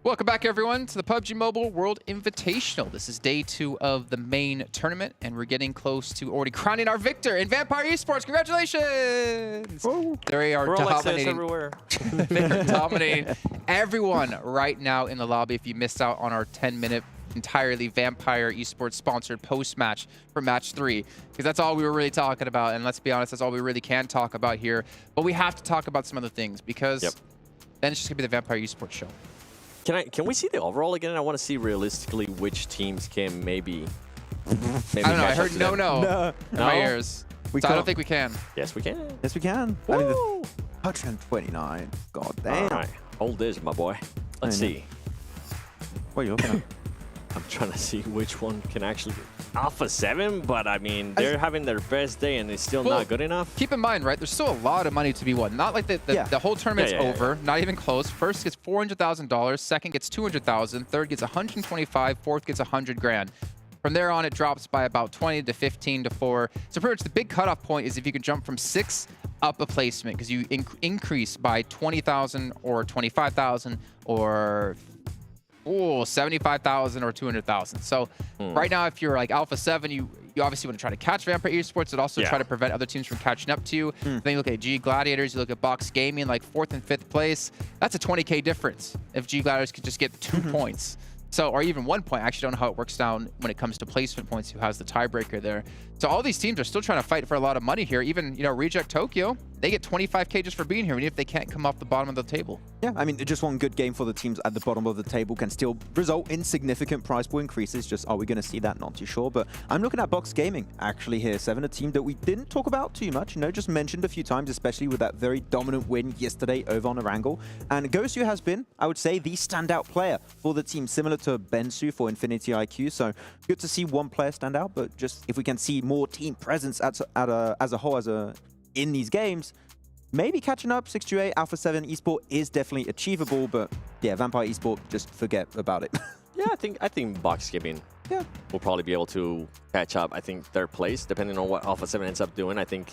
Welcome back, everyone, to the PUBG Mobile World Invitational. This is day 2 of the main tournament, and we're getting close to already crowning our victor in Vampire Esports. Congratulations! They are dominating. Everywhere. They are dominating everyone right now in the lobby. If you missed out on our 10-minute entirely Vampire Esports sponsored post-match for match 3, because that's all we were really talking about, and let's be honest, that's all we really can talk about here. But we have to talk about some other things, because then it's just gonna be the Vampire Esports show. Can we see the overall again? I want to see realistically which teams can maybe I don't know. I heard no in my ears. We So I don't think we can. Yes, we can. Yes, we can. I mean, 129. God damn. All right. Hold this, my boy. Let's see. What are you looking at? I'm trying to see which one can actually Alpha7, but I mean, they're having their best day and it's still not good enough. Keep in mind, right, there's still a lot of money to be won. Not like the whole tournament's over, not even close. First gets $400,000, second gets $200,000, third gets $125,000, fourth gets $100 grand. From there on, it drops by about 20 to 15 to 4. So pretty much the big cutoff point is if you can jump from 6 up a placement, because you increase by 20,000 or 25,000 or 75,000 or 200,000. So right now, if you're like Alpha7, you obviously want to try to catch Vampire Esports, but also try to prevent other teams from catching up to you. Then you look at G Gladiators, you look at Box Gaming, like 4th and 5th place. That's a 20K difference if G Gladiators could just get 2 points. So, or even 1 point. I actually don't know how it works down when it comes to placement points, who has the tiebreaker there. So all these teams are still trying to fight for a lot of money here. Even, you know, Reject Tokyo, they get 25K just for being here, even if they can't come off the bottom of the table. Yeah, I mean, just one good game for the teams at the bottom of the table can still result in significant prize pool increases. Just, are we going to see that? Not too sure. But I'm looking at Box Gaming, actually, here. 7, a team that we didn't talk about too much, you know, just mentioned a few times, especially with that very dominant win yesterday over on Erangel. And Gosu has been, I would say, the standout player for the team, similar to Bensu for Infinity IQ. So good to see one player stand out, but just if we can see more team presence as a whole in these games, maybe catching up. 628 Alpha7 Esports is definitely achievable, but yeah, Vampire Esports, just forget about it. Yeah, I think Box Gaming will probably be able to catch up. I think 3rd place, depending on what Alpha7 ends up doing. I think,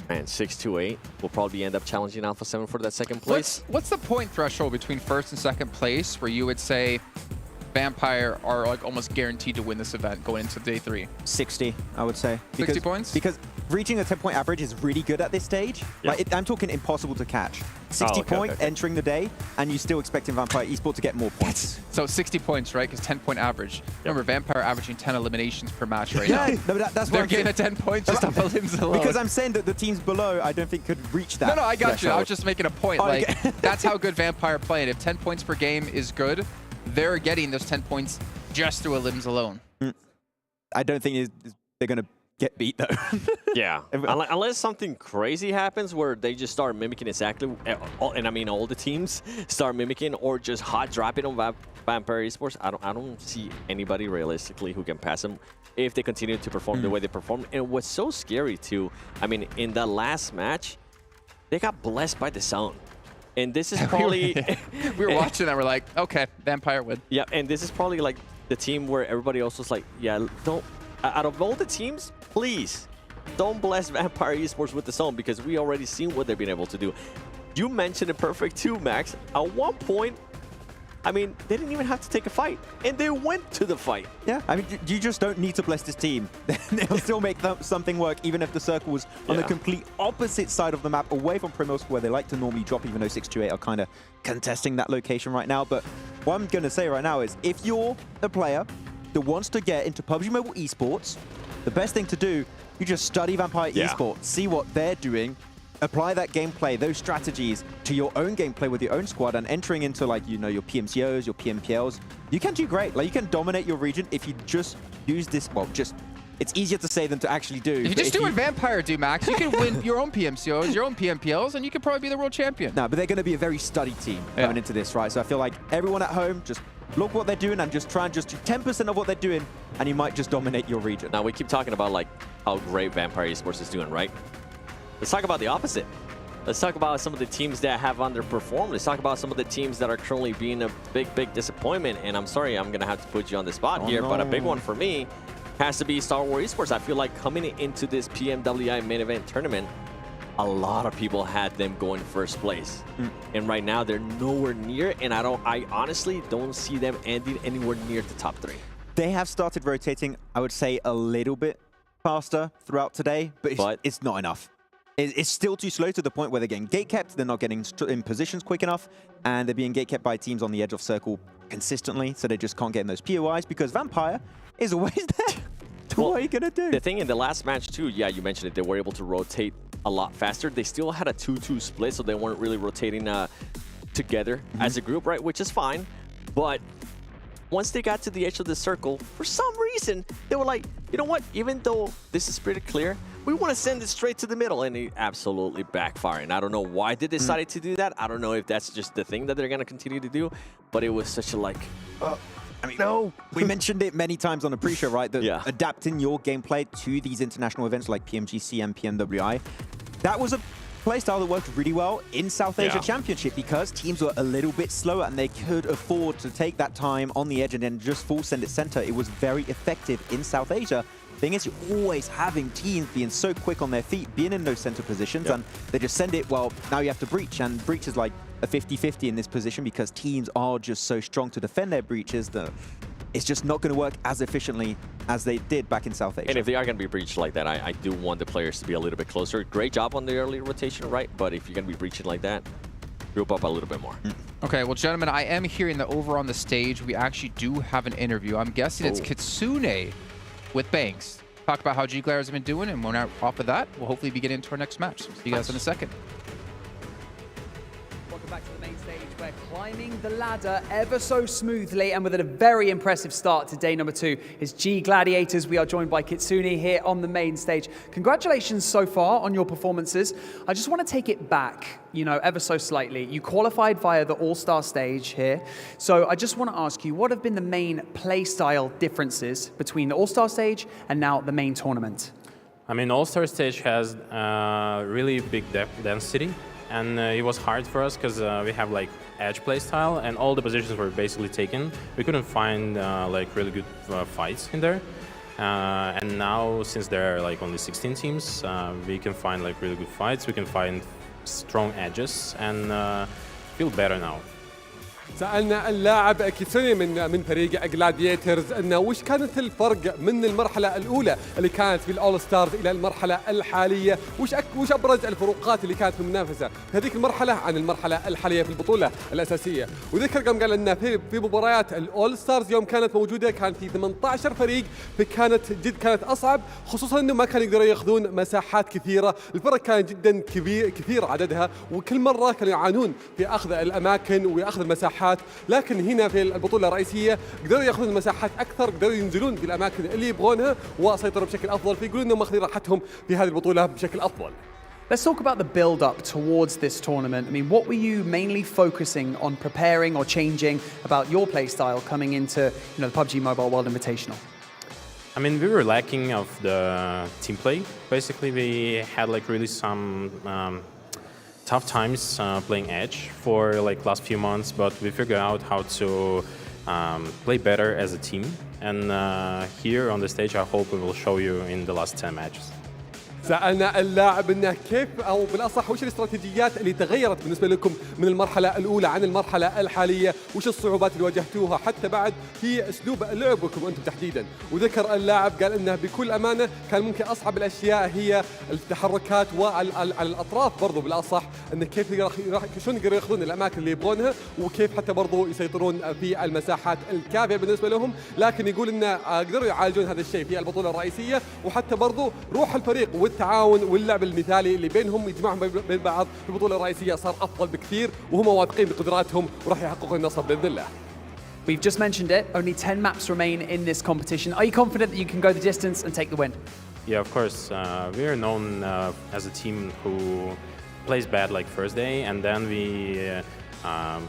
man, 628 will probably end up challenging Alpha7 for that 2nd place. What's the point threshold between 1st and 2nd place where you would say Vampire are like almost guaranteed to win this event going into day 3? 60, I would say. 60 points? Because reaching a 10-point average is really good at this stage. Like, I'm talking impossible to catch. 60 points entering the day, and you're still expecting Vampire Esports to get more points. So 60 points, right? Because 10-point average. Remember, Vampire averaging 10 eliminations per match right now. No, that's They're getting a 10 points just off of limbs alone. Because I'm saying that the teams below, I don't think could reach that. No, I got threshold. you. I was just making a point. That's how good Vampire playing. If 10 points per game is good, they're getting those 10 points just through a limbs alone. I don't think they're going to get beat, though. Yeah, unless something crazy happens where they just start mimicking exactly, and I mean all the teams start mimicking or just hot dropping on Vampire Esports. I don't see anybody realistically who can pass them if they continue to perform the way they perform. And what's so scary too, I mean, in the last match, they got blessed by the zone. And this is probably... we were watching that, we're like, okay, Vampire win. Yeah, and this is probably like the team where everybody else was like, yeah, don't... Out of all the teams, please, don't bless Vampire Esports with the zone, because we already seen what they've been able to do. You mentioned it perfect too, Max. At one point, I mean, they didn't even have to take a fight, and they went to the fight. Yeah, I mean, you just don't need to bless this team. They'll still make something work, even if the circle was on the complete opposite side of the map, away from Primos, where they like to normally drop, even though 628 are kind of contesting that location right now. But what I'm going to say right now is, if you're a player that wants to get into PUBG Mobile Esports, the best thing to do, you just study Vampire Esports, see what they're doing, apply that gameplay, those strategies to your own gameplay with your own squad, and entering into, like, you know, your PMCOs, your PMPLs, you can do great. Like, you can dominate your region if you just use this, well, just, it's easier to say than to actually do. If you just do what Vampire do, Max, you can win your own PMCOs, your own PMPLs, and you could probably be the world champion. No, but they're going to be a very studied team going into this, right? So I feel like everyone at home, just look what they're doing and just try and just do 10% of what they're doing, and you might just dominate your region. Now, we keep talking about, like, how great Vampire Esports is doing, right? Let's talk about the opposite. Let's talk about some of the teams that have underperformed. Let's talk about some of the teams that are currently being a big disappointment. And I'm sorry, I'm going to have to put you on the spot here, but a big one for me has to be Star Wars Esports. I feel like coming into this PMWI main event tournament, a lot of people had them going first place. And right now, they're nowhere near, and I honestly don't see them ending anywhere near the top 3. They have started rotating, I would say, a little bit faster throughout today, but it's not enough. It's still too slow to the point where they're getting gate-kept, they're not getting in positions quick enough, and they're being gate-kept by teams on the edge of circle consistently, so they just can't get in those POIs, because Vampire is always there. What are you going to do? The thing in the last match, too, yeah, you mentioned it, they were able to rotate a lot faster. They still had a 2-2 split, so they weren't really rotating together as a group, right, which is fine. But once they got to the edge of the circle, for some reason, they were like, you know what, even though this is pretty clear, we want to send it straight to the middle, and it absolutely backfired. And I don't know why they decided to do that. I don't know if that's just the thing that they're going to continue to do, but it was such a, like, I mean, no, we mentioned it many times on the pre-show, right? That adapting your gameplay to these international events like PMGC and PMWI, that was a playstyle that worked really well in South Asia Championship because teams were a little bit slower and they could afford to take that time on the edge and then just full send it center. It was very effective in South Asia. Thing is, you're always having teams being so quick on their feet, being in those center positions, and they just send it, well, now you have to breach, and breach is like a 50-50 in this position because teams are just so strong to defend their breaches that it's just not going to work as efficiently as they did back in South Asia. And if they are going to be breached like that, I do want the players to be a little bit closer. Great job on the early rotation, right? But if you're going to be breaching like that, group up a little bit more. Okay, well, gentlemen, I am hearing that over on the stage, we actually do have an interview. I'm guessing it's Kitsune with Banks. Talk about how G-Glares has been doing, and we're off of that, we'll hopefully be getting into our next match. See you guys in a second. Welcome back to the main stage. We're climbing the ladder ever so smoothly, and with a very impressive start to day number 2 is G Gladiators. We are joined by Kitsune here on the main stage. Congratulations so far on your performances. I just want to take it back, you know, ever so slightly. You qualified via the All-Star Stage here. So I just want to ask you, what have been the main playstyle differences between the All-Star Stage and now the main tournament? I mean, All-Star Stage has really big density. And it was hard for us because we have like edge playstyle and all the positions were basically taken. We couldn't find like really good fights in there. And now, since there are like only 16 teams, we can find like really good fights. We can find strong edges and feel better now. سألنا اللاعب كيتسوني من فريق جلاديترز انه وش كانت الفرق من المرحلة الأولى اللي كانت في الأول ستارز إلى المرحلة الحالية، وش أبرز الفروقات اللي كانت في المنافسة في هذيك المرحلة عن المرحلة الحالية في البطولة الأساسية. وذكر قال أن في مباريات الأول ستارز يوم كانت موجودة كان في 18 فريق، كانت أصعب، خصوصا أنه ما كانوا يقدروا يأخذون مساحات كثيرة، الفرق كانت جدا كثير عددها، وكل مرة كانوا يعانون في أخذ الأماكن وأخذ المساحات. لكن هنا في البطولة الرئيسية قدروا ياخذون مساحات أكثر، قدروا ينزلون في الأماكن اللي يبغونها وسيطروا بشكل أفضل، فيقولون إنهم ماخذين راحتهم في هذه البطولة بشكل أفضل. Let's talk about the build-up towards this tournament. I mean, what were you mainly focusing on preparing or changing about your playstyle coming into, you know, the PUBG Mobile World Invitational? I mean, we were lacking of the team play. Basically, we had like really some tough times playing Edge for like last few months, but we figured out how to play better as a team. And here on the stage, I hope we will show you in the last 10 matches. سألنا اللاعب انه كيف او بالاصح وش الاستراتيجيات اللي تغيرت بالنسبه لكم من المرحله الاولى عن المرحله الحاليه، وش الصعوبات اللي واجهتوها حتى بعد في اسلوب لعبكم انتم تحديدا. وذكر اللاعب قال انه بكل امانه كان ممكن اصعب الاشياء هي التحركات وعلى الاطراف برضو بالاصح، انه كيف شلون يقدروا ياخذون الاماكن اللي يبغونها وكيف حتى برضو يسيطرون في المساحات الكافيه بالنسبه لهم، لكن يقول انه قدروا يعالجون هذا الشيء في البطوله الرئيسيه، وحتى برضو روح الفريق التعاون واللعب المثالي اللي بينهم يجمعهم بين بعض في البطولة الرئيسية صار أفضل بكثير، وهم واثقين بقدراتهم وراح يحققوا النصر بإذن الله. We've just mentioned it, only 10 maps remain in this competition. Are you confident that you can go the distance and take the win? Yeah, of course. We are known as a team who plays bad like first day, and then we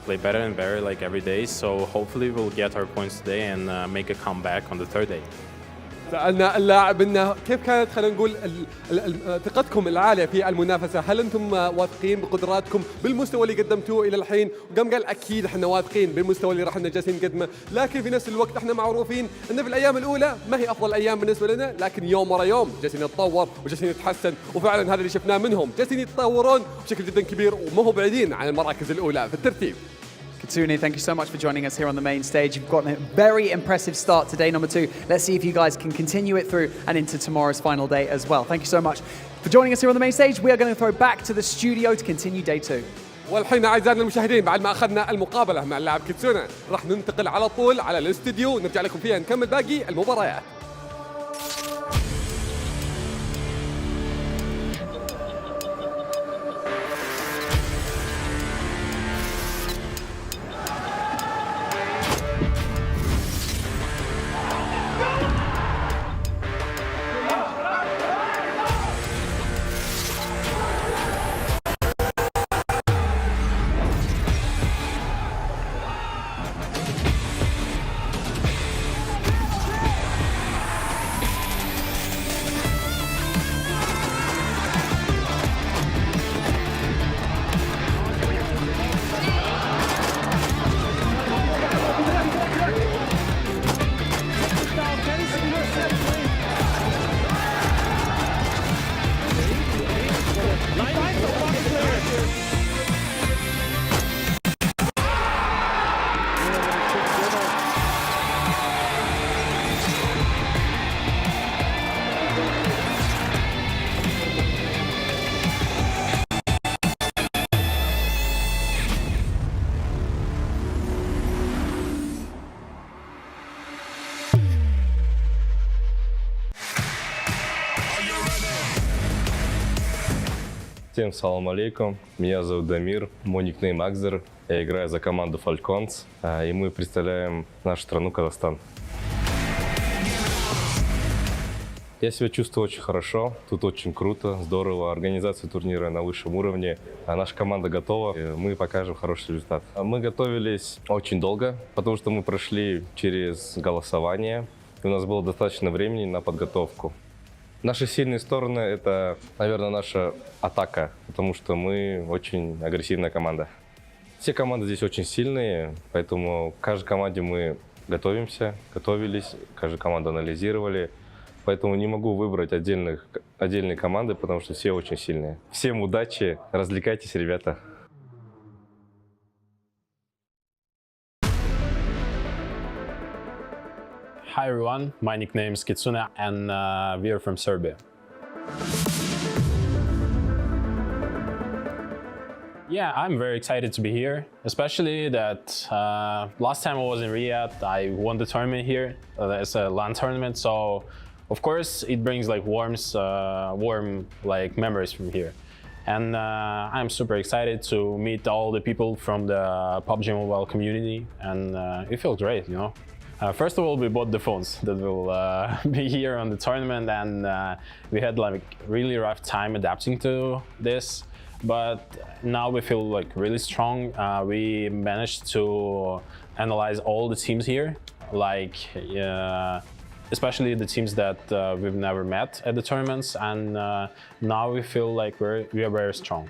play better and better like every day, so hopefully we'll get our points today and make a comeback on the third day. سألنا اللاعب انه كيف كانت خلينا نقول ثقتكم العاليه في المنافسه، هل انتم واثقين بقدراتكم بالمستوى اللي قدمتوه الى الحين؟ قال اكيد احنا واثقين بالمستوى اللي راح جالسين نقدمه، لكن في نفس الوقت احنا معروفين ان في الايام الاولى ما هي افضل الايام بالنسبه لنا، لكن يوم ورا يوم جالسين نتطور وجالسين نتحسن، وفعلا هذا اللي شفناه منهم، جالسين يتطورون بشكل جدا كبير وما هو بعيدين عن المراكز الاولى في الترتيب. Kitsune, thank you so much for joining us here on the main stage. You've gotten a very impressive start to day number 2. Let's see if you guys can continue it through and into tomorrow's final day as well. Thank you so much for joining us here on the main stage. We are going to throw back to the studio to continue day 2. والحين اعزائنا المشاهدين بعد ما اخذنا المقابله مع اللاعب كيتسونا راح ننتقل على طول على الاستديو نرجع لكم فيها نكمل باقي المباريات. Всем салам алейкум. Меня зовут Дамир, мой никнейм Акзер. Я играю за команду Falcons, и мы представляем нашу страну Казахстан. Я себя чувствую очень хорошо, тут очень круто, здорово, организация турнира на высшем уровне, наша команда готова, и мы покажем хороший результат. Мы готовились очень долго, потому что мы прошли через голосование, и у нас было достаточно времени на подготовку. Наши сильные стороны — это, наверное, наша атака, потому что мы очень агрессивная команда. Все команды здесь очень сильные, поэтому к каждой команде мы готовились, каждую команду анализировали. Поэтому не могу выбрать отдельные команды, потому что все очень сильные. Всем удачи, развлекайтесь, ребята. Hi everyone, my nickname is Kitsune and we are from Serbia. Yeah, I'm very excited to be here, especially that last time I was in Riyadh, I won the tournament here. It's a LAN tournament, so of course it brings like warm like memories from here. And I'm super excited to meet all the people from the PUBG Mobile community, and it feels great, you know. First of all, we bought the phones that will be here on the tournament, and we had like really rough time adapting to this. But now we feel like really strong. We managed to analyze all the teams here, like especially the teams that we've never met at the tournaments, and now we feel like we are very strong.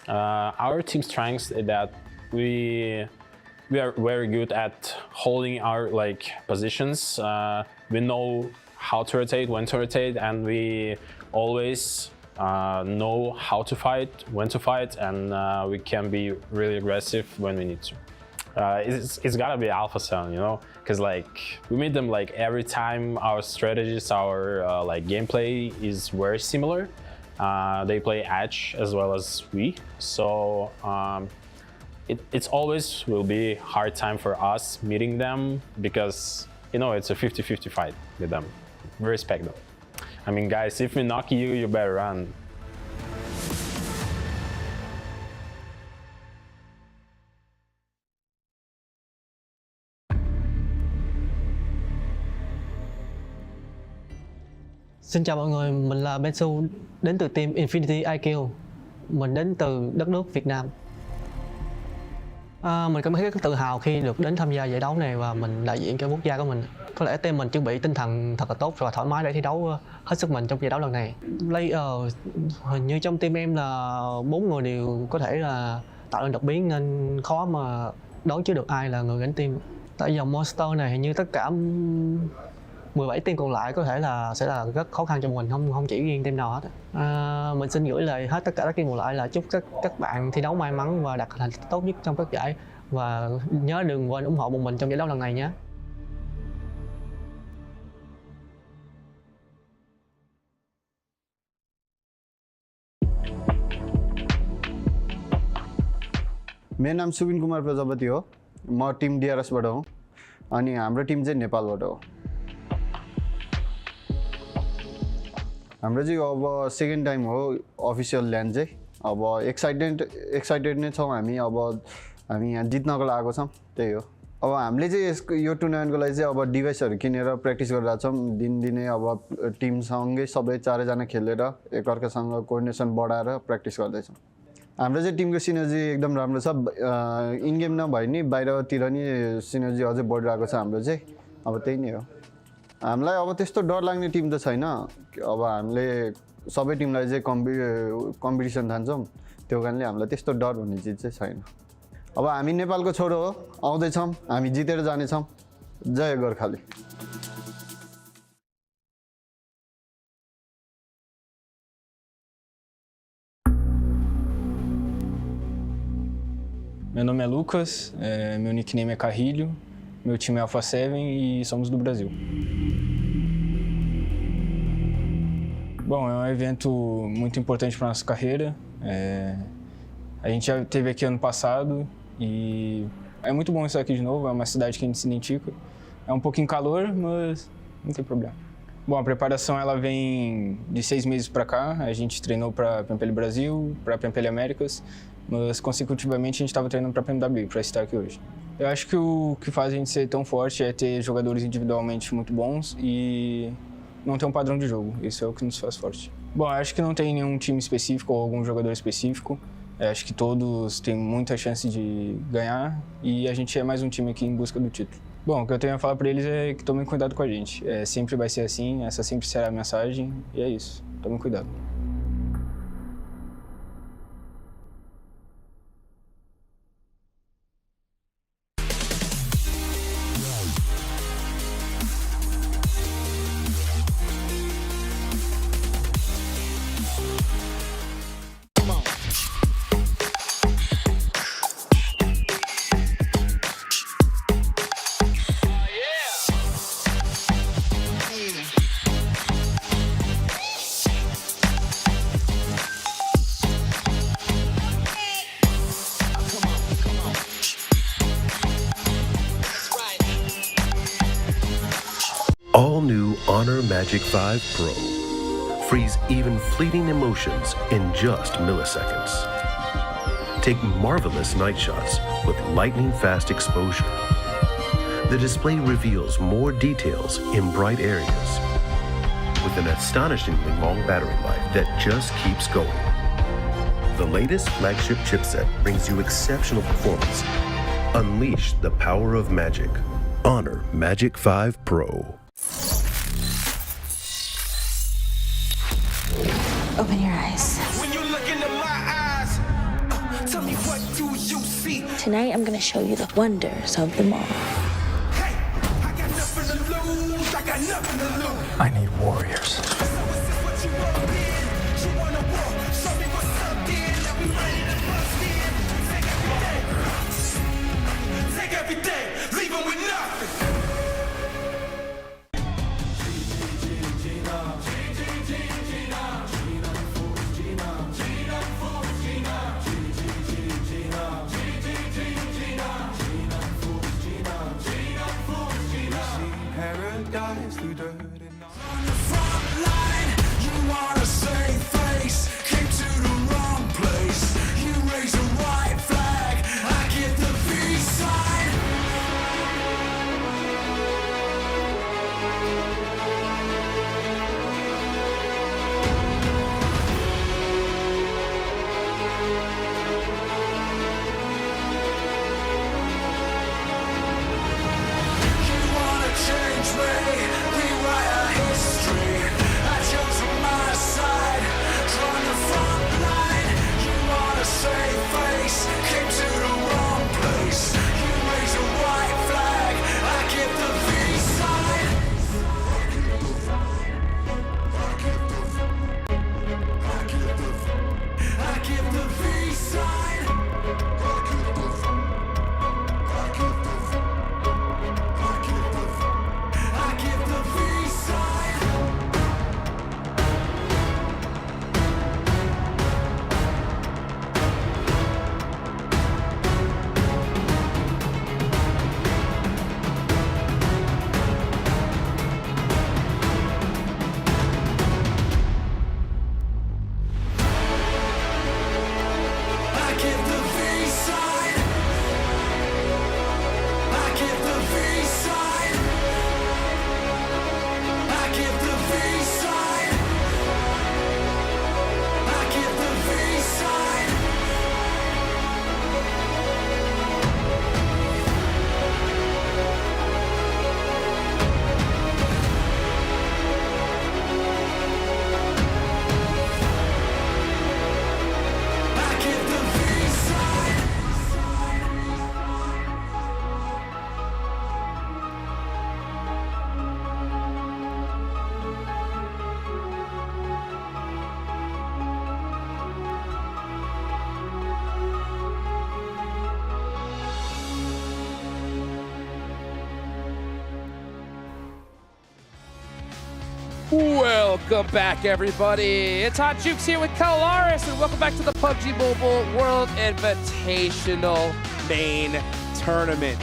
Our team strengths is that we are very good at holding our like positions. We know how to rotate, when to rotate, and we always know how to fight, when to fight, and we can be really aggressive when we need to. It's gotta be Alpha7, you know, because like we meet them like every time. Our strategies, our like gameplay is very similar. They play Edge as well as we, so it's always will be hard time for us meeting them, because you know it's a 50-50 fight with them. We respect them. I mean, guys, if we knock you, you better run. Xin chào mọi người, mình là Bensu, đến từ team Infinity IQ. Mình đến từ đất nước Việt Nam. Mình cảm thấy rất tự hào khi được đến tham gia giải đấu này và mình đại diện cho quốc gia của mình. Có lẽ team mình chuẩn bị tinh thần thật là tốt và thoải mái để thi đấu hết sức mình trong giải đấu lần này. Player hình như trong team em là 4 người đều có thể là tạo nên đột biến, nên khó mà đoán trước được ai là người gánh team. Tại dòng Monster này hình như tất cả 17 team còn lại có thể là sẽ là rất khó khăn cho mình, không chỉ riêng team nào hết. Mình xin gửi lời hết tất cả các team còn lại là chúc các bạn thi đấu may mắn và đạt thành tích tốt nhất trong các giải, và nhớ đừng quên ủng hộ bọn mình trong giải đấu lần này nhé. मेरो नाम सुबिन कुमार प्रजापति हो, म Tim DRS बाट हो, अनि हाम्रो Tim चाहिँ नेपालबाट हो। हाम्रो चाहिँ अब सेकेन्ड टाइम हो अफिसियल ल्यान्ड चाहिँ। अब एक्साइटेड नै छौँ हामी। अब हामी यहाँ जित्नको लागेको छौँ, त्यही हो। अब हामीले चाहिँ यो टुर्नामेन्टको लागि चाहिँ अब डिभाइसहरू किनेर प्र्याक्टिस गरिरहेको छौँ दिनदिनै। अब टिमसँगै सबै चारैजना खेलेर एकअर्कासँग कोअर्डिनेसन बढाएर प्र्याक्टिस गर्दैछौँ। हाम्रो चाहिँ टिमको सिनर्जी एकदम राम्रो छ। इन गेम नभए नि बाहिरतिर नि सिनर्जी अझै बढिरहेको छ हाम्रो चाहिँ। अब त्यही नै हो। हामीलाई अब त्यस्तो डर लाग्ने टिम त छैन। अब हामीले सबै टिमलाई चाहिँ कम्पिटिसन ठान्छौँ, त्यो कारणले हामीलाई त्यस्तो डर भन्ने चिज चाहिँ छैन। अब हामी नेपालको छोरो हो, आउँदैछौँ, हामी जितेर जानेछौँ। जय Gorkhali. Meu nome é Lucas, meu nickname é Carrilho, meu time é Alpha7 e somos do Brasil. Bom, é um evento muito importante para nossa carreira. A gente já esteve aqui ano passado e é muito bom estar aqui de novo, é uma cidade que a gente se identifica. É um pouquinho calor, mas não tem problema. Bom, a preparação ela vem de 6 meses para cá. A gente treinou para PMPL Brasil, para PMPL Américas, mas consecutivamente a gente estava treinando para PMWI, para estar aqui hoje. Eu acho que o que faz a gente ser tão forte é ter jogadores individualmente muito bons e não ter um padrão de jogo. Isso é o que nos faz forte. Bom, eu acho que não tem nenhum time específico ou algum jogador específico. Eu acho que todos têm muita chance de ganhar e a gente é mais um time aqui em busca do título. Bom, o que eu tenho a falar para eles é que tomem cuidado com a gente. Sempre vai ser assim, essa sempre será a mensagem e é isso. Tomem cuidado. All new Honor Magic 5 Pro. Freeze even fleeting emotions in just milliseconds. Take marvelous night shots with lightning-fast exposure. The display reveals more details in bright areas with an astonishingly long battery life that just keeps going. The latest flagship chipset brings you exceptional performance. Unleash the power of magic. Honor Magic 5 Pro. Open your eyes. When you look into my eyes, tell me what do you see? Tonight, I'm gonna show you the wonders of the mall. I got nothing to lose. I got nothing to lose. I need warriors. Take everything, leave them with nothing. Paradise through dirt and on the front line, you wanna save face, came to the wrong place. You raise a white flag, I get the peace sign. You wanna change me, rewrite our history. I chose my side, drawn the front line. You wanna save face, came to the wrong place. You raise a white flag, I get the peace sign. I give the peace sign. I give the peace sign. I give the peace sign. I give the peace sign. I give the peace sign. I give the peace sign. I give the peace sign. Welcome back, everybody. It's Hot Jukes here with Kalaris, and welcome back to the PUBG Mobile World Invitational Main Tournament.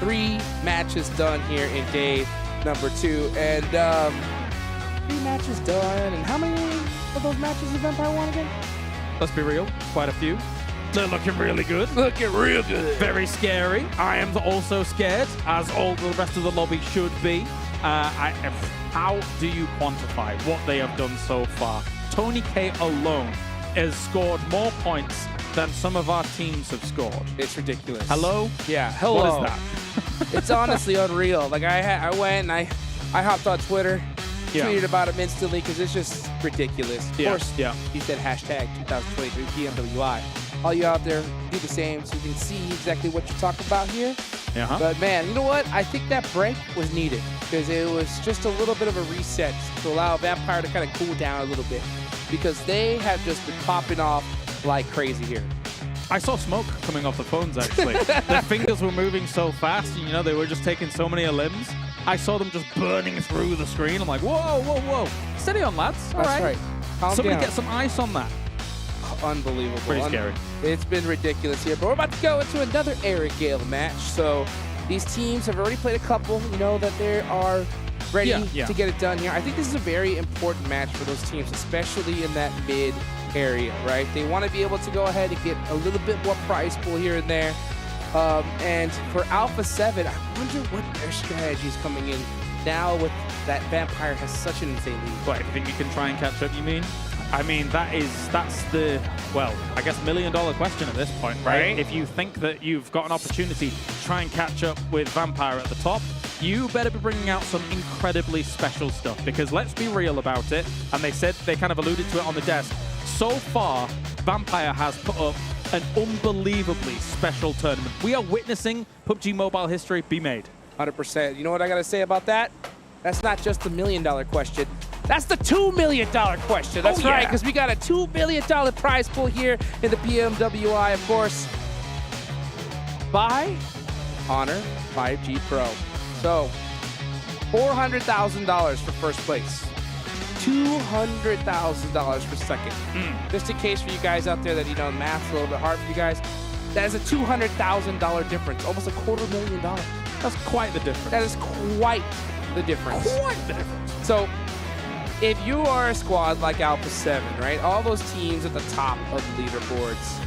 3 matches done here in day number 2. And 3 matches done. And how many of those matches did Vampire won again? Let's be real, quite a few. They're looking really good. Looking real good. Very scary. I am also scared, as all the rest of the lobby should be. How do you quantify what they have done so far? Tony K alone has scored more points than some of our teams have scored. It's ridiculous. Hello? Yeah, hello. What is that? It's honestly unreal. Like I went and I hopped on Twitter, tweeted about him instantly because it's just ridiculous. Of course, he said hashtag 2023 PMWI. All you out there, do the same so you can see exactly what you're talking about here. But man, you know what? I think that break was needed because it was just a little bit of a reset to allow Vampire to kind of cool down a little bit because they have just been popping off like crazy here. I saw smoke coming off the phones, actually. Their fingers were moving so fast, and, you know, they were just taking so many limbs. I saw them just burning through the screen. I'm like, whoa, whoa, whoa. Steady on, lads. All That's right. Calm Somebody down. get some ice on that. Unbelievable. Pretty scary. It's been ridiculous here, but we're about to go into another Erangel match. So these teams have already played a couple. You know that they are ready to get it done here. I think this is a very important match for those teams, especially in that mid area, right? They want to be able to go ahead and get a little bit more prize pool here and there. And for Alpha7, I wonder what their strategy is coming in now with that Vampire has such an insane lead. What, you think you can try and catch up, you mean? I mean, that's the, well, I guess $1 million question at this point, right? If you think that you've got an opportunity to try and catch up with Vampire at the top, you better be bringing out some incredibly special stuff, because let's be real about it, and they kind of alluded to it on the desk. So far, Vampire has put up an unbelievably special tournament. We are witnessing PUBG Mobile history be made. 100%. You know what I got to say about that? That's not just the $1 million question. That's the $2 million question. That's right, because we got a $2 million prize pool here in the PMWI, of course, by Honor 5G Pro. So, $400,000 for first place. $200,000 for second. Just in case for you guys out there that, you know, math's a little bit hard for you guys, that is a $200,000 difference, almost $250,000. That's quite the difference. That is quite the difference. Quite the difference. So, if you are a squad like Alpha7, right, all those teams at the top of the leaderboards,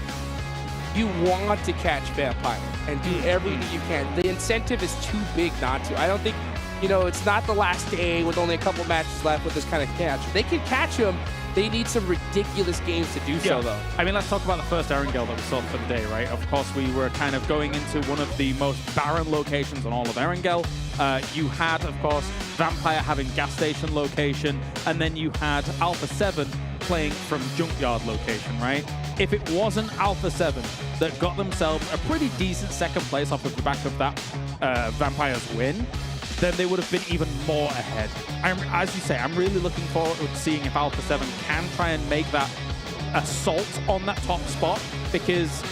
you want to catch Vampire and do everything you can. The incentive is too big not to. I don't think, you know, it's not the last day with only a couple matches left with this kind of catch. They can catch him. They need some ridiculous games to do so, though. I mean, let's talk about the first Erangel that we saw for the day, right? Of course, we were kind of going into one of the most barren locations on all of Erangel. You had, of course, Vampire having gas station location, and then you had Alpha7 playing from Junkyard location, right? If it wasn't Alpha7 that got themselves a pretty decent second place off of the back of that Vampire's win, then they would have been even more ahead. As you say, I'm really looking forward to seeing if Alpha7 can try and make that assault on that top spot, because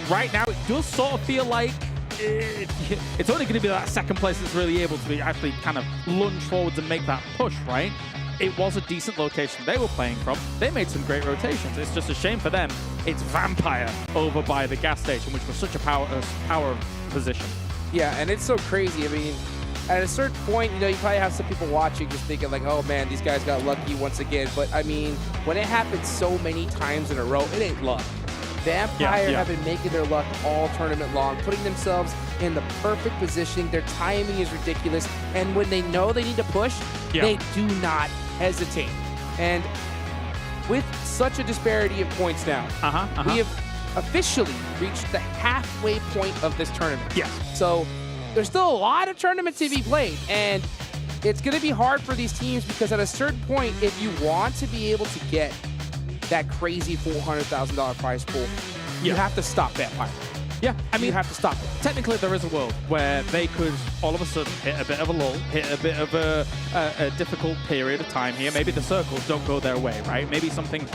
right now it does sort of feel like it's only going to be that second place that's really able to be actually kind of lunge forwards and make that push, right? It was a decent location they were playing from. They made some great rotations. It's just a shame for them. It's Vampire over by the gas station, which was such a power position. Yeah, and it's so crazy. I mean, at a certain point, you know, you probably have some people watching just thinking like, oh man, these guys got lucky once again. But I mean, when it happens so many times in a row, it ain't luck. Vampire have been making their luck all tournament long, putting themselves in the perfect position. Their timing is ridiculous. And when they know they need to push, they do not hesitate. And with such a disparity of points now, we have officially reached the halfway point of this tournament. Yes. So there's still a lot of tournaments to be played, and it's going to be hard for these teams because at a certain point, if you want to be able to get that crazy $400,000 prize pool, you have to stop Vampire. Yeah, I mean, you have to stop it. Technically, there is a world where they could all of a sudden hit a bit of a lull, hit a bit of a difficult period of time here. Maybe the circles don't go their way, right? Maybe something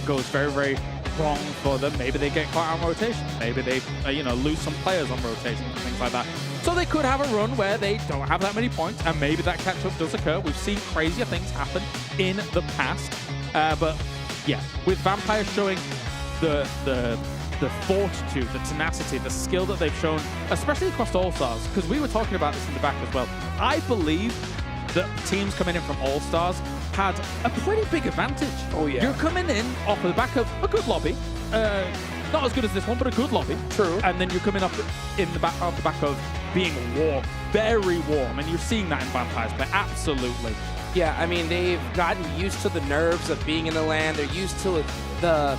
goes very, very wrong for them. Maybe they get caught on rotation. Maybe they, you know, lose some players on rotation and things like that. So they could have a run where they don't have that many points, and maybe that catch-up does occur. We've seen crazier things happen in the past, but yeah, with Vampire showing the fortitude, the tenacity, the skill that they've shown, especially across All-Stars, because we were talking about this in the back as well. I believe that teams coming in from All-Stars had a pretty big advantage. Oh, yeah. You're coming in off the back of a good lobby. Not as good as this one, but a good lobby. True. And then you're coming up off the back of being warm, very warm, and you're seeing that in Vampire's play. Absolutely. Yeah, I mean, they've gotten used to the nerves of being in the LAN. They're used to the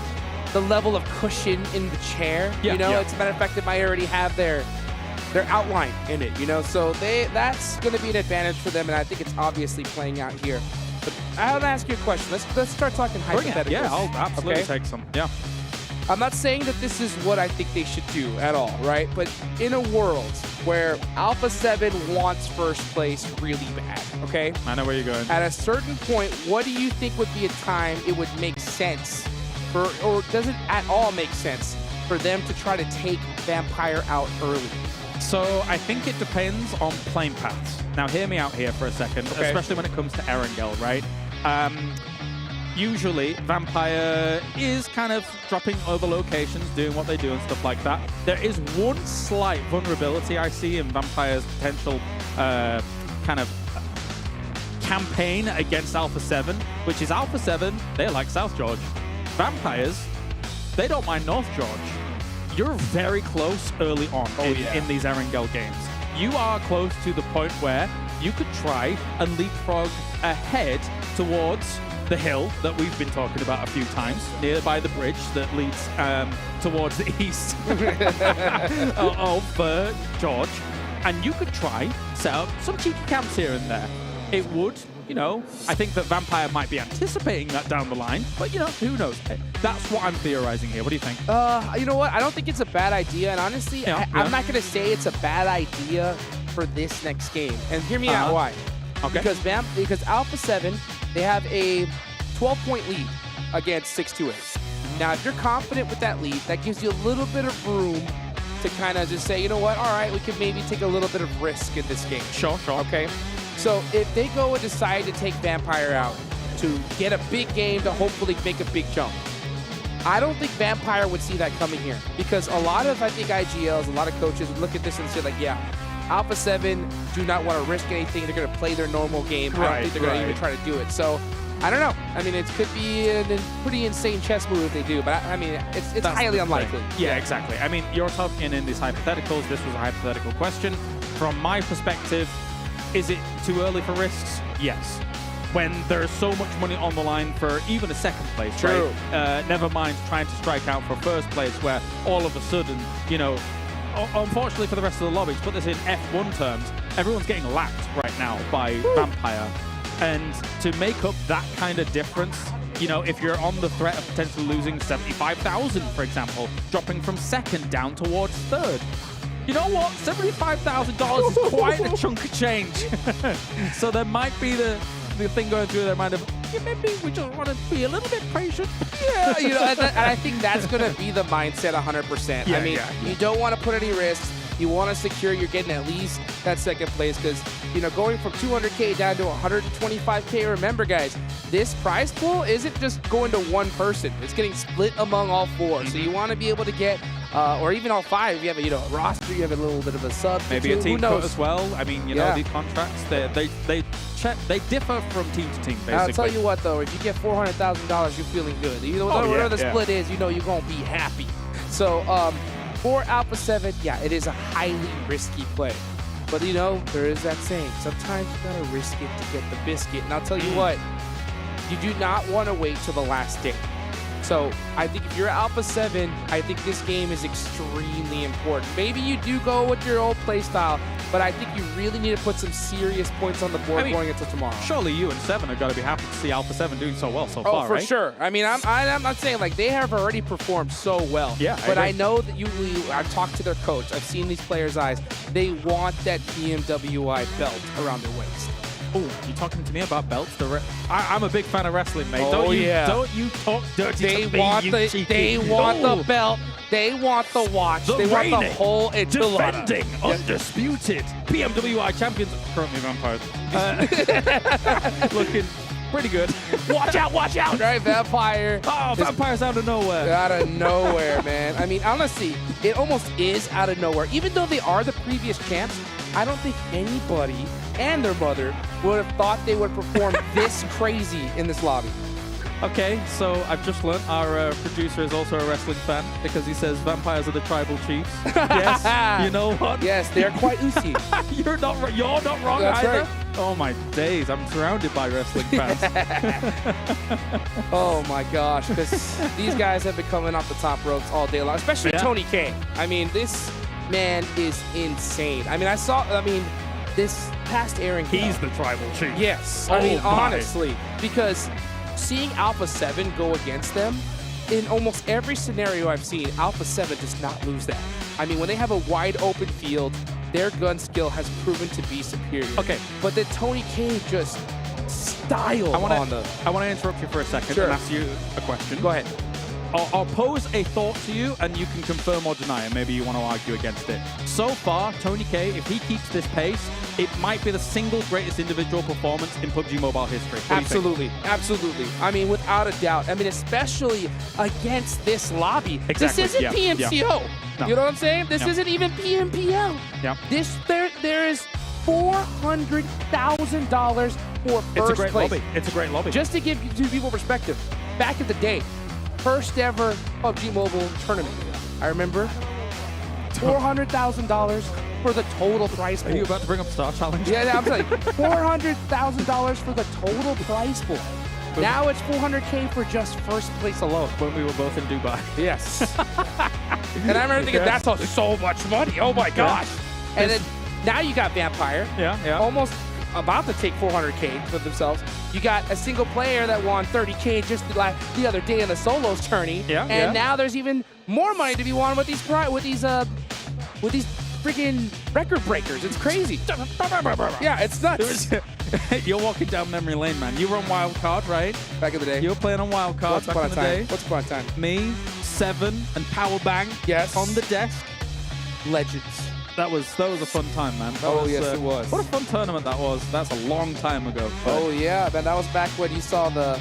level of cushion in the chair. Yeah, you know, yeah. as a matter of fact, they might already have their outline in it, you know? So that's going to be an advantage for them, and I think it's obviously playing out here. But I want to ask you a question. Let's start talking hypotheticals. Yeah, I'll absolutely take some. Yeah. I'm not saying that this is what I think they should do at all, right? But in a world where Alpha7 wants first place really bad, okay? I know where you're going. At a certain point, what do you think would be a time it would make sense for, or does it at all make sense for them to try to take Vampire out early? So I think it depends on playing paths. Now hear me out here for a second, especially when it comes to Erangel, right? Usually, Vampire is kind of dropping over locations, doing what they do and stuff like that. There is one slight vulnerability I see in Vampire's potential kind of campaign against Alpha7, which is Alpha7, they like South George. Vampires, they don't mind North George. You're very close early on in these Erangel games. You are close to the point where you could try and leapfrog ahead towards the hill that we've been talking about a few times, nearby the bridge that leads towards the east of George. And you could try, set up some cheeky camps here and there. It would, you know, I think that Vampire might be anticipating that down the line, but, you know, who knows? That's what I'm theorizing here. What do you think? You know what? I don't think it's a bad idea. And honestly, I'm not going to say it's a bad idea for this next game. And hear me out why. Okay. Because Alpha7, they have a 12-point lead against 628. Now, if you're confident with that lead, that gives you a little bit of room to kind of just say, you know what, all right, we can maybe take a little bit of risk in this game. Sure. Okay? So if they go and decide to take Vampire out to get a big game to hopefully make a big jump, I don't think Vampire would see that coming here. Because a lot of, I think, IGLs, a lot of coaches would look at this and say, like, yeah, Alpha7 do not want to risk anything. They're going to play their normal game. I don't think they're going to even try to do it. So, I don't know. I mean, it could be a pretty insane chess move if they do, but I mean, it's highly unlikely. Yeah, exactly. I mean, you're talking in these hypotheticals. This was a hypothetical question. From my perspective, is it too early for risks? Yes. When there's so much money on the line for even a second place, True. right? Never mind trying to strike out for first place where all of a sudden, you know, unfortunately for the rest of the lobby, to put this in F1 terms, everyone's getting lapped right now by Vampire. And to make up that kind of difference, you know, if you're on the threat of potentially losing 75,000, for example, dropping from second down towards third, you know what? $75,000 is quite a chunk of change. So there might be the thing going through their mind of, yeah, maybe we just want to be a little bit patient. Yeah, you know, and I think that's going to be the mindset 100%. Yeah, I mean, you don't want to put any risks. You want to secure you're getting at least that second place because, you know, going from 200K down to 125K, remember, guys, this prize pool isn't just going to one person. It's getting split among all four. So you want to be able to get, or even all five, if you have a, you know, roster, you have a little bit of a sub. Maybe a team cut as well. I mean, you know, these contracts, they differ from team to team, basically. I'll tell you what, though, if you get $400,000, you're feeling good. You know, whatever the split is, you know you're going to be happy. So, for Alpha7, yeah, it is a highly risky play. But, you know, there is that saying, sometimes you got to risk it to get the biscuit. And I'll tell you what, you do not want to wait till the last day. So I think if you're Alpha7, I think this game is extremely important. Maybe you do go with your old playstyle, but I think you really need to put some serious points on the board going into tomorrow. Surely you and Seven are going to be happy to see Alpha7 doing so well so far, for right? sure. I mean, I'm not saying, like, they have already performed so well. Yeah, but I know that I've talked to their coach. I've seen these players' eyes. They want that PMWI belt around their waist. Oh, you talking to me about belts? I'm a big fan of wrestling, mate. Oh, Don't you talk dirty to me, you cheeky. They want the belt. They want the watch. They want the whole enchilada. Defending, undisputed PMWI champions. Currently Vampires. Looking pretty good. Watch out, watch out. Right, Vampire. Oh, Vampires out of nowhere. Out of nowhere, man. I mean, honestly, it almost is out of nowhere. Even though they are the previous champs, I don't think anybody and their mother would have thought they would perform this crazy in this lobby. Okay, so I've just learned our producer is also a wrestling fan because he says vampires are the tribal chiefs. Yes, you know what? Yes, they're quite oozy. You're not wrong That's either. right. Oh my days, I'm surrounded by wrestling fans. Oh my gosh, because these guys have been coming off the top ropes all day long, especially Tony K. I mean, this man is insane. I mean, this past Erangel. He's the tribal chief. Yes, Oh I mean, my. honestly, because seeing Alpha7 go against them, in almost every scenario I've seen, Alpha7 does not lose that. I mean, when they have a wide open field, their gun skill has proven to be superior. Okay. But then Tony K just styled on the... I want to interrupt you for a second Sure. and ask you a question. Go ahead. I'll pose a thought to you, and you can confirm or deny, and maybe you want to argue against it. So far, Tony K, if he keeps this pace, it might be the single greatest individual performance in PUBG Mobile history. What do you think? Absolutely, absolutely. I mean, without a doubt. I mean, especially against this lobby. Exactly, This isn't yeah, PMCO. yeah. No. You know what I'm saying? This No. isn't even PMPL. Yeah. There is $400,000 for first It's a great place. lobby. It's a great lobby. Just to give you people perspective, back in the day, first ever PUBG Mobile tournament. I remember $400,000 for the total prize pool. Are you about to bring up Star Challenge? Yeah, I'm saying $400,000 for the total prize pool. Now it's $400K for just first place alone. When we were both in Dubai. Yes. And I remember thinking, that's so much money. Oh my gosh. And then now you got Vampire. Yeah. Almost about to take $400K for themselves. You got a single player that won $30K just like the other day in the solos tourney. Yeah. And now there's even more money to be won with these freaking record breakers. It's crazy. Yeah, it's nuts. You're walking down memory lane, man. You were on Wildcard, right? Back in the day. You were playing on Wildcard Once back upon in a the day. time. Once upon a time. Me, Seven, and Powerbang. Yes. On the desk. Legends. That was a fun time, man. Yes, it was. What a fun tournament that was. That's a long time ago. But Oh yeah, man, that was back when you saw the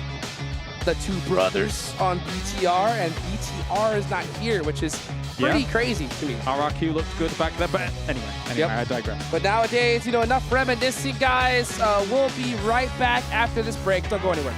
two brothers on BTR, and BTR is not here, which is pretty crazy to me. RRQ looked good back there, but anyway, I digress. But nowadays, enough reminiscing, guys. We'll be right back after this break. Don't go anywhere.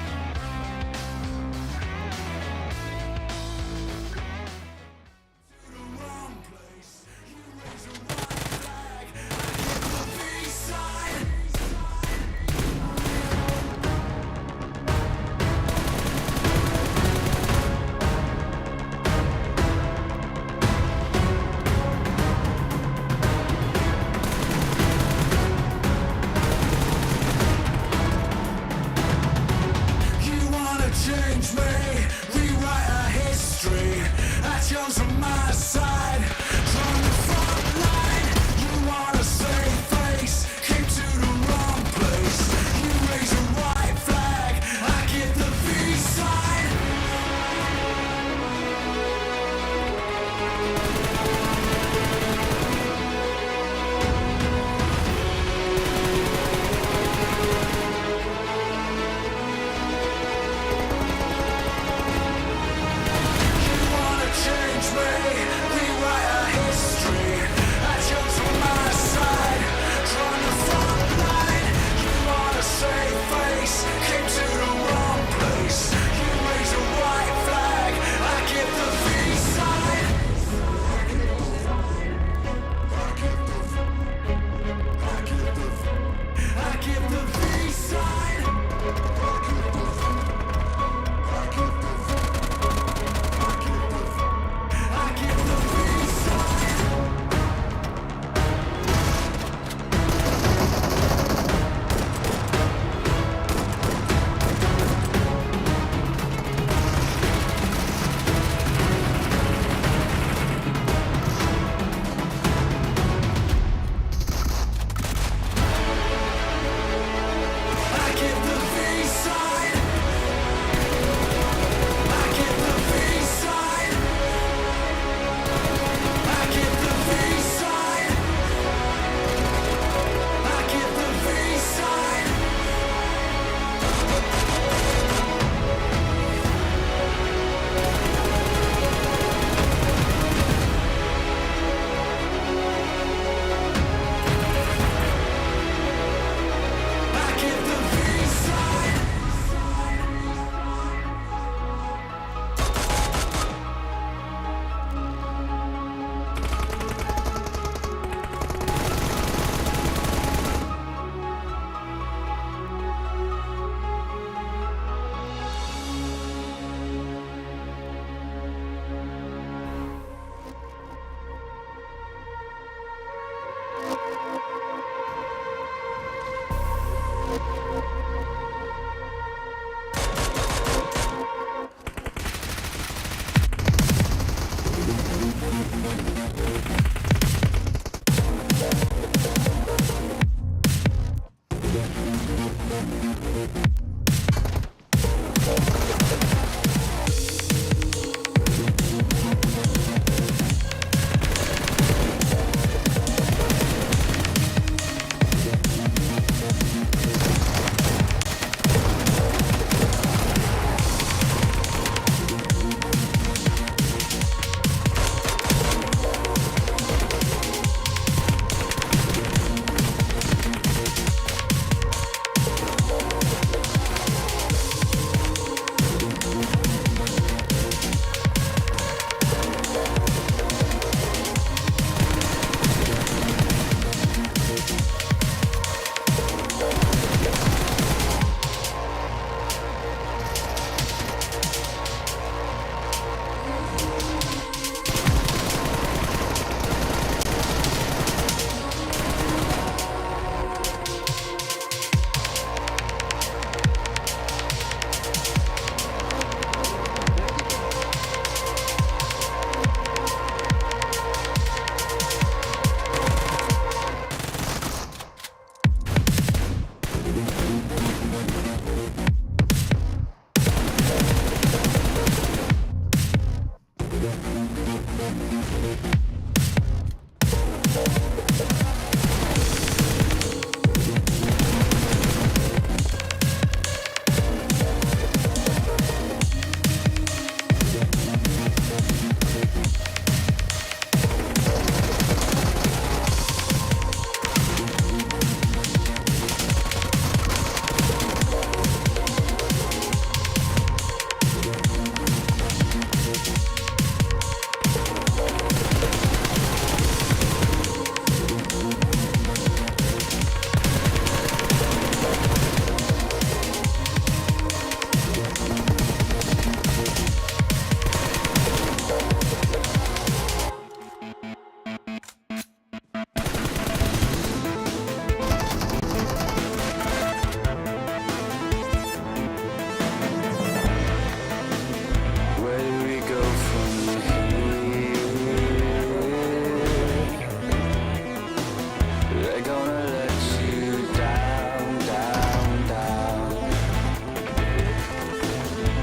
They're gonna let you down, down, down.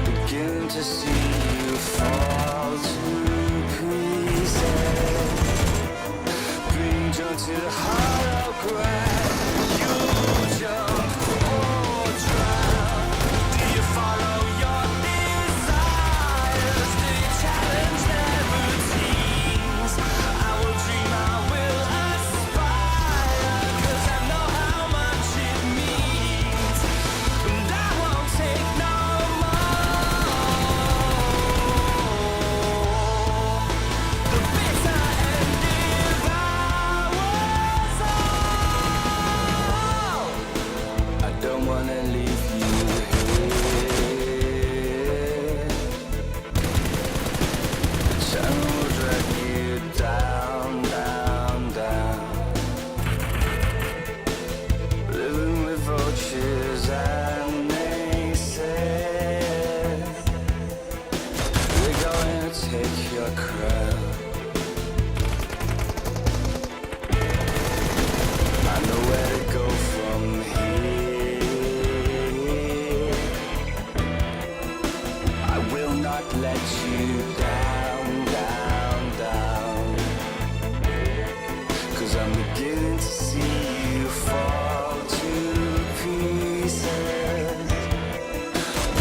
Begin to see you fall to pieces. Being drawn to the hollow ground. You jump or drown. Do you follow your desires? Do you challenge their routines? I will dream, I will aspire, 'cause I know how much it means, and I won't take no more. The bitter end if I was all. I don't wanna leave you here. The channel will drag you down, down, down. Living with vultures and naysayers. They're going to take your crown. I know where to go from here. I will not let you down, down, down. 'Cause I'm beginning to see you fall to pieces.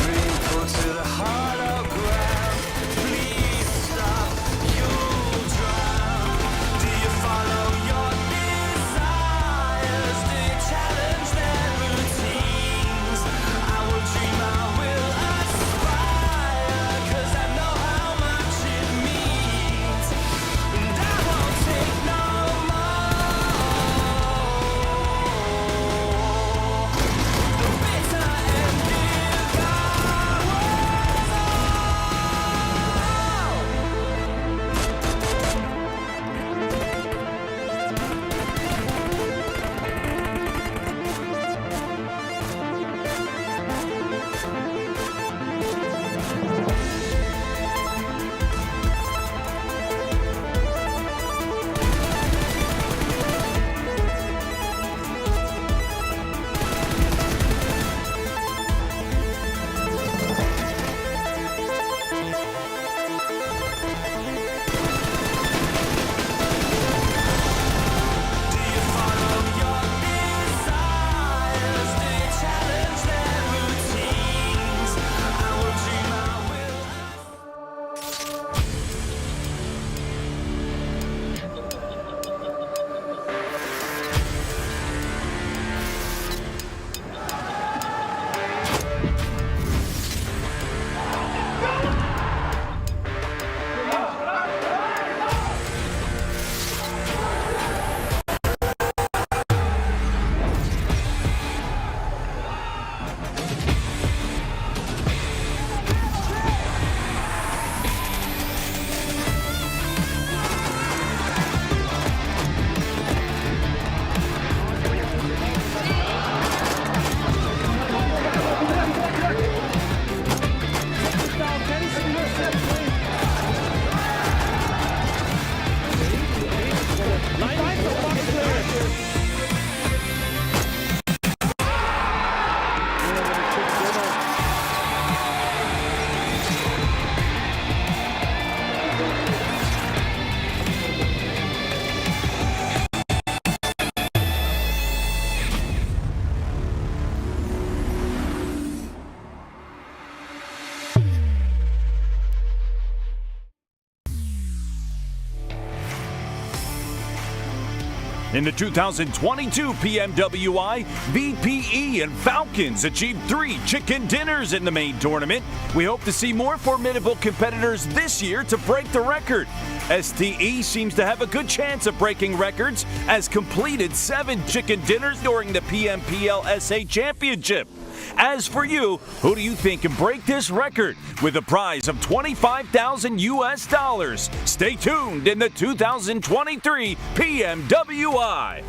Being pulled to the hollow ground. Please stop, you'll drown. Do you follow your desires? Do you challenge their routines? I will dream, I will aspire, 'cause I know how much it means, and I won't take no more. The bitter end if I was In the 2022 PMWI, VPE and Falcons achieved 3 chicken dinners in the main tournament. We hope to see more formidable competitors this year to break the record. STE seems to have a good chance of breaking records, as completed 7 chicken dinners during the PMPL SA Championship. As for you, who do you think can break this record with a prize of $25,000 US? Stay tuned in the 2023 PMWI.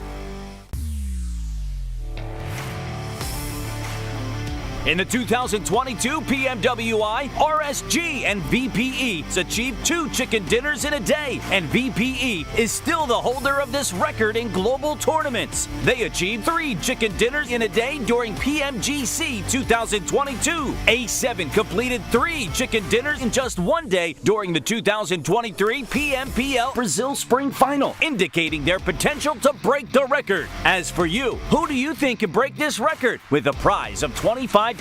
In the 2022 PMWI, RSG and VPE achieved 2 chicken dinners in a day, and VPE is still the holder of this record in global tournaments. They achieved 3 chicken dinners in a day during PMGC 2022. A7 completed 3 chicken dinners in just 1 day during the 2023 PMPL Brazil Spring Final, indicating their potential to break the record. As for you, who do you think can break this record? With a prize of $25,000,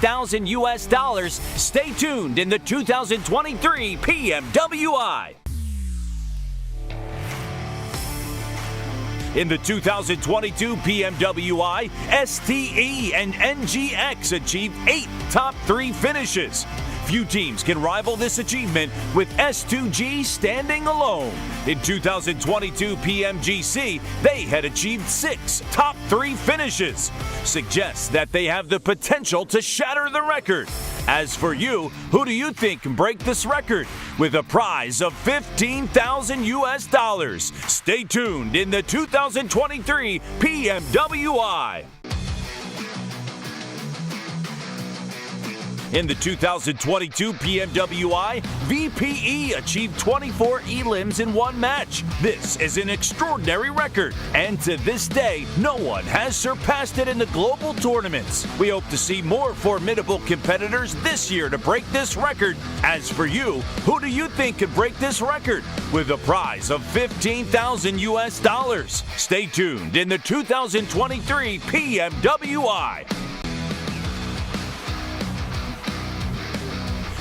stay tuned in the 2023 PMWI. In the 2022 PMWI, STE and NGX achieved 8 top 3 finishes. Few teams can rival this achievement, with S2G standing alone. In 2022 PMGC, they had achieved 6 top 3 finishes. Suggests that they have the potential to shatter the record. As for you, who do you think can break this record? With a prize of $15,000. Stay tuned in the 2023 PMWI. In the 2022 PMWI, VPE achieved 24 elims in 1 match. This is an extraordinary record, and to this day, no one has surpassed it in the global tournaments. We hope to see more formidable competitors this year to break this record. As for you, who do you think could break this record? With a prize of $15,000. Stay tuned in the 2023 PMWI.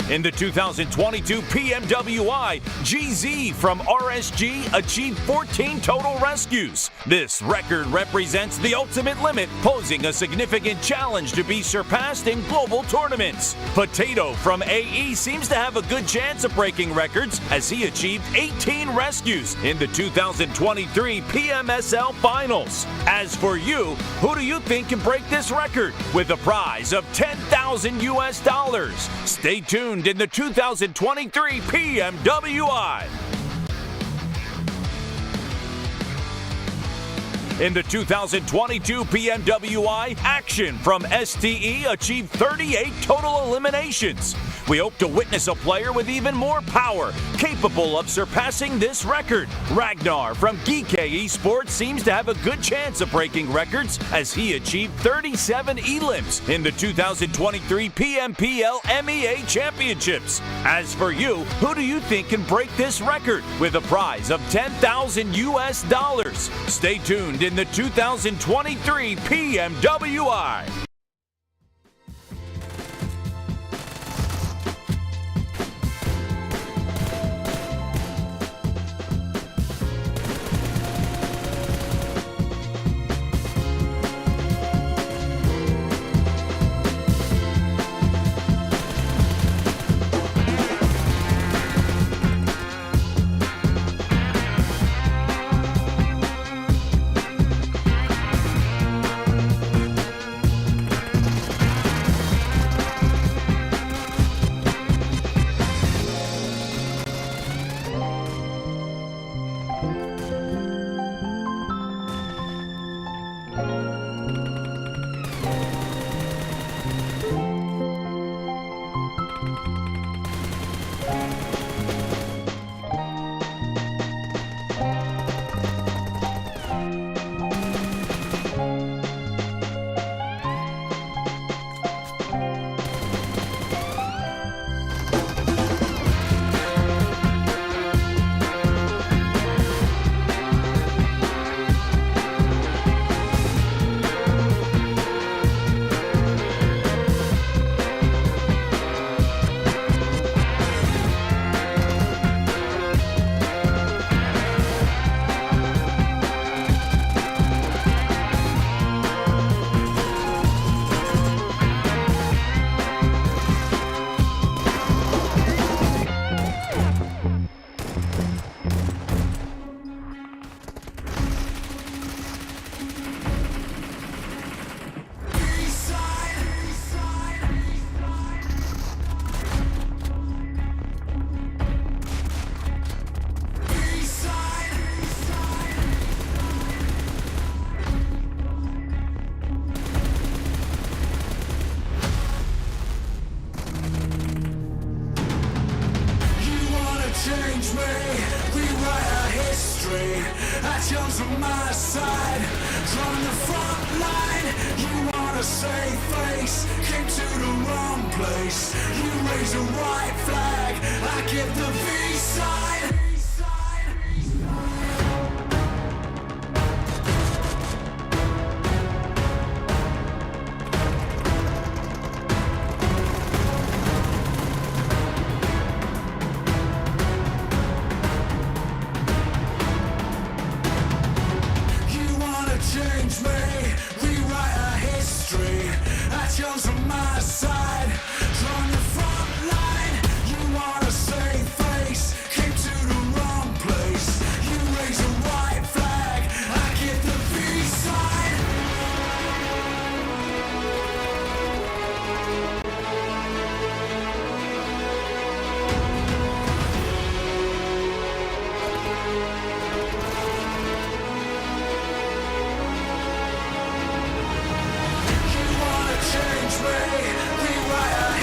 In the 2022 PMWI, GZ from RSG achieved 14 total rescues. This record represents the ultimate limit, posing a significant challenge to be surpassed in global tournaments. Potato from AE seems to have a good chance of breaking records, as he achieved 18 rescues in the 2023 PMSL Finals. As for you, who do you think can break this record? With a prize of $10,000. Stay tuned in the 2023 PMWI. In the 2022 PMWI, Action from STE achieved 38 total eliminations. We hope to witness a player with even more power, capable of surpassing this record. Ragnar from DRS Esports seems to have a good chance of breaking records, as he achieved 37 elims in the 2023 PMPL MEA Championships. As for you, who do you think can break this record? With a prize of $10,000. Stay tuned in the 2023 PMWI. my side, drawing the front line. You wanna save face, came to the wrong place. You raise a white flag, I give the peace sign. Change me, rewrite our history. I chose on my side, drawing the front line. You wanna save face, came to the wrong place. You raise a white flag, I give the peace sign. Change me, rewrite our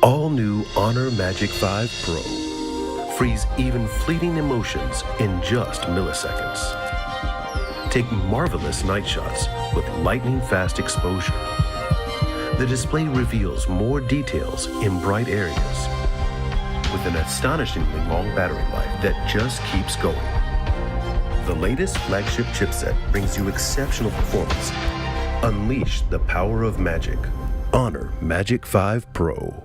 All new Honor Magic 5 Pro. Freeze even fleeting emotions in just milliseconds. Take marvelous night shots with lightning-fast exposure. The display reveals more details in bright areas with an astonishingly long battery life that just keeps going. The latest flagship chipset brings you exceptional performance. Unleash the power of magic. Honor Magic 5 Pro.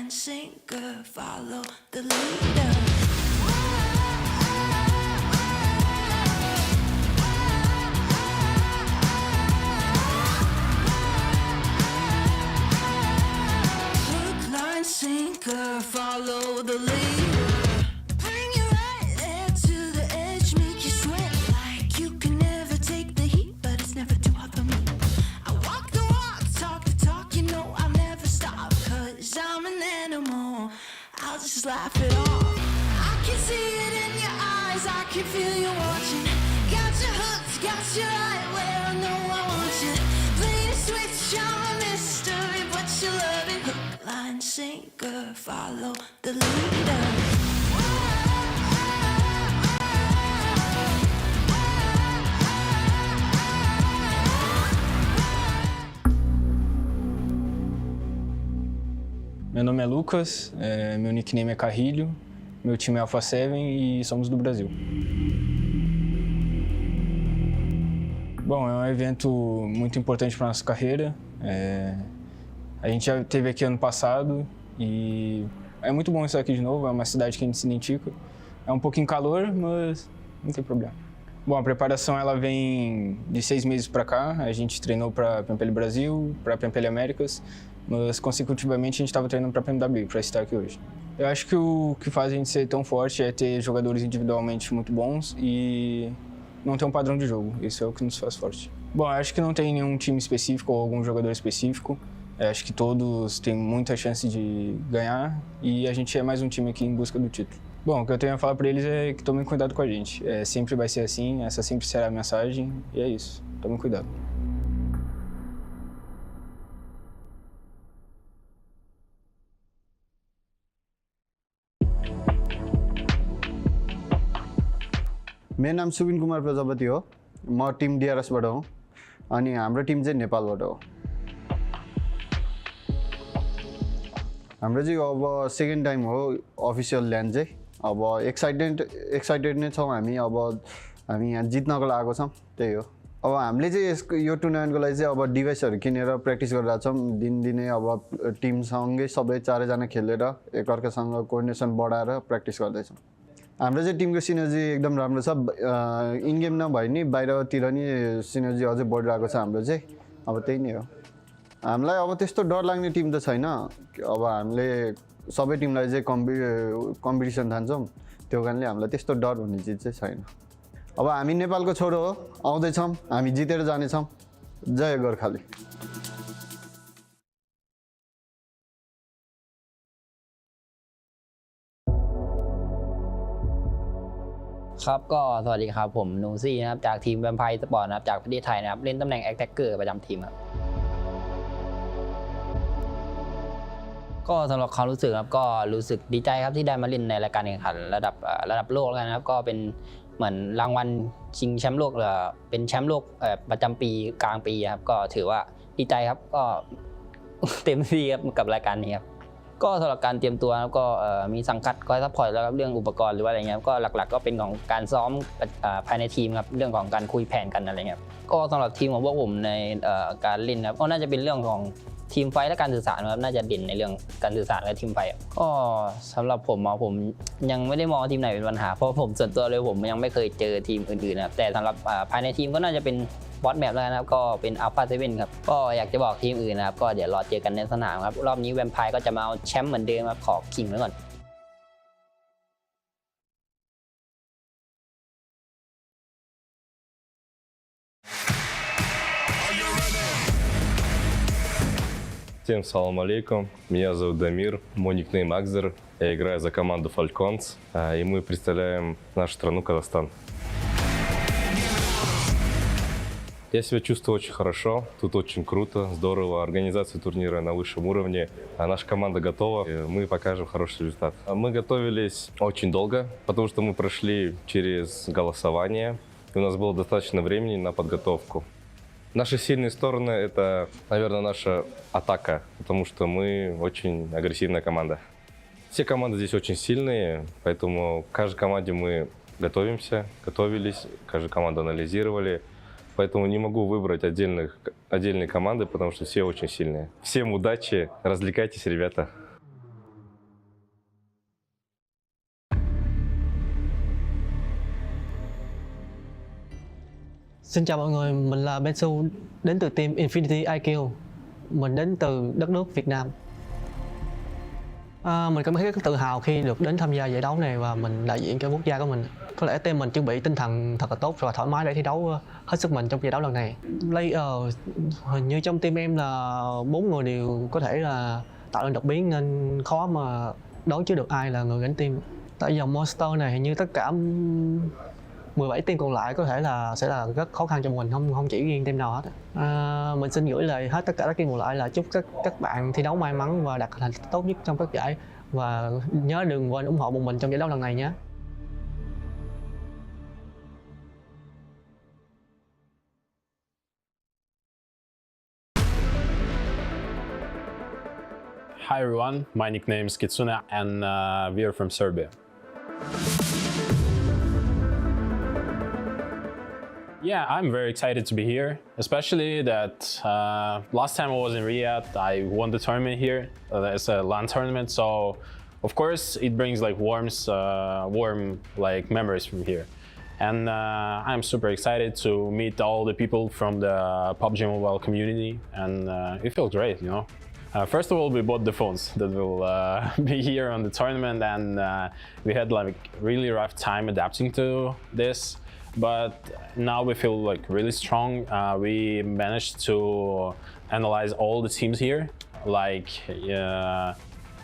Sinker, follow the leader. Hook, line, sinker, follow the leader. Bring you right there to the edge, make you sweat like you can never take the heat, but it's never too hot for me. I walk the walk, talk the talk, you know I'll never stop, 'cause I'm an animal. I'll just laugh it off. I can see it in your eyes, I can feel you watching. Got your hooks, got you right where I know I want you. Play the switch, I'm a mystery, but you love it. Hook, line, sinker, follow the leader. Meu nome é Lucas, meu nickname é Carrilho, meu time é Alpha7 e somos do Brasil. Bom, é um evento muito importante para nossa carreira. A gente já esteve aqui ano passado e é muito bom estar aqui de novo, é uma cidade que a gente se identifica. É um pouquinho calor, mas não tem problema. Bom, a preparação ela vem de 6 meses para cá. A gente treinou para PMWI Brasil, para PMWI Américas, mas consecutivamente a gente estava treinando para PMWI, para estar aqui hoje. Eu acho que o que faz a gente ser tão forte é ter jogadores individualmente muito bons e não ter um padrão de jogo. Isso é o que nos faz forte. Bom, acho que não tem nenhum time específico ou algum jogador específico. Acho que todos têm muita chance de ganhar e a gente é mais um time aqui em busca do título. Bom, o que eu tenho a falar para eles é que tomem cuidado com a gente. Sempre vai ser assim, essa sempre será a mensagem e é isso. Tomem cuidado. मेरो नाम सुबिन कुमार प्रजापति हो म Tim DRS बाट हो अनि हाम्रो Tim चाहिँ नेपालबाट हो हाम्रो चाहिँ अब सेकेन्ड टाइम हो अफिसियल ल्यान्ड चाहिँ अब एक्साइटेड नै छौँ हामी यहाँ जित्नको लागि छौँ त्यही हो अब हामीले चाहिँ यो टुर्नामेन्टको लागि चाहिँ अब डिभाइसहरू किनेर प्र्याक्टिस गरिरहेको छौँ दिनदिनै अब टिमसँगै सबै चारैजना खेलेर एकअर्कासँग कोअर्डिनेसन बढाएर प्र्याक्टिस गर्दैछौँ हाम्रो चाहिँ टिमको सिनर्जी एकदम राम्रो छ इन गेम नभए नि बाहिरतिर नि सिनर्जी अझै बढिरहेको छ हाम्रो चाहिँ अब त्यही नै हो हामीलाई अब त्यस्तो डर लाग्ने टिम त छैन अब हामीले सबै टिमलाई चाहिँ कम्पिटिसन ठान्छौँ त्यो कारणले हामीलाई त्यस्तो डर भन्ने चिज चाहिँ छैन अब हामी नेपालको छोरो हो आउँदैछौँ हामी जितेर जानेछौँ जय गोर्खालीครับก็สวัสดีครับผมนูซี่นะครับจากทีมแวมไพร์สปอร์ตนะครับจากประเทศไทยนะครับเล่นตำแหน่งแอคแท็กเกอร์ประจำทีมครับก็สำหรับความรู้สึกครับก็รู้สึกดีใจครับที่ได้มาเล่นในรายการแข่งขันระดับโลกแล้วกันนะครับก็เป็นเหมือนรางวัลชิงแชมป์โลกเป็นแชมป์โลกประจำปีกลางปีครับก็ถือว่าดีใจครับก็เต็มที่ครับกับรายการนี้ครับก็สำหรับการเตรียมตัวก็มีสังกัดคอยซัพพอร์ตแล้วครับเรื่องอุปกรณ์หรือว่าอะไรเงี้ยก็หลักๆก็เป็นของการซ้อมภายในทีมครับเรื่องของการคุยแผนกันอะไรเงี้ยก็สำหรับทีมของพวกผมในการเล่นครับก็น่าจะเป็นเรื่องของทีมไฟและการสื่อสารครับน่าจะเด่นในเรื่องการสื่อสารและทีมไฟก็สำหรับผมยังไม่ได้มองทีมไหนเป็นปัญหาเพราะผมส่วนตัวเลยผมยังไม่เคยเจอทีมอื่นๆนะครับแต่สำหรับภายในทีมก็น่าจะเป็นบอสแมปแล้วนะครับก็เป็น Alpha7 ครับก็อยากจะบอกทีมอื่นนะครับก็เดี๋ยวรอเจอกันในสนามครับรอบนี้แวมไพร์ก็จะมาเอาแชมป์เหมือนเดิมครับขอขิงไว้ก่อน Всем салам алейкум, меня зовут Дамир, мой никнейм Акзер, я играю за команду Falcons, и мы представляем нашу страну Казахстан. Я себя чувствую очень хорошо, тут очень круто, здорово, организация турнира на высшем уровне, наша команда готова, и мы покажем хороший результат. Мы готовились очень долго, потому что мы прошли через голосование, и у нас было достаточно времени на подготовку. Наши сильные стороны — это, наверное, наша атака, потому что мы очень агрессивная команда. Все команды здесь очень сильные, поэтому к каждой команде мы готовились, каждую команду анализировали. Поэтому не могу выбрать отдельные команды, потому что все очень сильные. Всем удачи, развлекайтесь, ребята. Xin chào mọi người, mình là Bensu đến từ team Infinity IQ. Mình đến từ đất nước Việt Nam. Mình cảm thấy rất tự hào khi được đến tham gia giải đấu này và mình đại diện cho quốc gia của mình. Có lẽ team mình chuẩn bị tinh thần thật là tốt và thoải mái để thi đấu hết sức mình trong giải đấu lần này. Player hình như trong team em là 4 người đều có thể là tạo nên đột biến nên khó mà đoán trước được ai là người gánh team. Tại dòng Monster này hình như tất cả 17 team còn lại có thể là sẽ là rất khó khăn cho mình, không chỉ riêng team nào hết. Mình xin gửi lời hết tất cả các team còn lại là chúc các bạn thi đấu may mắn và đạt thành tích tốt nhất trong các giải và nhớ đừng quên ủng hộ bọn mình trong giải đấu lần này nhé. Hi everyone, my nickname is Kitsune and we are from Serbia. Yeah, I'm very excited to be here, especially that last time I was in Riyadh, I won the tournament here. It's a LAN tournament, so of course it brings like warm like memories from here. And I'm super excited to meet all the people from the PUBG Mobile community, and it feels great, you know. First of all, we bought the phones that will be here on the tournament, and we had like really rough time adapting to this. But now we feel like really strong. We managed to analyze all the teams here, like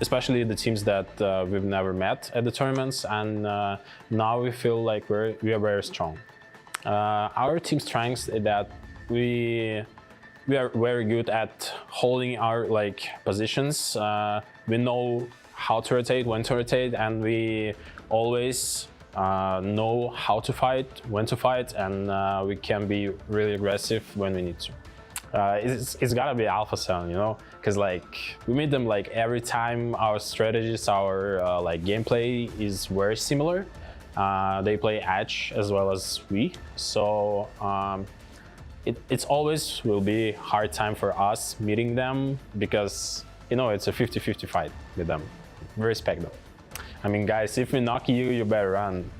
especially the teams that we've never met at the tournaments, and now we feel like we are very strong. Our team strengths is that we are very good at holding our positions. We know how to rotate, when to rotate, and we always know how to fight, when to fight, and we can be really aggressive when we need to. It's gotta be Alpha7, you know, because we meet them every time. Our strategies, our gameplay is very similar. They play Edge as well as we, so it's always will be hard time for us meeting them, because you know it's a 50-50 fight with them. We respect them. I mean, guys, if we knock you, you better run.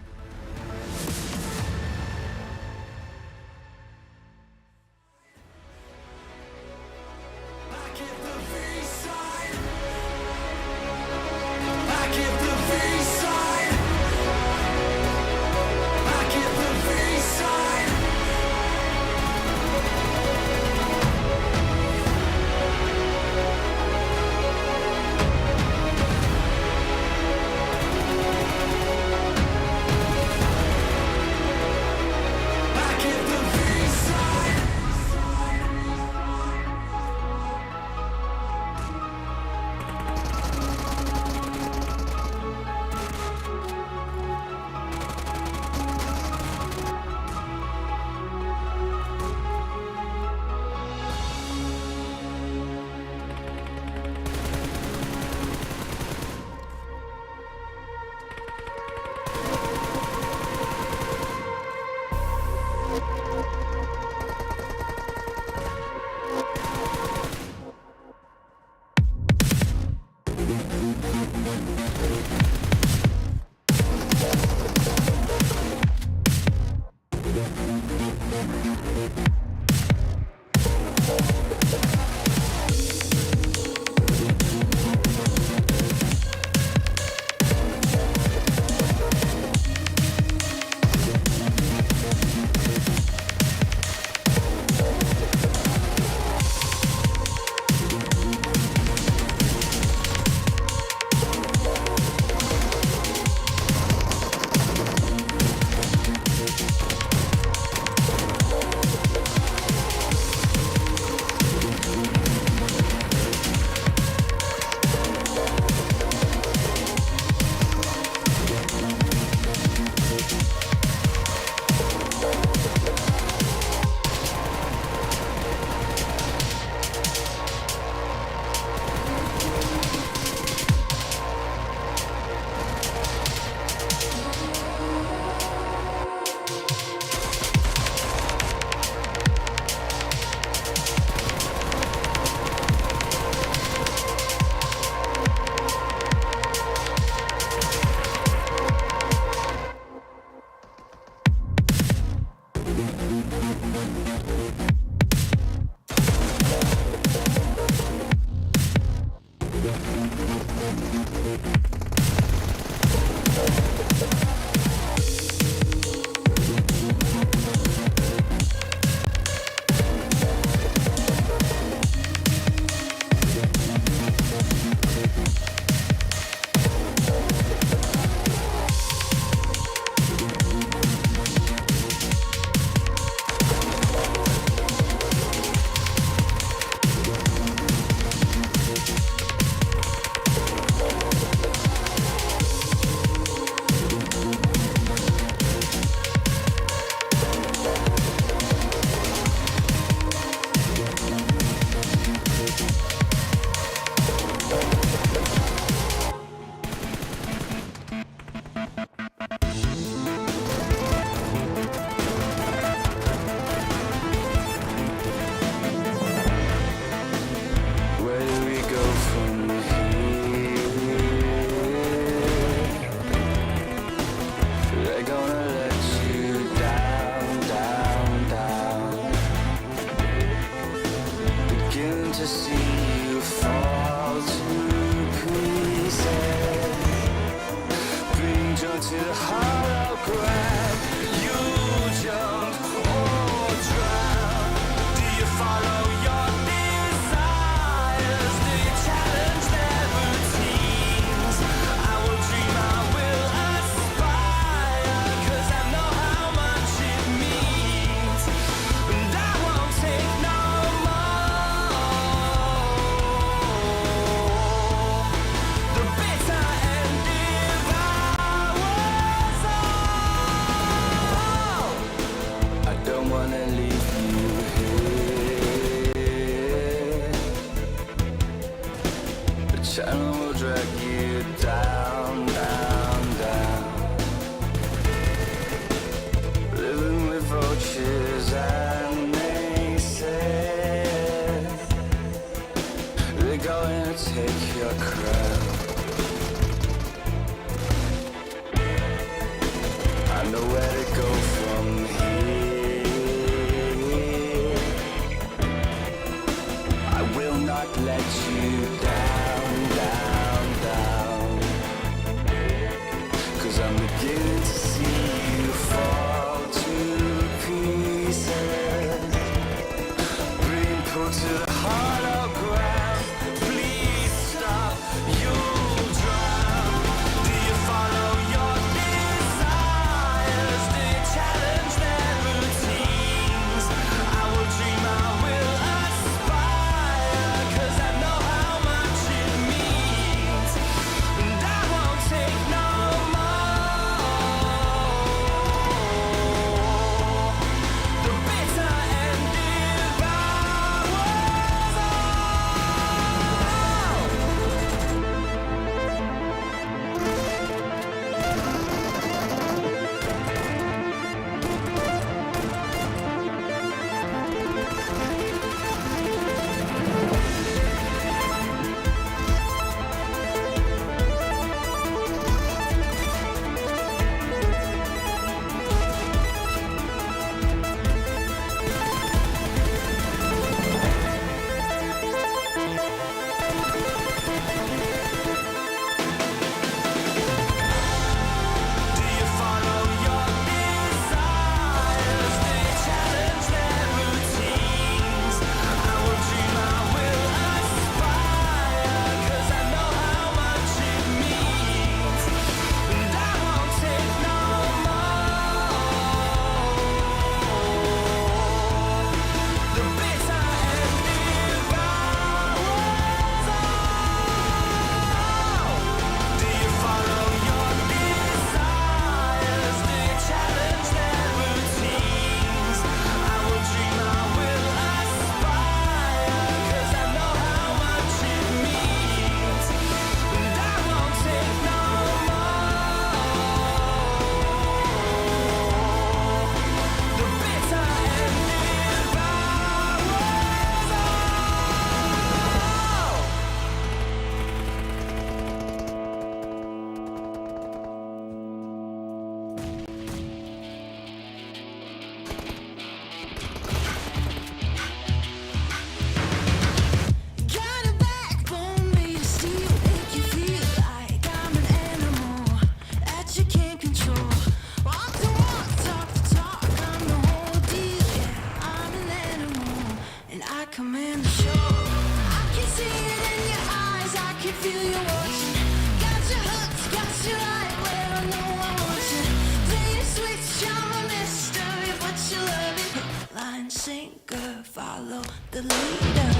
the leader.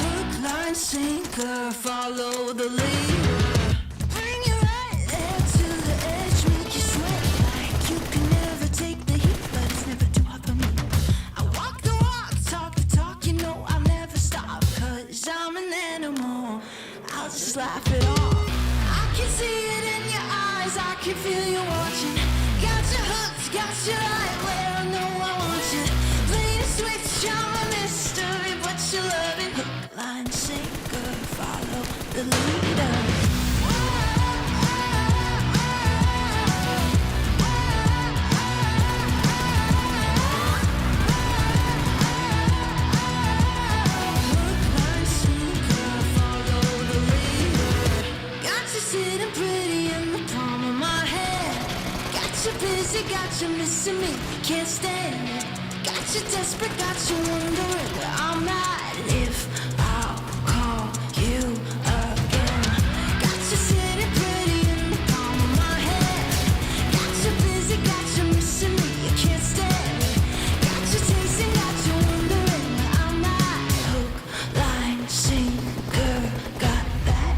Hook, line, sinker, follow the leader. Bring you right there to the edge, make you sweat like you can never take the heat, but it's never too hot for me. I walk the walk, talk the talk, you know I'll never stop, 'cause I'm an animal. I'll just laugh it off. I can see it in your eyes, I can feel you watching. Got your hooks, got you right where I know I want you. Play the switch, I'm a mystery, but you love it. Hook, line, sinker, follow the leader. Sitting pretty in the palm of my hand. Got you busy, got you missing me, can't stand it. Got you desperate, got you wondering where I'm at, if I'll call you again. Got you sitting pretty in the palm of my hand. Got you busy, got you missing me, you can't stand it. Got you tasting, got you wondering where I'm at. Hook, line, sinker, got that.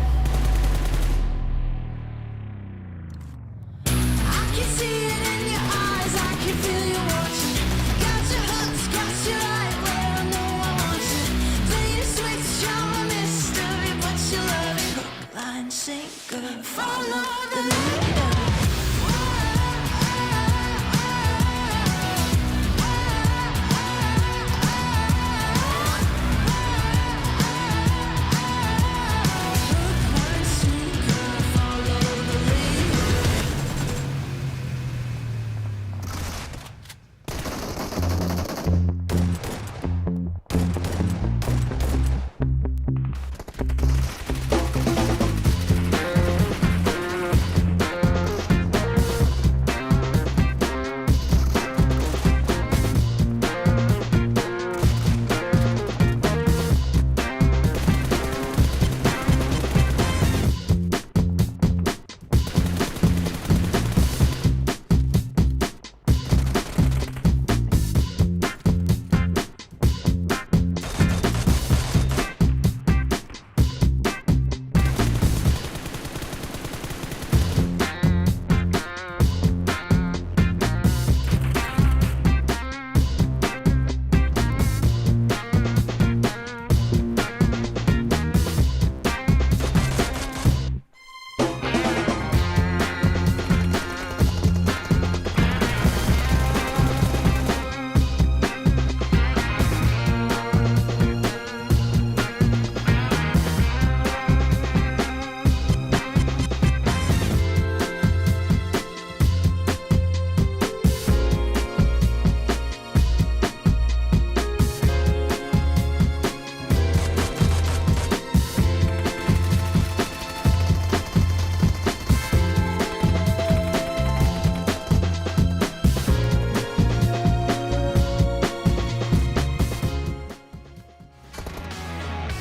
I can see it in your eyes, I can feel you watching. Got your hooks, got you right where I know I want you. Play the switch, I'm a mystery, but you love it. Hook, line, sinker, follow the leader.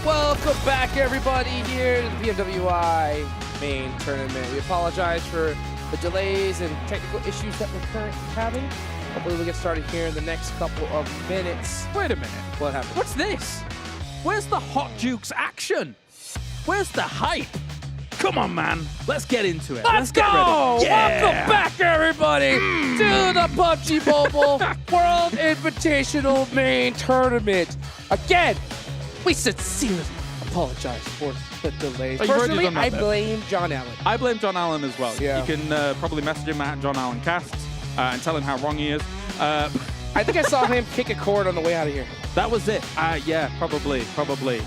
Welcome back, everybody, here to the PMWI Main Tournament. We apologize for the delays and technical issues that we're currently having. Hopefully we'll get started here in the next couple of minutes. Wait a minute. What happened? What's this? Where's the Hot Jukes action? Where's the hype? Come on, man. Let's get into it. Let's go! Get ready. Yeah. Welcome back, everybody, to the PUBG Mobile World Invitational Main Tournament. Again, we sincerely apologize for the delays. Oh, Personally, I blame John Allen. I blame John Allen as well. Yeah. You can probably message him at John Allen Cast and tell him how wrong he is. I think I saw him kick a cord on the way out of here. That was it. Yeah, probably.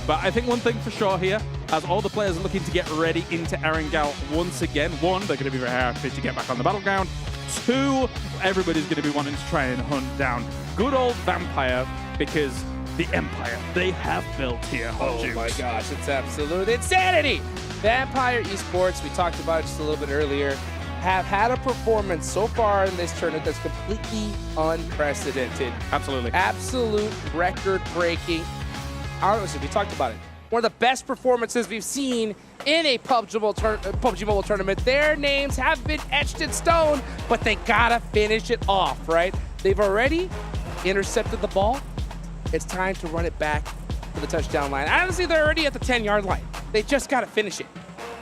But I think one thing for sure here, as all the players are looking to get ready into Erangel once again, one, they're going to be very happy to get back on the battleground. Two, everybody's going to be wanting to try and hunt down good old Vampire, because the empire they have built here. Oh my gosh, it's absolute insanity. Vampire Esports, we talked about it just a little bit earlier, have had a performance so far in this tournament that's completely unprecedented. Absolutely. Absolute record-breaking. Honestly, we talked about it. one of the best performances we've seen in a PUBG Mobile tournament. Their names have been etched in stone, but they gotta finish it off, right? They've already intercepted the ball. It's time to run it back to the touchdown line. Honestly, they're already at the 10-yard line. They just gotta finish it.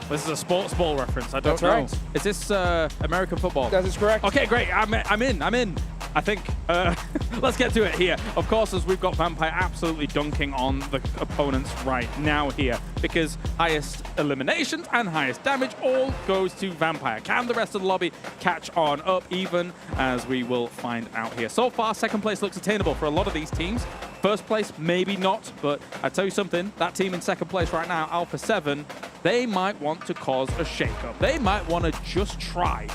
This is a sports ball reference. I don't That's know. right. Is this American football? That is correct. Okay, great. I'm in. I think let's get to it here. Of course, as we've got Vampire absolutely dunking on the opponents right now here, because highest eliminations and highest damage all goes to Vampire. Can the rest of the lobby catch on up, even as we will find out here? So far, second place looks attainable for a lot of these teams. First place, maybe not, but I tell you something, that team in second place right now, Alpha7, they might want to cause a shakeup. They might want to just try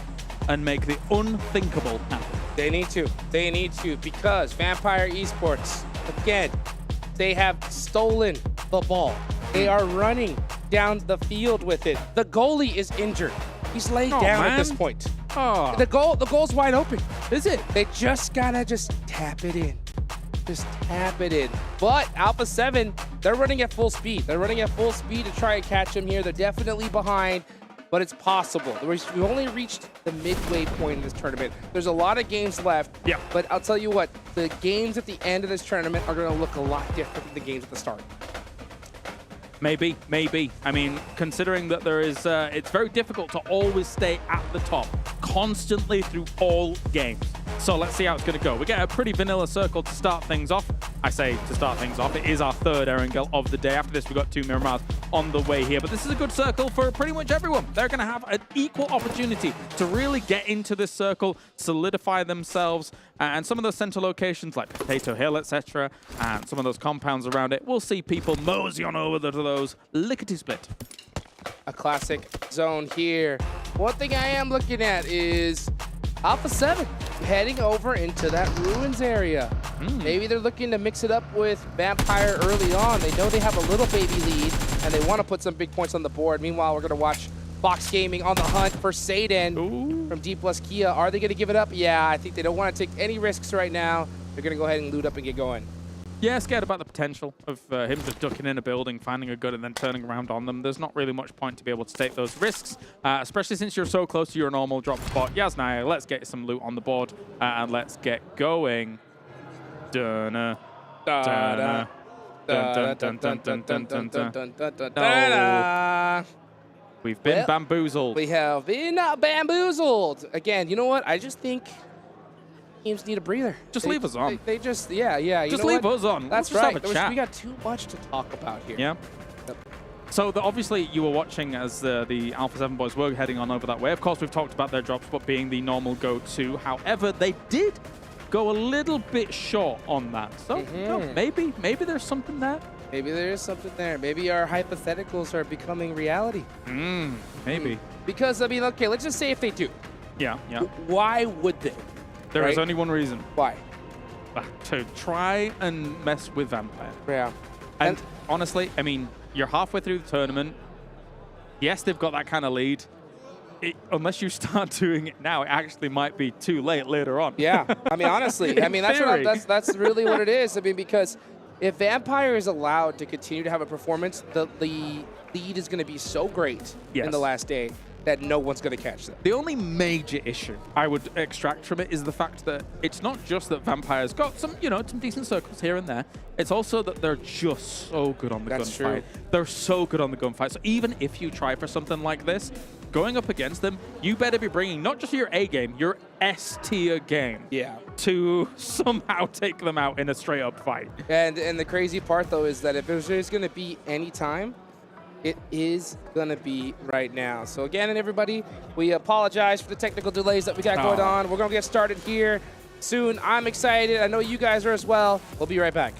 and make the unthinkable happen. They need to. They need to, because Vampire Esports, again, they have stolen the ball. They are running down the field with it. The goalie is injured. He's laying down at this point. Oh. The goal's wide open. Is it? They just gotta tap it in. Just tap it in. But Alpha7, they're running at full speed. They're running at full speed to try and catch him here. They're definitely behind, but it's possible. We've only reached the midway point in this tournament. There's a lot of games left. Yeah. But I'll tell you what, the games at the end of this tournament are going to look a lot different than the games at the start. Maybe. I mean, considering that there is, it's very difficult to always stay at the top constantly through all games. So let's see how it's going to go. We get a pretty vanilla circle to start things off. I say to start things off. It is our third Erangel of the day. After this, we've got 2 Miramars on the way here. But this is a good circle for pretty much everyone. They're going to have an equal opportunity to really get into this circle, solidify themselves, and some of those center locations like Potato Hill, etc., and some of those compounds around it, we'll see people mosey on over to those lickety-split. A classic zone here. One thing I am looking at is Alpha7 heading over into that ruins area. Maybe they're looking to mix it up with Vampire early on. They know they have a little baby lead, and they want to put some big points on the board. Meanwhile, we're going to watch Fox Gaming on the hunt for Satan from Dplus KIA. Are they going to give it up? Yeah, I think they don't want to take any risks right now. They're going to go ahead and loot up and get going. Yeah, scared about the potential of him just ducking in a building, finding a gun, and then turning around on them. There's not really much point to be able to take those risks, especially since you're so close to your normal drop spot. Yasnaya, let's get some loot on the board, and let's get going. No. We've been bamboozled. We have been bamboozled. Again, you know what? I just think teams need a breather. Just leave us on. They just, yeah. Just leave us on. That's We'll just right. have a chat. We got too much to talk about here. Yeah. So obviously you were watching as the Alpha7 boys were heading on over that way. Of course, we've talked about their drop spot being the normal go-to. However, they did go a little bit short on that. So maybe there's something there. Maybe there is something there. Maybe our hypotheticals are becoming reality. Maybe. Because, I mean, okay, let's just say if they do. Yeah. Why would they? There is only one reason. Why? To try and mess with Vampire. Yeah. And honestly, I mean, you're halfway through the tournament. Yes, they've got that kind of lead. Unless you start doing it now, it actually might be too late later on. Yeah, I mean, honestly, I mean, that's really what it is. I mean, because if Vampire is allowed to continue to have a performance, the lead is going to be so great in the last day that no one's going to catch them. The only major issue I would extract from it is the fact that it's not just that Vampire's got some, some decent circles here and there. It's also that they're just so good on the gunfight. They're so good on the gunfight. So even if you try for something like this, going up against them, you better be bringing not just your A game, your S tier game. Yeah. To somehow take them out in a straight up fight. And the crazy part though is that if there's going to be any time, it is going to be right now. So again, and everybody, we apologize for the technical delays that we got going on. We're going to get started here soon. I'm excited. I know you guys are as well. We'll be right back.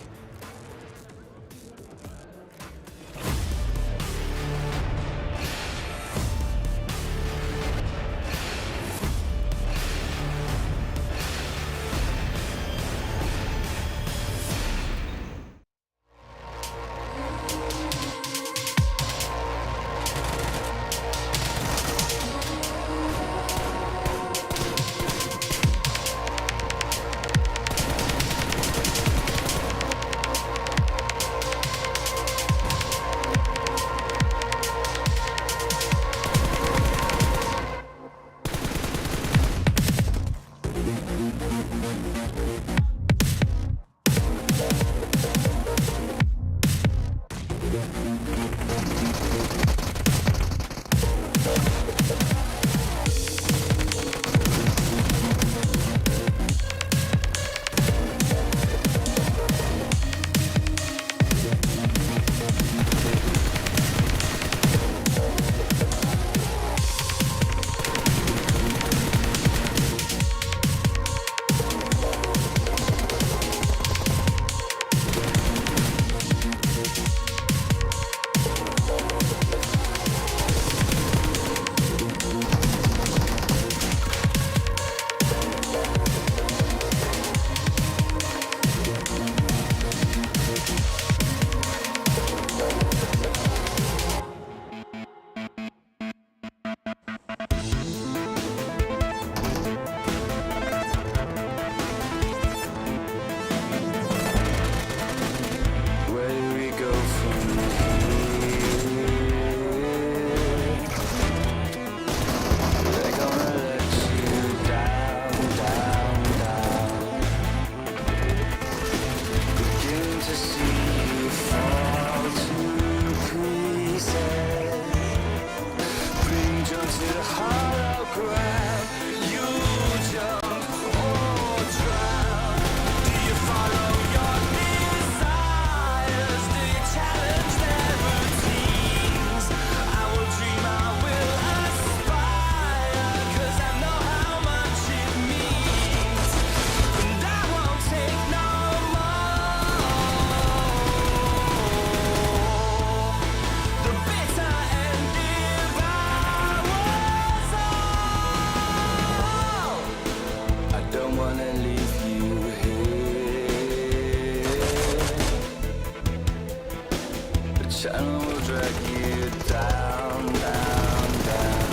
channel will drag you down, down, down.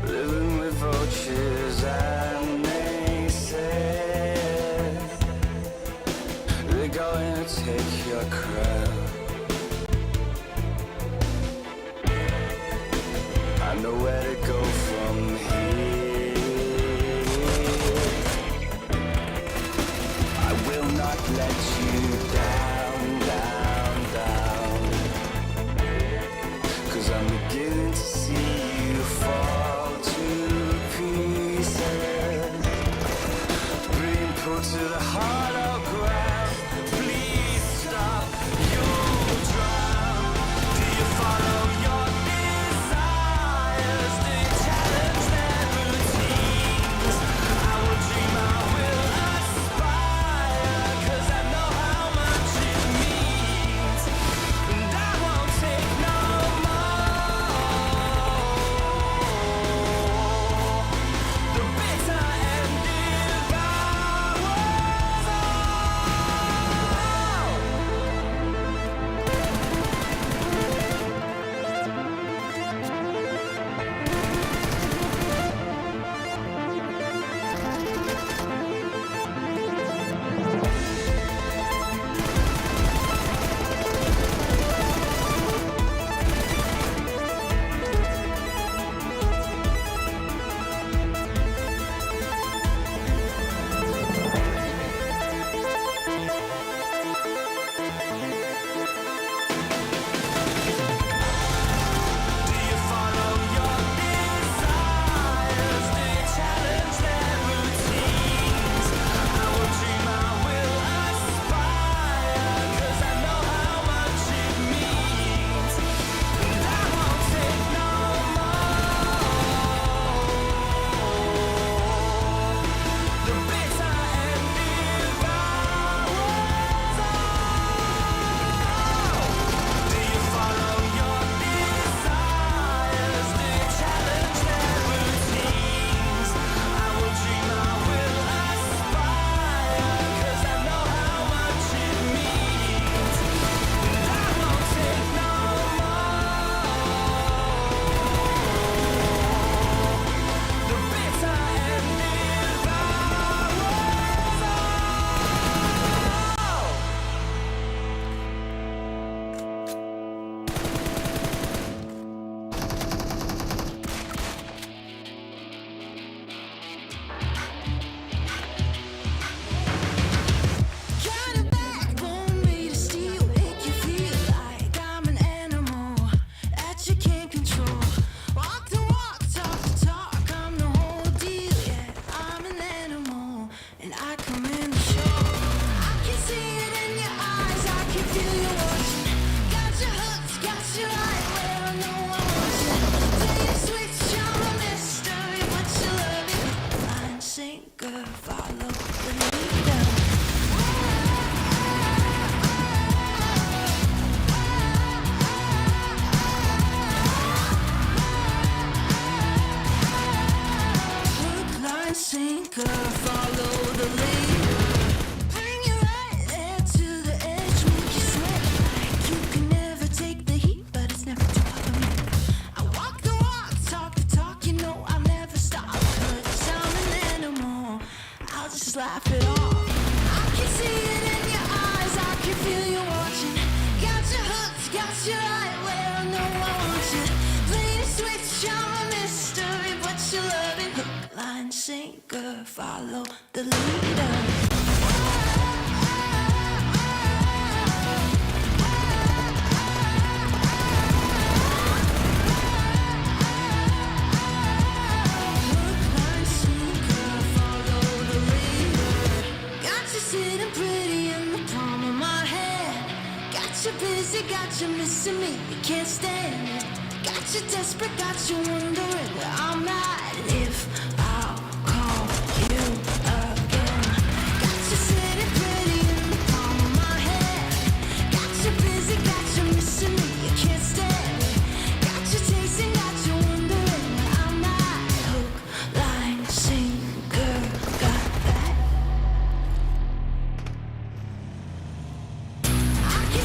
Living with vultures and naysayers. They're going to take your crown. I know where to go from here. I will not let you down, down, down. 'Cause I'm beginning to see you fall to pieces. Being pulled to the hollow ground. Please stop, you'll drown. Do you follow your desires? Do you challenge their routines? I will dream, I will aspire, 'cause I know how much it means. And I won't take no more. The bitter end devours all. Do you follow your desires? Do you challenge their routines? I will dream, I will aspire, 'cause I know how much it means. And I won't take no more. The bitter end devours all. Do you follow your desires? Do you challenge their routines? I will dream, I will aspire, 'cause I know how much it means. And I won't take no more. The bitter end devours all. Got a backbone made of steel, make you feel like I'm an animal that you can't control. Walk the walk, talk the talk, I'm the whole deal. Yeah, I'm an animal and I command the show. I can see it in your eyes, I can feel you watching. Got your hooks, got you right where I know I want you. Play the switch, you're a mystery, but you love it. Line sinker, follow the leader. Hook, line, sinker, follow the leader. Bring you right there to the edge, make you sweat like you can never take the heat, but it's never too hot for me. I walk the walk, talk the talk, you know I'll never stop, 'cause I'm an animal. I'll just laugh it off. I can see it in your eyes, I can feel you watching. Got your hooks, got you right where I know I want you. Play the switch, I'm a mystery, but you love it. Hook, line, sinker, follow the leader. Hook, line, sinker, follow the leader. Got you sitting pretty in the palm of my hand. Got you busy, got you missing me, you can't stand it. Got you desperate, got you wondering where I'm at. If I'll call you again. Got you sitting pretty in the palm of my hand. Got you busy, got you missing me, you can't stand it. Got you tasting, got you wondering where I'm at. Hook, line, sinker, got that. I can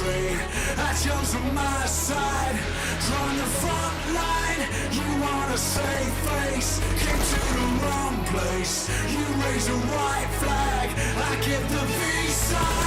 history. I chose on my side, drawn the front line. You want a safe face, came to the wrong place. You raise a white flag, I give the peace sign.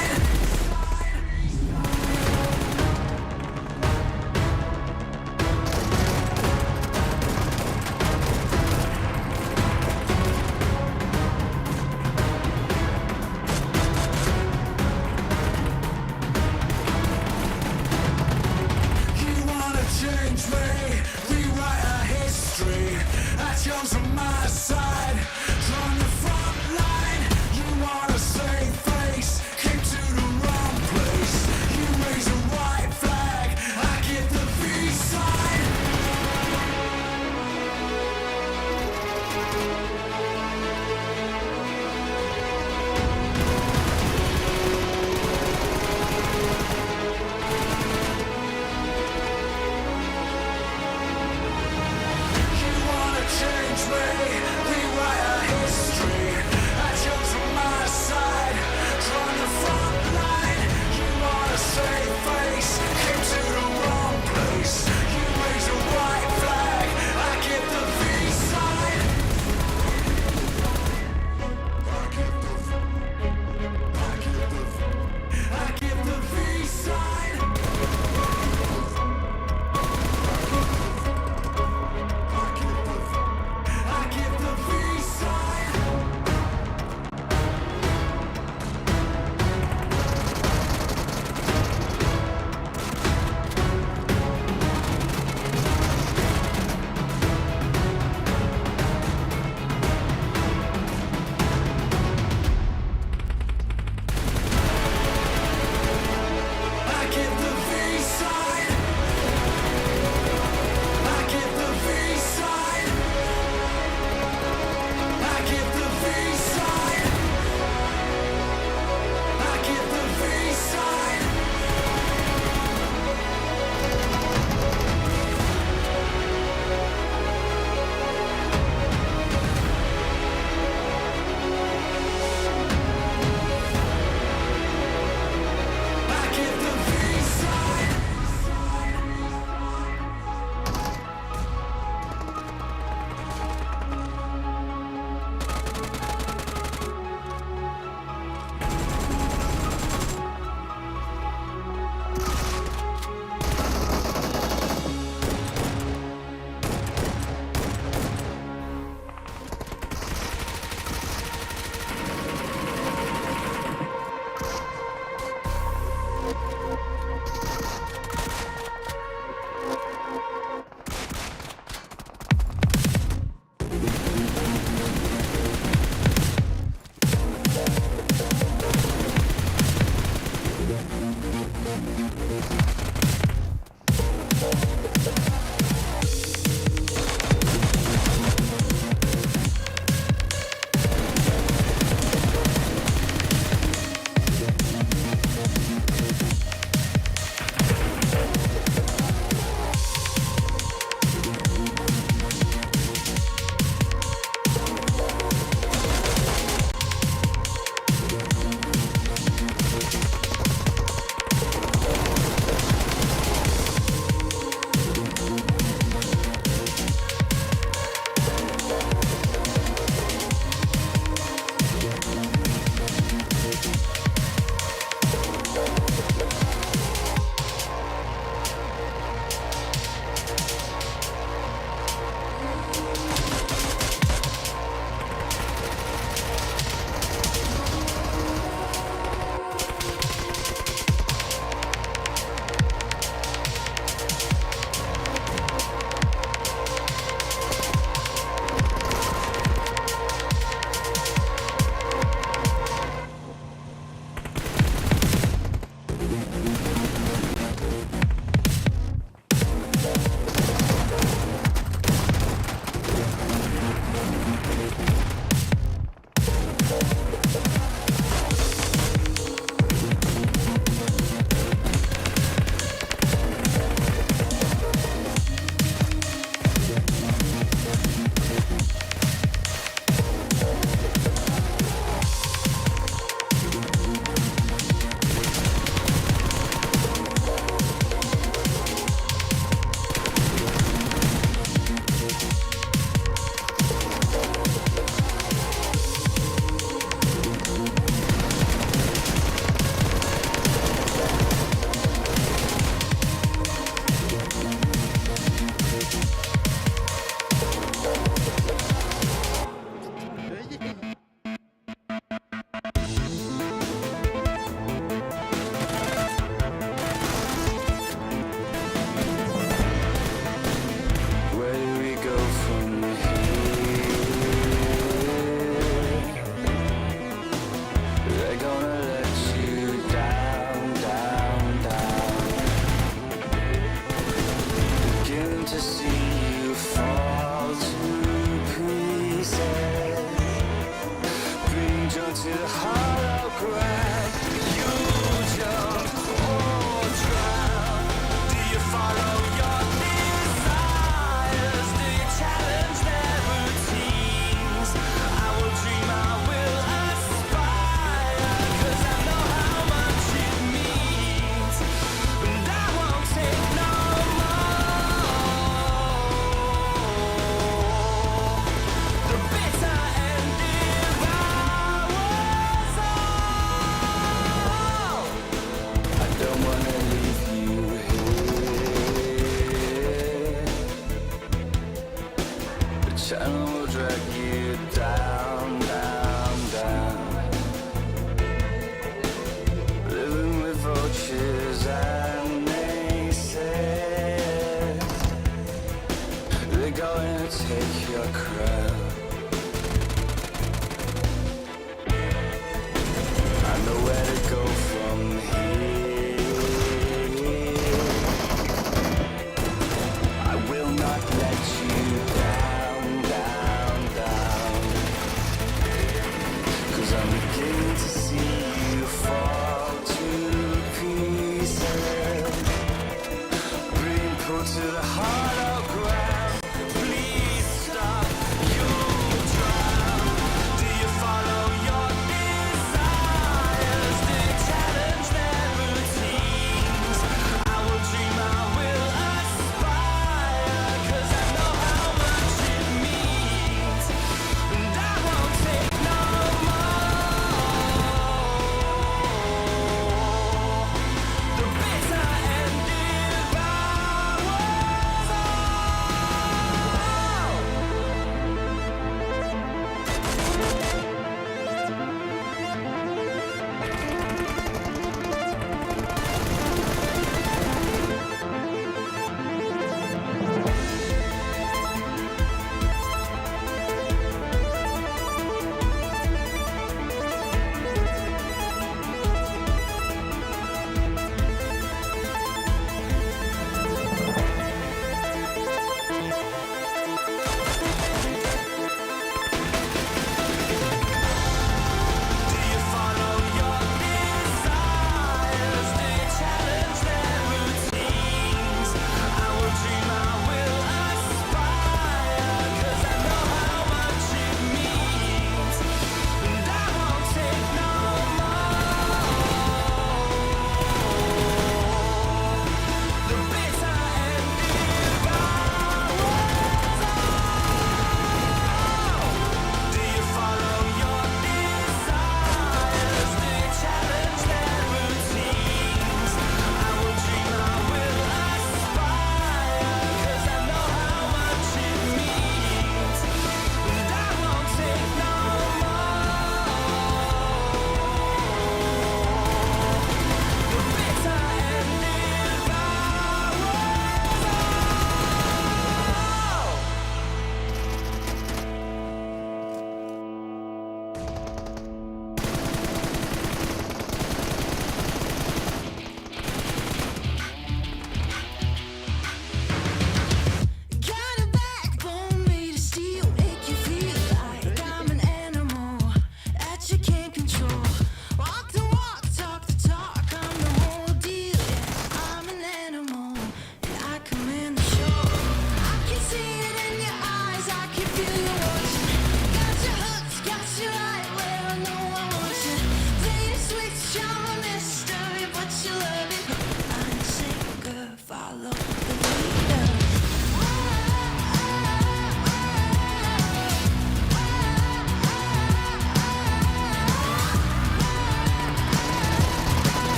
Came to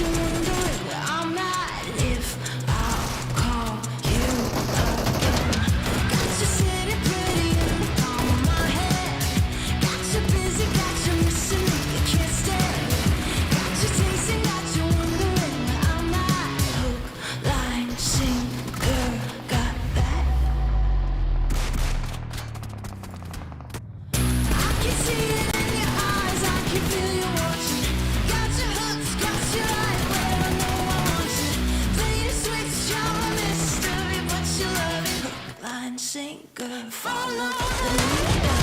you wondering where I'm at. If I'll call you again. Got you sitting pretty in the palm of my hand. Got you busy, got you missing me, you can't stand. Got you tasting, got you wondering where I'm at. Hook, line, sinker, got that. I can see it in your eyes, I can feel you watching. Got your hooks, got you right where I know I want you. Play the switch, you're a mystery, but you love it. Hook, line, sinker, follow the leader.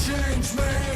change me.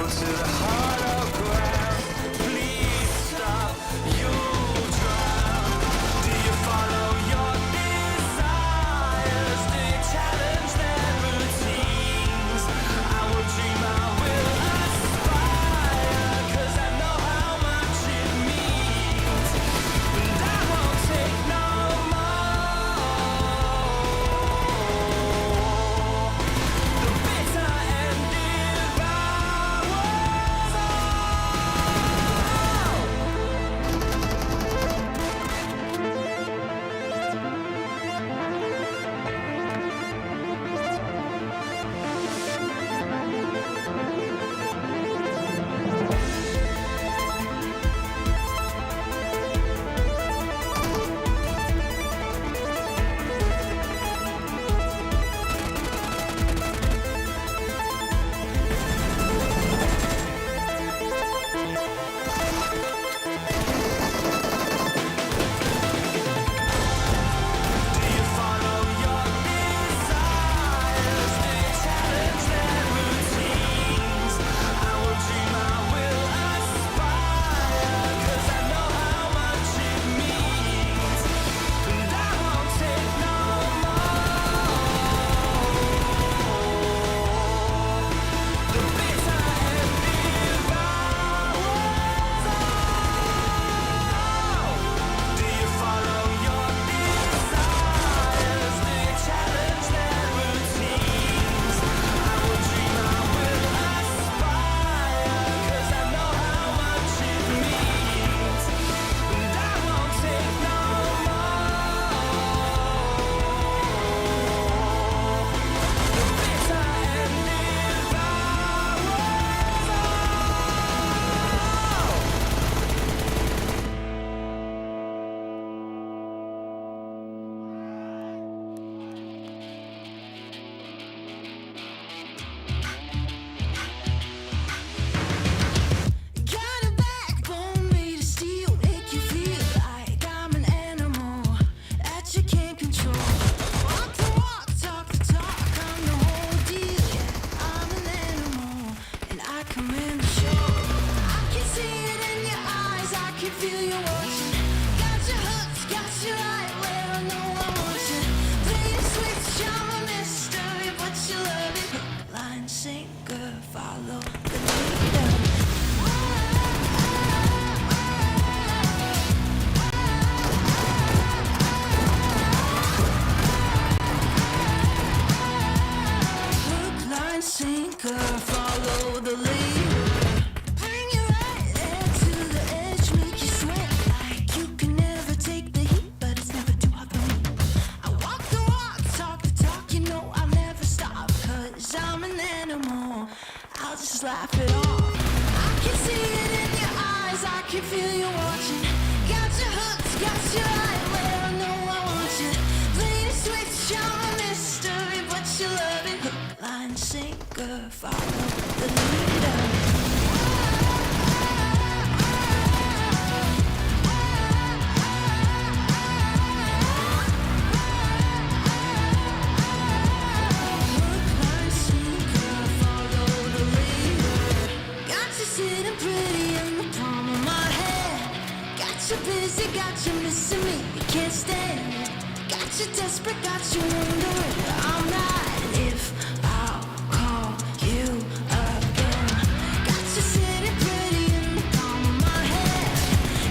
To the heart of ground, please stop your feel you watching. Got your hooks, got you right where I know I want you. Play the switch, I'm a mystery, but you love it. Hook, line, sinker, follow the leader. Hook, line, sinker, follow the leader. Bring you right there to the edge, make you sweat like you can never take the heat, but it's never too hot for me. I walk the walk, talk the talk, you know I'll never stop, 'cause I'm an animal. I'll just laugh it off. I can see it in your eyes, I can feel you watching. Got your hooks, got you right where I know I want you. Play the switch, I'm a mystery, but you love it. Hook, line, sinker, follow the leader. Got you sitting pretty in the palm of my hand. Got you busy, got you missing me, you can't stand it. Got you desperate, got you wondering where I'm at, if I'll call you again. Got you sitting pretty in the palm of my hand.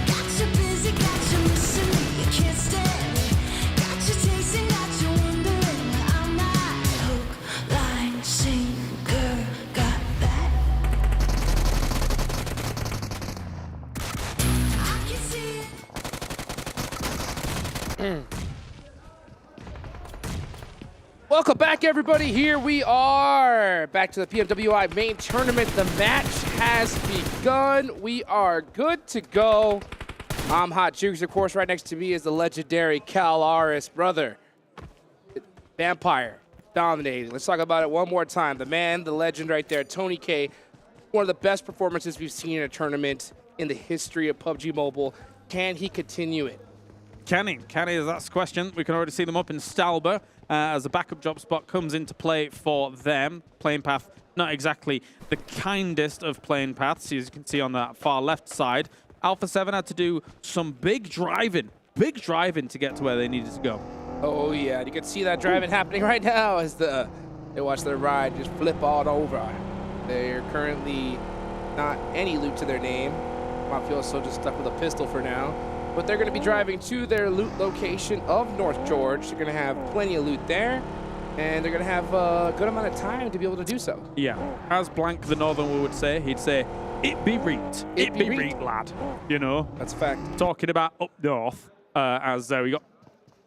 Got you busy, got you missing me, you can't stand it. Got you tasting, got you wondering where I'm at. Hook, line, sinker, got that. I can see it. Welcome back, everybody. Here we are, back to the PMWI Main Tournament. The match has begun. We are good to go. I'm Hot Jukes, of course. Right next to me is the legendary Cal Aris, brother. Vampire, dominating. Let's talk about it one more time. The man, the legend right there, Tony K. One of the best performances we've seen in a tournament in the history of PUBG Mobile. Can he continue it? Can he? That's the question. We can already see them up in Stalber as a backup job spot comes into play for them. Playing path, not exactly the kindest of playing paths, as you can see on that far left side. Alpha7 had to do some big driving to get to where they needed to go. Oh, yeah. You can see that driving happening right now as they watch their ride just flip all over. They're currently not any loot to their name. Mafia still just stuck with a pistol for now. But they're going to be driving to their loot location of North George. They're going to have plenty of loot there, and they're going to have a good amount of time to be able to do so. Yeah, as Blank the Northern would say, he'd say, "It be reet, it be reet, lad." You know, that's a fact. Talking about up north, as we got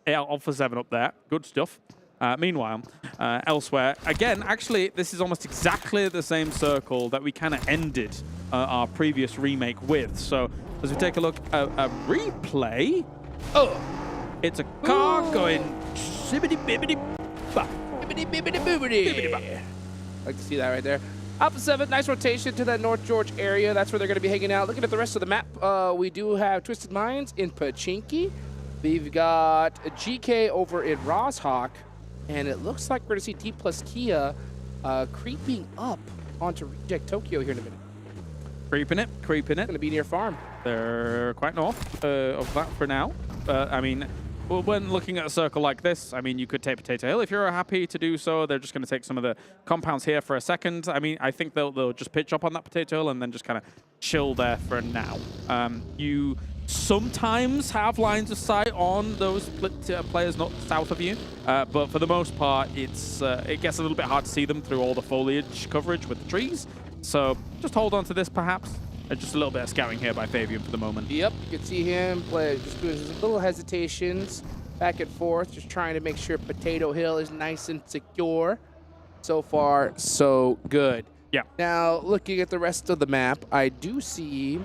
Alpha7 up there, good stuff. Meanwhile, elsewhere, again, actually, this is almost exactly the same circle that we kind of ended our previous remake with. So as we take a look at a replay, it's a car going shibbity-bibbity-bop. Bibbidi-bibbidi-boobidi. Like to see that right there. Alpha7, nice rotation to that North George area. That's where they're going to be hanging out. Looking at the rest of the map, we do have Twisted Minds in Pachinki. We've got a GK over in Roshawk. And it looks like we're going to see Dplus KIA creeping up onto Reject Tokyo here in a minute. Creeping it. Going to be near farm. They're quite north of that for now. I mean, when looking at a circle like this, I mean, you could take Potato Hill if you're happy to do so. They're just going to take some of the compounds here for a second. I mean, I think they'll just pitch up on that Potato Hill and then just kind of chill there for now. You sometimes have lines of sight on those players not south of you, but for the most part, it gets a little bit hard to see them through all the foliage coverage with the trees. So just hold on to this, perhaps. Just a little bit of scouting here by Fabian for the moment. Yep, you can see him play, just doing little hesitations back and forth, just trying to make sure Potato Hill is nice and secure. So far, so good. Yeah. Now, looking at the rest of the map, I do see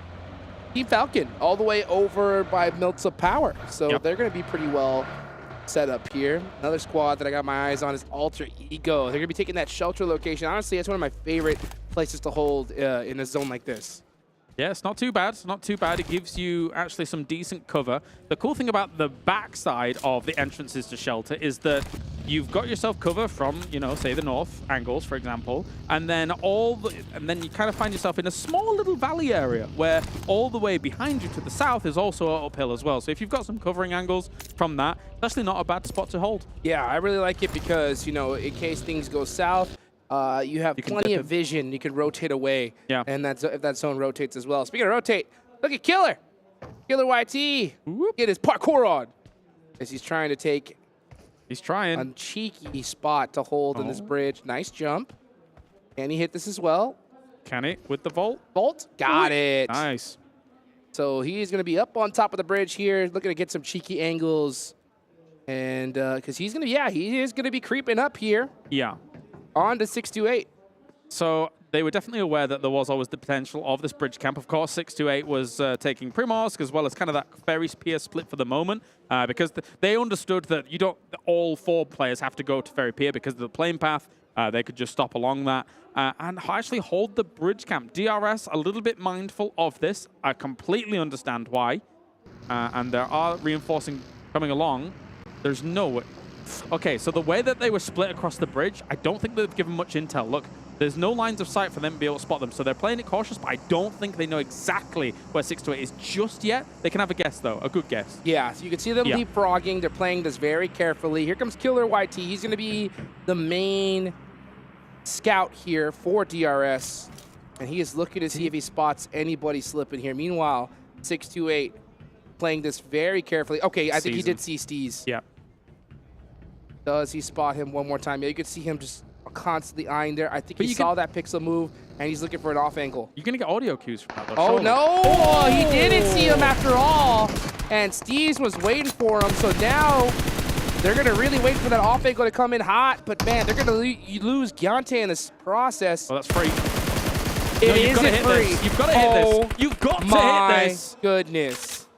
Team Falcon all the way over by Miltza Power. So they're going to be pretty well set up here. Another squad that I got my eyes on is Alter Ego. They're going to be taking that shelter location. Honestly, that's one of my favorite places to hold in a zone like this. Yeah, it's not too bad. It's not too bad. It gives you actually some decent cover. The cool thing about the backside of the entrances to shelter is that you've got yourself cover from, you know, say the north angles, for example, and then you kind of find yourself in a small little valley area where all the way behind you to the south is also uphill as well. So if you've got some covering angles from that, it's actually not a bad spot to hold. Yeah, I really like it because, you know, in case things go south, you have plenty of vision. You can rotate away. Yeah. And that's if that zone rotates as well. Speaking of rotate, look at Killer. Killer YT. Get his parkour on. As he's trying to take a cheeky spot to hold in this bridge. Nice jump. Can he hit this as well? Can he with the vault? Vault. Got it. Nice. So he's going to be up on top of the bridge here, looking to get some cheeky angles. And because he's going to, he is going to be creeping up here. Yeah. On to 628. So they were definitely aware that there was always the potential of this bridge camp. Of course, 628 was taking Primorsk as well as kind of that Ferry Pier split for the moment because they understood that all 4 players have to go to Ferry Pier because of the plane path. They could just stop along that and actually hold the bridge camp. DRS a little bit mindful of this. I completely understand why. And there are reinforcing coming along. There's no way. Okay, so the way that they were split across the bridge, I don't think they've given much intel. Look, there's no lines of sight for them to be able to spot them, so they're playing it cautious, but I don't think they know exactly where 628 is just yet. They can have a guess, though, a good guess. Yeah, so you can see them leapfrogging. They're playing this very carefully. Here comes Killer YT. He's going to be the main scout here for DRS, and he is looking to see if he spots anybody slipping here. Meanwhile, 628 playing this very carefully. Okay, I think he did see Steez. Yeah. Does he spot him one more time? Yeah, you could see him just constantly eyeing there. I think he saw that pixel move, and he's looking for an off angle. You're going to get audio cues from that, though. Oh, no! He didn't see him after all, and Steez was waiting for him, so now they're going to really wait for that off angle to come in hot, but man, they're going to lose Gyante in this process. Well, that's free. It isn't free. You've got to hit this. You've got to hit this. My goodness.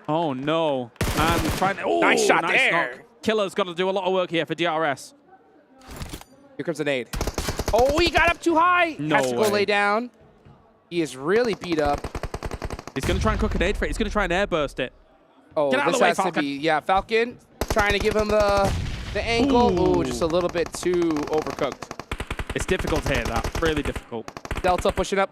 Oh, no. And trying to... Oh, nice shot there. Knock. Killer's got to do a lot of work here for DRS. Here comes a nade. Oh, he got up too high. No Has to go lay down. He is really beat up. He's going to try and cook a nade for it. He's going to try and airburst it. Oh, Get out this of the way, has Falcon. to be, yeah, Falcon trying to give him the angle. Ooh, just a little bit too overcooked. It's difficult to hit that. Really difficult. Delta pushing up.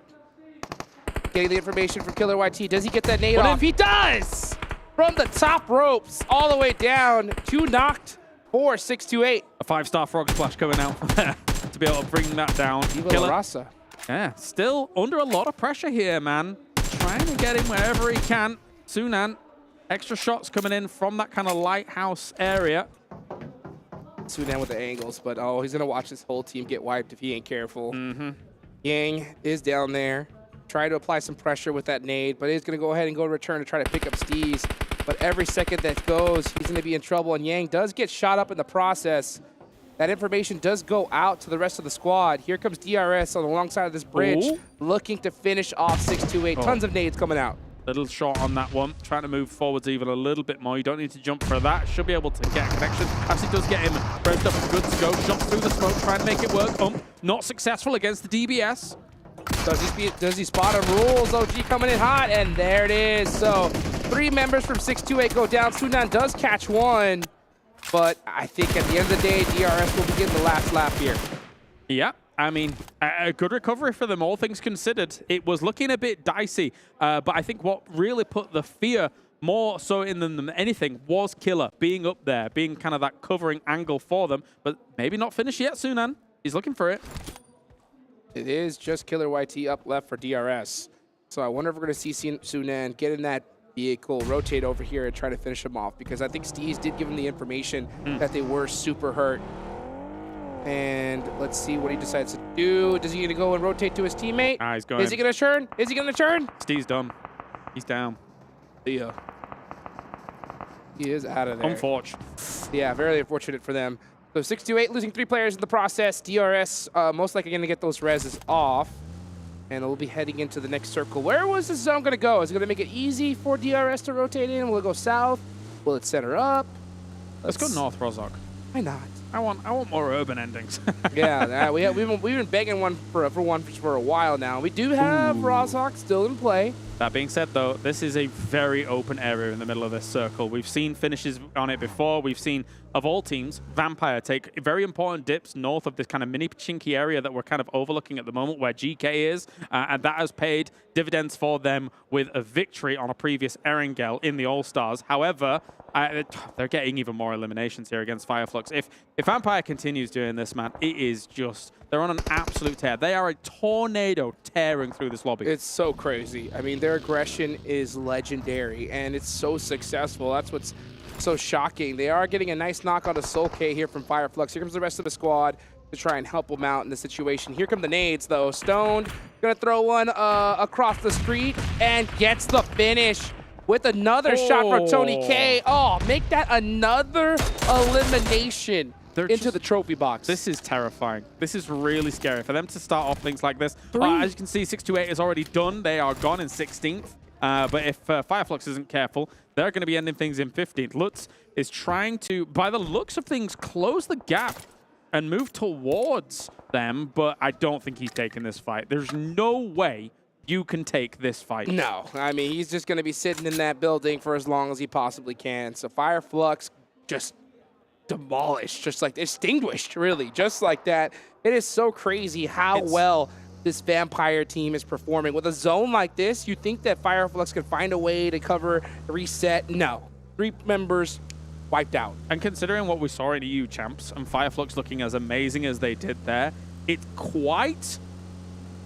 Getting the information from Killer YT. Does he get that nade off? He does! From the top ropes all the way down. 2 knocked for 628. A 5-star frog splash coming out to be able to bring that down. Killer Rasa. Yeah, still under a lot of pressure here, man. Trying to get him wherever he can. Sunan, extra shots coming in from that kind of lighthouse area. Sunan with the angles, but oh, he's going to watch this whole team get wiped if he ain't careful. Yang is down there. Trying to apply some pressure with that nade, but he's going to go ahead and go to return to try to pick up Steez. But every second that goes, he's going to be in trouble, and Yang does get shot up in the process. That information does go out to the rest of the squad. Here comes DRS on the long side of this bridge, looking to finish off 628. Tons of nades coming out. Little shot on that one, trying to move forwards even a little bit more. You don't need to jump for that. Should be able to get a connection. Actually does get him raised up and good to go. Jumps through the smoke, trying to make it work. Not successful against the DBS. Does he spot him? Rules OG coming in hot, and there it is. So 3 members from 628 go down. Sunan does catch one, but I think at the end of the day, DRS will be getting the last lap here. Yeah, I mean, a good recovery for them, all things considered. It was looking a bit dicey, but I think what really put the fear more so in them than anything was Killer being up there, being kind of that covering angle for them, but maybe not finished yet, Sunan. He's looking for it. It is just Killer YT up left for DRS. So I wonder if we're going to see Sunan get in that vehicle, rotate over here, and try to finish him off, because I think Steez did give him the information that they were super hurt. And let's see what he decides to do. Is he going to go and rotate to his teammate? He's going. Is he going to turn? Is he going to turn? Steez's done. He's down. Yeah. He is out of there. Unfortunate. Yeah, very unfortunate for them. So 628 losing 3 players in the process. DRS most likely going to get those reses off. And we'll be heading into the next circle. Where was this zone going to go? Is it going to make it easy for DRS to rotate in? Will it go south? Will it center up? Let's go north, Rozok. Why not? I want more urban endings. Yeah, we've been begging one for a while now. We do have Rozhok still in play. That being said, though, this is a very open area in the middle of this circle. We've seen finishes on it before. We've seen, of all teams, Vampire take very important dips north of this kind of mini chinky area that we're kind of overlooking at the moment where GK is, and that has paid dividends for them with a victory on a previous Erangel in the All-Stars. However, they're getting even more eliminations here against Fireflux. If Vampire continues doing this, man, it is just... They're on an absolute tear. They are a tornado tearing through this lobby. It's so crazy. I mean, their aggression is legendary, and it's so successful. That's what's so shocking. They are getting a nice knock on the Soul K here from Fireflux. Here comes the rest of the squad to try and help them out in the situation. Here come the nades, though. Stoned, gonna throw one across the street and gets the finish with another shot for Tony K. Oh, make that another elimination into the trophy box. This is terrifying. This is really scary. For them to start off things like this, as you can see, 628 is already done. They are gone in 16th. But if Fireflux isn't careful, they're going to be ending things in 15th. Lutz is trying to, by the looks of things, close the gap and move towards them, but I don't think he's taking this fight. There's no way you can take this fight. No. I mean, he's just going to be sitting in that building for as long as he possibly can. So Fireflux just demolished, just like extinguished, really, just like that. It is so crazy how well this Vampire team is performing. With a zone like this, you think that Fireflux could find a way to cover, reset. No. 3 members wiped out. And considering what we saw in EU Champs and Fireflux looking as amazing as they did there, it's quite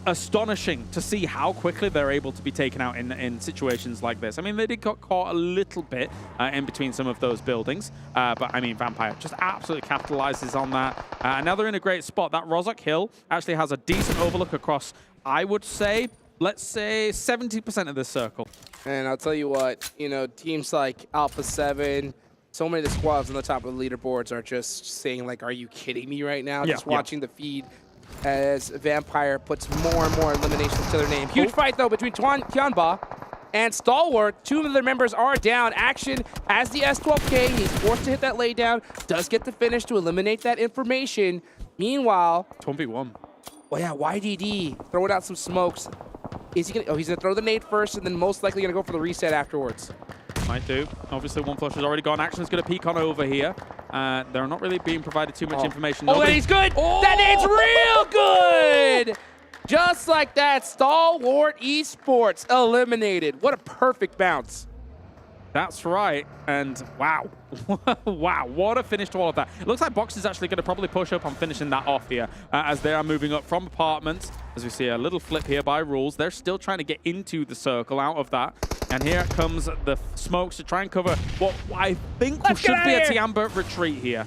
astonishing to see how quickly they're able to be taken out in situations like this. I mean, they did get caught a little bit in between some of those buildings, but I mean, Vampire just absolutely capitalizes on that. And now they're in a great spot. That Rozhok Hill actually has a decent overlook across, I would say, let's say 70% of this circle. And I'll tell you what, you know, teams like Alpha7, so many of the squads on the top of the leaderboards are just saying, like, are you kidding me right now? Just watching the feed as Vampire puts more and more eliminations to their name. Huge fight, though, between Tianba and Stalwart. 2 of their members are down. Action has the S12K. He's forced to hit that laydown. Does get the finish to eliminate that information. Meanwhile... 1v1. Well, yeah, YDD throwing out some smokes. Is he gonna... Oh, he's going to throw the nade first and then most likely going to go for the reset afterwards. Might do. Obviously, one flush has already gone. Action's going to peek on over here. They're not really being provided too much information. Oh, and he's good! That nade's real good! Just like that, Stalwart Esports eliminated. What a perfect bounce. That's right. And wow. Wow, what a finish to all of that. It looks like Box is actually going to probably push up on finishing that off here as they are moving up from apartments. As we see a little flip here by Rules. They're still trying to get into the circle out of that. And here comes the smokes to try and cover what I think should be a Tianba retreat here.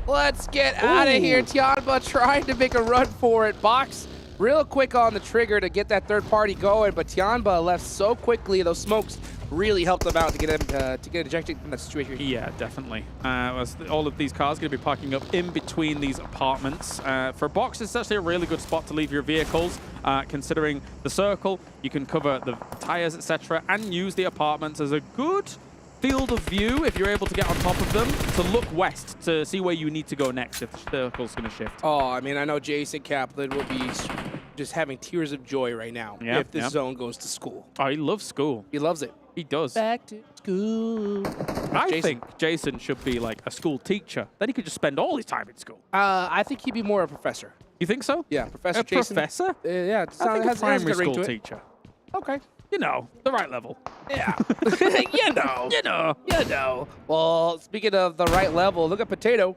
Let's get out of here. Tianba trying to make a run for it. Box real quick on the trigger to get that third party going, but Tianba left so quickly. Those smokes really helped them out to get ejected from that situation. Yeah, definitely. All of these cars going to be parking up in between these apartments. For Box, it's actually a really good spot to leave your vehicles. Considering the circle, you can cover the tires, etc., and use the apartments as a good field of view if you're able to get on top of them to look west to see where you need to go next if the circle's going to shift. Oh, I mean, I know Jason Kaplan will be just having tears of joy right now if this zone goes to school. Oh, he loves school. He loves it. He does. Back to school. I think Jason should be like a school teacher. Then he could just spend all his time in school. I think he'd be more a professor. You think so? Yeah, Professor a Jason. Professor? Yeah, I think a primary school teacher. Okay. You know, the right level. Yeah. You know. Well, speaking of the right level, look at Potato.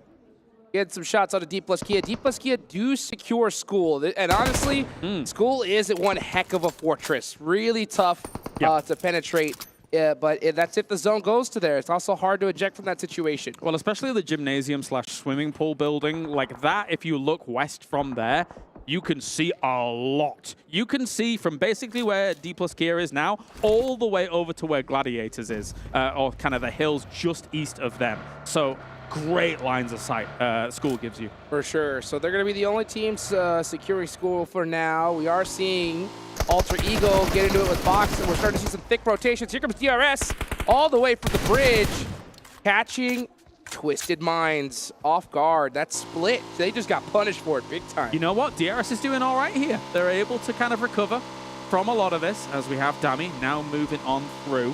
Get some shots out of Dplus KIA. Dplus KIA do secure School. And honestly, School is one heck of a fortress. Really tough to penetrate. Yeah, but that's if the zone goes to there. It's also hard to eject from that situation. Well, especially the gymnasium/swimming pool building like that, if you look west from there, you can see a lot. You can see from basically where Dplus KIA is now all the way over to where Gladiators is, or kind of the hills just east of them. So great lines of sight School gives you. For sure. So they're going to be the only teams securing School for now. We are seeing Alter Ego get into it with Box, and we're starting to see some thick rotations. Here comes DRS all the way from the bridge, catching Twisted Minds off guard. That split, they just got punished for it big time. You know what? DRS is doing all right here. They're able to kind of recover from a lot of this, as we have Dami now moving on through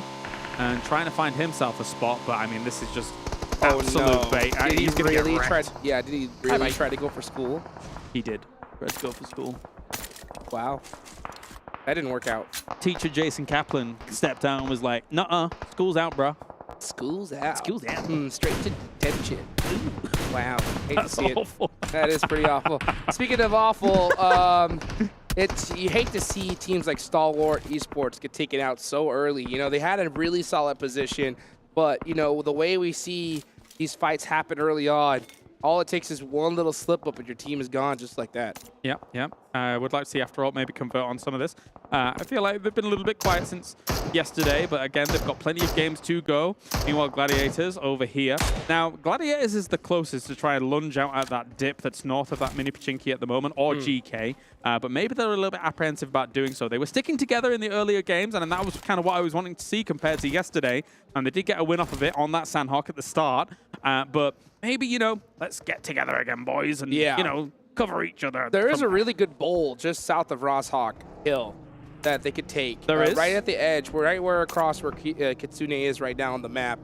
and trying to find himself a spot. But I mean, this is just absolute bait. Did he He's gonna really get wrecked. did he really try to go for school? He did. Let's go for school. Wow. That didn't work out. Teacher Jason Kaplan stepped down and was like, nuh-uh, school's out, bro. School's out. School's out. Straight to detention. Wow. Hate That's to see awful. It. That is pretty awful. Speaking of awful, you hate to see teams like Stalwart Esports get taken out so early. You know, they had a really solid position, but, you know, the way we see these fights happen early on, all it takes is one little slip up and your team is gone just like that. Yeah, yeah. I would like to see After All maybe convert on some of this. I feel like they've been a little bit quiet since yesterday, but again, they've got plenty of games to go. Meanwhile, Gladiators over here. Now, Gladiators is the closest to try and lunge out at that dip that's north of that mini Pachinki at the moment, or GK, but maybe they're a little bit apprehensive about doing so. They were sticking together in the earlier games, and that was kind of what I was wanting to see compared to yesterday, and they did get a win off of it on that Sanhok at the start, but maybe, you know, let's get together again, boys, and, you know, cover each other. There is a really good bowl just south of Roshawk Hill that they could take. There is? Right at the edge, right where across where Kitsune is right now on the map.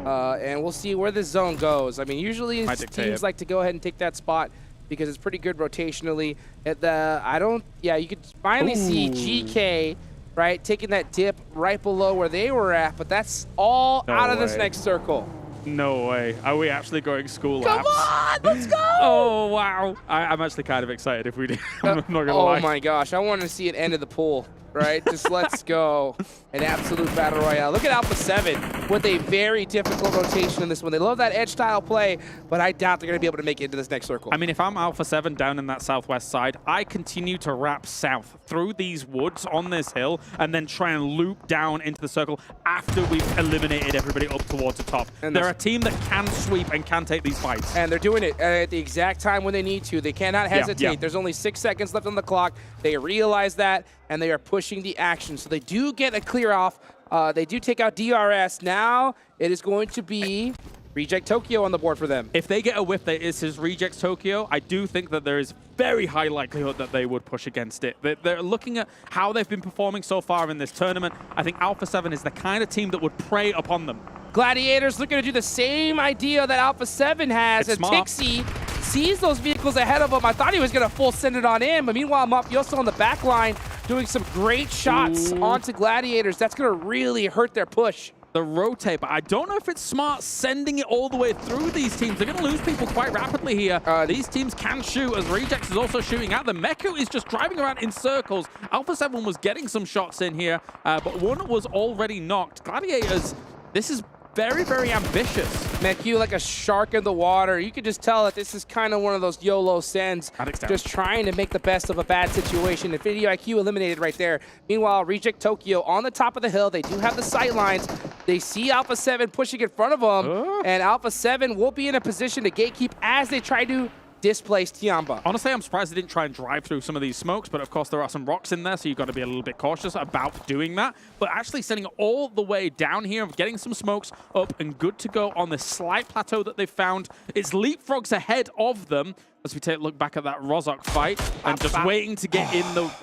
And we'll see where this zone goes. I mean, usually teams like to go ahead and take that spot because it's pretty good rotationally. You could finally see GK, right, taking that dip right below where they were at, but that's all out of this next circle. No way. Are we actually going school Come laps? on, let's go! Oh, wow. I'm actually kind of excited if we do. I'm not going to lie. Oh, my gosh. I want to see it end of the pool, right? Just let's go. An absolute battle royale. Look at Alpha7 with a very difficult rotation in this one. They love that edge style play, but I doubt they're going to be able to make it into this next circle. I mean, if I'm Alpha7 down in that southwest side, I continue to wrap south through these woods on this hill and then try and loop down into the circle after we've eliminated everybody up towards the top. And they're a team that can sweep and can take these fights. And they're doing it at the exact time when they need to. They cannot hesitate. Yeah. There's only 6 seconds left on the clock. They realize that, and they are pushing the action. So they do get a clear off. They do take out DRS. Now it is going to be Reject Tokyo on the board for them. If they get a whiff that is his Reject Tokyo, I do think that there is very high likelihood that they would push against it. They're looking at how they've been performing so far in this tournament. I think Alpha7 is the kind of team that would prey upon them. Gladiators looking to do the same idea that Alpha7 has, as Tixie sees those vehicles ahead of him. I thought he was going to full send it on in, but meanwhile, Mafioso on the back line doing some great shots onto Gladiators. That's going to really hurt their push. The rotate, but I don't know if it's smart sending it all the way through these teams. They're going to lose people quite rapidly here. These teams can shoot, as Rejects is also shooting at them. Meku is just driving around in circles. Alpha7 was getting some shots in here, but one was already knocked. Gladiators, this is very, very ambitious. Meku like a shark in the water. You can just tell that this is kind of one of those YOLO sends, just trying to make the best of a bad situation. Infinity IQ eliminated right there. Meanwhile, Reject Tokyo on the top of the hill. They do have the sight lines. They see Alpha7 pushing in front of them, and Alpha7 will be in a position to gatekeep as they try to displace Tiamba. Honestly, I'm surprised they didn't try and drive through some of these smokes, but of course there are some rocks in there, so you've got to be a little bit cautious about doing that. But actually sending it all the way down here, getting some smokes up and good to go on this slight plateau that they've found. It's leapfrogs ahead of them. As we take a look back at that Rozok fight and just waiting to get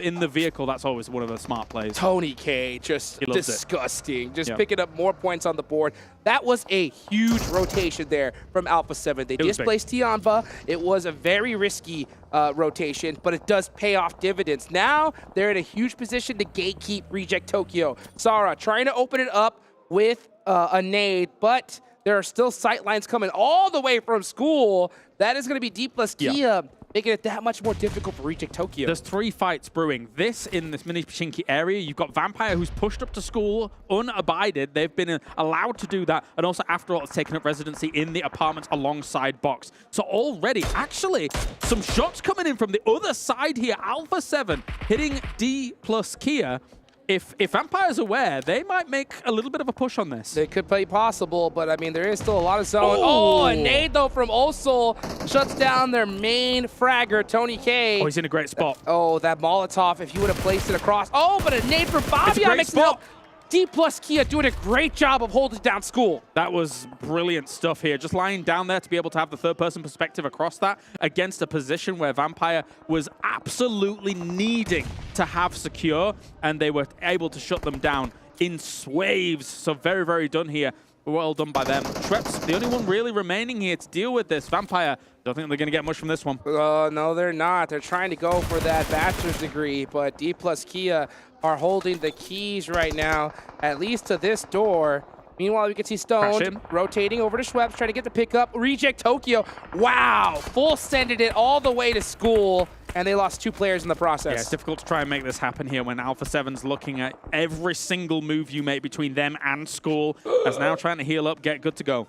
in the vehicle, that's always one of the smart plays. Tony K, just disgusting. Just Yep. picking up more points on the board. That was a huge rotation there from Alpha7. They displaced Tiamba. It was a very risky rotation, but it does pay off dividends. Now they're in a huge position to gatekeep Reject Tokyo. Sara trying to open it up with a nade, but there are still sight lines coming all the way from school. That is going to be Dplus KIA, making it that much more difficult for Reject Tokyo. There's 3 fights brewing. This in this mini Pachinki area. You've got Vampire, who's pushed up to school unabided. They've been allowed to do that. And also, After All, it's taken up residency in the apartments alongside Box. So already, actually, some shots coming in from the other side here. Alpha7 hitting Dplus KIA. If Vampire's aware, they might make a little bit of a push on this. It could be possible, but I mean, there is still a lot of zone. Oh, a nade though from Osol shuts down their main fragger, Tony K. Oh, he's in a great spot. Oh, that Molotov, if you would have placed it across. Oh, but a nade from Fabian makes it. Dplus KIA doing a great job of holding down School. That was brilliant stuff here. Just lying down there to be able to have the third-person perspective across that against a position where Vampire was absolutely needing to have secure, and they were able to shut them down in swaves. So very, very done here. Well done by them. Schweppes, the only one really remaining here to deal with this. Vampire, don't think they're going to get much from this one. No, they're not. They're trying to go for that bachelor's degree, but Dplus KIA are holding the keys right now, at least to this door. Meanwhile, we can see Stone rotating over to Schweppes, trying to get the pickup. Reject Tokyo. Wow, full sended it all the way to School, and they lost 2 players in the process. Yeah, it's difficult to try and make this happen here when Alpha7's looking at every single move you make between them and School, as now trying to heal up, get good to go.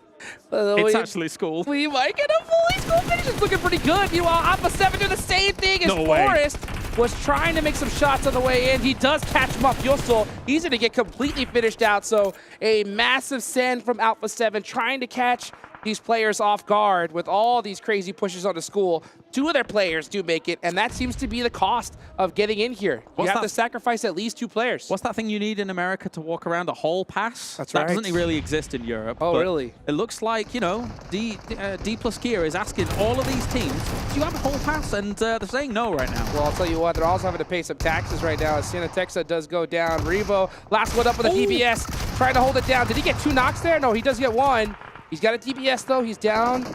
It's actually School. We might get a fully School finish. It's looking pretty good. Meanwhile, Alpha7 do the same thing as Forrest. Was trying to make some shots on the way in. He does catch him up. Yosel, he's going to get completely finished out. So a massive send from Alpha7 trying to catch these players off guard with all these crazy pushes on the School. 2 of their players do make it, and that seems to be the cost of getting in here. You have to sacrifice at least 2 players. What's that thing you need in America to walk around a hall pass? That's that right. Doesn't really exist in Europe. Oh, really? It looks like, you know, Dplus KIA is asking all of these teams, do you have a hall pass? And they're saying no right now. Well, I'll tell you what, they're also having to pay some taxes right now as Siena Texa does go down. Revo, last one up with a DBS, trying to hold it down. Did he get 2 knocks there? No, he does get 1. He's got a DBS though. He's down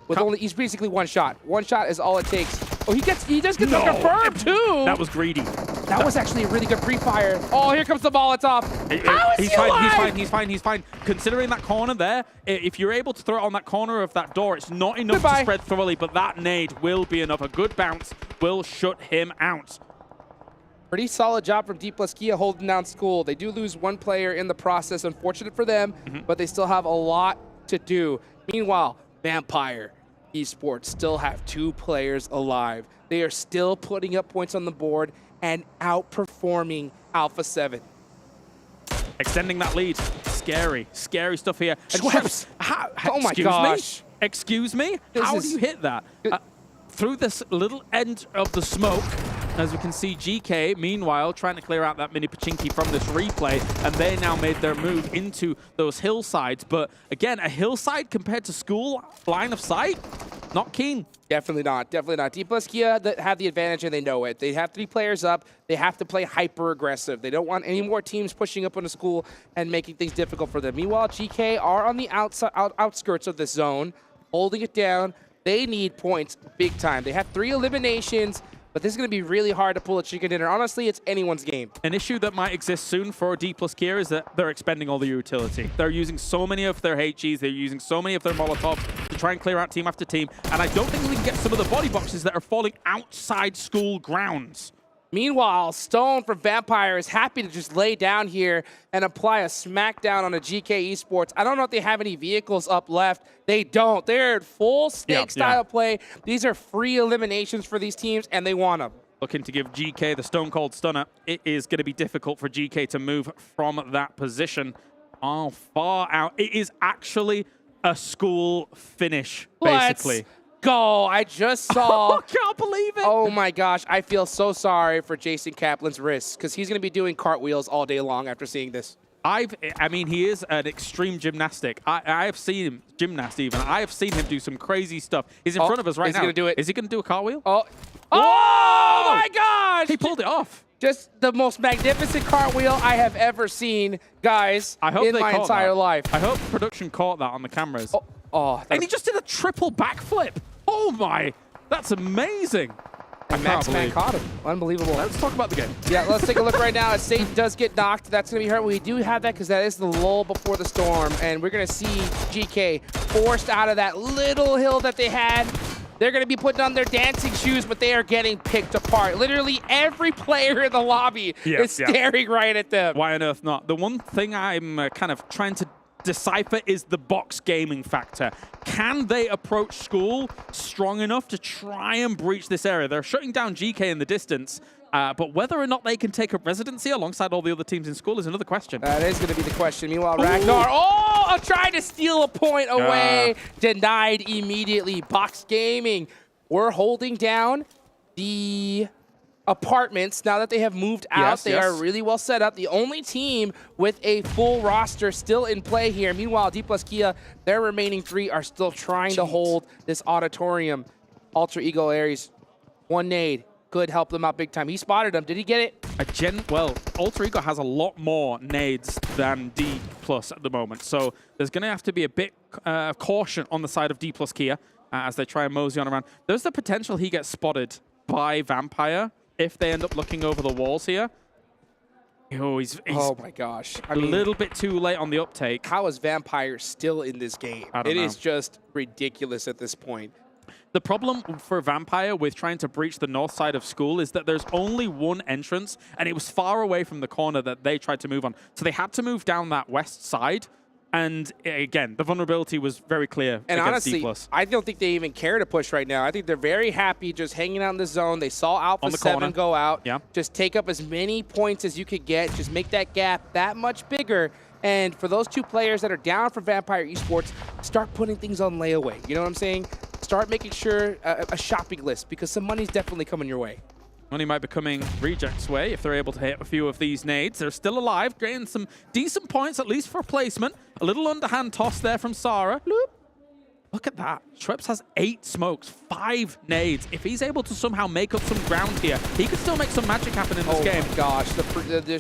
with he's basically 1 shot. 1 shot is all it takes. Oh, he does get the confirm too. That was greedy. That was actually a really good pre-fire. Oh, here comes the Molotov. How is he alive? He's fine. Considering that corner there, if you're able to throw it on that corner of that door, it's not enough to spread thoroughly, but that nade will be enough. A good bounce will shut him out. Pretty solid job from Dplus KIA holding down School. They do lose 1 player in the process. Unfortunate for them, but they still have a lot to do. Meanwhile, Vampire Esports still have 2 players alive. They are still putting up points on the board and outperforming Alpha7. Extending that lead. Scary stuff here. And Schweppes. Oh my gosh. Excuse me? How do you hit that? Through this little end of the smoke, as we can see GK, meanwhile, trying to clear out that mini Pachinki from this replay, and they now made their move into those hillsides. But again, a hillside compared to School, line of sight, not keen. Definitely not. Definitely not. Dplus KIA have the advantage, and they know it. They have 3 players up. They have to play hyper-aggressive. They don't want any more teams pushing up on the School and making things difficult for them. Meanwhile, GK are on the outskirts of this zone, holding it down. They need points big time. They have 3 eliminations, but this is going to be really hard to pull a chicken dinner. Honestly, it's anyone's game. An issue that might exist soon for Dplus KIA is that they're expending all the utility. They're using so many of their HGs, they're using so many of their Molotovs to try and clear out team after team, and I don't think we can get some of the body boxes that are falling outside School grounds. Meanwhile, Stone from Vampire is happy to just lay down here and apply a smackdown on a GK Esports. I don't know if they have any vehicles up left. They don't. They're in full snake style play. These are free eliminations for these teams, and they want them. Looking to give GK the Stone Cold Stunner. It is going to be difficult for GK to move from that position. Oh, far out. It is actually a School finish, basically. Let's go. I just saw. I can't believe it. Oh my gosh. I feel so sorry for Jason Kaplan's wrists because he's going to be doing cartwheels all day long after seeing this. I mean, he is an extreme gymnastic. I have seen him gymnast even. I have seen him do some crazy stuff. He's in front of us right now. Is he going to do it? Is he going to do a cartwheel? Oh my gosh. He pulled it off. Just the most magnificent cartwheel I have ever seen, guys, in my entire life. I hope production caught that on the cameras. And he just did a triple backflip. Oh my, that's amazing. And Max Man caught him. Unbelievable. Let's talk about the game. Yeah, let's take a look right now. As Satan does get knocked, that's going to be hurt. We do have that because that is the lull before the storm. And we're going to see GK forced out of that little hill that they had. They're going to be putting on their dancing shoes, but they are getting picked apart. Literally every player in the lobby is staring right at them. Why on earth not? The one thing I'm kind of trying to decipher is the box gaming factor. Can they approach School strong enough to try and breach this area? They're shutting down GK in the distance, but whether or not they can take up residency alongside all the other teams in School is another question. That is going to be the question. Meanwhile, Ragnar, trying to steal a point away. Denied immediately. Box gaming. We're holding down the apartments. Now that they have moved out, they are really well set up. The only team with a full roster still in play here. Meanwhile, Dplus KIA, their remaining 3 are still trying to hold this auditorium. Alter Ego Aries, 1 nade. Could help them out big time. He spotted him. Did he get it? Well, Alter Ego has a lot more nades than Dplus at the moment. So there's going to have to be a bit of caution on the side of Dplus KIA as they try and mosey on around. There's the potential he gets spotted by Vampire if they end up looking over the walls here. Oh, he's oh my gosh. A little bit too late on the uptake. How is Vampire still in this game? It is just ridiculous at this point. The problem for Vampire with trying to breach the north side of school is that there's only one entrance, and it was far away from the corner that they tried to move on. So they had to move down that west side. And again, the vulnerability was very clear and against honestly, Dplus. I don't think they even care to push right now. I think they're very happy just hanging out in the zone. They saw Alpha7 go out. Yeah. Just take up as many points as you could get. Just make that gap that much bigger. And for those 2 players that are down for Vampire Esports, start putting things on layaway. You know what I'm saying? Start making sure a shopping list, because some money's definitely coming your way. Money might be coming Reject's way if they're able to hit a few of these nades. They're still alive, getting some decent points, at least for placement. A little underhand toss there from Sarah. Bloop. Look at that. Schweppes has 8 smokes, 5 nades. If he's able to somehow make up some ground here, he could still make some magic happen in this game. Oh my gosh,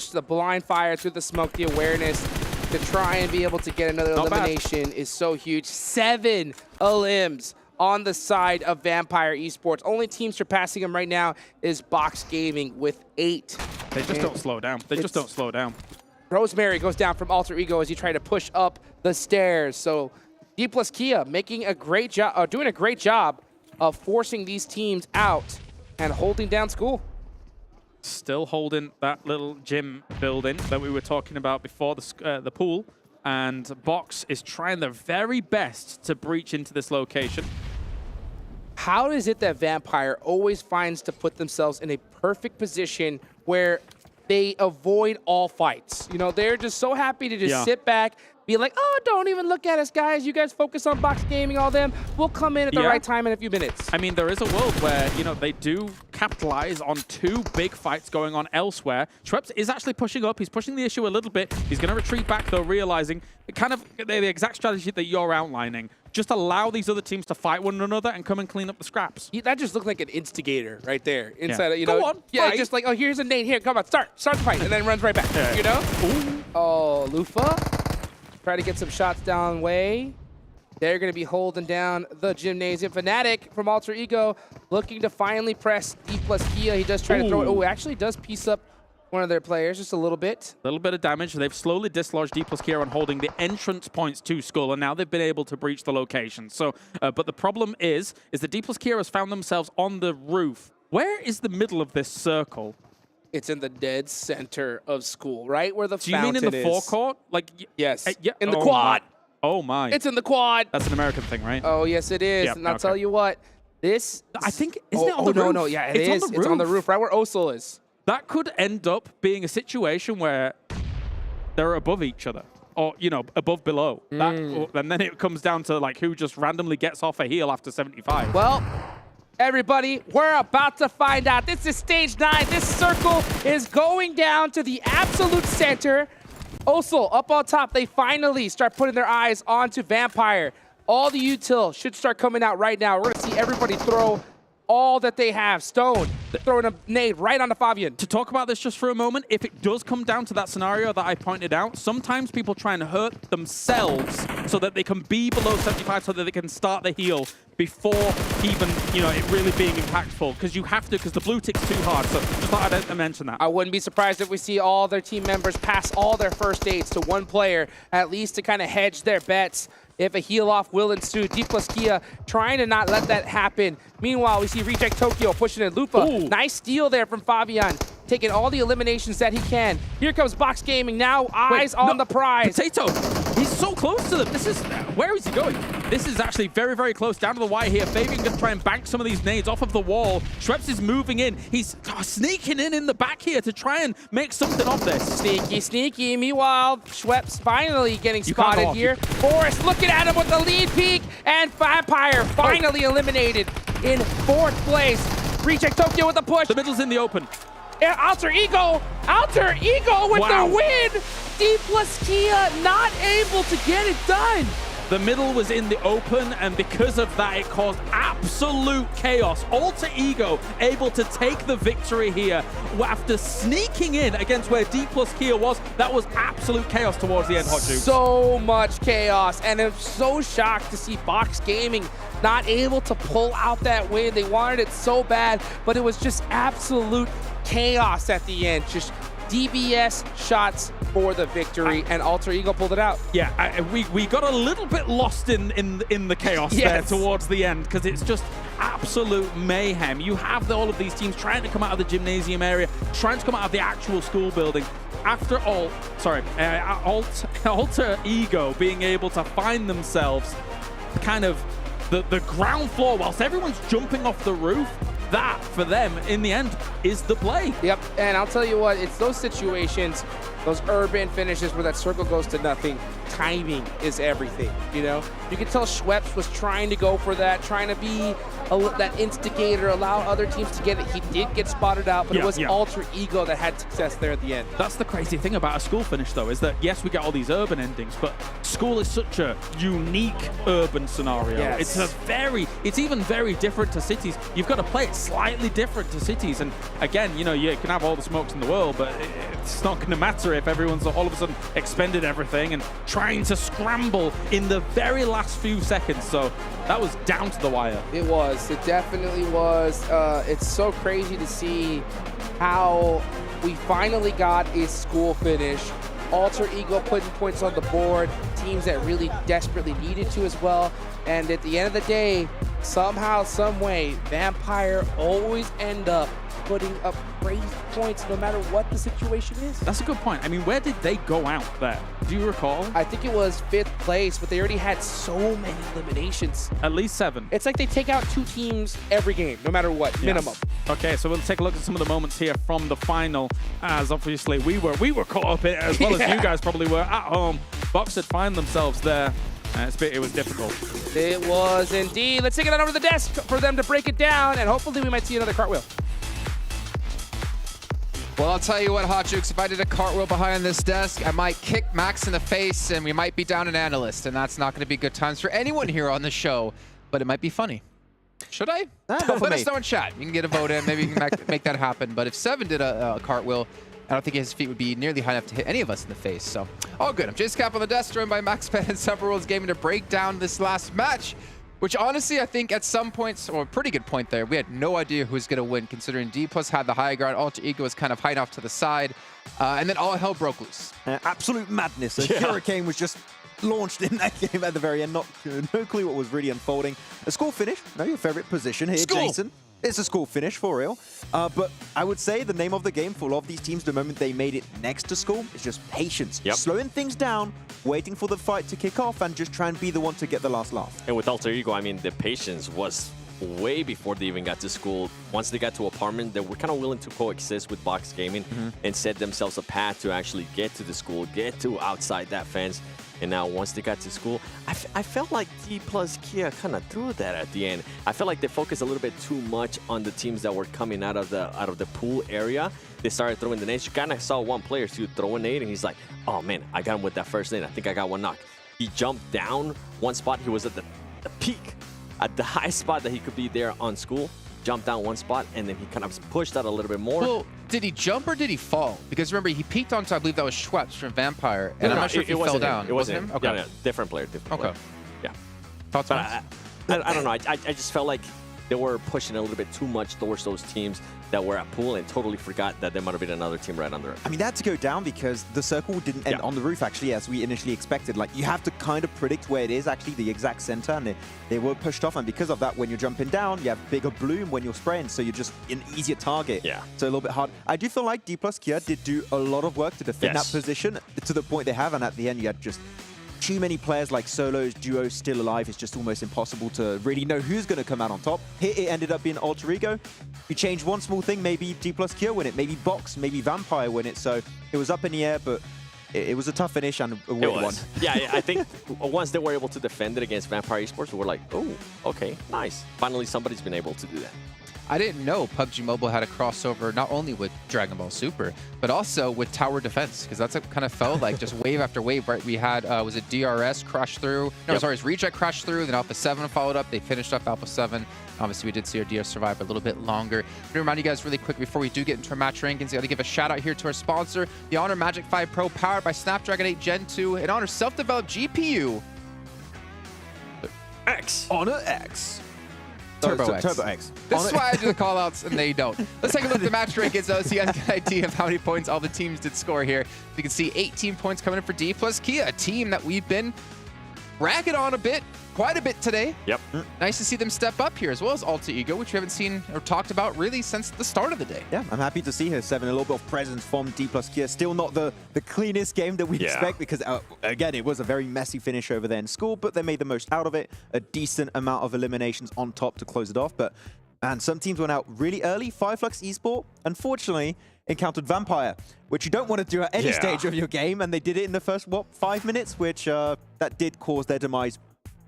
the blind fire through the smoke, the awareness to try and be able to get another elimination is so huge. 7 elims on the side of Vampire Esports. Only team surpassing him right now is Box Gaming with 8. They just don't slow down. They just don't slow down. Rosemary goes down from Alter Ego as he tried to push up the stairs. So Dplus KIA making a great job, doing a great job of forcing these teams out and holding down school. Still holding that little gym building that we were talking about before, the pool. And Box is trying their very best to breach into this location. How is it that Vampire always finds to put themselves in a perfect position where they avoid all fights? You know, they're just so happy to just sit back, be like, oh, don't even look at us, guys. You guys focus on Box Gaming, all them. We'll come in at the right time in a few minutes. I mean, there is a world where, you know, they do capitalize on 2 big fights going on elsewhere. Schweppes is actually pushing up. He's pushing the issue a little bit. He's going to retreat back, though, realizing kind of the exact strategy that you're outlining. Just allow these other teams to fight one another and come and clean up the scraps. That just looked like an instigator right there. Inside, you Go know, on, yeah, fight. just like, oh, here's a nade. Here, come on, start the fight, and then runs right back. You know? Ooh. Oh, Lufa. Try to get some shots down way. They're going to be holding down the Gymnasium. Fnatic from Alter Ego looking to finally press Dplus KIA. He does try to throw it. Oh, actually does piece up one of their players just a little bit. A little bit of damage. They've slowly dislodged Dplus KIA on holding the entrance points to Skull, and now they've been able to breach the location. So, but the problem is that Dplus KIA has found themselves on the roof. Where is the middle of this circle? It's in the dead center of school, right where the Do you mean in the forecourt? Like, yes, yeah. in the quad. Oh my! It's in the quad. That's an American thing, right? Oh yes, it is. Yep, and I'll tell you what, this. I think isn't it on the roof? No, yeah, it is. On the it's on the roof, right where Osul is. That could end up being a situation where they're above each other, or you know, above below. And then it comes down to like who just randomly gets off a heel after 75. Well. Everybody, we're about to find out. This is stage 9. This circle is going down to the absolute center. Osul up on top. They finally start putting their eyes onto Vampire. All the util should start coming out right now. We're going to see everybody throw all that they have. Stone throwing a nade right onto Fabian. To talk about this just for a moment, if it does come down to that scenario that I pointed out, sometimes people try and hurt themselves so that they can be below 75 so that they can start the heal before even, you know, it really being impactful. Because you have to, because the blue tick's too hard. So just thought I'd mention that. I wouldn't be surprised if we see all their team members pass all their first aids to one player, at least to kind of hedge their bets. If a heal-off will ensue. Dplus KIA trying to not let that happen. Meanwhile, we see Reject Tokyo pushing in Lufa. Ooh. Nice steal there from Fabian, taking all the eliminations that he can. Here comes Box Gaming, now eyes on the prize. Potato, he's so close to them. This is, where is he going? This is actually very, very close down to the wire here. Fabian going to try and bank some of these nades off of the wall. Schweppes is moving in. He's sneaking in the back here to try and make something of this. Sneaky, sneaky. Meanwhile, Schweppes finally getting spotted here. Forrest looking at him with the lead peek, and Vampire finally eliminated in 4th place. Reject Tokyo with the push. The middle's in the open. Yeah, Alter Ego with the win. Dplus KIA not able to get it done. The middle was in the open, and because of that, it caused absolute chaos. Alter Ego able to take the victory here after sneaking in against where Dplus KIA was. That was absolute chaos towards the end, Hot Jukes. So much chaos, and I'm so shocked to see Box Gaming not able to pull out that win. They wanted it so bad, but it was just absolute chaos at the end. Just DBS shots for the victory, and Alter Ego pulled it out. Yeah, we got a little bit lost in the chaos there towards the end, because it's just absolute mayhem. You have all of these teams trying to come out of the gymnasium area, trying to come out of the actual school building. After Alter Ego being able to find themselves kind of the ground floor whilst everyone's jumping off the roof, that, for them, in the end, is the play. Yep, and I'll tell you what, it's those situations, those urban finishes where that circle goes to nothing. Timing is everything, you know? You can tell Schweppes was trying to go for that, trying to be that instigator, allow other teams to get it. He did get spotted out, but it was Alter Ego that had success there at the end. That's the crazy thing about a school finish, though, is that, yes, we get all these urban endings, but school is such a unique urban scenario. Yes. It's even very different to cities. You've got to play it slightly different to cities. And again, you know, you can have all the smokes in the world, but it's not going to matter if everyone's all of a sudden expended everything and trying to scramble in the very last few seconds. So that was down to the wire. It was. It definitely was. It's so crazy to see how we finally got a school finish. Alter Ego putting points on the board, teams that really desperately needed to as well. And at the end of the day, somehow, some way, Vampire always end up putting up crazy points no matter what the situation is. That's a good point. I mean, where did they go out there? Do you recall? I think it was 5th place, but they already had so many eliminations. At least 7. It's like they take out 2 teams every game, no matter what, minimum. Okay, so we'll take a look at some of the moments here from the final, as obviously we were caught up in it as well as you guys probably were at home. Box had find themselves there. It was difficult. It was indeed. Let's take it on over to the desk for them to break it down, and hopefully we might see another cartwheel. Well, I'll tell you what, Hot Jukes, if I did a cartwheel behind this desk, I might kick Max in the face, and we might be down an analyst, and that's not going to be good times for anyone here on the show, but it might be funny. Should I? Let us know in chat. You can get a vote in. Maybe you can make that happen. But if Seven did a cartwheel, I don't think his feet would be nearly high enough to hit any of us in the face. So, all good. I'm Jace Cap on the desk, joined by Max Penn and Several Worlds Gaming to break down this last match, which honestly, I think at some points, or a pretty good point there, we had no idea who was going to win, considering Dplus had the high ground, Alter Ego was kind of hiding off to the side, and then all hell broke loose. Absolute madness. A hurricane was just launched in that game at the very end. No clue what was really unfolding. A school finish. No, your favorite position here, Jason. It's a school finish, for real. But I would say the name of the game for a lot of these teams, the moment they made it next to school, is just patience. Slowing things down, waiting for the fight to kick off, and just try and be the one to get the last laugh. And with Alter Ego, I mean, the patience was way before they even got to school. Once they got to apartment, they were kind of willing to coexist with Box Gaming and set themselves a path to actually get to the school, get to outside that fence. And now once they got to school, I felt like Dplus KIA kind of threw that at the end. I felt like they focused a little bit too much on the teams that were coming out of the pool area. They started throwing the nades. You kind of saw one player throw a nade, and he's like, oh man, I got him with that first nade. I think I got one knock. He jumped down one spot. He was at the peak, at the high spot that he could be there on school. Jumped down one spot, and then he kind of pushed out a little bit more. Well, did he jump or did he fall? Because remember, he peeked onto, I believe that was Schweppes from Vampire, and I'm not sure if he fell down. It wasn't him. Okay. Yeah, different player. Player. Yeah. Thoughts? But I don't know. I just felt like they were pushing a little bit too much towards those teams that were at pool and totally forgot that there might have been another team right under it. I mean, that had to go down because the circle didn't end on the roof, actually, as we initially expected. Like, you have to kind of predict where it is, actually, the exact center, and they were pushed off. And because of that, when you're jumping down, you have bigger bloom when you're spraying, so you're just an easier target. Yeah. So a little bit hard. I do feel like Dplus KIA did do a lot of work to defend that position to the point they have, and at the end, you had just too many players like solos, duos still alive. It's just almost impossible to really know who's going to come out on top. Here it ended up being Alter Ego. You change one small thing, maybe Dplus KIA win it, maybe Box, maybe Vampire win it. So it was up in the air, but it was a tough finish and a weird one. Yeah, I think once they were able to defend it against Vampire Esports, we were like, oh, okay, nice. Finally, somebody's been able to do that. I didn't know PUBG Mobile had a crossover not only with Dragon Ball Super, but also with Tower Defense, because that's what kind of felt like just wave after wave, right? We had, was it DRS crash through? No, sorry, it was Reject crash through, then Alpha7 followed up. They finished off Alpha7. Obviously, we did see our DS survive a little bit longer. I'm going to remind you guys really quick before we do get into our match rankings, I got to give a shout out here to our sponsor, the Honor Magic 5 Pro, powered by Snapdragon 8 Gen 2, an Honor self-developed GPU. X. Honor X. Turbo X. Turbo X. This is why I do the call-outs and they don't. Let's take a look at the match rankings, though, so you guys get an idea of how many points all the teams did score here. You can see 18 points coming in for Dplus KIA, a team that we've been ragging on quite a bit today. Yep. Nice to see them step up here, as well as Alter Ego, which we haven't seen or talked about really since the start of the day. Yeah, I'm happy to see here, Seven. A little bit of presence from Dplus KIA. Still not the cleanest game that we expect, because, again, it was a very messy finish over there in school, but they made the most out of it. A decent amount of eliminations on top to close it off. But, man, some teams went out really early. Flux Esports, unfortunately, encountered Vampire, which you don't want to do at any stage of your game, and they did it in the first, 5 minutes, which that did cause their demise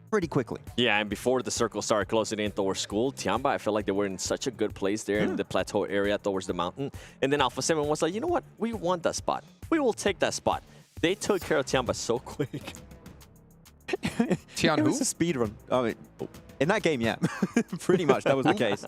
pretty quickly. Yeah, and before the circle started closing in towards school, Tiamba, I felt like they were in such a good place there in the plateau area towards the mountain. And then Alpha7 was like, you know what? We want that spot. We will take that spot. They took care of Tiamba so quick. Tian It who? was a speed run. I mean, in that game, yeah. Pretty much, that was the case.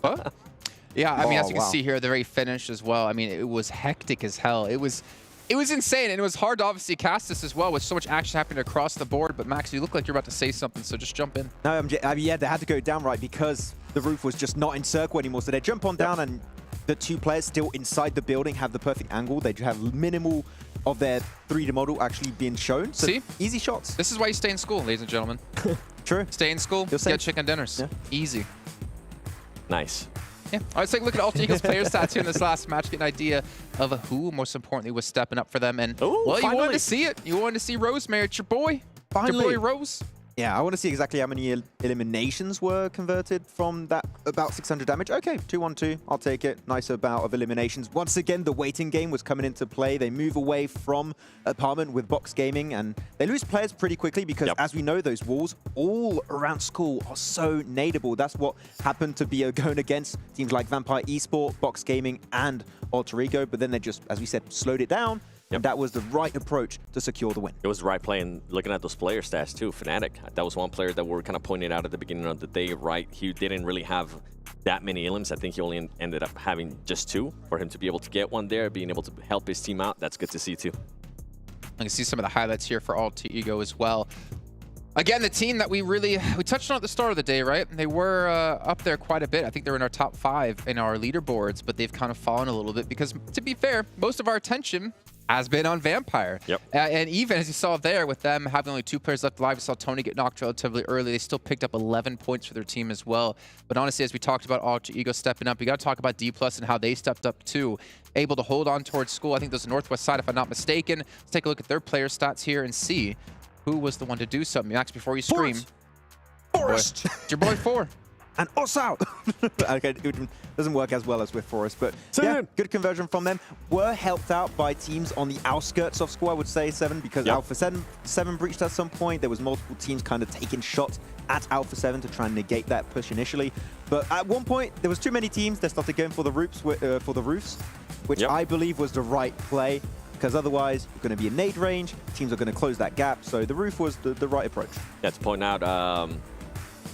Yeah, I mean, as you can see here, the very finish as well. I mean, it was hectic as hell. It was insane, and it was hard to obviously cast this as well with so much action happening across the board. But Max, you look like you're about to say something, so just jump in. No, yeah, they had to go down right because the roof was just not in circle anymore. So they jump on down, and the two players still inside the building have the perfect angle. They have minimal of their 3D model actually being shown. So see? Easy shots. This is why you stay in school, ladies and gentlemen. True. Stay in school, get chicken dinners. Yeah. Easy. Nice. Yeah. All right, let's take a look at Alter Ego's player stats here in this last match, get an idea of who, most importantly, was stepping up for them. And, well, you wanted to see it. You wanted to see Rosemary. It's your boy. Finally. Your boy, Rose. Yeah, I want to see exactly how many eliminations were converted from that about 600 damage. Okay, 2-1-2, I'll take it. Nice bout of eliminations. Once again, the waiting game was coming into play. They move away from Apartment with Box Gaming, and they lose players pretty quickly because, as we know, those walls all around school are so nadeable. That's what happened to be going against teams like Vampire Esports, Box Gaming, and Alter Ego, but then they just, as we said, slowed it down. And that was the right approach to secure the win. It was the right play, and looking at those player stats too, Fnatic, that was one player that we were kind of pointing out at the beginning of the day, right? He didn't really have that many elims. I think he only ended up having just 2. For him to be able to get one there, being able to help his team out, that's good to see too. I can see some of the highlights here for Alter Ego as well. Again, the team that we touched on at the start of the day, right? They were up there quite a bit. I think they were in our top 5 in our leaderboards, but they've kind of fallen a little bit because, to be fair, most of our attention has been on Vampire. Yep. And even as you saw there, with them having only 2 players left alive, we saw Tony get knocked relatively early. They still picked up 11 points for their team as well. But honestly, as we talked about Alter Ego stepping up, we got to talk about Dplus and how they stepped up too. Able to hold on towards school. I think those Northwest side, if I'm not mistaken. Let's take a look at their player stats here and see who was the one to do something. Max, before you scream. Forest! It's your boy 4. And us out. Okay, it doesn't work as well as with Forest, but yeah, good conversion from them. Were helped out by teams on the outskirts of school, I would say, 7, because Alpha7 breached at some point. There was multiple teams kind of taking shots at Alpha7 to try and negate that push initially. But at one point, there was too many teams that started going for the roofs, which I believe was the right play, because otherwise, you're going to be in nade range, teams are going to close that gap, so the roof was the right approach. Yeah, to point out,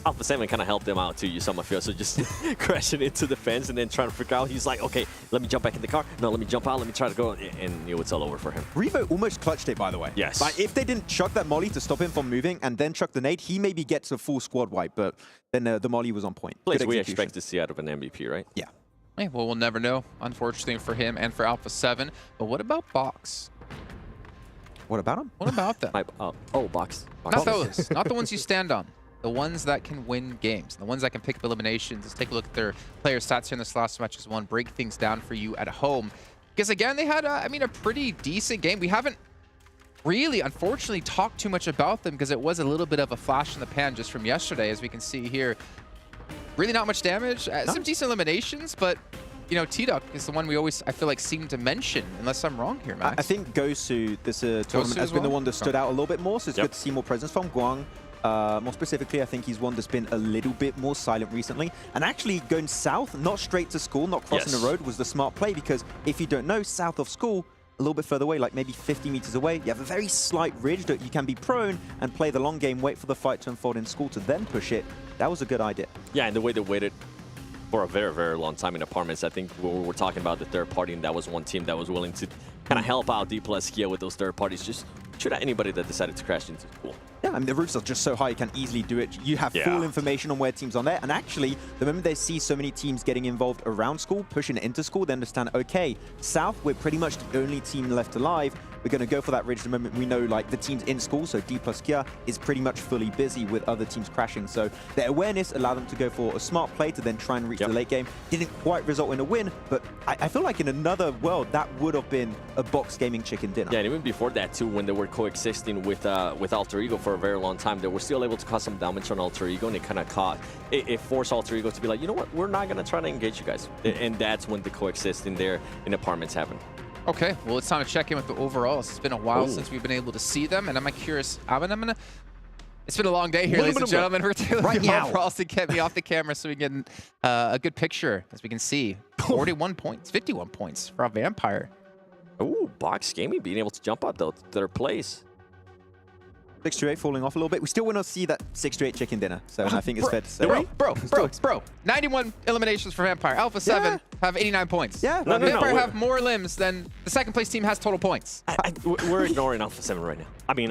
Alpha7 kind of helped them out too, you saw my feel, so just crashing into the fence and then trying to figure out, he's like, okay, let me jump back in the car, no, let me jump out, let me try to go, and you know, it's all over for him. Revo almost clutched it, by the way. Yes. Like, if they didn't chuck that molly to stop him from moving and then chuck the nade, he maybe gets a full squad wipe, but then the molly was on point. Place we expect to see out of an MVP, right? Yeah. Hey, well, we'll never know, unfortunately for him and for Alpha7. But what about Box? What about him? What about them? Box. Not those. Not the ones you stand on. The ones that can win games. The ones that can pick up eliminations. Let's take a look at their player stats here in this last match as one. Break things down for you at home. Because, again, they had, a pretty decent game. We haven't really, unfortunately, talked too much about them because it was a little bit of a flash in the pan just from yesterday, as we can see here. Really not much damage. Some decent eliminations, but, you know, T-Duck is the one we always, I feel like, seem to mention, unless I'm wrong here, Max. I think Gosu, this tournament, has been the one that stood out a little bit more, so it's good to see more presence from Guang. More specifically, I think he's one that's been a little bit more silent recently. And actually going south, not straight to school, not crossing the road, was the smart play, because if you don't know, south of school, a little bit further away, like maybe 50 meters away, you have a very slight ridge that you can be prone and play the long game, wait for the fight to unfold in school to then push it. That was a good idea. Yeah, and the way they waited for a very, very long time in apartments, I think when we're talking about the third party, and that was one team that was willing to kind of help out Dplus KIA with those third parties, just shoot at anybody that decided to crash into school. Yeah, I mean, the roofs are just so high, you can easily do it. You have full information on where teams are there. And actually, the moment they see so many teams getting involved around school, pushing it into school, they understand, okay, south, we're pretty much the only team left alive. We're going to go for that ridge the moment we know, like, the team's in school. So Dplus KIA is pretty much fully busy with other teams crashing. So their awareness allowed them to go for a smart play to then try and reach the late game. Didn't quite result in a win, but I feel like in another world, that would have been a box gaming chicken dinner. Yeah, and even before that, too, when they were coexisting with Alter Ego for a very long time, they were still able to cause some damage on Alter Ego, and it kind of it forced Alter Ego to be like, you know what, we're not going to try to engage you guys. And that's when the coexisting there in apartments happened. Okay, well, it's time to check in with the overalls. It's been a while since we've been able to see them, and I'm curious. It's been a long day here, ladies and gentlemen. We're taking the overalls to get me off the camera so we can get a good picture, as we can see. 41 points, 51 points for a Vampire. Ooh, Box Gaming being able to jump up to their place. 6-8 falling off a little bit. We still want to see that 6-8 chicken dinner, so I think it's fair to say. Bro. 91 eliminations for Vampire. Alpha7 have 89 points. Yeah. Vampire have more limbs than the second place team has total points. We're ignoring Alpha7 right now. I mean,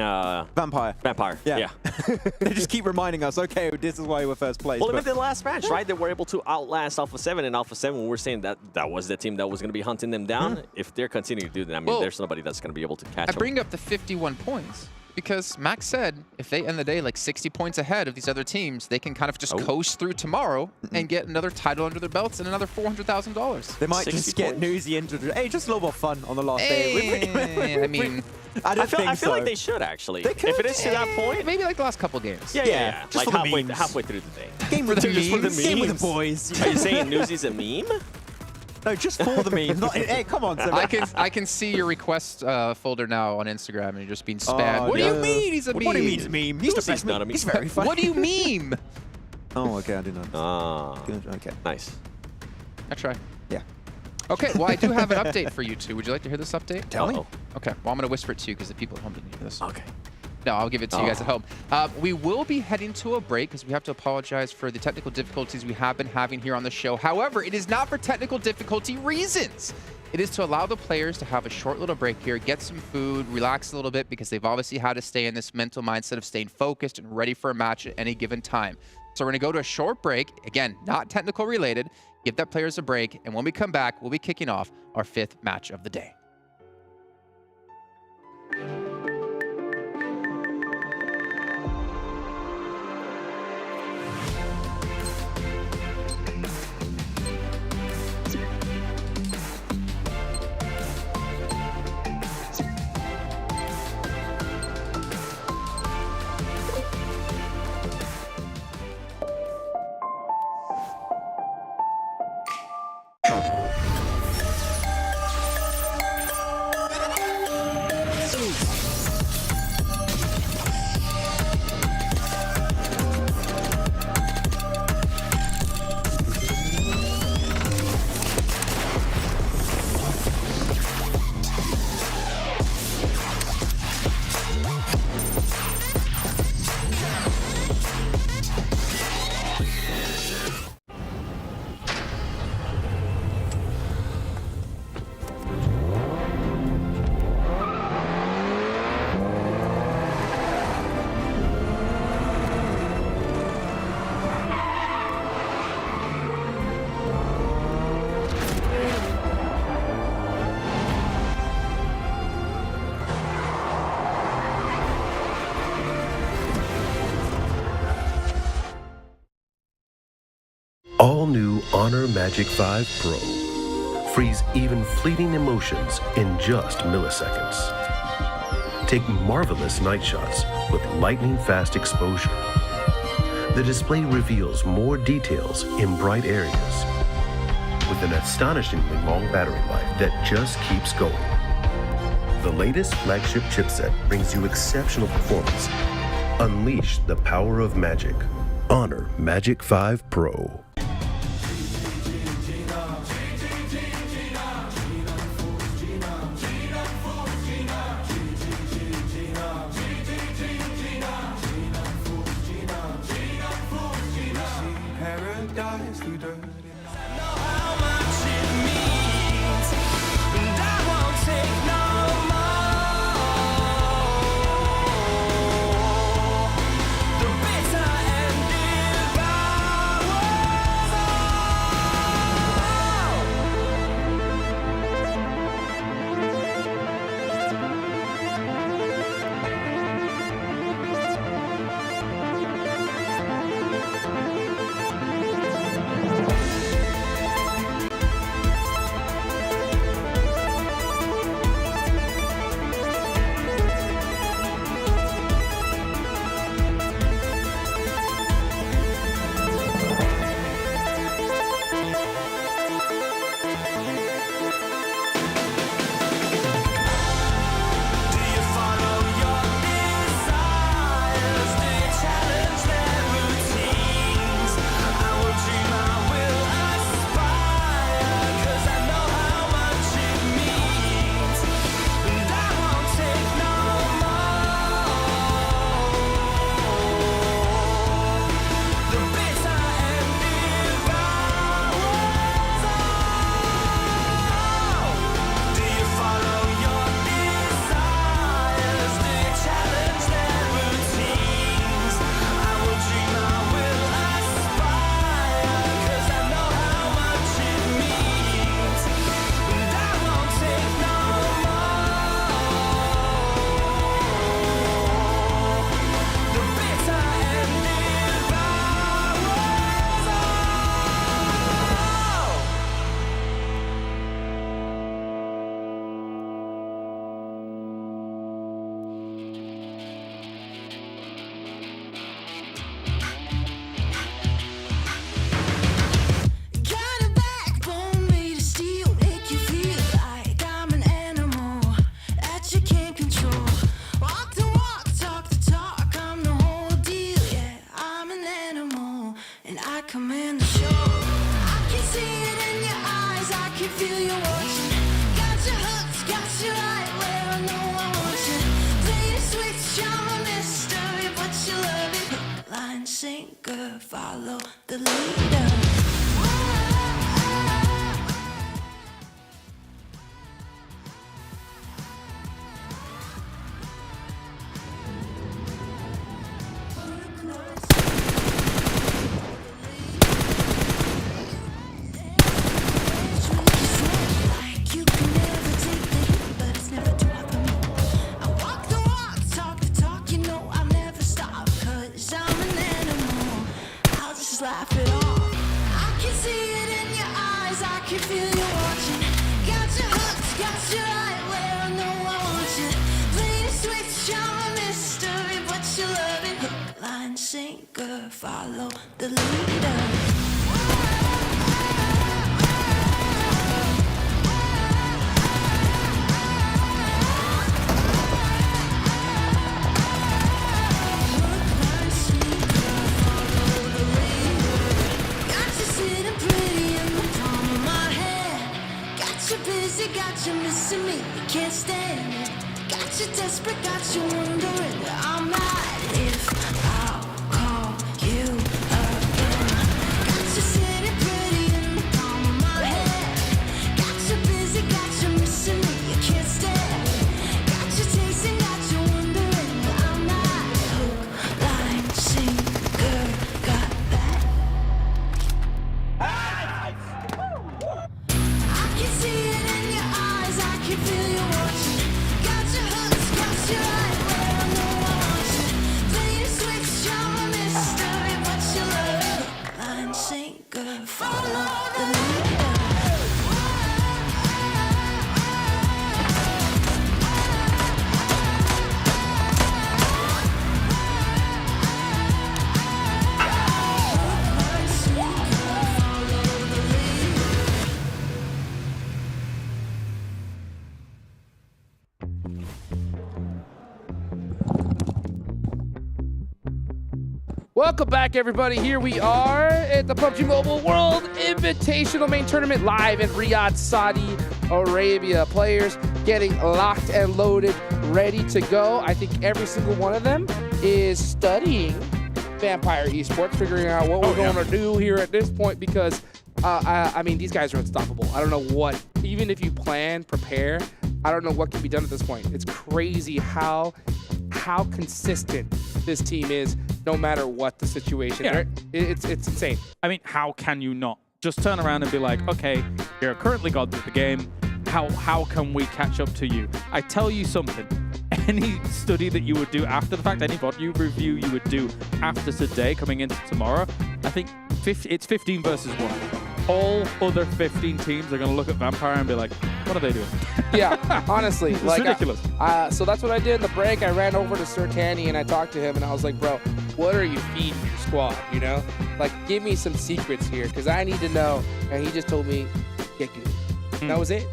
Vampire. Yeah. They just keep reminding us, okay, this is why we're first place. Well, even the last match, right? They were able to outlast Alpha7, and Alpha7, when we're saying that was the team that was going to be hunting them down. If they're continuing to do that, I mean, there's nobody that's going to be able to catch them. I bring up the 51 points. Because Max said if they end the day like 60 points ahead of these other teams, they can kind of just coast through tomorrow and get another title under their belts and another $400,000. They might just get newsy into hey, just a little more fun on the last day. I mean, I feel like they should actually. If it is to that point, maybe like the last couple games. Yeah. Just like for halfway through the day. Game with the memes. Game with the boys. Are you saying Newsy's a meme? No, just for the memes. Hey, come on. I can see your request folder now on Instagram, and you're just being spammed. What do you mean he's a meme? What do you mean he's a meme? He's not a meme. He's very funny. What do you meme? Oh, okay, I did not. Okay. Nice. I try. Yeah. Okay, well, I do have an update for you two. Would you like to hear this update? Tell me. Okay, well, I'm going to whisper it to you because the people at home didn't hear this. Okay. No, I'll give it to you guys at home. We will be heading to a break because we have to apologize for the technical difficulties we have been having here on the show. However, it is not for technical difficulty reasons. It is to allow the players to have a short little break here, get some food, relax a little bit, because they've obviously had to stay in this mental mindset of staying focused and ready for a match at any given time. So we're going to go to a short break. Again, not technical related. Give that players a break. And when we come back, we'll be kicking off our 5th match of the day. All new Honor Magic 5 Pro. Freeze even fleeting emotions in just milliseconds. Take marvelous night shots with lightning-fast exposure. The display reveals more details in bright areas with an astonishingly long battery life that just keeps going. The latest flagship chipset brings you exceptional performance, Unleash the power of magic. Honor Magic 5 Pro. Follow the leader. Laugh it off. I can see it in your eyes. I can feel you watching. Got your hooks, got you right where I know I want you. Play the switch, I'm a mystery, but you love it. Hook, line, sinker, follow the leader. Got you missing me, you can't stand it. Got you desperate, got you wondering where I'm at. If I'll call you again. Got you sitting pretty in the palm of my hand. Got you busy, got you missing me, you can't stand it. Got you chasing, got you wondering where I'm at. Hook, line, sinker, got that. I can see it in your eyes, I can feel you watching. Got your hooks, got you right where I know I want you. Welcome back, everybody. Here we are at the PUBG Mobile World Invitational Main Tournament live in Riyadh, Saudi Arabia. Players getting locked and loaded, ready to go. I think every single one of them is studying Vampire Esports, figuring out what we're going to do here at this point because, I mean, these guys are unstoppable. I don't know what, even if you plan, prepare, I don't know what can be done at this point. It's crazy how consistent this team is no matter what the situation. Yeah. It's insane. I mean, how can you not just turn around and be like, okay, you're currently gods of the game. How can we catch up to you? I tell you something. Any study that you would do after the fact, any VOD review you would do after today, coming into tomorrow, I think it's 15 versus 1. All other 15 teams are going to look at Vampire and be like, what are they doing? Yeah, honestly. It's like, ridiculous. So that's what I did in the break. I ran over to Sir Tanny and I talked to him and I was like, bro, what are you feeding your squad, you know? Like, give me some secrets here because I need to know. And he just told me, get good. That was it.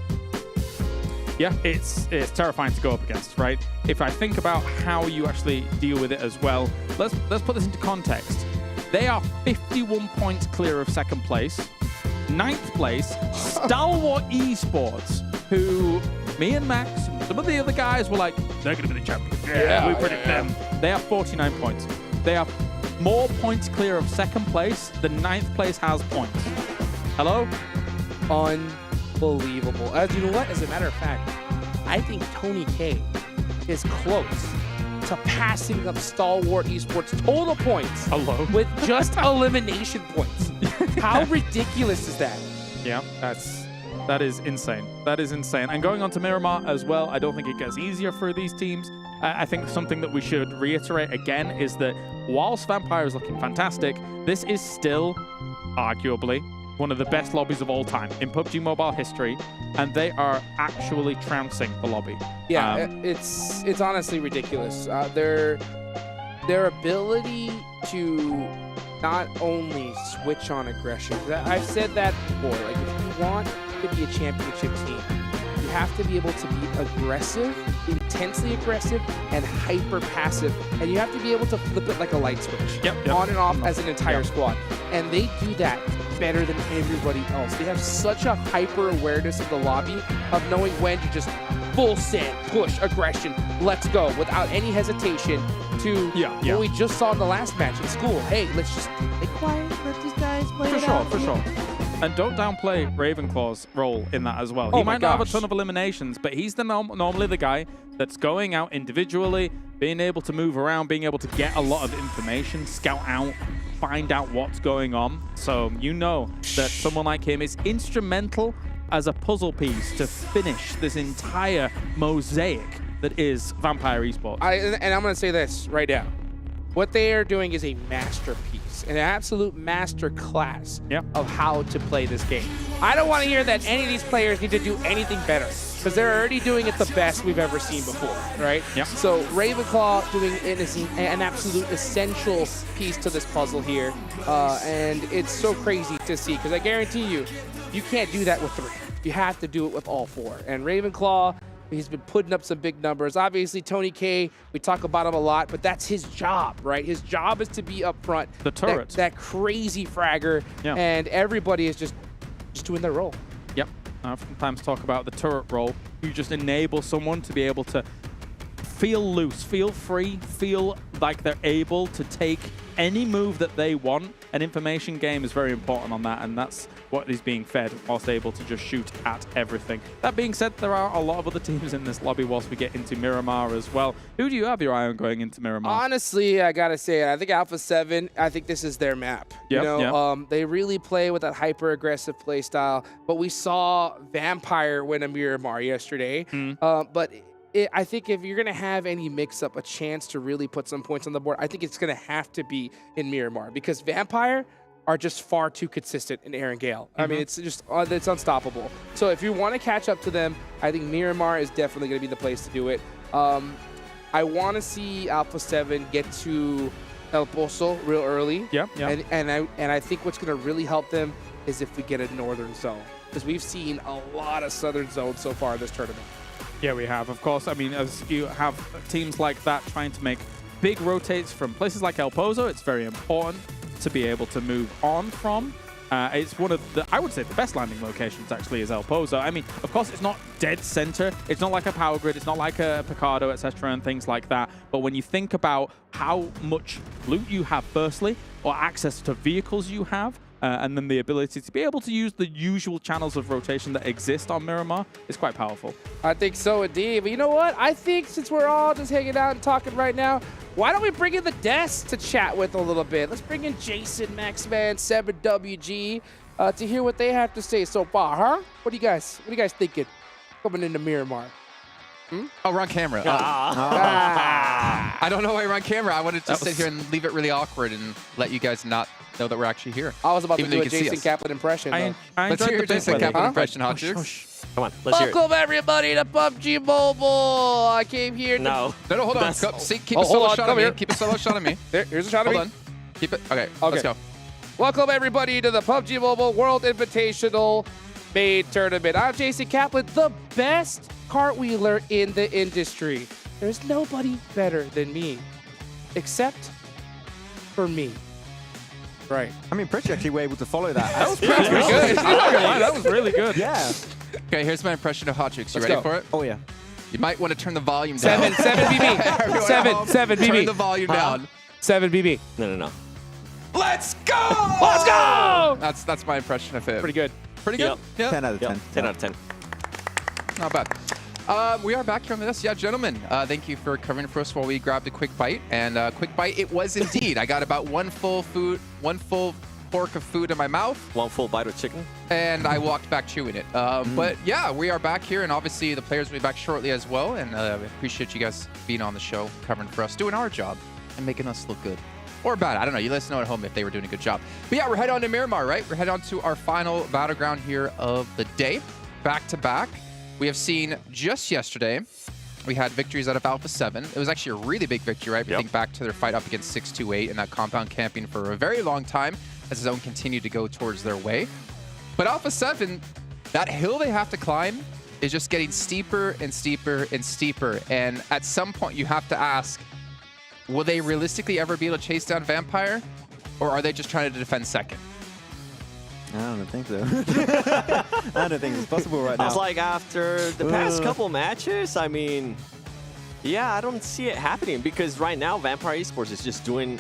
Yeah, it's terrifying to go up against, right? If I think about how you actually deal with it as well, let's put this into context. They are 51 points clear of second place. 9th place, Stalwart Esports, who me and Max, some of the other guys were like, they're going to be the champions. Yeah, we predict them. They have 49 points. They are more points clear of second place than 9th place has points. Hello? Unbelievable. As you know what? As a matter of fact, I think Tony K is close to passing up Stalwart Esports total points with just elimination points. How ridiculous is that? Yeah, that is insane. That is insane. And going on to Miramar as well, I don't think it gets easier for these teams. I think something that we should reiterate again is that whilst Vampire is looking fantastic, this is still arguably one of the best lobbies of all time in PUBG Mobile history, and they are actually trouncing the lobby. Yeah, it's honestly ridiculous. Their ability to not only switch on aggression. I've said that before. Like, if you want to be a championship team, you have to be able to be aggressive, intensely aggressive, and hyper passive. And you have to be able to flip it like a light switch, on and off as an entire squad. And they do that better than everybody else. They have such a hyper awareness of the lobby of knowing when to just full send, push, aggression, let's go, without any hesitation to what we just saw in the last match in school. Hey, let's just be quiet, let these guys play it out. For sure. And don't downplay Ravenclaw's role in that as well. He might not have a ton of eliminations, but he's normally the guy that's going out individually, being able to move around, being able to get a lot of information, scout out, find out what's going on. So you know that someone like him is instrumental as a puzzle piece to finish this entire mosaic that is Vampire Esports. And I'm going to say this right now. What they are doing is a masterpiece, an absolute master class of how to play this game. I don't want to hear that any of these players need to do anything better because they're already doing it the best we've ever seen before, right? So Ravenclaw doing an absolute essential piece to this puzzle here, and it's so crazy to see because I guarantee you, you can't do that with 3. You have to do it with all 4. And Ravenclaw, he's been putting up some big numbers. Obviously, Tony K, we talk about him a lot, but that's his job, right? His job is to be up front. The turret. That crazy fragger, and everybody is just doing their role. Yep. I oftentimes talk about the turret role. You just enable someone to be able to feel loose, feel free, feel like they're able to take any move that they want. An information game is very important on that, and that's what is being fed whilst able to just shoot at everything. That being said, there are a lot of other teams in this lobby whilst we get into Miramar as well. Who do you have your eye on going into Miramar? Honestly, I gotta say it. I think Alpha7, I think this is their map. They really play with that hyper-aggressive play style, but we saw Vampire win a Miramar yesterday. But I think if you're going to have any mix-up, a chance to really put some points on the board, I think it's going to have to be in Miramar because Vampire are just far too consistent in Erangel. I mean, it's just it's unstoppable. So if you want to catch up to them, I think Miramar is definitely going to be the place to do it. I want to see Alpha7 get to El Pozo real early. And I think what's going to really help them is if we get a northern zone because we've seen a lot of southern zones so far in this tournament. Yeah, we have. Of course, I mean, as you have teams like that trying to make big rotates from places like El Pozo, it's very important to be able to move on from. It's one of the, I would say, the best landing locations actually is El Pozo. I mean, of course, it's not dead center. It's not like a power grid. It's not like a Picardo, etc., and things like that. But when you think about how much loot you have, firstly, or access to vehicles you have, and then the ability to be able to use the usual channels of rotation that exist on Miramar is quite powerful. I think so indeed. But you know what? I think since we're all just hanging out and talking right now, why don't we bring in the desk to chat with a little bit? Let's bring in Jason, Maxman, 7WG to hear what they have to say so far, huh? What are you guys thinking coming into Miramar? Oh, we're on camera. I don't know why we're on camera. I wanted to sit here and leave it really awkward and let you guys not know that we're actually here. I was about to do a Jason Kaplan impression. Let's hear your Jason Kaplan impression, Hot Jukes. Come on, let's hear it. Welcome everybody to PUBG Mobile. I came here. No, hold on. Keep a solo shot of me. Keep a solo shot of me. Here's a shot of me. Hold on. Keep it. Okay, let's go. Welcome everybody to the PUBG Mobile World Invitational Main Tournament. I'm Jason Kaplan, the best cartwheeler in the industry. There's nobody better than me, except for me. Right. I mean, pretty actually were able to follow that. That was pretty good. That was really good. Yeah. Okay, here's my impression of Hot Jukes. You ready for it? Oh, yeah. You might want to turn the volume down. 7 BB. 7 BB. Turn the volume down. 7 BB. No. Let's go! Let's go! That's my impression of it. Pretty good. Pretty good? Yep. 10 out of 10. 10 out of 10. Not bad. We are back here on this. Yeah, gentlemen, thank you for covering for us while we grabbed a quick bite. And quick bite it was indeed. I got about one full fork of food in my mouth. One full bite of chicken. And I walked back chewing it. But yeah, we are back here, and obviously the players will be back shortly as well. And we appreciate you guys being on the show, covering for us, doing our job, and making us look good. Or bad, I don't know. You let us know at home if they were doing a good job. But yeah, we're heading on to Miramar, right? We're heading on to our final battleground here of the day. Back to back. We have seen just yesterday, we had victories out of Alpha7. It was actually a really big victory, right? We think back to their fight up against 628 and that compound camping for a very long time as Zone continued to go towards their way. But Alpha7, that hill they have to climb is just getting steeper and steeper and steeper. And at some point, you have to ask, will they realistically ever be able to chase down Vampire? Or are they just trying to defend second? I don't think so. I don't think it's possible right now. I was like, after the past couple matches, I mean, yeah, I don't see it happening because right now Vampire Esports is just doing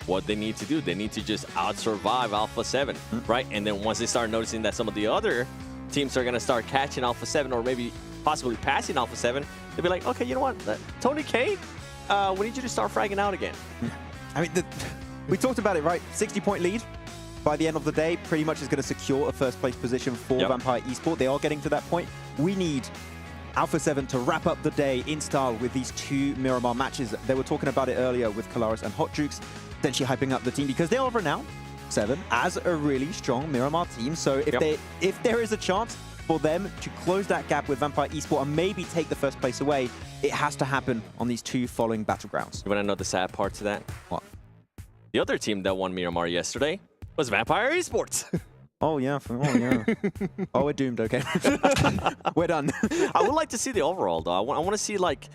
what they need to do. They need to just out-survive Alpha7, right? And then once they start noticing that some of the other teams are going to start catching Alpha7 or maybe possibly passing Alpha7, they'll be like, okay, you know what? Tony K, we need you to start fragging out again. I mean, we talked about it, right? 60-point lead. By the end of the day, pretty much is going to secure a first-place position for Vampire Esports. They are getting to that point. We need Alpha7 to wrap up the day in style with these two Miramar matches. They were talking about it earlier with Kalaris and Hot Jukes, potentially hyping up the team because they are renowned, 7, as a really strong Miramar team. So if there is a chance for them to close that gap with Vampire Esports and maybe take the first place away, it has to happen on these two following battlegrounds. You want to know the sad part to that? What? The other team that won Miramar yesterday was Vampire Esports. Oh, yeah. Oh, we're doomed, okay. We're done. I would like to see the overall, though. I want to see, like,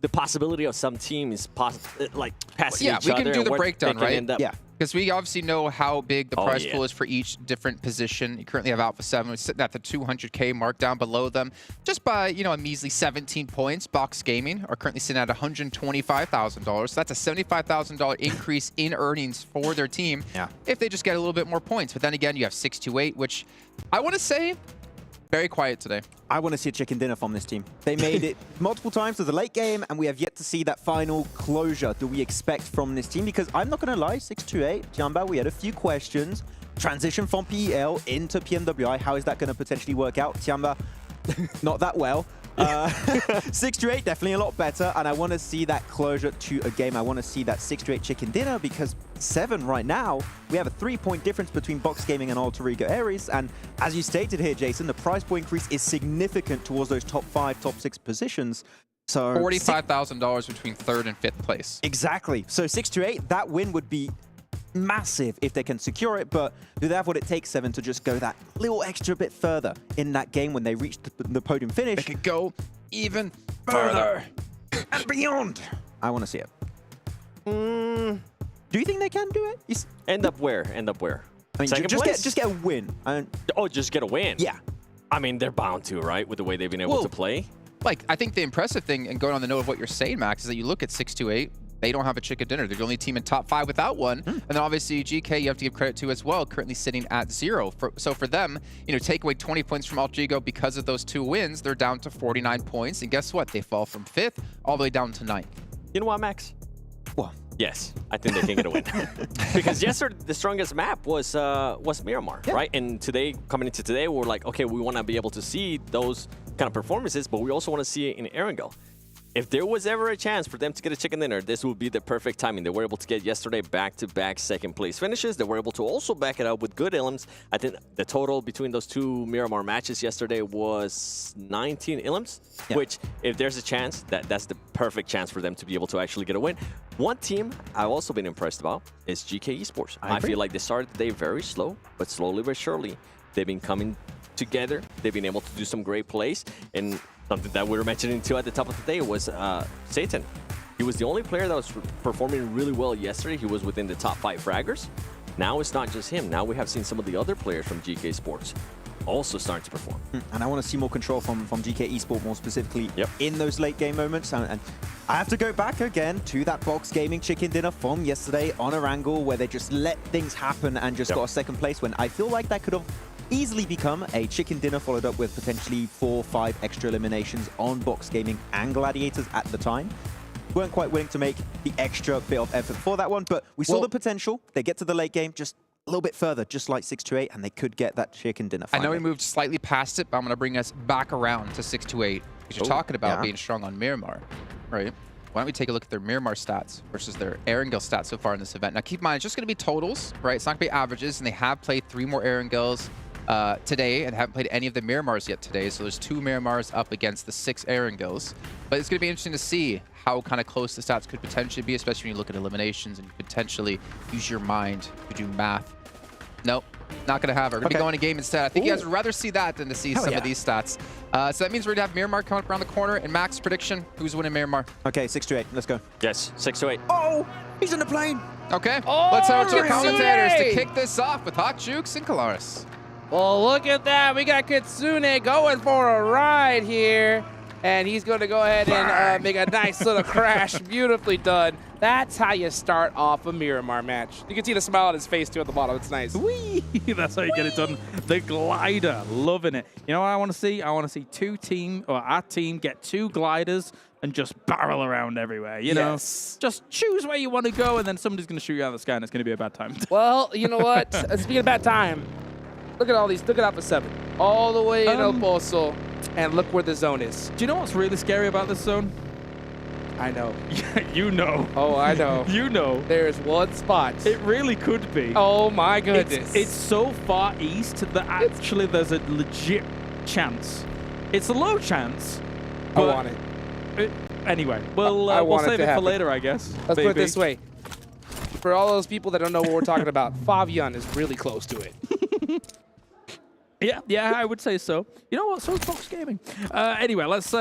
the possibility of some teams passing each other. Yeah, we can do the breakdown, right? Yeah. Because we obviously know how big the prize pool is for each different position. You currently have Alpha7, who's sitting at the 200K mark down below them. Just by, a measly 17 points. Box Gaming are currently sitting at $125,000. So that's a $75,000 increase in earnings for their team if they just get a little bit more points. But then again, you have 628, which I want to say, very quiet today. I want to see a chicken dinner from this team. They made it multiple times to the late game, and we have yet to see that final closure do we expect from this team. Because I'm not going to lie, 628, Tiamba, we had a few questions. Transition from PEL into PMWI, how is that going to potentially work out? Tiamba, not that well. 628, definitely a lot better, and I want to see that closure to a game. I want to see that 628 chicken dinner because 7 right now, we have a 3-point difference between Box Gaming and Alter Ego Ares, and as you stated here, Jason, the prize point increase is significant towards those top 5, top 6 positions. So $45,000 between 3rd and 5th place. Exactly. So 628, that win would be massive if they can secure it, but do they have what it takes, 7, to just go that little extra bit further in that game when they reach the podium finish? They could go even further and beyond. I want to see it. Do you think they can do it? End up where? End up where? I mean, Second just place? get a win. Oh, just get a win? Yeah. I mean, they're bound to, right? With the way they've been able to play. Like, I think the impressive thing, and going on the note of what you're saying, Max, is that you look at 628, they don't have a chicken dinner. They're the only team in top 5 without one. And then obviously GK, you have to give credit to as well, currently sitting at 0. So for them, you know, take away 20 points from Altigo because of those 2 wins, they're down to 49 points. And guess what? They fall from 5th all the way down to 9th. You know what, Max? What? Yes, I think they can get a win. Because yesterday, the strongest map was Miramar, right? And today, coming into today, we're like, okay, we want to be able to see those kind of performances, but we also want to see it in Erangel. If there was ever a chance for them to get a chicken dinner, this would be the perfect timing. They were able to get yesterday back-to-back second-place finishes. They were able to also back it up with good elims. I think the total between those 2 Miramar matches yesterday was 19 elims, which, if there's a chance, that's the perfect chance for them to be able to actually get a win. One team I've also been impressed about is GK Esports. I feel like they started the day very slow, but slowly but surely, they've been coming together. They've been able to do some great plays, and something that we were mentioning too at the top of the day was Satan. He was the only player that was performing really well yesterday. He was within the top 5 fraggers. Now it's not just him. Now we have seen some of the other players from GK Sports also starting to perform. And I want to see more control from GK Esports, more specifically in those late game moments. And I have to go back again to that Box Gaming chicken dinner from yesterday on Erangel, where they just let things happen and just got a second place, when I feel like that could have easily become a chicken dinner, followed up with potentially 4 or 5 extra eliminations on Box Gaming and Gladiators at the time. Weren't quite willing to make the extra bit of effort for that one, but we saw the potential. They get to the late game just a little bit further, just like 628, and they could get that chicken dinner finally. I know we moved slightly past it, but I'm going to bring us back around to 628, because you're talking about being strong on Miramar, right? Why don't we take a look at their Miramar stats versus their Erangel stats so far in this event. Now, keep in mind, it's just going to be totals, right? It's not going to be averages, and they have played 3 more Erangels today and haven't played any of the Miramars yet today. So there's 2 Miramars up against the 6 Erangels. But it's going to be interesting to see how kind of close the stats could potentially be, especially when you look at eliminations and you potentially use your mind to do math. Nope, not going to have her. We're going to be going to game instead. I think you guys would rather see that than to see some of these stats. So that means we're going to have Miramar coming up around the corner. And Max, prediction, who's winning Miramar? Okay, 628, let's go. Yes, 628. Oh, he's in the plane. Okay, let's head over to the commentators to kick this off with Hot Jukes and Kalaris. Well, look at that. We got Kitsune going for a ride here. And he's going to go ahead and make a nice little crash. Beautifully done. That's how you start off a Miramar match. You can see the smile on his face, too, at the bottom. It's nice. Whee! That's how you get it done. The glider. Loving it. You know what I want to see? I want to see our team get 2 gliders and just barrel around everywhere, you know? Just choose where you want to go, and then somebody's going to shoot you out of the sky, and it's going to be a bad time. Well, you know what? Speaking of bad time, look at all these. Look at Alpha7. All the way in El Pozo. And look where the zone is. Do you know what's really scary about this zone? I know. You know. Oh, I know. You know. There's one spot. It really could be. Oh, my goodness. It's so far east that actually there's a legit chance. It's a low chance. I want it. Anyway, we'll save it for later, I guess. Let's put it this way. For all those people that don't know what we're talking about, Favian is really close to it. Yeah, I would say so. You know what? So is Box Gaming. Anyway, let's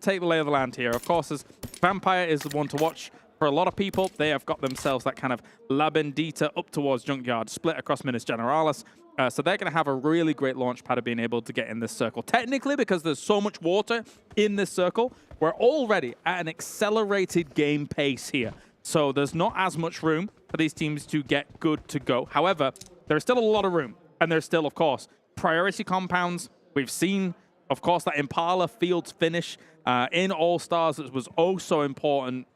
take the lay of the land here. Of course, as Vampire is the one to watch for a lot of people. They have got themselves that kind of La Bendita up towards Junkyard, split across Minas Generalis. So they're going to have a really great launch pad of being able to get in this circle. Technically, because there's so much water in this circle, we're already at an accelerated game pace here. So there's not as much room for these teams to get good to go. However, there's still a lot of room. And there's still, of course, priority compounds. We've seen, of course, that Impala Fields finish in All-Stars that was oh so important.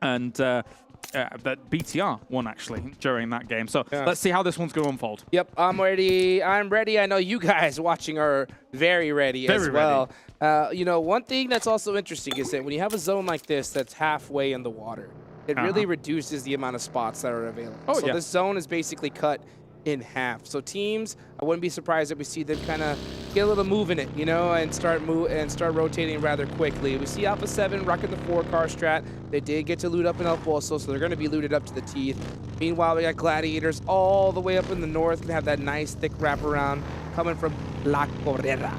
And that BTR won, actually, during that game. So let's see how this one's going to unfold. Yep, I'm ready. I'm ready. I know you guys watching are very ready as well. You know, one thing that's also interesting is that when you have a zone like this that's halfway in the water, it really reduces the amount of spots that are available. So this zone is basically cut in half. So teams, I wouldn't be surprised if we see them kind of get a little move in it, you know, and start rotating rather quickly. We see Alpha7 rocking the 4-car strat. They did get to loot up in El Pozo, so they're going to be looted up to the teeth. Meanwhile, we got Gladiators all the way up in the north, going to have that nice thick wraparound coming from La Correra.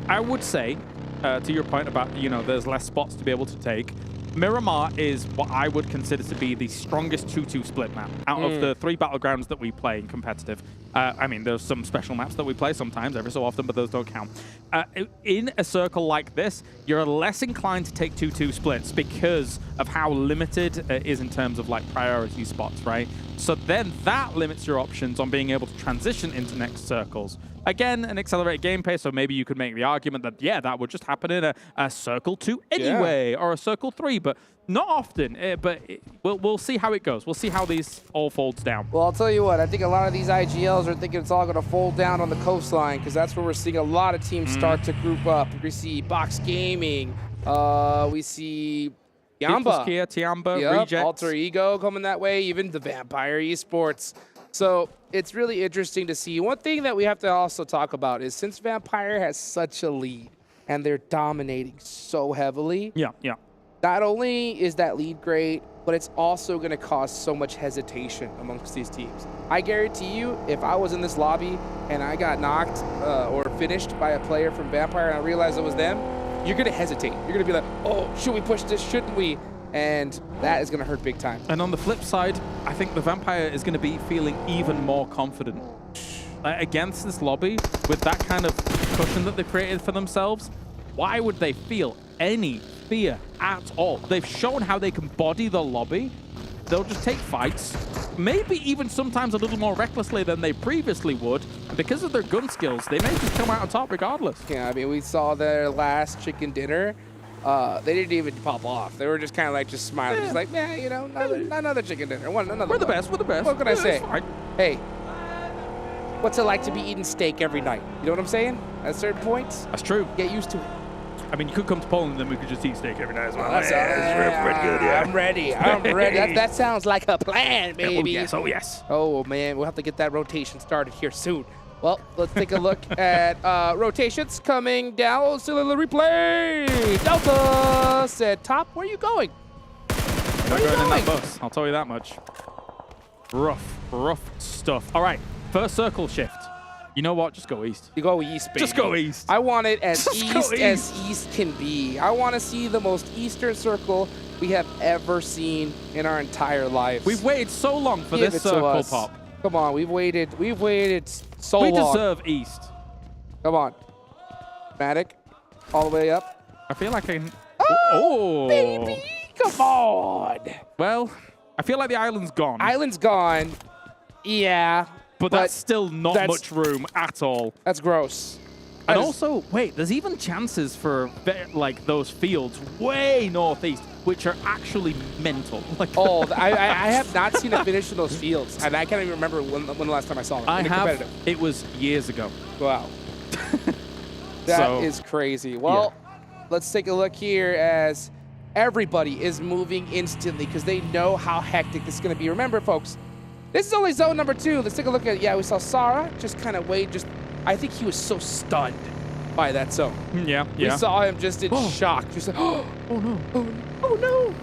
I would say, to your point about, you know, there's less spots to be able to take, Miramar is what I would consider to be the strongest 2-2 split map out of the 3 battlegrounds that we play in competitive. I mean, there's some special maps that we play sometimes, every so often, but those don't count. In a circle like this, you're less inclined to take 2-2 splits because of how limited it is in terms of like priority spots, right? So then that limits your options on being able to transition into next circles. Again, an accelerated game pace, so maybe you could make the argument that, yeah, that would just happen in a Circle 2 anyway, or a Circle 3, but not often. We'll see how it goes. We'll see how these all folds down. Well, I'll tell you what, I think a lot of these IGLs are thinking it's all going to fold down on the coastline, because that's where we're seeing a lot of teams start to group up. We see Box Gaming, we see Dplus KIA, Tiamba, Rejects. Alter Ego coming that way, even the Vampire Esports. So it's really interesting to see. One thing that we have to also talk about is since Vampire has such a lead and they're dominating so heavily, not only is that lead great, but it's also going to cause so much hesitation amongst these teams. I guarantee you, if I was in this lobby and I got knocked or finished by a player from Vampire and I realized it was them, you're going to hesitate. You're going to be like, oh, should we push this? Shouldn't we? And that is going to hurt big time. And on the flip side, I think the Vampire is going to be feeling even more confident. Against this lobby, with that kind of cushion that they've created for themselves, why would they feel any fear at all? They've shown how they can body the lobby. They'll just take fights, maybe even sometimes a little more recklessly than they previously would. And because of their gun skills, they may just come out on top regardless. Yeah, I mean, we saw their last chicken dinner. They didn't even pop off. They were just kind of like just smiling, just like, yeah, you know, another chicken dinner. We're the best. We're the best. What can I say? Hey, what's it like to be eating steak every night? You know what I'm saying? At certain points, that's true. Get used to it. I mean, you could come to Poland, then we could just eat steak every night as well. That's pretty good, yeah. I'm ready. I'm ready. That sounds like a plan, baby. Oh yes. Oh yes. Oh man, we'll have to get that rotation started here soon. Well, let's take a look at rotations coming down. Oh, still in the replay. Delta said, top, where are you going? Not going in that bus, I'll tell you that much. Rough stuff. All right, first circle shift. You know what? Just go east. You go east, baby. Just go east. I want it as east as east can be. I want to see the most eastern circle we have ever seen in our entire lives. We've waited so long for this circle pop. Come on, we've waited so long. We deserve east. Come on. Matic, all the way up. I feel like I can... Oh, baby! Come on! Well, I feel like the island's gone. Island's gone. Yeah. But that's still not much room at all. That's gross. And also, wait, there's even chances for like those fields way northeast, which are actually mental. Like, I have not seen a finish in those fields, and I can't even remember when the last time I saw them. I have. It was years ago. Wow. That is crazy. Well, let's take a look here as everybody is moving instantly because they know how hectic this is going to be. Remember, folks, this is only zone number 2. Let's take a look at, we saw Sarah just kind of I think he was so stunned by that zone. Yeah. We saw him just in shock. Just like, oh no. Oh no.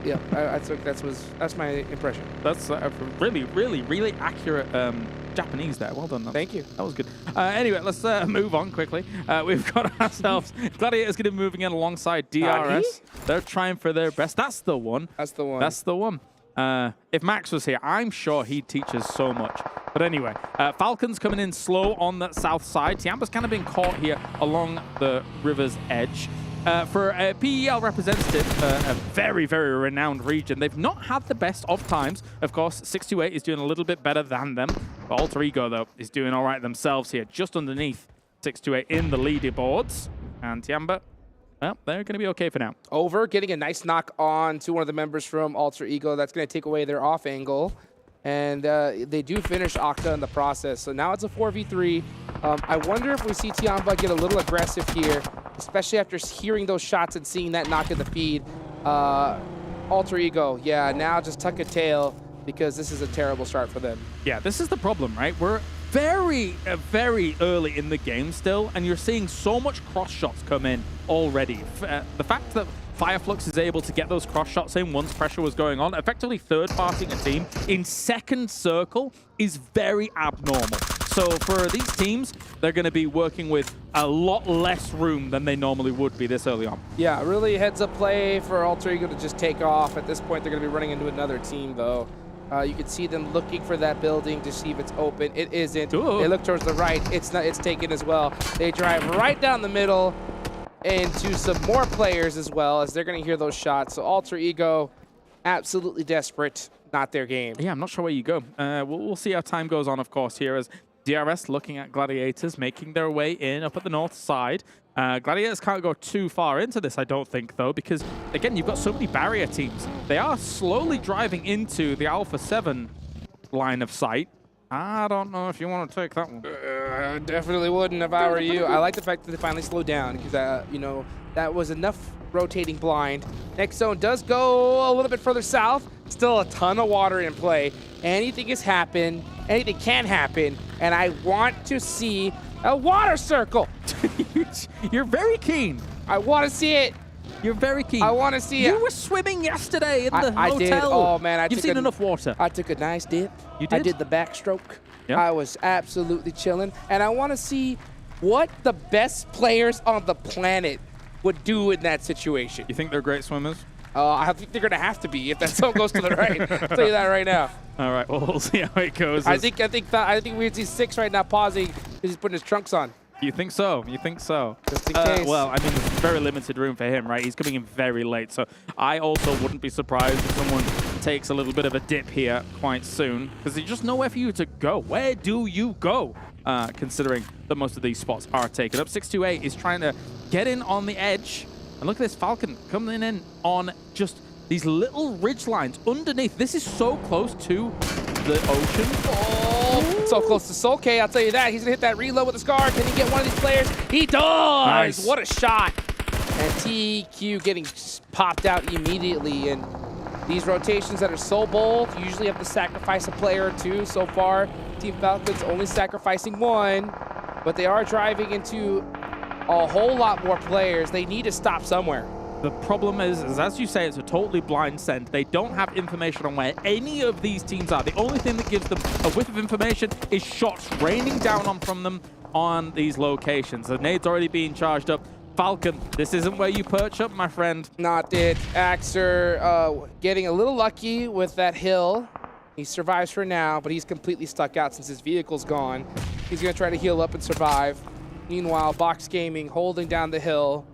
Yeah, that's my impression. That's really accurate Japanese there. Well done. Thank you. That was good. Anyway, let's move on quickly. We've got ourselves Gladiator's going to be moving in alongside DRS. They're trying for their best. That's the one. That's the one. That's the one. If Max was here, I'm sure he'd teach us so much. But anyway, Falcons coming in slow on the south side. Tiamba's kind of been caught here along the river's edge. For a PEL representative, a very, very renowned region, they've not had the best of times. Of course, 628 is doing a little bit better than them. But Alter Ego, though, is doing all right themselves here, just underneath 628 in the leaderboards. And Tiamba, well, they're going to be okay for now. Over, getting a nice knock on to one of the members from Alter Ego. That's going to take away their off angle. And they do finish Octa in the process. So now it's a 4v3. I wonder if we see Tiamba get a little aggressive here, especially after hearing those shots and seeing that knock in the feed. Alter Ego, now just tuck a tail because this is a terrible start for them. Yeah, this is the problem, right? We're very early in the game still, and you're seeing so much cross shots come in already. The fact that Fireflux is able to get those cross shots in once pressure was going on. Effectively third-partying a team in second circle is very abnormal. So for these teams, they're going to be working with a lot less room than they normally would be this early on. Yeah, really heads-up play for Alter Ego to just take off. At this point, they're going to be running into another team, though. You can see them looking for that building to see if it's open. It isn't. Ooh. They look towards the right. It's not. It's taken as well. They drive right down the middle into some more players as well, as they're going to hear those shots. So Alter Ego, absolutely desperate. Not their game. Yeah, I'm not sure where you go. We'll see how time goes on, of course, here as DRS looking at Gladiators, making their way in up at the north side. Gladiators can't go too far into this, I don't think, though, because, again, you've got so many barrier teams. They are slowly driving into the Alpha7 line of sight. I don't know if you want to take that one. Definitely wouldn't if I were you. I like the fact that they finally slowed down because, you know, that was enough rotating blind. Next zone does go a little bit further south. Still a ton of water in play. Anything has happened. Anything can happen. And I want to see a water circle. You're very keen. I want to see it. You're very keen. I want to see it. You were swimming yesterday in the hotel. I did. Oh, man. You've seen enough water. I took a nice dip. You did? I did the backstroke. Yep. I was absolutely chilling. And I want to see what the best players on the planet would do in that situation. You think they're great swimmers? I think they're going to have to be if that zone goes to the right. I'll tell you that right now. All right, well, we'll see how it goes. I think we see 6 right now pausing because he's putting his trunks on. You think so? You think so? Just in case. Well, I mean, there's very limited room for him, right? He's coming in very late, so I also wouldn't be surprised if someone takes a little bit of a dip here quite soon, because there's just nowhere for you to go. Where do you go? Considering that most of these spots are taken up. 628 is trying to get in on the edge. And look at this Falcon coming in on just these little ridge lines underneath. This is so close to the ocean. Oh, so close to Soul K, I'll tell you that. He's going to hit that reload with the Scar. Can he get one of these players? He does! Nice. What a shot. And TQ getting popped out immediately. And these rotations that are so bold, you usually have to sacrifice a player or two. So far, Team Falcons only sacrificing one. But they are driving into a whole lot more players. They need to stop somewhere. The problem is, as you say, it's a totally blind scent. They don't have information on where any of these teams are. The only thing that gives them a whiff of information is shots raining down on from them on these locations. The nade's already being charged up. Falcon, this isn't where you perch up, my friend. Not it. Axer getting a little lucky with that hill. He survives for now, but he's completely stuck out since his vehicle's gone. He's going to try to heal up and survive. Meanwhile, Box Gaming holding down the hill.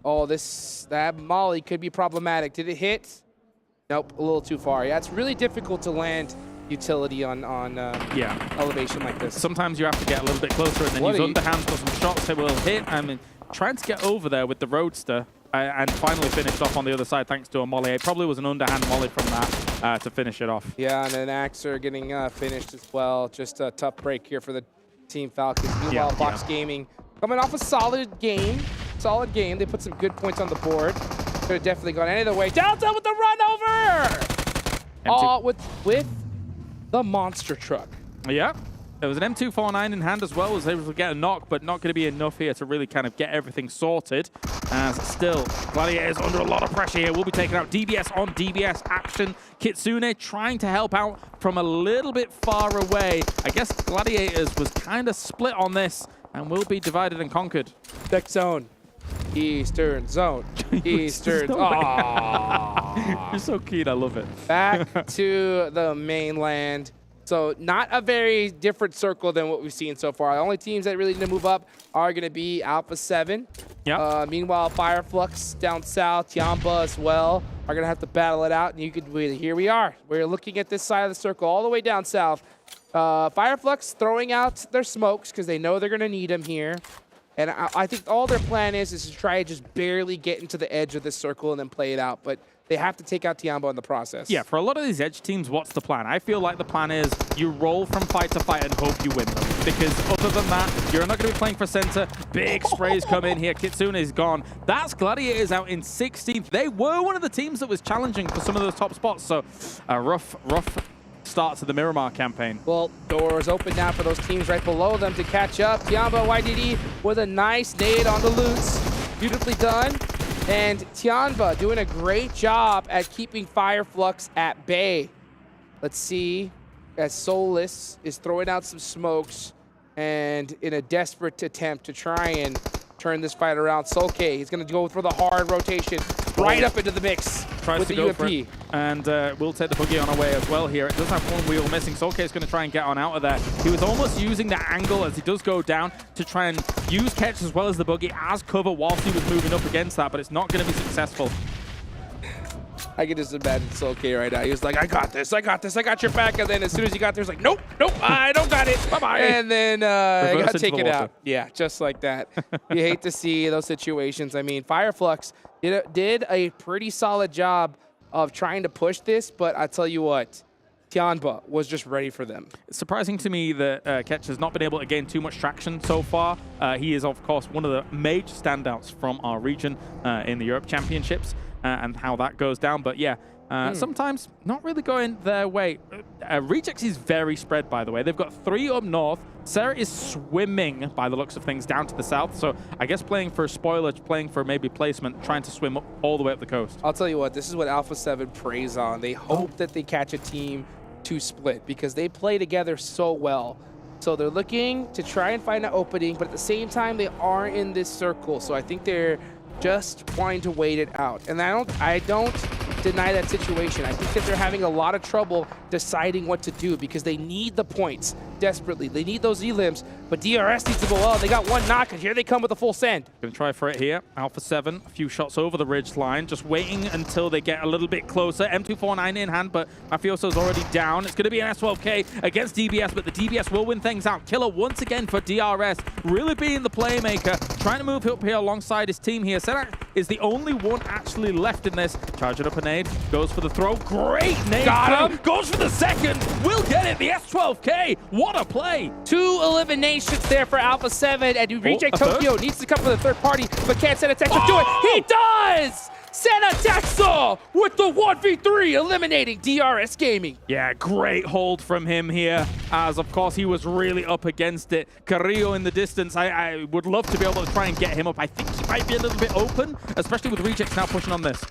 Oh, that molly could be problematic. Did it hit? Nope, a little too far. Yeah, it's really difficult to land utility on elevation like this. Sometimes you have to get a little bit closer and then use underhands for some shots that will hit. I mean, trying to get over there with the Roadster and finally finished off on the other side thanks to a molly. It probably was an underhand molly from that to finish it off. Yeah, and then Axer getting finished as well. Just a tough break here for the Team Falcons. Meanwhile, Box Gaming coming off a solid game. They put some good points on the board. Could have definitely gone any other way. Delta with the run over! With the monster truck. Yeah. There was an M249 in hand as well. Was able to get a knock, but not going to be enough here to really kind of get everything sorted. As still, Gladiators under a lot of pressure here. Will be taking out DBS on DBS action. Kitsune trying to help out from a little bit far away. I guess Gladiators was kind of split on this and will be divided and conquered. Next zone. Eastern zone. Eastern. You're so keen. I love it. Back to the mainland. So not a very different circle than what we've seen so far. The only teams that really need to move up are going to be Alpha7. Yep. Meanwhile, Fireflux down south, Yamba as well, are going to have to battle it out. And here we are. We're looking at this side of the circle all the way down south. Fireflux throwing out their smokes because they know they're going to need them here. And I think all their plan is to try to just barely get into the edge of this circle and then play it out. But they have to take out Tiambo in the process. Yeah, for a lot of these edge teams, what's the plan? I feel like the plan is you roll from fight to fight and hope you win them. Because other than that, you're not going to be playing for center. Big sprays come in here. Kitsune is gone. That's Gladiators out in 16th. They were one of the teams that was challenging for some of those top spots. So a rough start to the Miramar campaign. Well, doors open now for those teams right below them to catch up. PMWI YDD with a nice nade on the Lutz. Beautifully done. And Tianba doing a great job at keeping Fire Flux at bay. Let's see, as Soulless is throwing out some smokes and in a desperate attempt to try and turn this fight around. Sulke, he's going to go for the hard rotation right up into the mix Tries with to the go UMP. for it. And we'll take the boogie on away as well here. It does have one wheel missing. Sulke is going to try and get on out of there. He was almost using the angle as he does go down to try and use catch as well as the boogie as cover whilst he was moving up against that, but it's not going to be successful. I can just imagine Sulke right now. He was like, I got this, I got your back. And then as soon as he got there, he's like, nope, I don't got it. Bye-bye. And then he got taken out. Yeah, just like that. You hate to see those situations. I mean, Fireflux did a pretty solid job of trying to push this, but I tell you what, Tianba was just ready for them. It's surprising to me that Ketch has not been able to gain too much traction so far. He is, of course, one of the major standouts from our region in the Europe Championships. And how that goes down. But yeah, sometimes not really going their way. Rejects is very spread, by the way. They've got 3 up north. Sarah is swimming, by the looks of things, down to the south. So I guess playing for a spoiler, playing for maybe placement, trying to swim up all the way up the coast. I'll tell you what, this is what Alpha7 preys on. They hope that they catch a team to split because they play together so well. So they're looking to try and find an opening, but at the same time, they are in this circle. So I think they're just wanting to wait it out. And I don't deny that situation. I think that they're having a lot of trouble deciding what to do because they need the points desperately. They need those elims, but DRS needs to go well. They got one knock, and here they come with a full send. Gonna try for it here. Alpha7, a few shots over the ridge line, just waiting until they get a little bit closer. M249 in hand, but Mafioso's already down. It's gonna be an S12K against DBS, but the DBS will win things out. Killer once again for DRS, really being the playmaker, trying to move up here alongside his team here. Sanhok is the only one actually left in this. Charging up a nade, goes for the throw. Great nade. Got him. Goes for the second. Will get it. The S12K. What a play. 2 eliminations there for Alpha7, and Reject Tokyo needs to come for the third party, but can't send a text to it. He does! Sena Texel with the 1v3, eliminating DRS Gaming. Yeah, great hold from him here, as of course he was really up against it. Carrillo in the distance, I would love to be able to try and get him up. I think he might be a little bit open, especially with Rejects now pushing on this.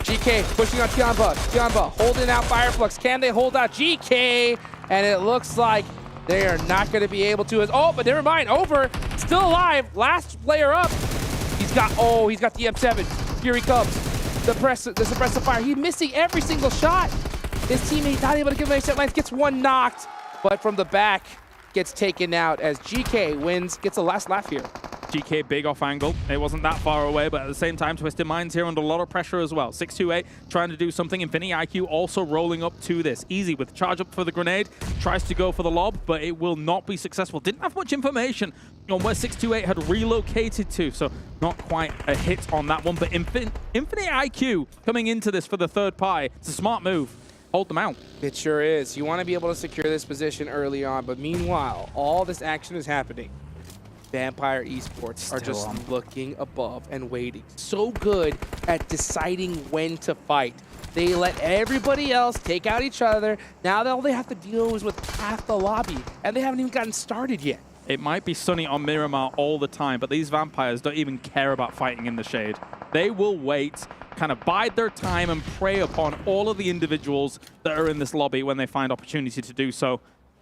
GK pushing on Tianba. Tianba holding out Fireflux. Can they hold out GK? And it looks like they are not going to be able to. But never mind. Over. Still alive. Last player up. He's got the M7. Here he comes. The suppressive fire. He's missing every single shot. His teammate not able to give him any set lines. Gets one knocked. But from the back, gets taken out as GK wins. Gets a last laugh here. GK big off angle. It wasn't that far away, but at the same time, Twisted Minds here under a lot of pressure as well. 628 trying to do something. Infinity IQ also rolling up to this. Easy with charge up for the grenade. Tries to go for the lob, but it will not be successful. Didn't have much information on where 628 had relocated to, so not quite a hit on that one. But Infinity IQ coming into this for the third pie. It's a smart move. Hold them out. It sure is. You want to be able to secure this position early on, but meanwhile, all this action is happening. Vampire Esports are just looking above and waiting. So good at deciding when to fight. They let everybody else take out each other. Now all they have to deal is with half the lobby, and they haven't even gotten started yet. It might be sunny on Miramar all the time, but these vampires don't even care about fighting in the shade. They will wait, kind of bide their time, and prey upon all of the individuals that are in this lobby when they find opportunity to do so.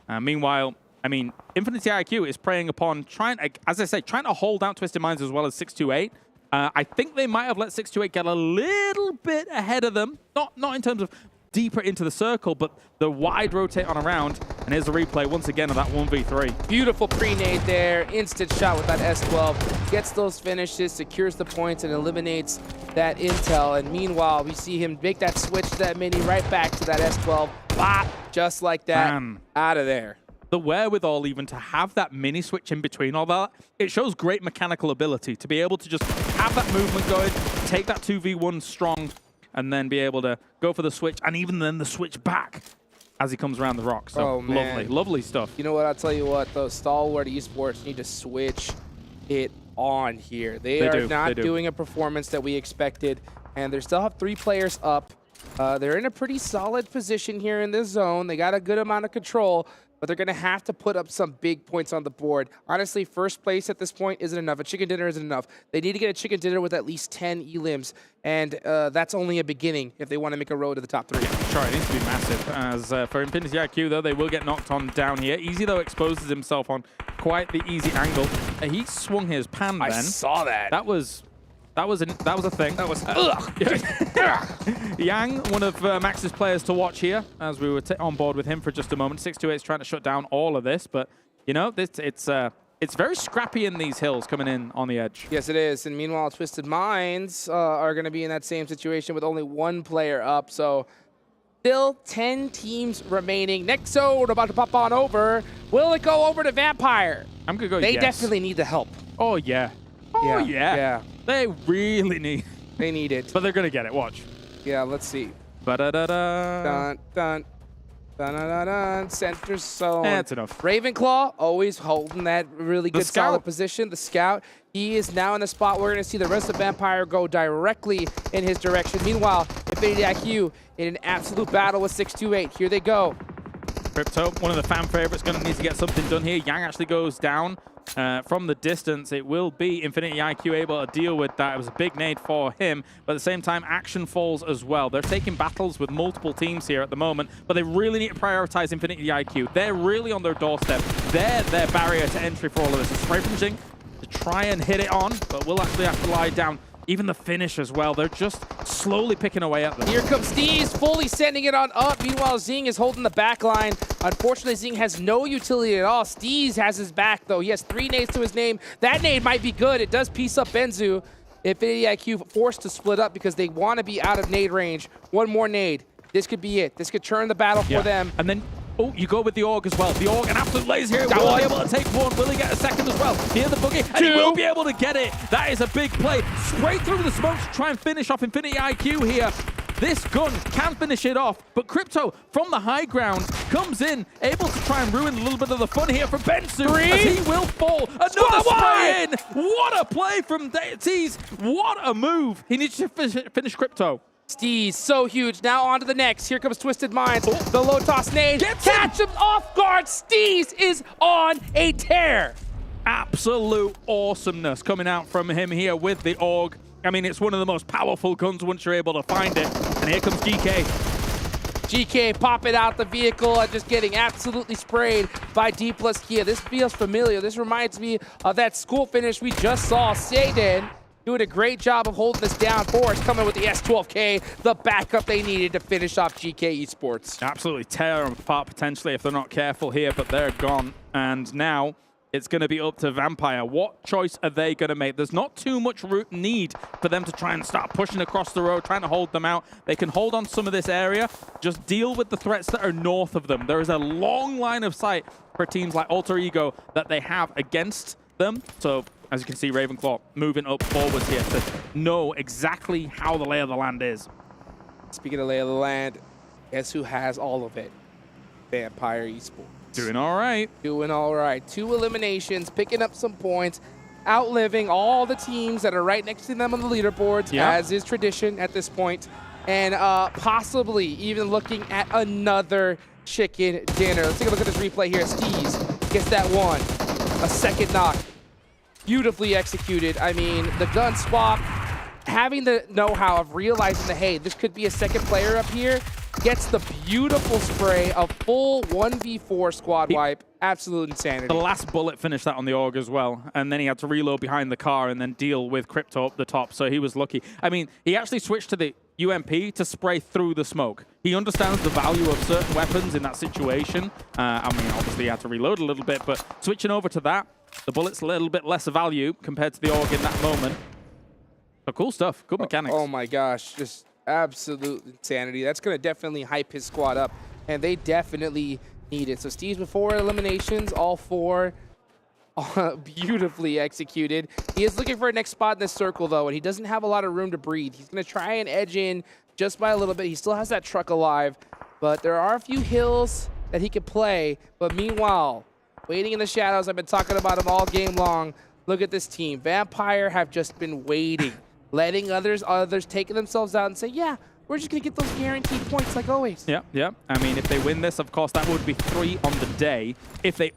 Meanwhile, I mean, Infinity IQ is preying upon trying to hold out Twisted Minds as well as 628. I think they might have let 628 get a little bit ahead of them. Not in terms of deeper into the circle, but the wide rotate on around. And here's a replay once again of that 1v3. Beautiful pre-nade there. Instant shot with that S12. Gets those finishes, secures the points, and eliminates that intel. And meanwhile, we see him make that switch to that mini right back to that S12. Bop! Just like that. Out of there. The wherewithal even to have that mini switch in between all that, it shows great mechanical ability to be able to just have that movement going, take that 2v1 strong, and then be able to go for the switch, and even then the switch back as he comes around the rock. So lovely stuff. You know what, I'll tell you what, those stalwart esports need to switch it on here. They are not doing a performance that we expected, and they still have 3 players up. They're in a pretty solid position here in this zone. They got a good amount of control, but they're going to have to put up some big points on the board. Honestly, first place at this point isn't enough. A chicken dinner isn't enough. They need to get a chicken dinner with at least 10 elims, and that's only a beginning if they want to make a road to the top 3. Sure, it needs to be massive. As for Infinity IQ, though, they will get knocked on down here. Easy, though, exposes himself on quite the easy angle. He swung his pan then. I saw that. That was a thing. That was Yang, one of Max's players to watch here, as we were on board with him for just a moment. 628 is trying to shut down all of this, but you know, it's very scrappy in these hills coming in on the edge. Yes, it is. And meanwhile, Twisted Minds are going to be in that same situation with only 1 player up. So still 10 teams remaining. Next zone about to pop on over. Will it go over to Vampire? I'm going to go They yes. definitely need the help. Oh, yeah. Oh, yeah. They really need. They need it. But they're going to get it. Watch. Yeah, let's see. Ba-da-da-da. Dun, dun. Dun-dun-dun-dun. Center zone. That's enough. Ravenclaw always holding that really good solid position. The scout, he is now in the spot. We're going to see the rest of Vampire go directly in his direction. Meanwhile, Infinity IQ in an absolute battle with 628. Here they go. Crypto, one of the fan favorites, going to need to get something done here. Yang actually goes down from the distance. It will be Infinity IQ able to deal with that. It was a big nade for him, but at the same time, action falls as well. They're taking battles with multiple teams here at the moment, but they really need to prioritize Infinity IQ. They're really on their doorstep. They're their barrier to entry for all of this. It's spray from Jing to try and hit it on, but we'll actually have to lie down. Even the finish as well. They're just slowly picking away at them. Here comes Steez, fully sending it on up. Meanwhile, Zing is holding the back line. Unfortunately, Zing has no utility at all. Steez has his back, though. He has 3 nades to his name. That nade might be good. It does piece up Benzu. Infinity IQ forced to split up because they want to be out of nade range. 1 more nade. This could be it. This could turn the battle for them. And then, oh, you go with the Org as well. The Org, an absolute laser here. Will be able to take 1. Will he get a second as well? Here the boogie, and he will be able to get it. That is a big play. Straight through the smoke to try and finish off Infinity IQ here. This gun can finish it off, but Crypto, from the high ground, comes in, able to try and ruin a little bit of the fun here for Bensu, as he will fall. Another spray in! What a play from Tease! What a move! He needs to finish Crypto. Steez, so huge. Now on to the next. Here comes Twisted Minds. The low toss nade. Catch him off guard. Steez is on a tear. Absolute awesomeness coming out from him here with the Org. I mean, it's one of the most powerful guns once you're able to find it. And here comes GK. GK popping out the vehicle and just getting absolutely sprayed by Dplus KIA. This feels familiar. This reminds me of that school finish we just saw. Seiden doing a great job of holding this down for us, coming with the S12K, the backup they needed to finish off GK Esports. Absolutely tear them apart potentially if they're not careful here, but they're gone. And now it's going to be up to Vampire. What choice are they going to make? There's not too much need for them to try and start pushing across the road, trying to hold them out. They can hold on some of this area, just deal with the threats that are north of them. There is a long line of sight for teams like Alter Ego that they have against them. So as you can see, Ravenclaw moving up forwards here to know exactly how the lay of the land is. Speaking of lay of the land, guess who has all of it? Vampire Esports. Doing all right. Doing all right. 2 eliminations, picking up some points, outliving all the teams that are right next to them on the leaderboards, as is tradition at this point, and possibly even looking at another chicken dinner. Let's take a look at this replay here. Steez gets that 1. A second knock. Beautifully executed. I mean, the gun swap, having the know-how of realizing that, hey, this could be a second player up here, gets the beautiful spray of full 1v4 squad wipe. Absolute insanity. The last bullet finished that on the Org as well, and then he had to reload behind the car and then deal with Crypto up the top, so he was lucky. I mean, he actually switched to the UMP to spray through the smoke. He understands the value of certain weapons in that situation. I mean, obviously he had to reload a little bit, but switching over to that, the bullet's a little bit less value compared to the Org in that moment. But cool stuff, good mechanics. Oh my gosh, just absolute insanity. That's going to definitely hype his squad up, and they definitely need it. So Steve's with 4 eliminations, all 4 beautifully executed. He is looking for a next spot in this circle, though, and he doesn't have a lot of room to breathe. He's going to try and edge in just by a little bit. He still has that truck alive, but there are a few hills that he could play. But meanwhile, waiting in the shadows, I've been talking about him all game long. Look at this team. Vampire have just been waiting, letting others taking themselves out and say, yeah, we're just going to get those guaranteed points like always. Yeah, yeah. I mean, if they win this, of course, that would be 3 on the day. If they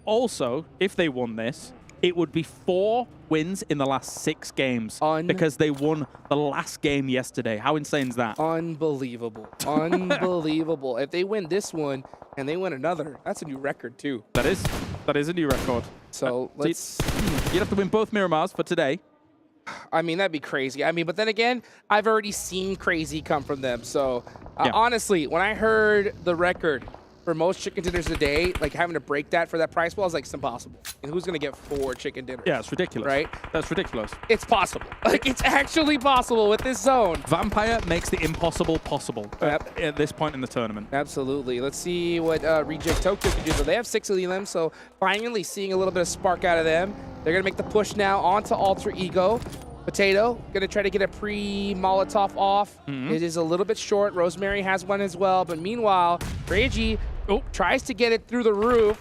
won this, it would be 4 wins in the last 6 games because they won the last game yesterday. How insane is that? Unbelievable. Unbelievable. If they win this one and they win another, that's a new record too. That is a new record. So let's... You'd have to win both Miramars for today. I mean, that'd be crazy. I mean, but then again, I've already seen crazy come from them. So honestly, when I heard the record for most chicken dinners a day, like having to break that for that price pool, I was like, it's impossible. And who's going to get 4 chicken dinners? Yeah, it's ridiculous. Right? That's ridiculous. It's possible. Like, it's actually possible with this zone. Vampire makes the impossible possible at this point in the tournament. Absolutely. Let's see what Reject Tokyo can do. So they have 6 elims, so finally seeing a little bit of spark out of them. They're going to make the push now onto Alter Ego. Potato, going to try to get a pre-Molotov off. It is a little bit short. Rosemary has one as well. But meanwhile, Reggie tries to get it through the roof.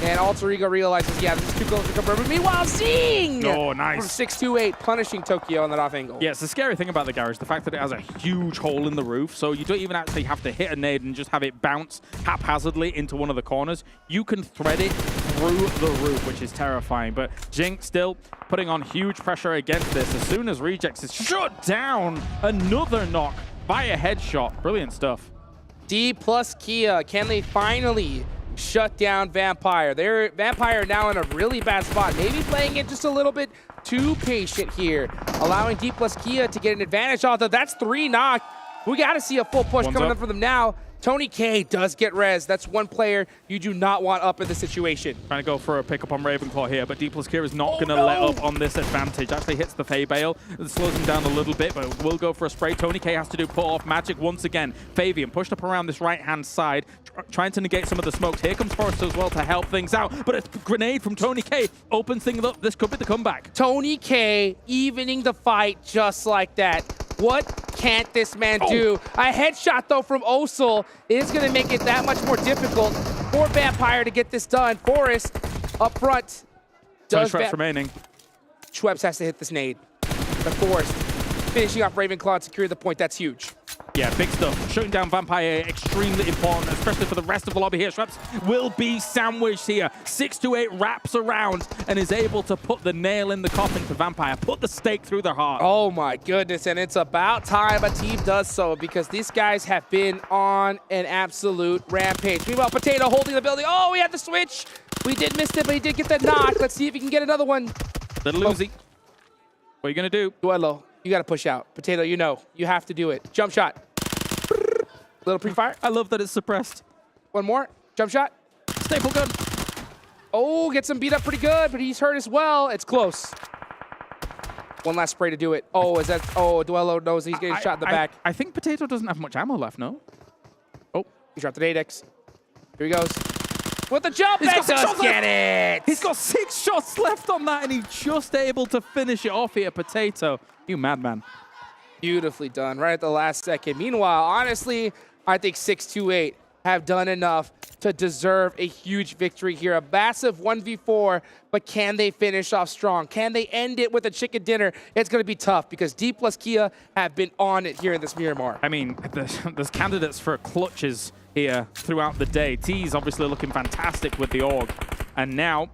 And Alter Ego realizes, yeah, this is too close to confirm. But meanwhile, Zing! Oh, nice. From 628, punishing Tokyo on that off angle. Yeah, it's the scary thing about the garage, the fact that it has a huge hole in the roof, so you don't even actually have to hit a nade and just have it bounce haphazardly into one of the corners. You can thread it through the roof, which is terrifying. But Jink still putting on huge pressure against this. As soon as Rejects is shut down, another knock by a headshot. Brilliant stuff. Dplus KIA, can they finally shut down Vampire? They're Vampire now in a really bad spot. Maybe playing it just a little bit too patient here, allowing Dplus KIA to get an advantage off. That's 3 knock. We got to see a full push coming up for them now. Tony K does get res. That's one player you do not want up in the situation. Trying to go for a pickup on Ravenclaw here, but Dplus KIA is not going to let up on this advantage. Actually hits the Faye Bale. It slows him down a little bit, but will go for a spray. Tony K has to do put off magic once again. Fabian pushed up around this right-hand side, trying to negate some of the smokes. Here comes Forrest as well to help things out, but a grenade from Tony K opens things up. This could be the comeback. Tony K evening the fight just like that. What can't this man do? A headshot, though, from Osul is going to make it that much more difficult for Vampire to get this done. Forrest up front. Does Schweppes remaining. Schweppes has to hit this nade. But Forrest finishing off Ravenclaw and secure the point. That's huge. Yeah, big stuff. Shutting down Vampire, extremely important, especially for the rest of the lobby here. Schweppes will be sandwiched here. 628 wraps around and is able to put the nail in the coffin for Vampire, put the stake through their heart. Oh my goodness, and it's about time a team does so because these guys have been on an absolute rampage. Meanwhile, Potato holding the building. Oh, we had the switch. We did miss it, but he did get that knock. Let's see if he can get another one. Little Uzi. What are you going to do? Duelo. You got to push out. Potato, you know. You have to do it. Jump shot. Little pre-fire. I love that it's suppressed. One more. Jump shot. Staple gun. Oh, gets him beat up pretty good, but he's hurt as well. It's close. One last spray to do it. Oh, is that... Oh, Duelo knows he's getting shot in the back. I think Potato doesn't have much ammo left, no? Oh, he dropped the Nadex. Here he goes. With the jump, he does get it! He's got 6 shots left on that, and he's just able to finish it off here, Potato. You madman. Beautifully done, right at the last second. Meanwhile, honestly, I think 628 have done enough to deserve a huge victory here. A massive 1v4, but can they finish off strong? Can they end it with a chicken dinner? It's going to be tough because Dplus KIA have been on it here in this Miramar. I mean, there's candidates for clutches here throughout the day. T's obviously looking fantastic with the AUG. And now,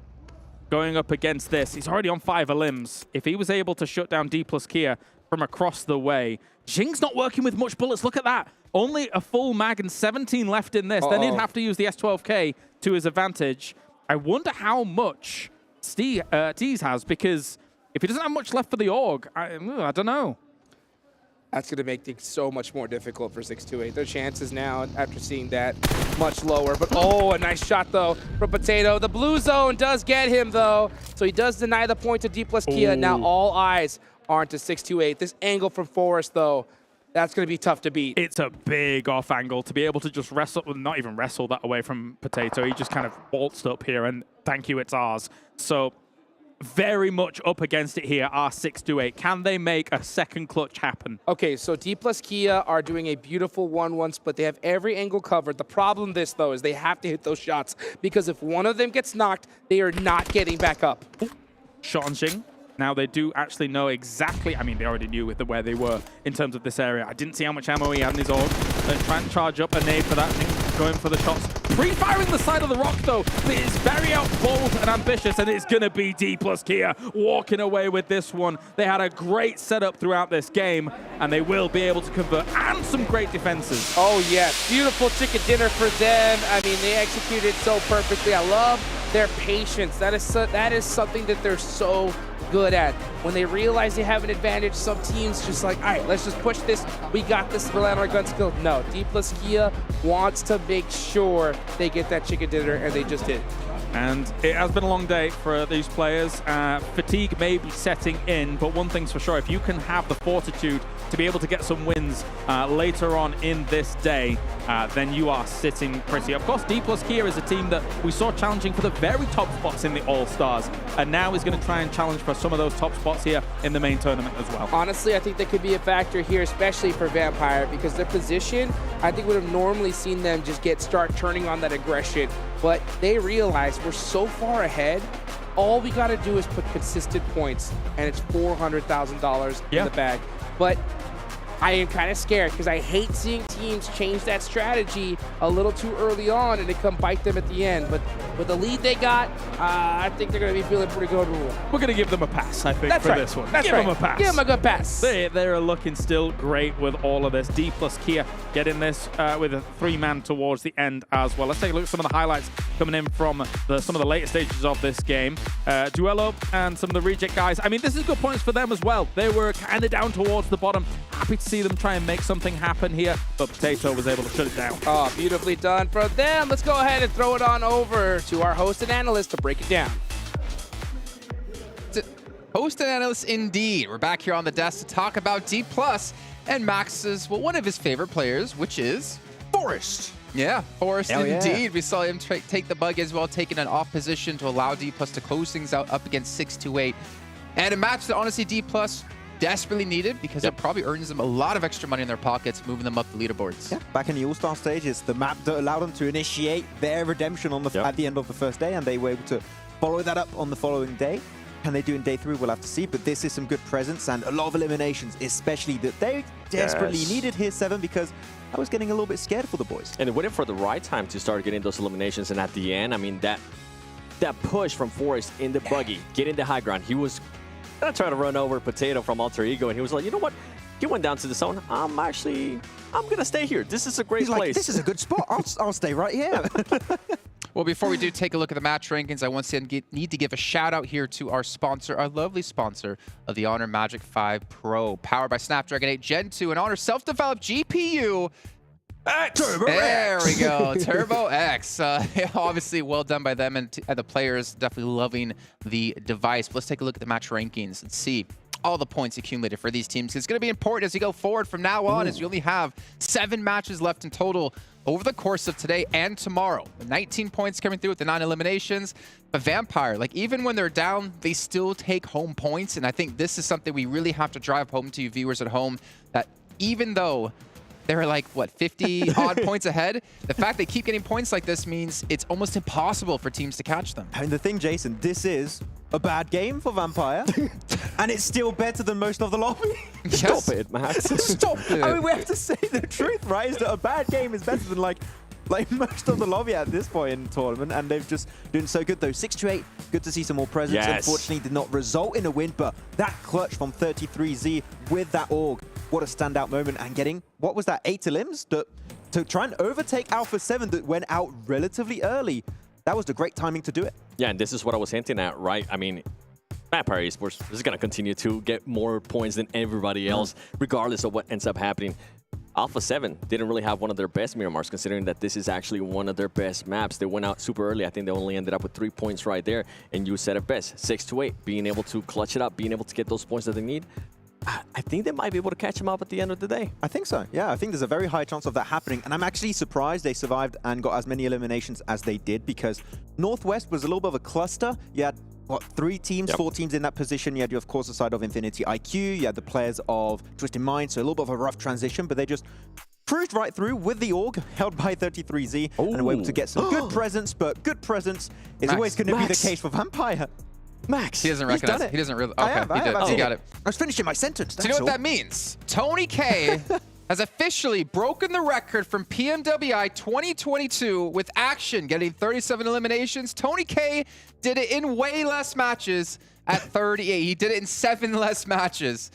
going up against this, he's already on 5 elims. If he was able to shut down Dplus KIA from across the way, Jing's not working with much bullets. Look at that. Only a full mag and 17 left in this. Then he'd have to use the S12K to his advantage. I wonder how much Tease has, because if he doesn't have much left for the AUG, I don't know. That's going to make things so much more difficult for 628. Their chances now, after seeing that, much lower. But oh, a nice shot, though, from Potato. The blue zone does get him, though. So he does deny the point to Dplus KIA. Now all eyes are into 628. This angle from Forrest, though, that's going to be tough to beat. It's a big off angle to be able to just wrestle, well, not even wrestle that away from Potato. He just kind of waltzed up here, and thank you, it's ours. So very much up against it here, are 628. Can they make a second clutch happen? Okay, so Dplus KIA are doing a beautiful 1-1 split. They have every angle covered. The problem though, is they have to hit those shots, because if one of them gets knocked, they are not getting back up. Shot on Jing. Now they do actually know exactly, I mean, they already knew where they were in terms of this area. I didn't see how much ammo he had in his orb. They're trying to charge up a nade for that thing, going for the shots. Pre-firing the side of the rock, though, but it's very bold and ambitious, and it's going to be Dplus KIA walking away with this one. They had a great setup throughout this game, and they will be able to convert, and some great defenses. Oh, yes. Beautiful chicken dinner for them. I mean, they executed so perfectly. I love their patience. That is something that they're so good at. When they realize they have an advantage, some teams just like, all right, let's just push this. We got this, rely on our gun skill. No, Dplus KIA wants to make sure they get that chicken dinner, and they just did. And it has been a long day for these players. Fatigue may be setting in, but one thing's for sure, if you can have the fortitude to be able to get some wins later on in this day, then you are sitting pretty. Of course, Dplus KIA is a team that we saw challenging for the very top spots in the All-Stars, and now is going to try and challenge for some of those top spots here in the main tournament as well. Honestly, I think that could be a factor here, especially for Vampire, because their position, I think, would have normally seen them just start turning on that aggression, but they realize we're so far ahead. All we got to do is put consistent points, and it's $400,000 in the bag. But I am kind of scared because I hate seeing teams change that strategy a little too early on and it come bite them at the end. But with the lead they got, I think they're going to be feeling pretty good. We're going to give them a pass, I think, for this one. Give them a pass. Give them a good pass. They're looking still great with all of this. Dplus KIA getting this with a 3-man towards the end as well. Let's take a look at some of the highlights coming in from some of the later stages of this game. Duello and some of the reject guys. I mean, this is good points for them as well. They were kind of down towards the bottom. Happy to see them try and make something happen here, but Potato was able to shut it down. Oh, beautifully done for them. Let's go ahead and throw it on over to our host and analyst to break it down. Host and analyst indeed. We're back here on the desk to talk about Dplus and Max's, well, one of his favorite players, which is Forrest. Yeah, Forrest indeed. Yeah. We saw him take the bug as well, taking an off position to allow Dplus to close things out up against 628. And a match that honestly Dplus desperately needed because it probably earns them a lot of extra money in their pockets, moving them up the leaderboards. Yeah, back in the All-Star stage, it's the map that allowed them to initiate their redemption on at the end of the first day, and they were able to follow that up on the following day. Can they do in day 3? We'll have to see, but this is some good presence and a lot of eliminations, especially that they desperately needed here 7 because I was getting a little bit scared for the boys. And waiting for the right time to start getting those eliminations, and at the end, I mean, that push from Forrest in the buggy, getting the high ground, he was gonna try to run over Potato from Alter Ego, and he was like, you know what? He went down to the zone. I'm gonna stay here. This is a great place. Like, this is a good spot. I'll stay right here. Well, before we do take a look at the match rankings, I once again need to give a shout out here to our sponsor, our lovely sponsor of the Honor Magic 5 Pro, powered by Snapdragon 8 Gen 2, and Honor self-developed GPU. Turbo there X. we go, Turbo X. Obviously, well done by them, and the players definitely loving the device. But let's take a look at the match rankings and see all the points accumulated for these teams. It's going to be important as we go forward from now on, as we only have 7 matches left in total over the course of today and tomorrow. 19 points coming through with the 9 eliminations. But Vampire, like, even when they're down, they still take home points. And I think this is something we really have to drive home to you viewers at home, that even though they're like, what, 50 odd points ahead? The fact they keep getting points like this means it's almost impossible for teams to catch them. I mean, the thing, Jason, this is a bad game for Vampire, and it's still better than most of the lobby. Stop it, Max. Stop it. I mean, we have to say the truth, right? Is that a bad game is better than like most of the lobby at this point in the tournament, and they've just doing so good though. 6-8, good to see some more presence. Yes. Unfortunately, did not result in a win, but that clutch from 33Z with that org, what a standout moment, and getting, what was that, 8 limbs to try and overtake Alpha7 that went out relatively early. That was the great timing to do it. Yeah, and this is what I was hinting at, right? I mean, Vampire Esports is going to continue to get more points than everybody else, regardless of what ends up happening. Alpha7 didn't really have one of their best Miramars, considering that this is actually one of their best maps. They went out super early. I think they only ended up with 3 points right there, and you said it best, 6-8, being able to clutch it up, being able to get those points that they need. I think they might be able to catch him up at the end of the day. I think so. Yeah, I think there's a very high chance of that happening. And I'm actually surprised they survived and got as many eliminations as they did, because Northwest was a little bit of a cluster. You had, what, 3 teams, 4 teams in that position. You had, of course, the side of Infinity IQ. You had the players of Twisted Mind, so a little bit of a rough transition, but they just cruised right through with the org, held by 33Z, and were able to get some good presence, but good presence is always going to be the case for Vampire. Max. He doesn't recognize it. He doesn't really. I Okay, have, he got it. I was finishing my sentence. Do you know what that means? Tony K has officially broken the record from PMWI 2022 with Action getting 37 eliminations. Tony K did it in way less matches at 38. He did it in 7 less matches.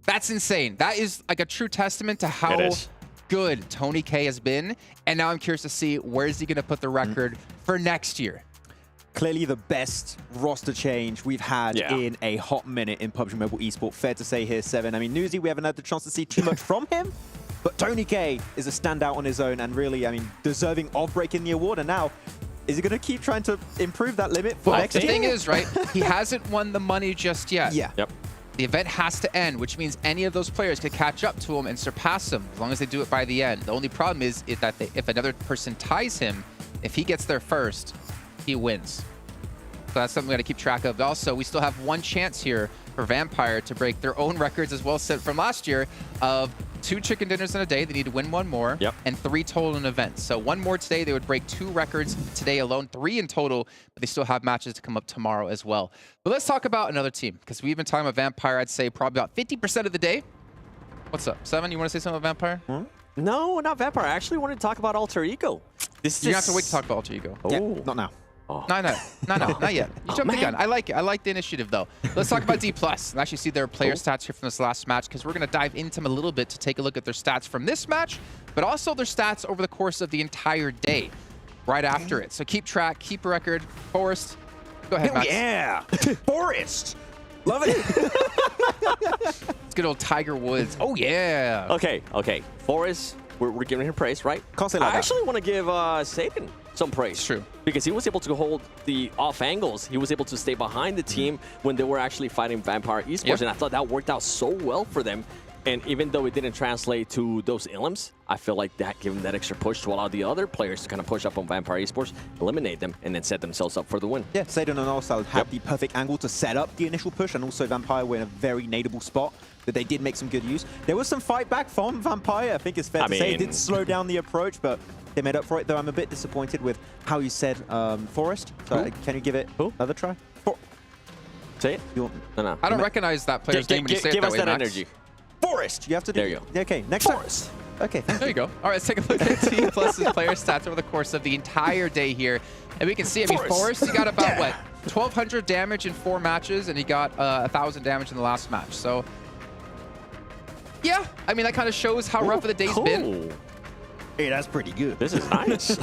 That's insane. That is like a true testament to how good Tony K has been. And now I'm curious to see where is he going to put the record for next year. Clearly the best roster change we've had in a hot minute in PUBG Mobile Esports. Fair to say here, Seven. I mean, Newsy, we haven't had the chance to see too much from him, but Tony K is a standout on his own and really, I mean, deserving of breaking the award. And now, is he going to keep trying to improve that limit for next year? The thing is, right, he hasn't won the money just yet. Yeah. Yep. The event has to end, which means any of those players could catch up to him and surpass him as long as they do it by the end. The only problem is that if another person ties him, if he gets there first, he wins. So that's something we got to keep track of. Also, we still have one chance here for Vampire to break their own records as well set from last year of 2 chicken dinners in a day. They need to win 1 more and 3 total in events. So 1 more today, they would break 2 records today alone, 3 in total, but they still have matches to come up tomorrow as well. But let's talk about another team because we've been talking about Vampire, I'd say probably about 50% of the day. What's up, Seven? You want to say something about Vampire? No, not Vampire. I actually wanted to talk about Alter Ego. This You have to wait to talk about Alter Ego. Oh. Yeah, not now. No, not yet. You jumped the gun. I like it. I like the initiative, though. Let's talk about Dplus and actually see their player stats here from this last match because we're going to dive into them a little bit to take a look at their stats from this match, but also their stats over the course of the entire day right after it. So keep track, keep a record. Forrest, go ahead, Max. Yeah! Forrest! Love it! It's good old Tiger Woods. Oh, yeah. Okay. Forrest, we're giving him praise, right? Can't say like I actually want to give Satan some praise. True. Because he was able to hold the off angles. He was able to stay behind the team when they were actually fighting Vampire Esports. And I thought that worked out so well for them. And even though it didn't translate to those elims, I feel like that gave them that extra push to allow the other players to kind of push up on Vampire Esports, eliminate them, and then set themselves up for the win. Yeah, Satan and Allstars had the perfect angle to set up the initial push, and also Vampire were in a very nadeable spot that they did make some good use. There was some fight back from Vampire, I think it's fair to say. It did slow down the approach, but they made up for it, though I'm a bit disappointed with how you said Forrest. So can you give it another try? Say it? No. I don't recognize that player's name when you say it that way, Give us that Max. energy. Forrest! You have to do There you go. Okay, next Forrest. Okay. There you go. All right, let's take a look at Dplus's player stats over the course of the entire day here. And we can see, I mean, Forrest, he got about, what, 1,200 damage in 4 matches, and he got 1,000 damage in the last match. So, yeah, I mean, that kind of shows how rough of the day's been. Hey, that's pretty good. This is nice.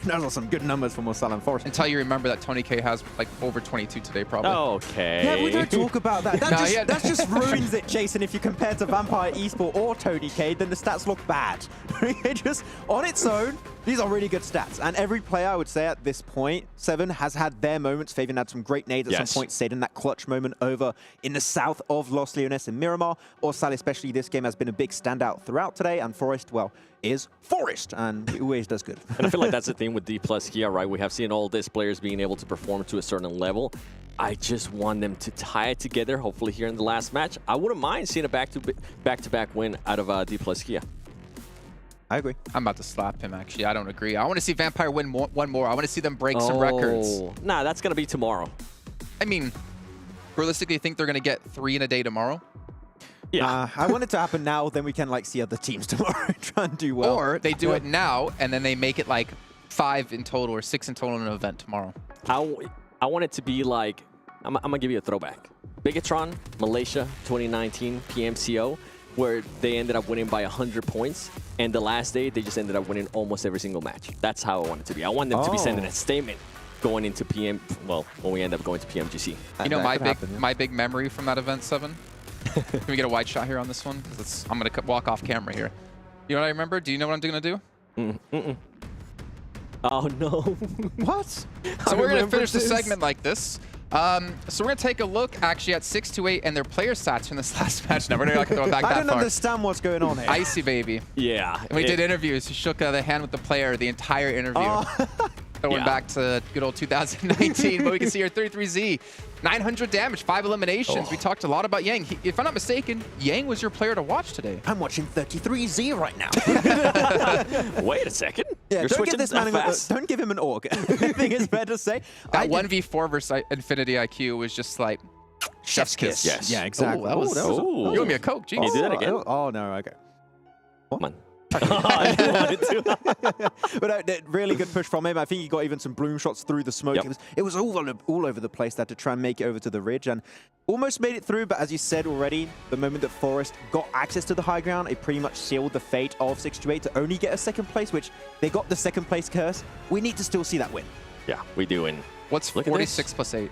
Those are some good numbers from Marcel and Forrest. Until you remember that Tony K has like over 22 today, probably. Okay. Yeah, we don't talk about that. That just ruins it, Jason. If you compare to Vampire Esports or Tony K, then the stats look bad. Just on its own, these are really good stats. And every player, I would say at this point, Seven has had their moments. Fabian had some great nades at some point. Saden, that clutch moment over in the south of Los Leones in Miramar. Orsal, especially this game, has been a big standout throughout today. And Forrest, well, is Forrest. And he always does good. And I feel like that's the thing with Dplus KIA, right? We have seen all these players being able to perform to a certain level. I just want them to tie it together, hopefully here in the last match. I wouldn't mind seeing a back-to-back win out of Dplus KIA. I agree. I'm about to slap him, actually. I don't agree. I want to see Vampire win one more. I want to see them break some records. Nah, that's going to be tomorrow. I mean, realistically, you think they're going to get 3 in a day tomorrow? Yeah. I want it to happen now, then we can like see other teams tomorrow try and do well. Or they do it now, and then they make it like 5 in total or 6 in total in an event tomorrow. I want it to be like, I'm going to give you a throwback. Bigatron, Malaysia, 2019 PMCO, where they ended up winning by 100 points. And the last day, they just ended up winning almost every single match. That's how I want it to be. I want them to be sending a statement going into when we end up going to PMGC. You know, my big memory from that event, Seven? Can we get a wide shot here on this one? I'm going to walk off camera here. You know what I remember? Do you know what I'm going to do? Oh, no. What? So we're going to finish the segment like this. So we're going to take a look, actually, at 628 and their player stats from this last match. Now, we're not going to go back that far. I don't understand what's going on here. Icy, baby. Yeah. And we did interviews. He shook the hand with the player the entire interview. Going back to good old 2019. But we can see here 33Z, 900 damage, 5 eliminations. We talked a lot about Yang. If I'm not mistaken, Yang was your player to watch today. I'm watching 33Z right now. Wait a second. Yeah, You're don't give switching this that man fast? don't give him an org. I think it's fair to say. That 1v4 versus Infinity IQ was just like chef's kiss. Yes. Yeah, exactly. Ooh, that was, Ooh. you owe me a Coke. Jeez. Can you do that again? Oh no, okay. Come on. I didn't want it to. But really good push from him. I think he got even some bloom shots through the smoke. Yep. It was all over the place there to try and make it over to the ridge, and almost made it through. But as you said already, the moment that Forest got access to the high ground, it pretty much sealed the fate of 628 to only get a second place, which they got the second place curse. We need to still see that win. Yeah, we do. And what's 46 plus 8?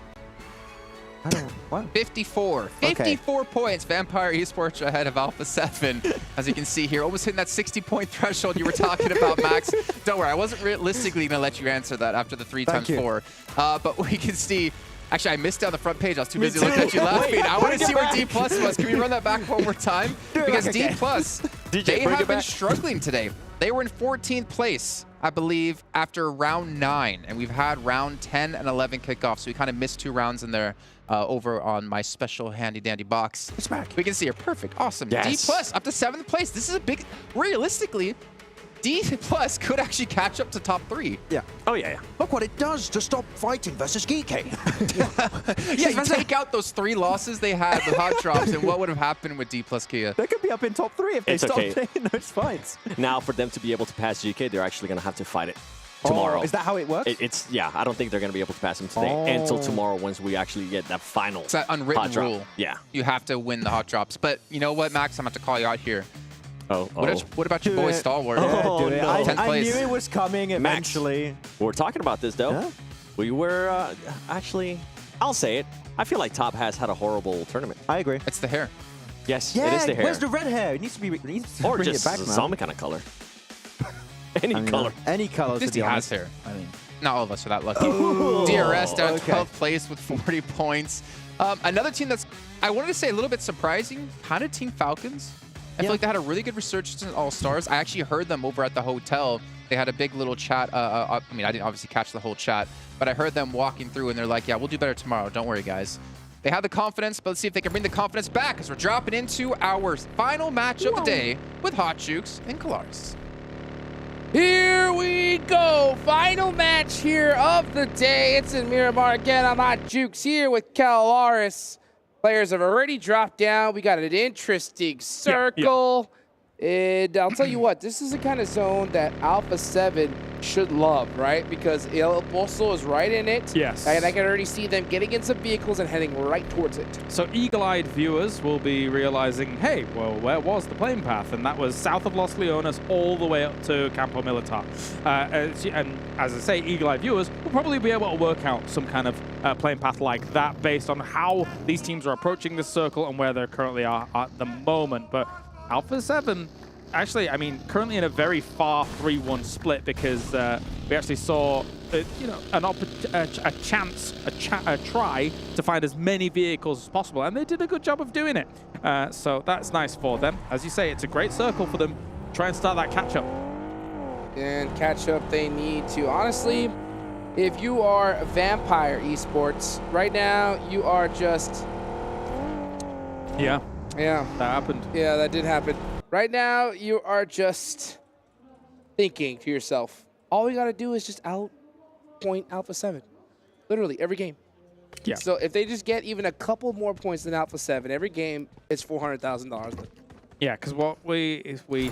I don't know. What? 54. 54 points. Vampire Esports ahead of Alpha7. As you can see here, almost hitting that 60-point threshold you were talking about, Max. Don't worry, I wasn't realistically going to let you answer that after the 3x4. But we can see... Actually, I missed it on the front page. I was too busy looking at you laughing. I want to see where Dplus was. Can we run that back one more time? Because Dplus, they have been struggling today. They were in 14th place, I believe, after round 9. And we've had round 10 and 11 kickoffs. So we kind of missed 2 rounds in there over on my special handy-dandy box. It's back. We can see it. Perfect. Awesome. Yes. Dplus up to 7th place. This is a big... Realistically, Dplus could actually catch up to top 3. Yeah. Oh, yeah. Look what it does to stop fighting versus Geeky. Yeah, you take out those 3 losses they had with hot drops, and what would have happened with Dplus KIA? They could be up in top 3 if they It's stop okay. playing those fights. Now, for them to be able to pass GK, they're actually going to have to fight it tomorrow. Is that how it works? Yeah, I don't think they're going to be able to pass him today until tomorrow once we actually get that final It's that unwritten hot drop. rule. Yeah. You have to win the hot drops. But you know what, Max? I'm going to have to call you out here. What about your boy Stalwart? Oh, no. I knew it was coming eventually. Max, we're talking about this, though. Yeah? We were actually, I'll say it. I feel like Top has had a horrible tournament. I agree. It's the hair. Yes, Yeah, it is the hair. where's the red hair? It needs to be. It needs to Or bring just it back, man. some kind of color. Any color. Any color. Disney has hair. I mean, not all of us are that lucky. Oh, DRS down okay. 12th place with 40 points. Another team that's, I wanted to say, a little bit surprising, kind of Team Falcons. I feel like they had a really good resurgence in All-Stars. I actually heard them over at the hotel. They had a big little chat. I mean, I didn't obviously catch the whole chat, but I heard them walking through, and they're like, yeah, we'll do better tomorrow. Don't worry, guys. They had the confidence, but let's see if they can bring the confidence back as we're dropping into our final match of the day with Hot Jukes and Kalaris. Here we go. Final match here of the day. It's in Miramar again. I'm Hot Jukes here with Kalaris. Players have already dropped down. We got an interesting circle. And I'll tell you what, this is the kind of zone that Alpha7 should love, right? Because El Pozo is right in it. Yes. And I can already see them getting in some vehicles and heading right towards it. So eagle-eyed viewers will be realizing, hey, well, where was the plane path? And that was south of Los Leones all the way up to Campo Militar. And as I say, eagle-eyed viewers will probably be able to work out some kind of plane path like that based on how these teams are approaching this circle and where they currently are at the moment. But Alpha7, actually, I mean, currently in a very far 3-1 split because we actually saw, you know, a try to find as many vehicles as possible, and they did a good job of doing it. So that's nice for them. As you say, it's a great circle for them. Try and start that catch-up. And catch up they need to. Honestly, if you are Vampire Esports, right now you are just... Yeah. Yeah. That happened. Yeah, that did happen. Right now, you are just thinking to yourself, all we got to do is just outpoint Alpha7. Literally, every game. Yeah. So if they just get even a couple more points than Alpha7, every game, it's $400,000. Yeah, because what we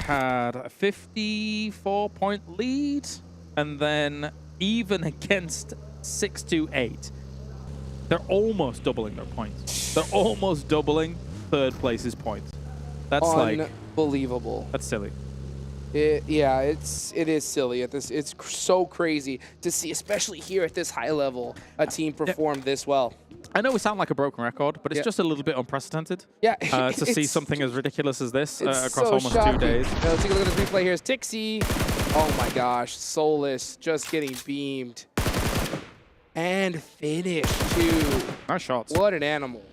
had a 54-point lead, and then even against 628, they're almost doubling their points. They're almost doubling third place's points. That's unbelievable. That's silly. Yeah, it is silly. It's so crazy to see, especially here at this high level, a team perform this well. I know we sound like a broken record, but it's just a little bit unprecedented. Yeah, to see something as ridiculous as this across so almost shocking. 2 days. Let's take a look at this replay. Here's Tixie. Oh my gosh, Solus just getting beamed and finished too. Nice shots. What an animal.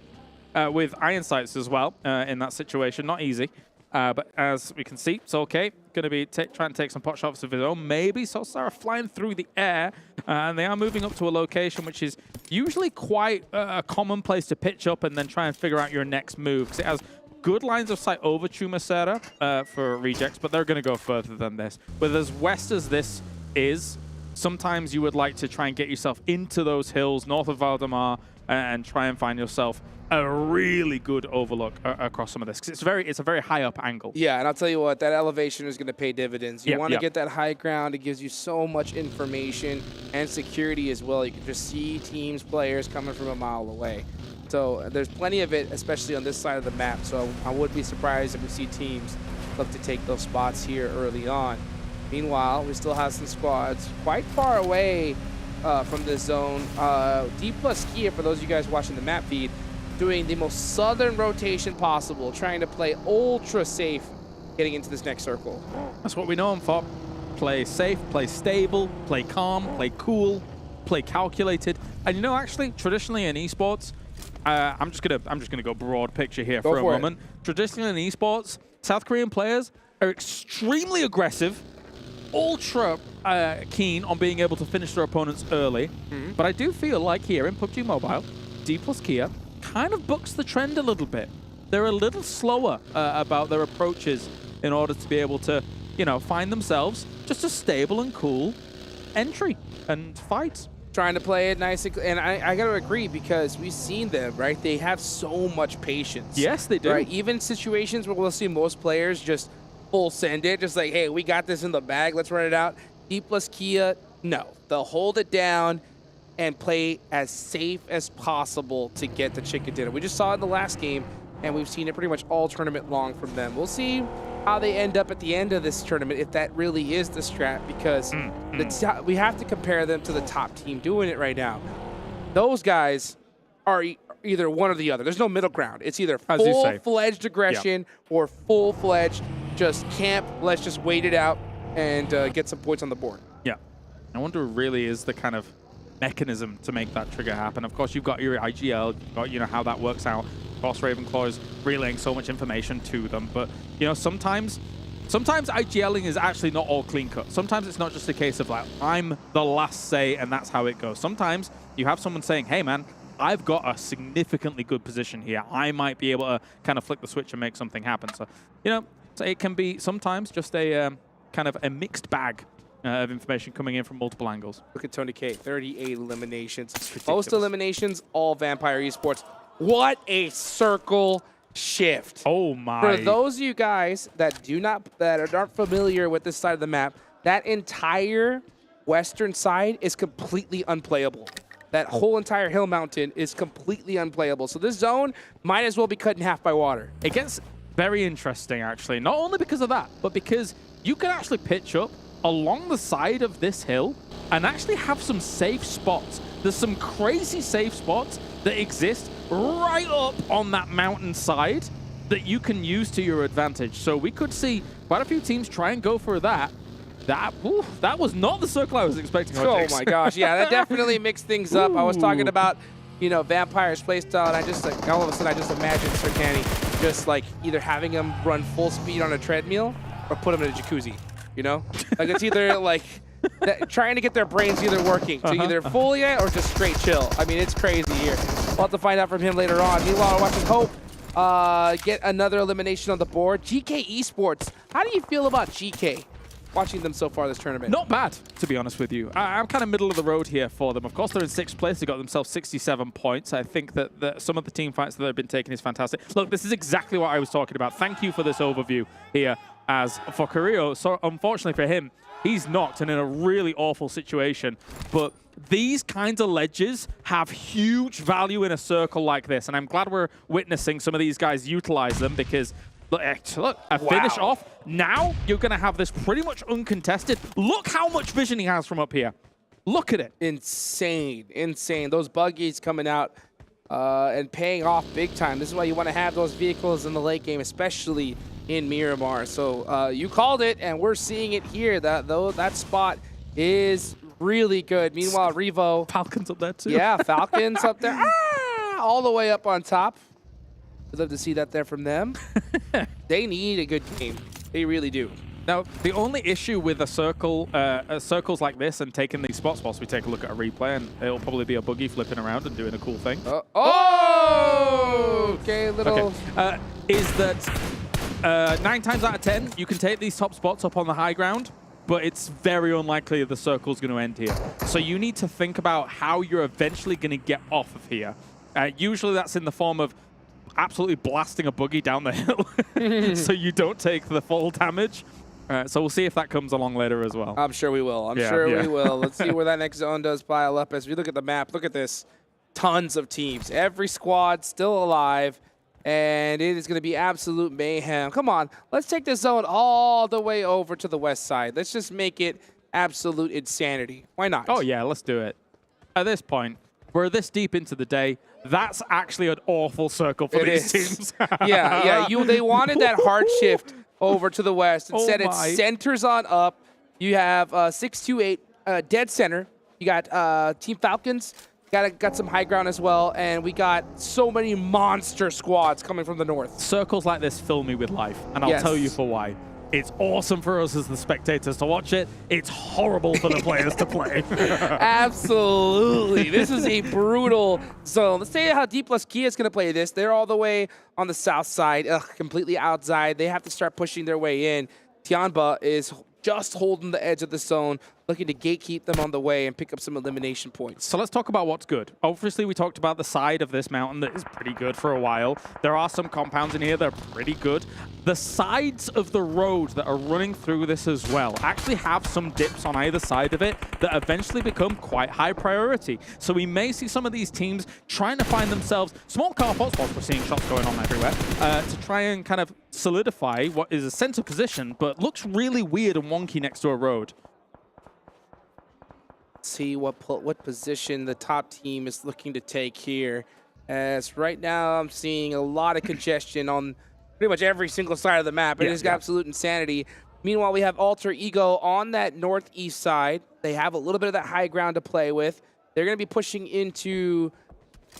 With iron sights as well in that situation. Not easy. But as we can see, it's okay. Going to be trying to take some pot shots of his own. Maybe Solstar flying through the air. And they are moving up to a location which is usually quite a common place to pitch up and then try and figure out your next move. Because it has good lines of sight over Chumacera for rejects, but they're going to go further than this. With as west as this is sometimes you would like to try and get yourself into those hills north of Valdemar and try and find yourself a really good overlook across some of this, because it's a very high up angle. Yeah, and I'll tell you what, that elevation is going to pay dividends. You want to get that high ground. It gives you so much information and security as well. You can just see teams, players coming from a mile away. So there's plenty of it, especially on this side of the map. So I would be surprised if we see teams look to take those spots here early on. Meanwhile, we still have some squads quite far away from this zone. Dplus KIA, for those of you guys watching the map feed, doing the most southern rotation possible, trying to play ultra safe getting into this next circle. That's what we know him for. Play safe, play stable, play calm, play cool, play calculated. And you know, actually, traditionally in esports, I'm just gonna go broad picture here for a moment. Traditionally in esports, South Korean players are extremely aggressive, ultra keen on being able to finish their opponents early. But I do feel like here in PUBG Mobile, Dplus KIA kind of bucks the trend a little bit. They're a little slower about their approaches in order to be able to, you know, find themselves just a stable and cool entry and fight. Trying to play it nice, and I got to agree, because we've seen them, right? They have so much patience. Yes, they do. Right? Even situations where we'll see most players just full send it, just like, hey, we got this in the bag, let's run it out. Dplus KIA, no. They'll hold it down and play as safe as possible to get the chicken dinner. We just saw it in the last game, and we've seen it pretty much all tournament long from them. We'll see how they end up at the end of this tournament, if that really is the strat, because we have to compare them to the top team doing it right now. Those guys are either one or the other. There's no middle ground. It's either full-fledged aggression or full-fledged just camp, let's just wait it out and get some points on the board. Yeah. I wonder really is the kind of mechanism to make that trigger happen. Of course, you've got your IGL, you've got, you know, how that works out. Of course, Ravenclaw is relaying so much information to them, but, you know, sometimes IGLing is actually not all clean cut. Sometimes it's not just a case of like, I'm the last say and that's how it goes. Sometimes you have someone saying, hey man, I've got a significantly good position here. I might be able to kind of flick the switch and make something happen. So, you know, so it can be sometimes just a kind of a mixed bag of information coming in from multiple angles. Look at Tony K, 38 eliminations. Most eliminations, all Vampire Esports. What a circle shift. Oh my. For those of you guys that aren't familiar with this side of the map, that entire western side is completely unplayable. That whole entire hill mountain is completely unplayable. So this zone might as well be cut in half by water. It gets very interesting, actually. Not only because of that, but because you can actually pitch up along the side of this hill and actually have some safe spots. There's some crazy safe spots that exist right up on that mountain side that you can use to your advantage. So we could see quite a few teams try and go for that. That was not the circle I was expecting. Oh my gosh, yeah, that definitely mixed things up. I was talking about, you know, Vampire's playstyle, and I just like all of a sudden I just imagined Sir Canny just like either having him run full speed on a treadmill or put him in a jacuzzi. You know, like it's either like trying to get their brains either working to either full yet or just straight chill. I mean, it's crazy here. We'll have to find out from him later on. Meanwhile, we're watching Hope get another elimination on the board. GK Esports. How do you feel about GK? Watching them so far this tournament. Not bad, to be honest with you. I'm kind of middle of the road here for them. Of course, they're in 6th place. They got themselves 67 points. I think that some of the team fights that they've been taking is fantastic. Look, this is exactly what I was talking about. Thank you for this overview here. As for Carrillo, so unfortunately for him, he's knocked and in a really awful situation. But these kinds of ledges have huge value in a circle like this. And I'm glad we're witnessing some of these guys utilize them, because look, a finish off. Now you're going to have this pretty much uncontested. Look how much vision he has from up here. Look at it. Insane, insane. Those buggies coming out and paying off big time. This is why you want to have those vehicles in the late game, especially in Miramar. So you called it, and we're seeing it here. That spot is really good. Meanwhile, Revo. Falcon's up there too. Yeah, Falcon's up there. All the way up on top. I'd love to see that there from them. They need a good game. They really do. Now, the only issue with a circle, circles like this and taking these spots, whilst we take a look at a replay, and it'll probably be a buggy flipping around and doing a cool thing. Okay, little. Is that 9 times out of 10, you can take these top spots up on the high ground, but it's very unlikely that the circle's going to end here. So you need to think about how you're eventually going to get off of here. Usually that's in the form of absolutely blasting a buggy down the hill so you don't take the full damage. So we'll see if that comes along later as well. I'm sure we will. I'm sure we will. Let's see where that next zone does pile up. As we look at the map, look at this. Tons of teams. Every squad still alive. And it is going to be absolute mayhem. Come on. Let's take this zone all the way over to the west side. Let's just make it absolute insanity. Why not? Oh, yeah. Let's do it. At this point, we're this deep into the day. That's actually an awful circle for these teams. yeah. They wanted that hard shift over to the west. Instead, it centers on up. You have 6-2-8 dead center. You got Team Falcons. Got some high ground as well. And we got so many monster squads coming from the north. Circles like this fill me with life. And I'll tell you for why. It's awesome for us as the spectators to watch it. It's horrible for the players to play. Absolutely. This is a brutal zone. Let's say how Dplus KIA is going to play this. They're all the way on the south side, completely outside. They have to start pushing their way in. Tianba is just holding the edge of the zone, looking to gatekeep them on the way and pick up some elimination points. So let's talk about what's good. Obviously, we talked about the side of this mountain that is pretty good for a while. There are some compounds in here that are pretty good. The sides of the road that are running through this as well actually have some dips on either side of it that eventually become quite high priority. So we may see some of these teams trying to find themselves small car spots, whilst we're seeing shots going on everywhere, to try and kind of solidify what is a center position, but looks really weird and wonky next to a road. See what position the top team is looking to take here. As right now I'm seeing a lot of congestion on pretty much every single side of the map. It is absolute insanity. Meanwhile, we have Alter Ego on that northeast side. They have a little bit of that high ground to play with. They're going to be pushing into,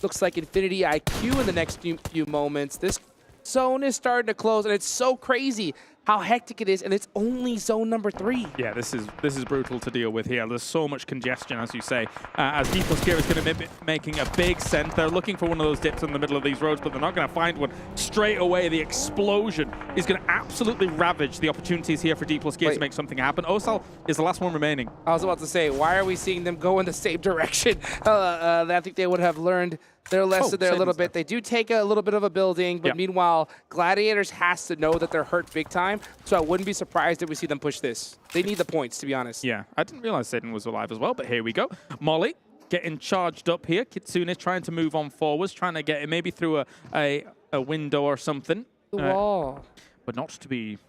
looks like, Infinity IQ in the next few moments. This zone is starting to close, and it's so crazy how hectic it is, and it's only zone number 3. Yeah, this is brutal to deal with here. There's so much congestion, as you say. As Dplus KIA is going to be making a big send. They're looking for one of those dips in the middle of these roads, but they're not going to find one. Straight away, the explosion is going to absolutely ravage the opportunities here for Dplus KIA to make something happen. Osal is the last one remaining. I was about to say, why are we seeing them go in the same direction? I think they would have learned their lesson there a little bit. They do take a little bit of a building, but meanwhile, Gladiators has to know that they're hurt big time, so I wouldn't be surprised if we see them push this. They need the points, to be honest. Yeah, I didn't realize Satan was alive as well, but here we go. Molly getting charged up here. Kitsune trying to move on forwards, trying to get it maybe through a window or something. The wall. But not to be.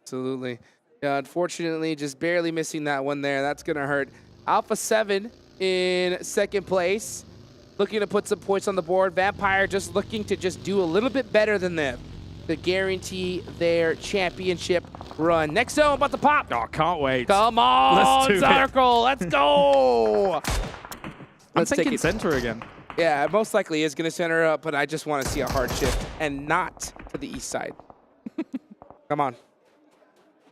Absolutely. Yeah, unfortunately, just barely missing that one there. That's going to hurt. Alpha7 in second place. Looking to put some points on the board. Vampire just looking to just do a little bit better than them to guarantee their championship run. Next zone about to pop. Oh, can't wait. Come on, Circle. Let's go. I'm taking center again. Yeah, most likely is going to center up, but I just want to see a hard shift and not to the east side. Come on.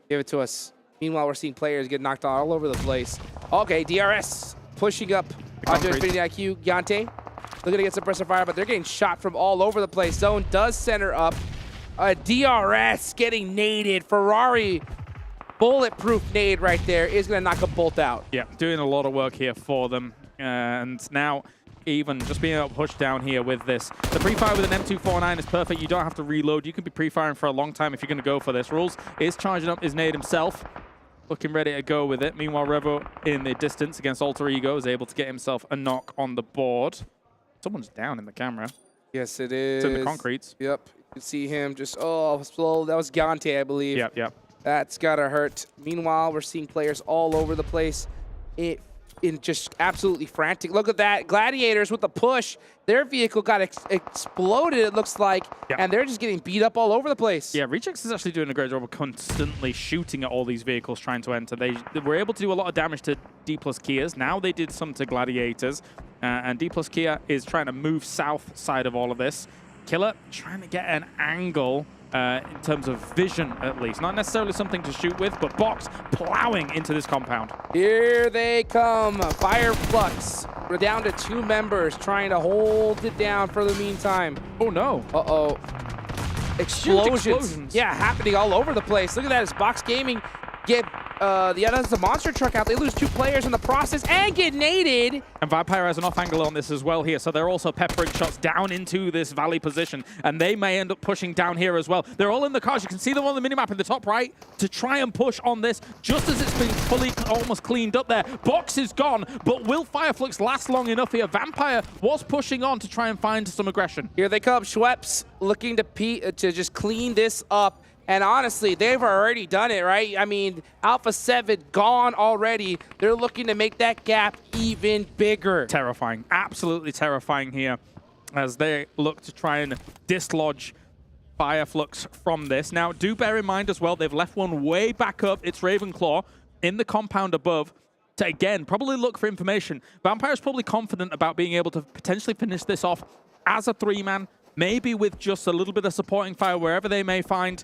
Give it to us. Meanwhile, we're seeing players get knocked out all over the place. Okay, DRS pushing up onto Infinity IQ. Yante looking to get suppressor fire, but they're getting shot from all over the place. Zone does center up. DRS getting naded. Ferrari bulletproof nade right there is going to knock a bolt out. Yeah, doing a lot of work here for them. And now even just being able to push down here with this. The pre-fire with an M249 is perfect. You don't have to reload. You can be pre-firing for a long time if you're going to go for this. Rules is charging up his nade himself. Looking ready to go with it. Meanwhile, Revo in the distance against Alter Ego is able to get himself a knock on the board. Someone's down in the camera. Yes, it is. It's in the concretes. Yep. You can see him just, slow. That was Gante, I believe. Yep. That's got to hurt. Meanwhile, we're seeing players all over the place in just absolutely frantic. Look at that. Gladiators with the push. Their vehicle got exploded, it looks like, and they're just getting beat up all over the place. Yeah, Rejects is actually doing a great job of constantly shooting at all these vehicles trying to enter. They were able to do a lot of damage to Dplus KIAs. Now they did some to Gladiators, and Dplus KIA is trying to move south side of all of this. Killer trying to get an angle in terms of vision, at least. Not necessarily something to shoot with, but Box plowing into this compound. Here they come. Fire Flux. We're down to 2 members trying to hold it down for the meantime. Oh, no. Uh-oh. Explosions. Yeah, happening all over the place. Look at that. It's Box Gaming get the monster truck out. They lose 2 players in the process and get naded. And Vampire has an off angle on this as well here, so they're also peppering shots down into this valley position, and they may end up pushing down here as well. They're all in the cars. You can see them on the minimap in the top right to try and push on this, just as it's been fully almost cleaned up there. Box is gone, but will Fireflux last long enough here? Vampire was pushing on to try and find some aggression. Here they come. Schweppes looking to just clean this up. And honestly, they've already done it, right? I mean, Alpha7 gone already. They're looking to make that gap even bigger. Terrifying. Absolutely terrifying here as they look to try and dislodge Fireflux from this. Now, do bear in mind as well, they've left one way back up. It's Ravenclaw in the compound above to, again, probably look for information. Vampire's probably confident about being able to potentially finish this off as a 3-man, maybe with just a little bit of supporting fire wherever they may find.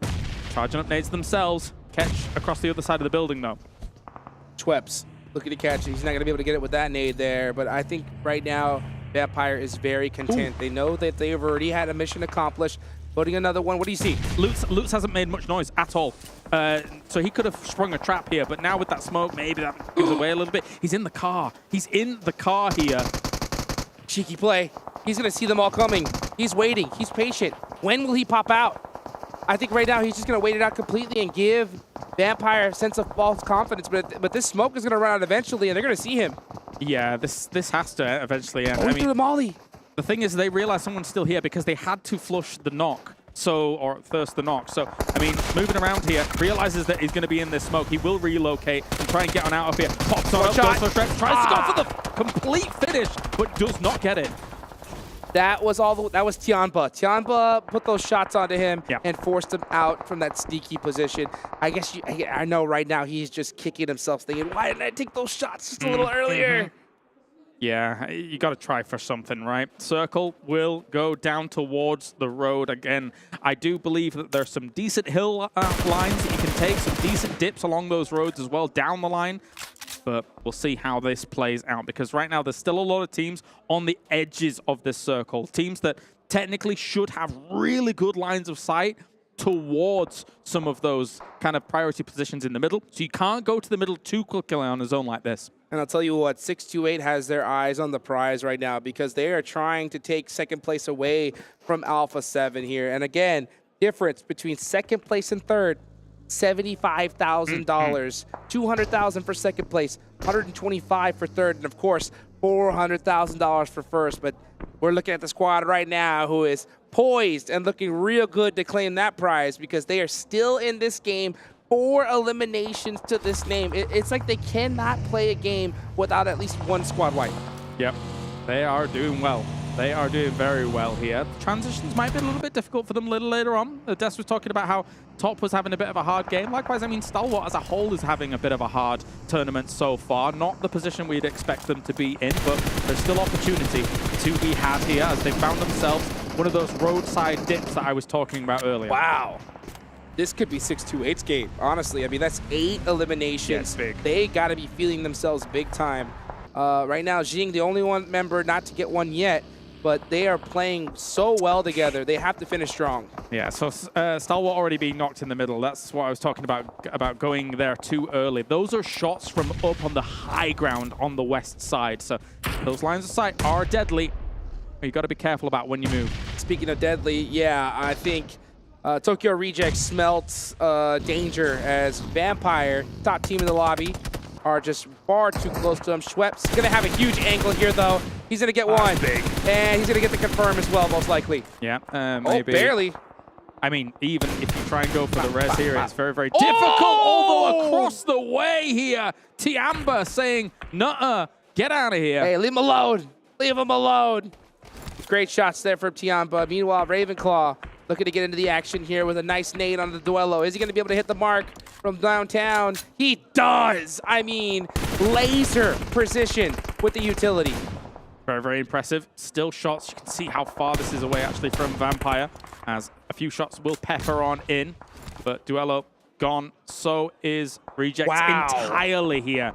Charging up nades themselves. Catch across the other side of the building, though. Schweppes looking to catch it. He's not going to be able to get it with that nade there, but I think right now Vampire is very content. Ooh. They know that they've already had a mission accomplished. Putting another one. What do you see? Lutz hasn't made much noise at all. So he could have sprung a trap here, but now with that smoke, maybe that goes away a little bit. He's in the car. He's in the car here. Cheeky play. He's going to see them all coming. He's waiting. He's patient. When will he pop out? I think right now he's just going to wait it out completely and give Vampire a sense of false confidence. But this smoke is going to run out eventually, and they're going to see him. Yeah, this has to eventually end. I mean, the molly. The thing is, they realize someone's still here because they had to flush the knock. Or thirst the knock. So, I mean, moving around here, realizes that he's going to be in this smoke. He will relocate and try and get on out of here. Pops on, goes for Shrek, tries to go for the complete finish, but does not get it. That was Tianba. Tianba put those shots onto him and forced him out from that sneaky position. I guess I know right now he's just kicking himself, thinking, why didn't I take those shots just a little earlier? Yeah, you got to try for something, right? Circle will go down towards the road again. I do believe that there's some decent hill lines that you can take, some decent dips along those roads as well down the line. But we'll see how this plays out, because right now there's still a lot of teams on the edges of this circle. Teams that technically should have really good lines of sight towards some of those kind of priority positions in the middle. So you can't go to the middle too quickly on a zone like this. And I'll tell you what, 628 has their eyes on the prize right now because they are trying to take second place away from Alpha7 here. And again, difference between second place and third, $75,000, $200,000 for second place, $125,000 for third, and of course, $400,000 for first. But we're looking at the squad right now who is poised and looking real good to claim that prize because they are still in this game. 4 eliminations to this name. It's like they cannot play a game without at least one squad wipe. Yep, they are doing well. They are doing very well here. Transitions might be a little bit difficult for them a little later on. Des was talking about how Top was having a bit of a hard game. Likewise, I mean, Stalwart as a whole is having a bit of a hard tournament so far. Not the position we'd expect them to be in, but there's still opportunity to be had here as they found themselves one of those roadside dips that I was talking about earlier. Wow. This could be 628's game, honestly. I mean, that's 8 eliminations. Yeah, big. They got to be feeling themselves big time. Right now, Jing, the only one member not to get one yet, but they are playing so well together. They have to finish strong. Yeah, so Stalwart already being knocked in the middle. That's what I was talking about going there too early. Those are shots from up on the high ground on the west side. So those lines of sight are deadly. You got to be careful about when you move. Speaking of deadly, yeah, I think Tokyo Reject smelt danger as Vampire, top team in the lobby, are just far too close to him. Schweppes going to have a huge angle here, though. He's going to get one. Big. And he's going to get the confirm as well, most likely. Yeah, Oh, maybe. barely. I mean, even if you try and go for the res here, it's very, very difficult. Although across the way here, Tiamba saying, nuh-uh, get out of here. Hey, leave him alone. Leave him alone. Great shots there from Tiamba. Meanwhile, Ravenclaw looking to get into the action here with a nice nade on the duello. Is he going to be able to hit the mark from downtown? He does. I mean, laser precision with the utility. Very, very impressive. Still shots. You can see how far this is away, actually, from Vampire, as a few shots will pepper on in. But duello gone. So is Reject entirely here.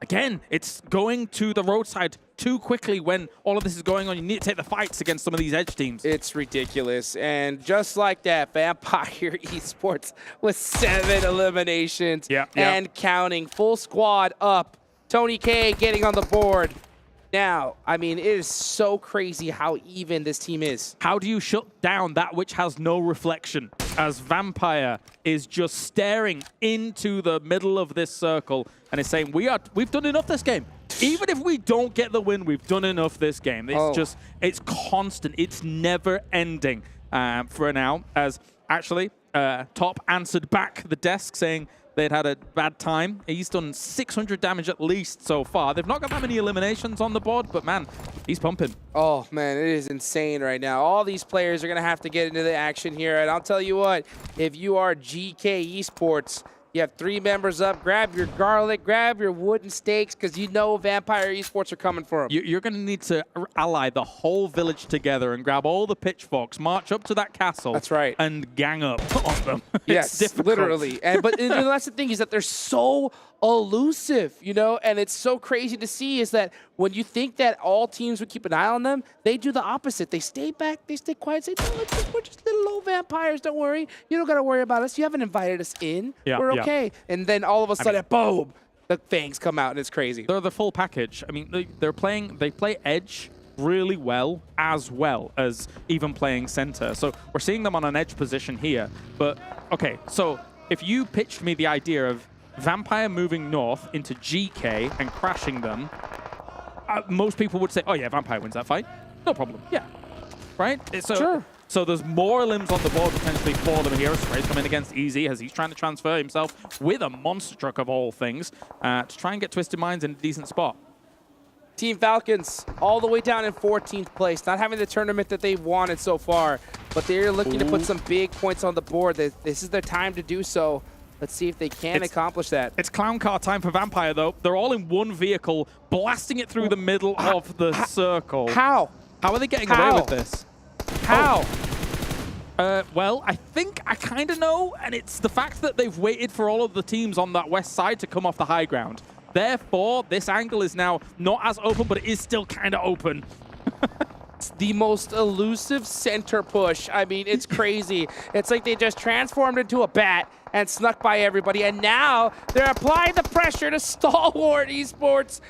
Again, it's going to the roadside too quickly when all of this is going on. You need to take the fights against some of these edge teams. It's ridiculous. And just like that, Vampire Esports with 7 eliminations and counting. Full squad up. Tony K getting on the board. Now, I mean, it is so crazy how even this team is. How do you shut down that which has no reflection? As Vampire is just staring into the middle of this circle and is saying, we've done enough this game. Even if we don't get the win, we've done enough this game. It's it's constant. It's never ending for now. As actually, Top answered back the desk saying they'd had a bad time. He's done 600 damage at least so far. They've not got that many eliminations on the board, but man, he's pumping. Oh man, it is insane right now. All these players are gonna have to get into the action here. And I'll tell you what, if you are GK Esports, you have 3 members up, grab your garlic, grab your wooden stakes, because you know Vampire Esports are coming for them. You're going to need to ally the whole village together and grab all the pitchforks, march up to that castle. That's right. And gang up on them. Yes, literally. But that's the thing, is that they're so elusive, you know, and it's so crazy to see is that when you think that all teams would keep an eye on them, they do the opposite. They stay back, they stay quiet, say, no, we're just little old vampires, don't worry. You don't got to worry about us. You haven't invited us in. We're okay. And then all of a sudden, boom, the fangs come out and it's crazy. They're the full package. I mean, they play edge really well as even playing center. So we're seeing them on an edge position here. But, okay, so if you pitched me the idea of Vampire moving north into GK and crashing them, most people would say, oh yeah, Vampire wins that fight. No problem. Yeah. Right? So there's more limbs on the board potentially for them here. Spray's coming against Easy as he's trying to transfer himself with a monster truck of all things to try and get Twisted Minds in a decent spot. Team Falcons all the way down in 14th place, not having the tournament that they wanted so far, but they're looking to put some big points on the board. This is their time to do so. Let's see if they can accomplish that. It's clown car time for Vampire, though. They're all in one vehicle, blasting it through the middle of the circle. How? How are they getting away with this? How? Well, I think I kind of know, and it's the fact that they've waited for all of the teams on that west side to come off the high ground. Therefore, this angle is now not as open, but it is still kind of open. It's the most elusive center push. I mean, it's crazy. It's like they just transformed into a bat and snuck by everybody, and now they're applying the pressure to Stalwart Esports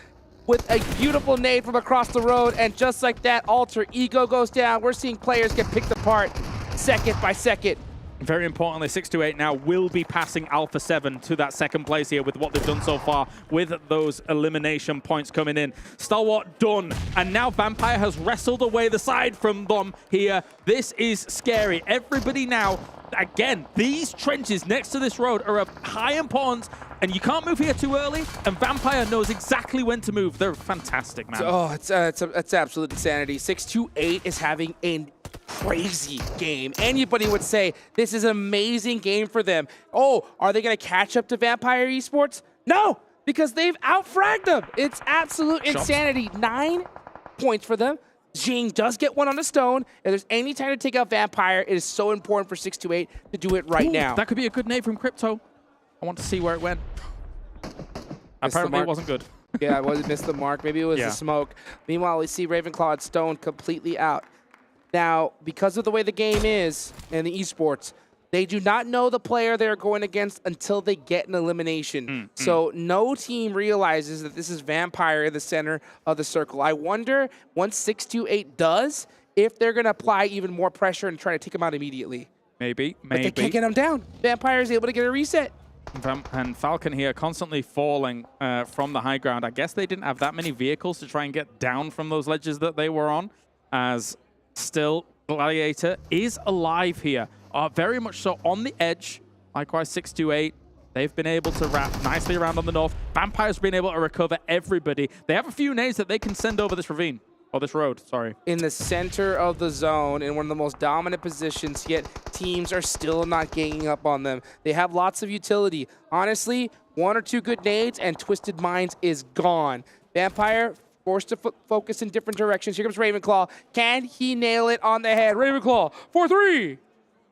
with a beautiful nade from across the road, and just like that, Alter Ego goes down. We're seeing players get picked apart second by second. Very importantly, 628 now will be passing Alpha7 to that second place here with what they've done so far with those elimination points coming in. Stalwart done, and now Vampire has wrestled away the side from them here. This is scary. Everybody now, again, these trenches next to this road are of high importance, and you can't move here too early, and Vampire knows exactly when to move. They're fantastic, man. Oh, it's absolute insanity. 628 is having a crazy game. Anybody would say this is an amazing game for them. Oh, are they going to catch up to Vampire Esports? No, because they've out-fragged them. It's absolute insanity. 9 points for them. Jing does get one on the stone. If there's any time to take out Vampire, it is so important for 628 to do it right now. That could be a good nade from Crypto. I want to see where it went. Apparently it wasn't good. Yeah, it missed the mark. Maybe it was the smoke. Meanwhile, we see Ravenclaw and Stone completely out. Now, because of the way the game is in the esports, they do not know the player they're going against until they get an elimination. So no team realizes that this is Vampire in the center of the circle. I wonder, once 628 does, if they're going to apply even more pressure and try to take him out immediately. Maybe. But they can't get him down. Vampire is able to get a reset. And Falcon here constantly falling from the high ground. I guess they didn't have that many vehicles to try and get down from those ledges that they were on, as still Gladiator is alive here. Very much so on the edge. Likewise, 628. They've been able to wrap nicely around on the north. Vampire's been able to recover everybody. They have a few nades that they can send over this ravine. Or this road, sorry. In the center of the zone, in one of the most dominant positions, yet teams are still not ganging up on them. They have lots of utility. Honestly, 1 or 2 good nades and Twisted Minds is gone. Vampire forced to focus in different directions. Here comes Ravenclaw. Can he nail it on the head? Ravenclaw, 4-3.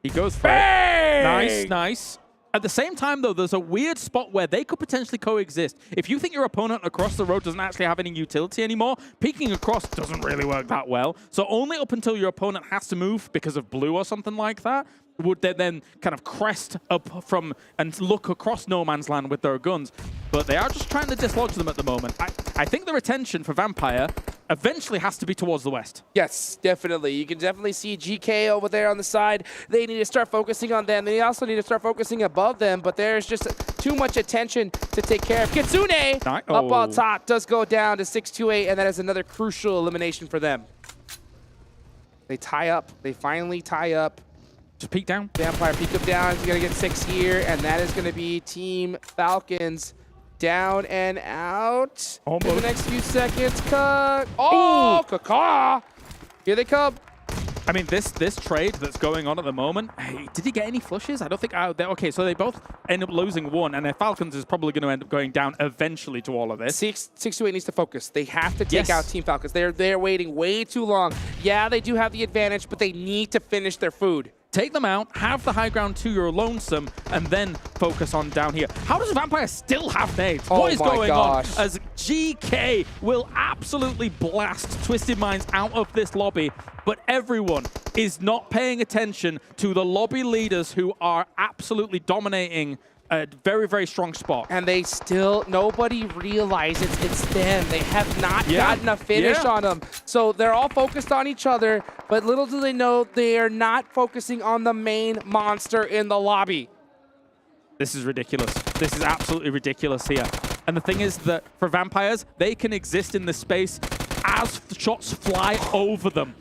He goes for it. Nice, nice. At the same time, though, there's a weird spot where they could potentially coexist. If you think your opponent across the road doesn't actually have any utility anymore, peeking across doesn't really work that well. So only up until your opponent has to move because of blue or something like that, would they then kind of crest up from and look across no man's land with their guns. But they are just trying to dislodge them at the moment. I think the retention for Vampire eventually has to be towards the west. Yes, definitely. You can definitely see GK over there on the side. They need to start focusing on them. They also need to start focusing above them, but there's just too much attention to take care of. Kitsune up on top does go down to 6-2-8, and that is another crucial elimination for them. They tie up. They finally tie up. Just peek down. Vampire peek up down. He's going to get 6 here, and that is going to be Team Falcons down and out. Almost. In the next few seconds. Oh, Kaka! Here they come. I mean, this trade that's going on at the moment, hey, did he get any flushes? I don't think... okay, so they both end up losing one, and their Falcons is probably going to end up going down eventually to all of this. 6-2-8 needs to focus. They have to take out Team Falcons. They're waiting way too long. Yeah, they do have the advantage, but they need to finish their food. Take them out, have the high ground to your lonesome, and then focus on down here. How does Vampire still have nades? Oh What is going gosh. on? As GK will absolutely blast Twisted Minds out of this lobby, but everyone is not paying attention to the lobby leaders who are absolutely dominating a very, very strong spot. And they still, nobody realizes it's them. They have not gotten a finish on them. So they're all focused on each other, but little do they know they are not focusing on the main monster in the lobby. This is ridiculous. This is absolutely ridiculous here. And the thing is that for Vampires, they can exist in this space as shots fly over them.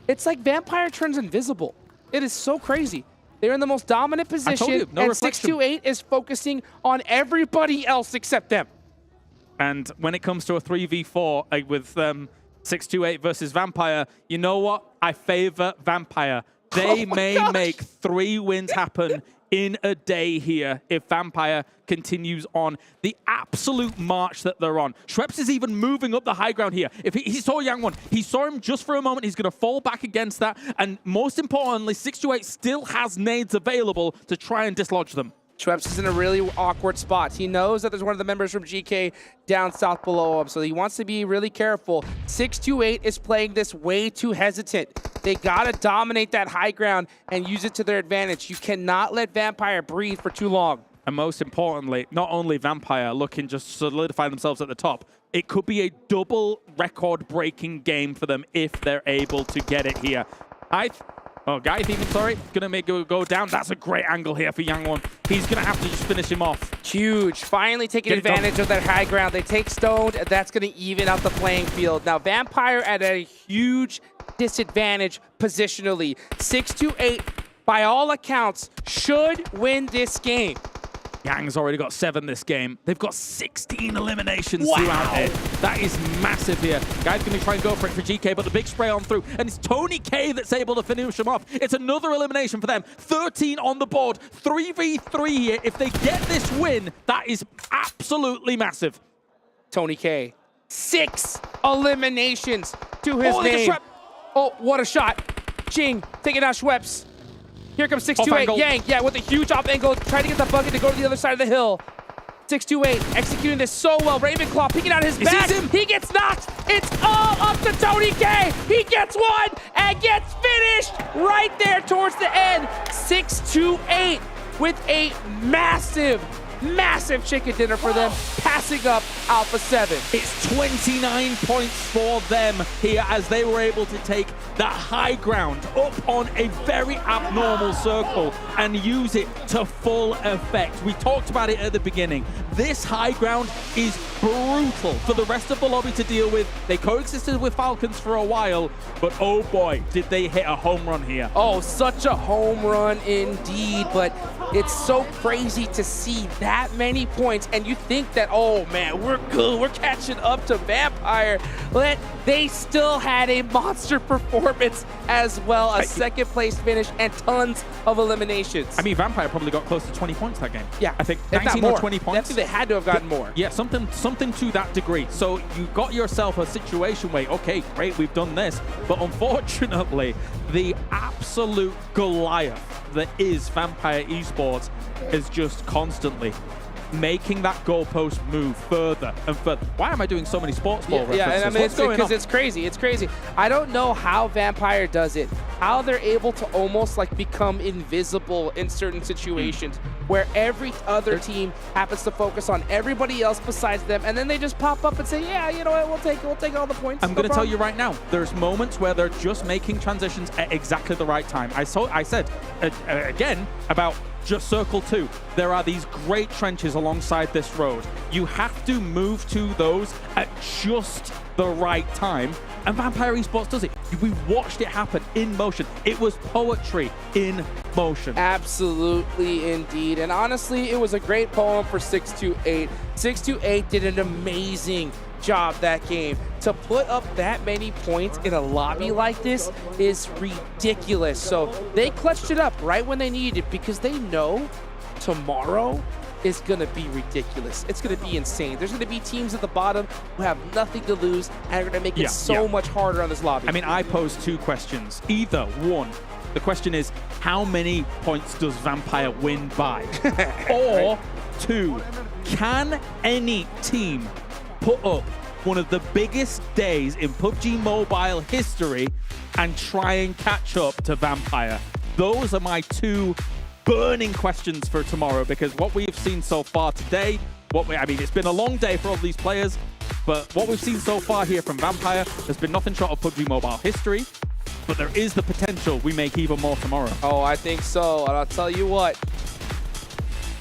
It's like Vampire turns invisible. It is so crazy. They're in the most dominant position, and 6-2-8 is focusing on everybody else except them. And when it comes to a 3v4 with 6-2-8 versus Vampire, you know what? I favor Vampire. They may make 3 wins happen in a day here if Vampire continues on the absolute march that they're on. Schweppes is even moving up the high ground here. If he saw Yang Won, he saw him just for a moment. He's going to fall back against that. And most importantly, 6-2-8 still has nades available to try and dislodge them. Schweppes is in a really awkward spot. He knows that there's one of the members from GK down south below him, so he wants to be really careful. 6-2-8 is playing this way too hesitant. They gotta dominate that high ground and use it to their advantage. You cannot let Vampire breathe for too long. And most importantly, not only Vampire looking just to solidify themselves at the top, it could be a double record-breaking game for them if they're able to get it here. Guy Thieving, sorry, gonna make it go down. That's a great angle here for Yang Won. He's gonna have to just finish him off. Huge. Finally taking advantage of that high ground. They take stoned, and that's gonna even out the playing field. Now, Vampire at a huge disadvantage positionally. 6-2-8, by all accounts, should win this game. Yang's already got 7 this game. They've got 16 eliminations throughout it. That is massive here. Guy's going to try and go for it for GK, but the big spray on through. And it's Tony K that's able to finish him off. It's another elimination for them. 13 on the board. 3v3 here. If they get this win, that is absolutely massive. Tony K, 6 eliminations to his name. Oh, what a shot. Jing taking out Schweppes. Here comes 6-2-8. Yang, with a huge off angle, trying to get the bucket to go to the other side of the hill. 6-2-8 executing this so well. Ravenclaw peeking out his back. He gets knocked. It's all up to Tony K. He gets one and gets finished right there towards the end. 6-2-8 with a massive chicken dinner for them, passing up Alpha7. It's 29 points for them here as they were able to take the high ground up on a very abnormal circle and use it to full effect. We talked about it at the beginning. This high ground is brutal for the rest of the lobby to deal with. They coexisted with Falcons for a while, but oh boy, did they hit a home run here. Oh, such a home run indeed, but it's so crazy to see that that many points and you think that, oh man, we're good, we're catching up to Vampire, but they still had a monster performance as well, a second place finish and tons of eliminations. I mean, Vampire probably got close to 20 points that game. Yeah, I think if 19 not or 20 points. I think they had to have gotten more. Yeah, something to that degree. So you got yourself a situation where, okay, great, we've done this, but unfortunately, the absolute Goliath that is Vampire Esports is just constantly making that goalpost move further and further. Why am I doing so many sports ball references? Yeah, and I mean, What's going on? because it's crazy. It's crazy. I don't know how Vampire does it, how they're able to almost like become invisible in certain situations where every other team happens to focus on everybody else besides them, and then they just pop up and say, yeah, you know what, we'll take all the points. I'm going to tell you right now, there's moments where they're just making transitions at exactly the right time. I said, again, about just circle 2. There are these great trenches alongside this road. You have to move to those at just the right time, and Vampire Esports does it. We watched it happen in motion. It was poetry in motion. Absolutely, indeed. And honestly, it was a great poem for 628. 628 did an amazing job that game. To put up that many points in a lobby like this is ridiculous. So they clutched it up right when they needed it because they know tomorrow is going to be ridiculous. It's going to be insane. There's going to be teams at the bottom who have nothing to lose and are going to make it so much harder on this lobby. I mean, I pose 2 questions. Either one, the question is, how many points does Vampire win by? Or 2, can any team put up one of the biggest days in PUBG Mobile history and try and catch up to Vampire? Those are my 2 burning questions for tomorrow, because what we have seen so far today, I mean, it's been a long day for all these players, but what we've seen so far here from Vampire has been nothing short of PUBG Mobile history, but there is the potential we make even more tomorrow. Oh, I think so, and I'll tell you what,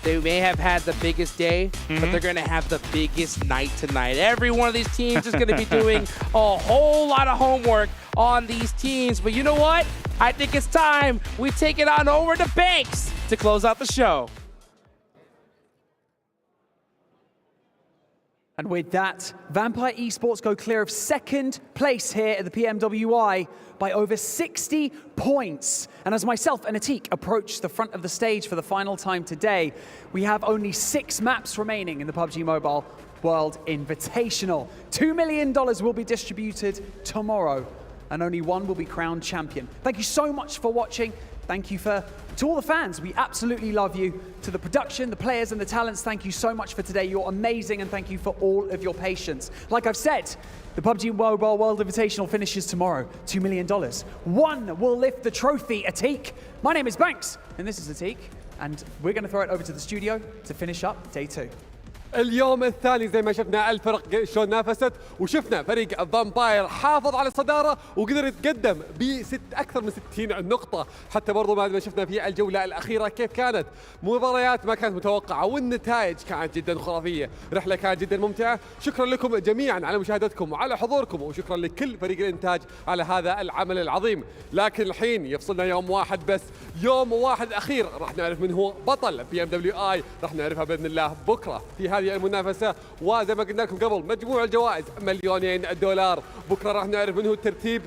they may have had the biggest day, but they're going to have the biggest night tonight. Every one of these teams is going to be doing a whole lot of homework on these teams. But you know what? I think it's time we take it on over to Banks to close out the show. And with that, Vampire Esports go clear of 2nd place here at the PMWI by over 60 points. And as myself and Atik approach the front of the stage for the final time today, we have only 6 maps remaining in the PUBG Mobile World Invitational. $2 million will be distributed tomorrow, and only 1 will be crowned champion. Thank you so much for watching. Thank you to all the fans. We absolutely love you. To the production, the players, and the talents, thank you so much for today. You're amazing, and thank you for all of your patience. Like I've said, the PUBG Mobile World Invitational finishes tomorrow. $2 million. 1 will lift the trophy, Atik. My name is Banks, and this is Atik, and we're going to throw it over to the studio to finish up day 2. اليوم الثاني زي ما شفنا الفرق شلون نافست، وشفنا فريق فامباير حافظ على الصدارة وقدر يتقدم أكثر من 60 نقطة، حتى برضو بعد ما شفنا في الجولة الأخيرة كيف كانت مباريات ما كانت متوقعة والنتائج كانت جدا خرافية. رحلة كانت جدا ممتعة. شكرا لكم جميعا على مشاهدتكم وعلى حضوركم، وشكرا لكل فريق الإنتاج على هذا العمل العظيم. لكن الحين يفصلنا يوم واحد بس، يوم واحد أخير راح نعرف من هو بطل PMWI، راح نعرفها بإذن الله بكرة في هذه المنافسة. وزي ما قلنا لكم قبل، مجموع الجوائز $2,000,000. بكرة راح نعرف من هو الترتيب،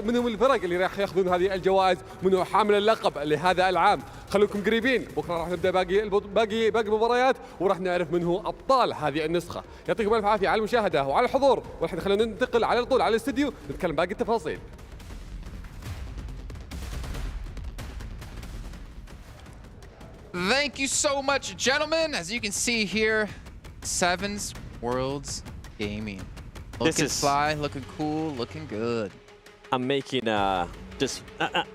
من هم الفرق اللي راح ياخذون هذه الجوائز، من هو حامل اللقب لهذا العام. خلوكم قريبين، بكرة راح نبدأ باقي المباريات وراح نعرف من هو أبطال هذه النسخة. يعطيكم ألف عافية على المشاهدة وعلى الحضور، والحين خلينا ننتقل على طول على الاستديو نتكلم باقي التفاصيل. Thank you so much, gentlemen. As you can see here, Sevens Worlds Gaming. Looking fly, looking cool, looking good. I'm making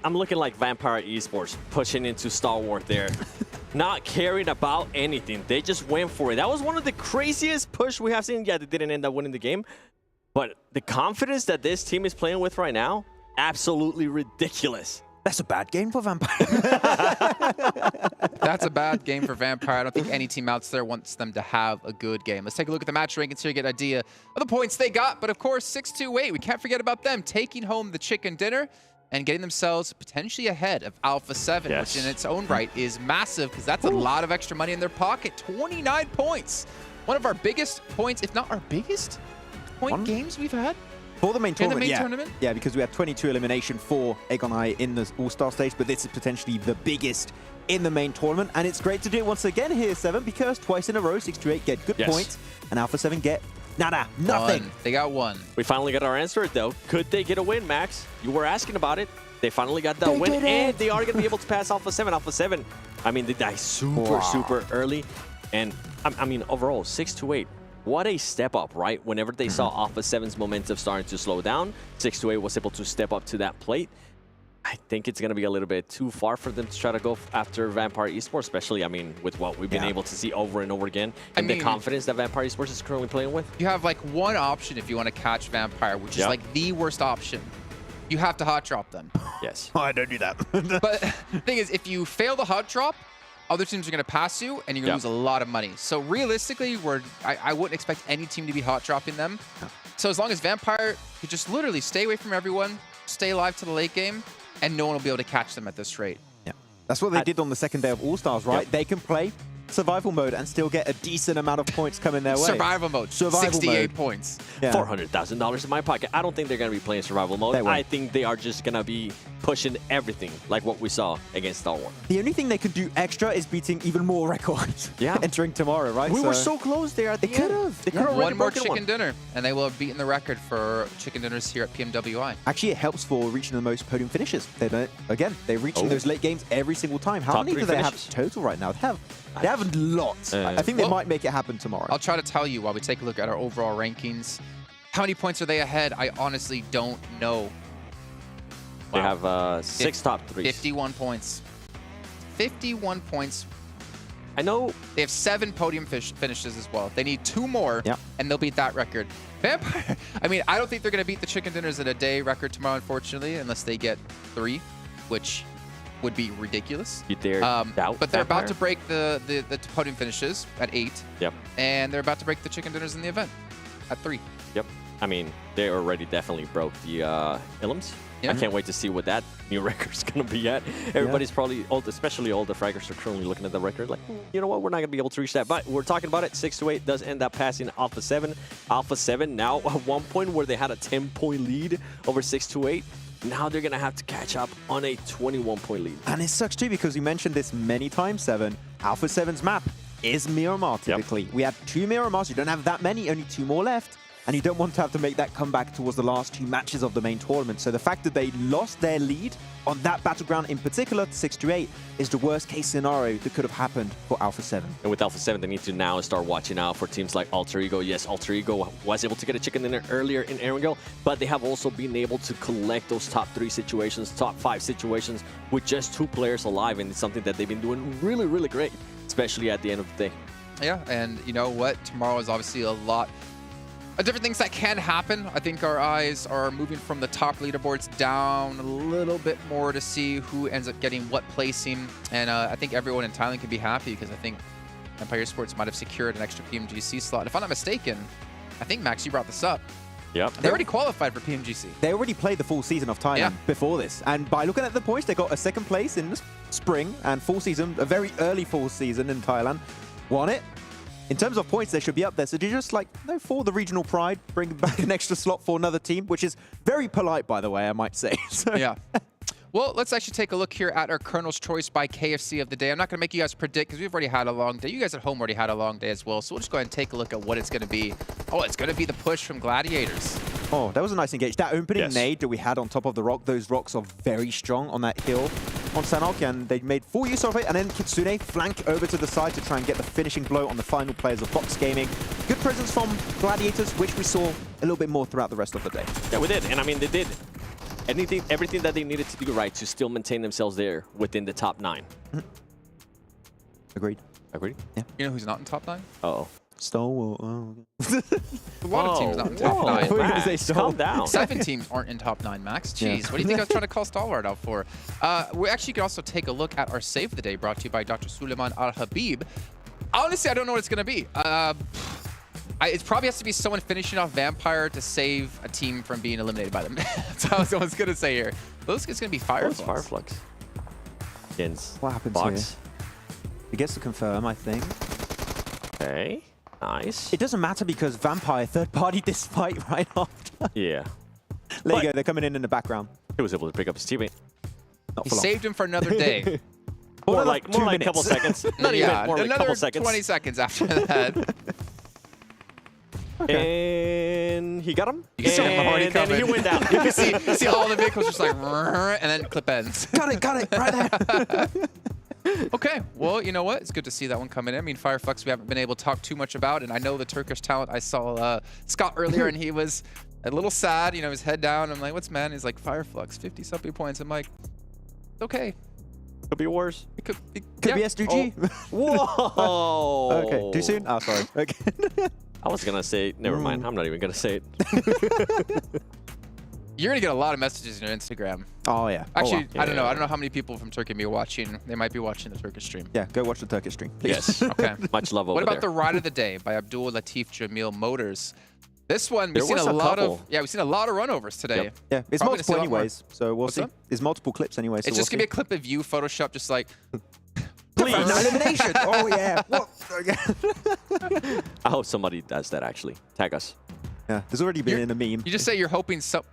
I'm looking like Vampire Esports pushing into Star Wars there. Not caring about anything. They just went for it. That was one of the craziest push we have seen. Yeah, they didn't end up winning the game. But the confidence that this team is playing with right now, absolutely ridiculous. That's a bad game for Vampire. That's a bad game for Vampire. I don't think any team out there wants them to have a good game. Let's take a look at the match rankings here to get an idea of the points they got. But of course, 628, we can't forget about them taking home the chicken dinner. and getting themselves potentially ahead of Alpha7, Yes. which in its own right is massive because that's a lot of extra money in their pocket. 29 points. One of our biggest points, if not our biggest point games we've had. For the main tournament, main yeah. tournament? Yeah, because we had 22 elimination for Egon in the All-Star stage, but this is potentially the biggest in the main tournament. And it's great to do it once again here, 7, because twice in a row, 628 get good points, and Alpha7 get nada, nothing. One. They got one. We finally got our answer, though. Could they get a win, Max? You were asking about it. They finally got that win, and they are going to be able to pass Alpha7. Alpha7, I mean, they die super early. And, I mean, overall, 6-8. What a step up, right? Whenever they saw Alpha7's momentum starting to slow down, 6-8 was able to step up to that plate. I think it's going to be a little bit too far for them to try to go after Vampire Esports, especially, I mean, with what we've been able to see over and over again, and the confidence that Vampire Esports is currently playing with. You have like one option if you want to catch Vampire, which is like the worst option. You have to hot drop them. Yes. Oh, I don't do that. But the thing is, if you fail the hot drop, other teams are going to pass you, and you're going to lose a lot of money. So realistically, I wouldn't expect any team to be hot dropping them. So as long as Vampire could just literally stay away from everyone, stay alive to the late game, and no one will be able to catch them at this rate. Yeah, that's what they did on the second day of All-Stars, right? They can play survival mode and still get a decent amount of points coming their way. Survival mode, 68 points. Yeah. $400,000 in my pocket. I don't think they're going to be playing survival mode. I think they are just going to be pushing everything like what we saw against Star Wars. The only thing they can do extra is beating even more records entering tomorrow, right? We were so close there at the end. They could have One more chicken dinner, and they will have beaten the record for chicken dinners here at PMWI. Actually, it helps for reaching the most podium finishes. They don't, again, they're reaching those late games every single time. How many do they have total right now? They have lots. I think they might make it happen tomorrow. I'll try to tell you while we take a look at our overall rankings. How many points are they ahead? I honestly don't know. They have 6 top 3s. 51 points. 51 points. I know. They have 7 podium finishes as well. They need 2 more, and they'll beat that record. Vampire, I mean, I don't think they're going to beat the chicken dinners in a day record tomorrow, unfortunately, unless they get 3, which would be ridiculous. You dare doubt but they're about Vampire? to break the podium finishes at 8. Yep. And they're about to break the chicken dinners in the event at 3. Yep. I mean, they already definitely broke the Illims. I can't wait to see what that new record's going to be at. Everybody's probably, especially older fraggers, are currently looking at the record like, you know what, we're not going to be able to reach that. But we're talking about it. 6-8 does end up passing Alpha7. Alpha7 now at one point where they had a 10-point lead over 6-8. Now they're going to have to catch up on a 21-point lead. And it sucks too because we mentioned this many times, 7. Alpha7's map is Miramar typically. We had 2 Miramars. You don't have that many, only 2 more left. And you don't want to have to make that comeback towards the last 2 matches of the main tournament. So the fact that they lost their lead on that battleground in particular, 6-8, is the worst case scenario that could have happened for Alpha7. And with Alpha7, they need to now start watching out for teams like Alter Ego. Yes, Alter Ego was able to get a chicken dinner earlier in Erangel, but they have also been able to collect those top 3 situations, top 5 situations with just 2 players alive, and it's something that they've been doing really, really great, especially at the end of the day. Yeah, and you know what? Tomorrow is obviously a lot of different things that can happen. I think our eyes are moving from the top leaderboards down a little bit more to see who ends up getting what placing. And I think everyone in Thailand can be happy because I think Empire Esports might have secured an extra PMGC slot. If I'm not mistaken, I think, Max, you brought this up. Yep. They already qualified for PMGC. They already played the full season of Thailand before this. And by looking at the points, they got a 2nd place in the spring and full season, a very early full season in Thailand. Won it. In terms of points, they should be up there. So do you just, like, for the regional pride, bring back an extra slot for another team, which is very polite, by the way, I might say. So. Yeah. Well, let's actually take a look here at our Colonel's Choice by KFC of the day. I'm not going to make you guys predict because we've already had a long day. You guys at home already had a long day as well. So we'll just go ahead and take a look at what it's going to be. Oh, it's going to be the push from Gladiators. Oh, that was a nice engage. That opening nade that we had on top of the rock, those rocks are very strong on that hill on Sanhok, and they made full use of it. And then Kitsune flank over to the side to try and get the finishing blow on the final players of Fox Gaming. Good presence from Gladiators, which we saw a little bit more throughout the rest of the day. Yeah, we did. And I mean, they did everything that they needed to do right to still maintain themselves there within the top 9. Agreed. Agreed? Yeah. You know who's not in top 9? Uh-oh. Star Wars. Oh. A lot of teams not in top 9. Max, calm down. 7 teams aren't in top 9, Max. Jeez, what do you think I was trying to call Stalwart out for? We actually could also take a look at our save of the day brought to you by Dr. Suleiman Al-Habib. Honestly, I don't know what it's going to be. it probably has to be someone finishing off Vampire to save a team from being eliminated by them. That's what I was going to say here. Looks it's going to be Fireflux. Fireflux. Against what happens Box. here? He gets to confirm, I think. Okay, nice. It doesn't matter because Vampire third party this fight right after. Yeah. There you go. They're coming in the background. He was able to pick up his teammate. He saved him for another day. more like a couple seconds. Not even more like a couple seconds. 20 seconds after that. Okay. And he got him. You can see him already coming. And he went down. You can see all the vehicles just like, and then clip ends. Got it, right there. Okay, well, you know what? It's good to see that one coming in. I mean, Fireflux, we haven't been able to talk too much about, and I know the Turkish talent. I saw Scott earlier, and he was a little sad, you know, his head down. I'm like, what's man? He's like, Fireflux, 50-something points. I'm like, it's okay. Could be worse. It could be yeah. SDG. Oh. Whoa. Okay, too soon? Oh, sorry. Okay. I was going to say, never mind. I'm not even going to say it. You're going to get a lot of messages on your Instagram. Oh, yeah. Actually, wow. I don't know. I don't know how many people from Turkey may be watching. They might be watching the Turkish stream. Yeah, go watch the Turkish stream, please. Yes. Okay. Much love over What about there. the Ride of the Day by Abdul Latif Jamil Motors? This one, we've There seen was a a lot couple. of we've seen a lot of runovers today. Yep. Yeah, it's Probably gonna see multiple a lot more. anyways, so we'll What's see. that? There's multiple clips anyways. So It's just gonna be a clip of you Photoshop, just like please elimination. Oh yeah. What? I hope somebody does that actually. Tag us. Yeah, there's already been in a meme. You just say you're hoping so.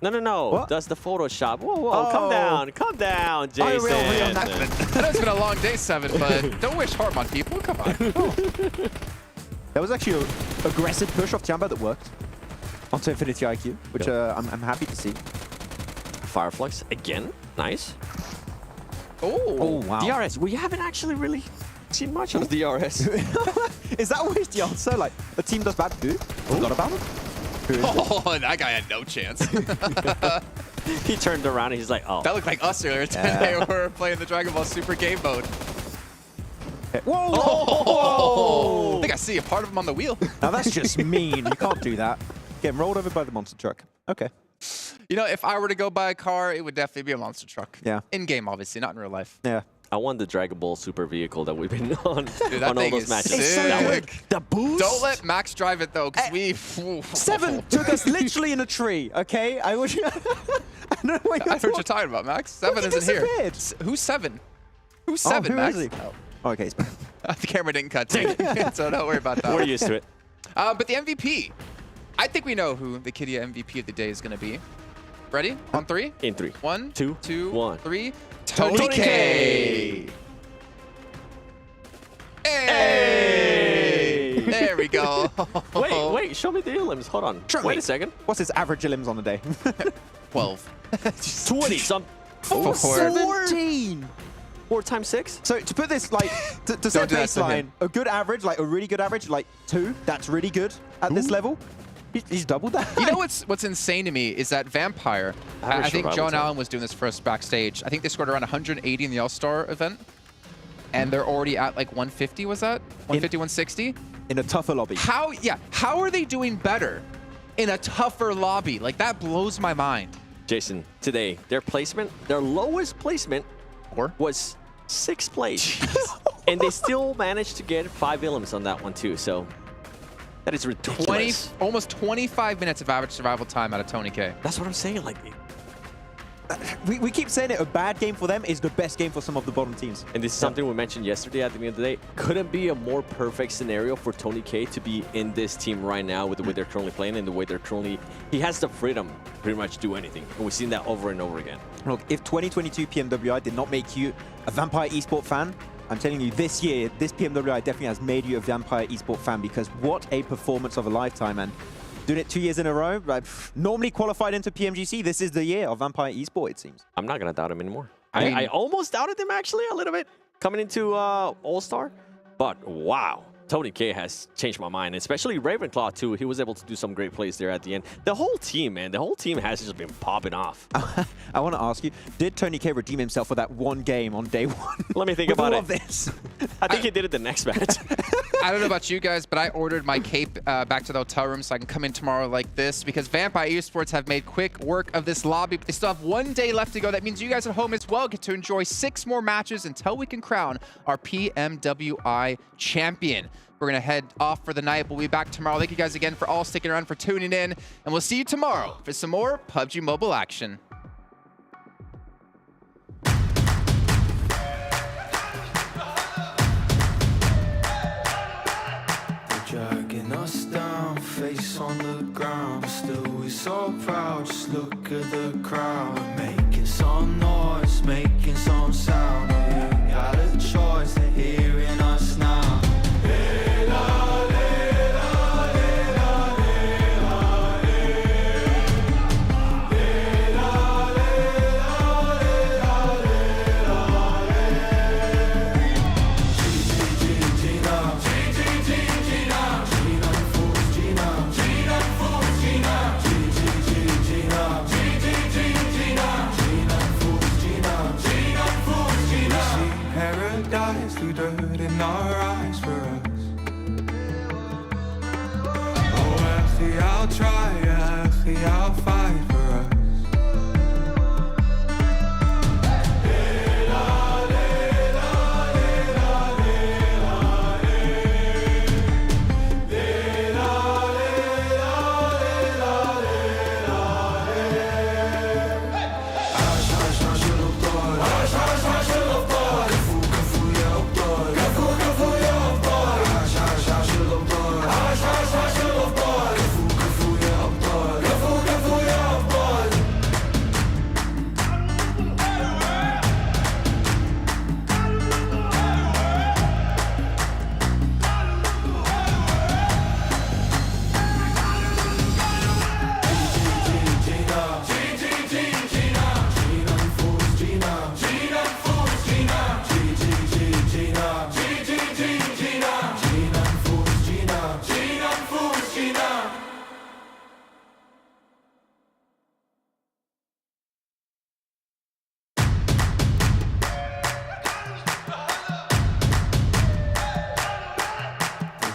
No. What? Does the Photoshop? Whoa, Oh. Calm down, Jason. I know it's been a long day, 7, but don't wish harm on people. Come on. That was actually an aggressive push off Jamba that worked onto Infinity IQ, which I'm happy to see. Fireflux again. Nice. Oh, wow. DRS. We haven't actually really seen much of DRS. Is that always the answer? Like, a team does bad, good? Forgot about it? Oh, that guy had no chance. He turned around and he's like, oh. That looked like us earlier today. We were playing the Dragon Ball Super game mode. Whoa! Oh! I think I see a part of him on the wheel. Now that's just mean. You can't do that. Getting rolled over by the monster truck. Okay. You know, if I were to go buy a car, it would definitely be a monster truck. Yeah. In game, obviously, not in real life. Yeah. I want the Dragon Ball Super vehicle that we've been on Dude, that on all thing those is matches. sick. That one- The boost. Don't let Max drive it though, because we. 7 took us literally in a tree. Okay, I wish. I don't know what I heard you're talking about, Max. 7 isn't here. Who's 7? Who's 7, who Max? is he? Oh, okay, he's back. The camera didn't cut to it, so don't worry about that. We're used to it. But the MVP, I think we know who the KIA MVP of the day is going to be. Ready? On 3? In 3. 1, 2, 1. 3. Tony K. Hey! There we go. Wait, show me the elims. Hold on. Wait a second. What's his average elims on the day? 12. 20 some. 14. 4 times 6. So to put this, like, to set do that to baseline, him. a good average, like a really good average, like 2, that's really good at this level. He's doubled that. You know what's insane to me is that Vampire, I think survival John time. Allen was doing this for us backstage. I think they scored around 180 in the All-Star event. And they're already at like 150, was that? 150, 160? In a tougher lobby. How are they doing better in a tougher lobby? Like, that blows my mind. Jason, today, their placement, their lowest placement was 6th place. And they still managed to get 5 elims on that one too, so that is ridiculous. Almost 25 minutes of average survival time out of Tony K. That's what I'm saying. Like, We keep saying it, a bad game for them is the best game for some of the bottom teams. and this is something we mentioned yesterday at the end of the day. Couldn't be a more perfect scenario for Tony K to be in this team right now with the way they're currently playing and the way they're currently... He has the freedom to pretty much do anything. And we've seen that over and over again. Look, if 2022 PMWI did not make you a Vampire Esports fan, I'm telling you, this year, this PMWI definitely has made you a Vampire Esports fan, because what a performance of a lifetime, and doing it 2 years in a row. Normally qualified into PMGC, this is the year of Vampire Esports, it seems. I'm not going to doubt him anymore. I mean- I almost doubted him, actually, a little bit, coming into All-Star. But, wow. Tony K has changed my mind, especially Ravenclaw, too. He was able to do some great plays there at the end. The whole team, man, the whole team has just been popping off. I want to ask you, did Tony K redeem himself for that one game on day 1? Let me think With about all it. of this. I think he did it the next match. I don't know about you guys, but I ordered my cape back to the hotel room so I can come in tomorrow like this, because Vampire Esports have made quick work of this lobby, but they still have 1 day left to go. That means you guys at home as well get to enjoy 6 more matches until we can crown our PMWI champion. we're going to head off for the night. We'll be back tomorrow. Thank you guys again for all sticking around, for tuning in, and we'll see you tomorrow for some more PUBG Mobile action. Dragging us down, face on the ground, but still we're so proud. Just look at the crowd, making some noise, making some sound. We got a choice, they're hearing us now. Through dirt in our eyes for us. Oh, actually, I'll try, actually, I'll fight for us.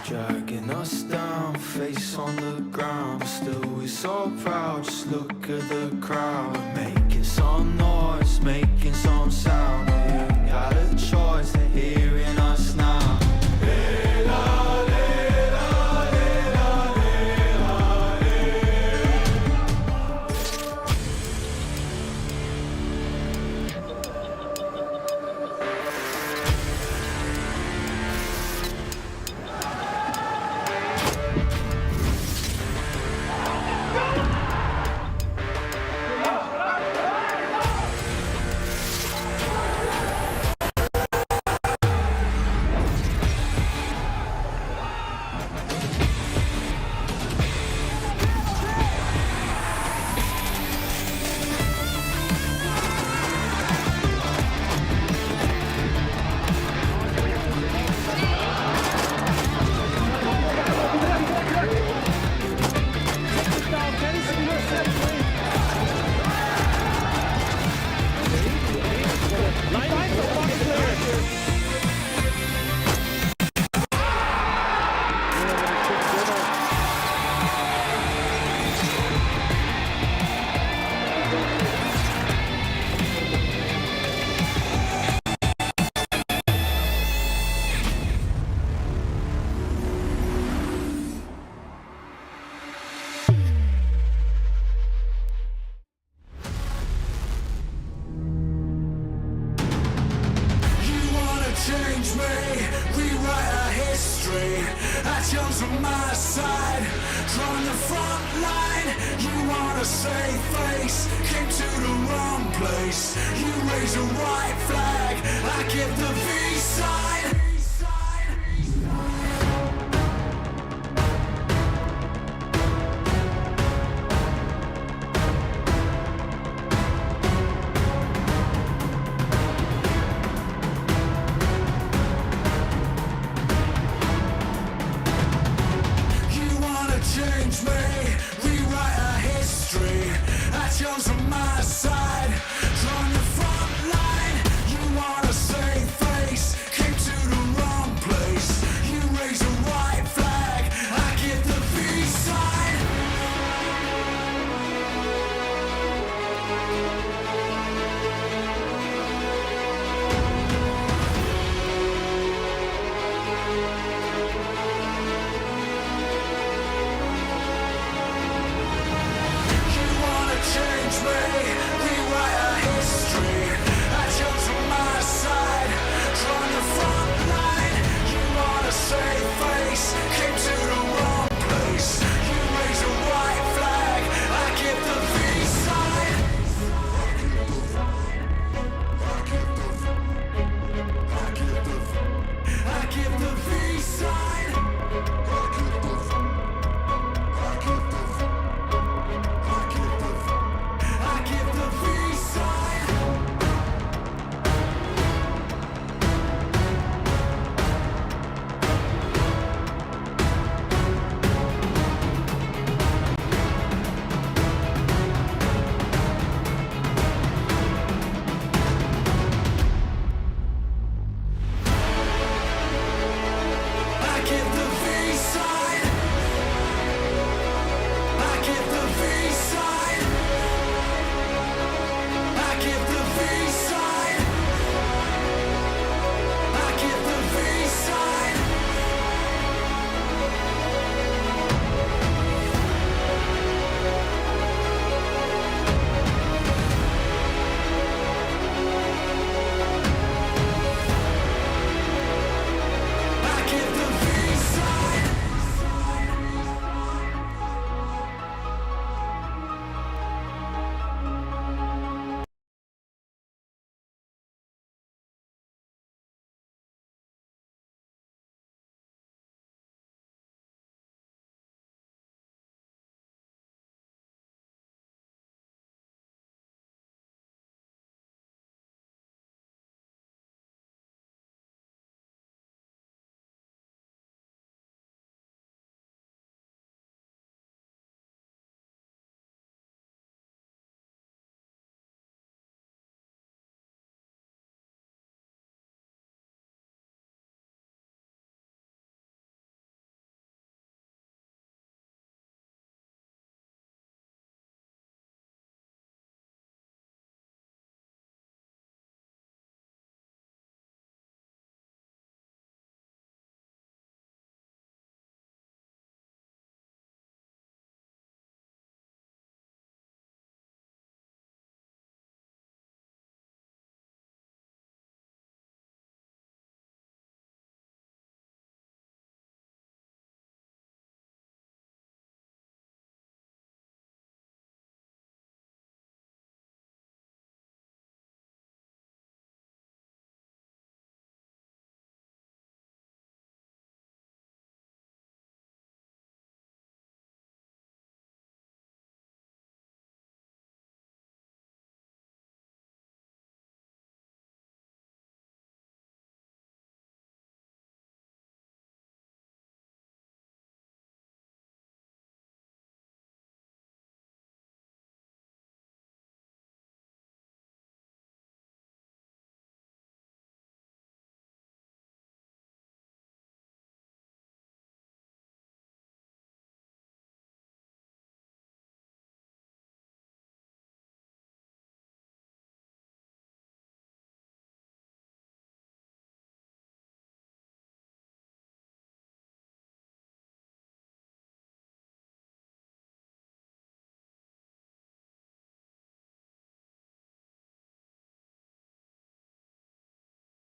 Dragging us down, face on the ground, but still we're so proud. Just look at the crowd, making some noise, making some sound. We got a choice, they're hearing us now. Change me, rewrite our history. I chose on my side, drawn the front line. You want to save face, came to the wrong place. You raise a white flag, I give the B side.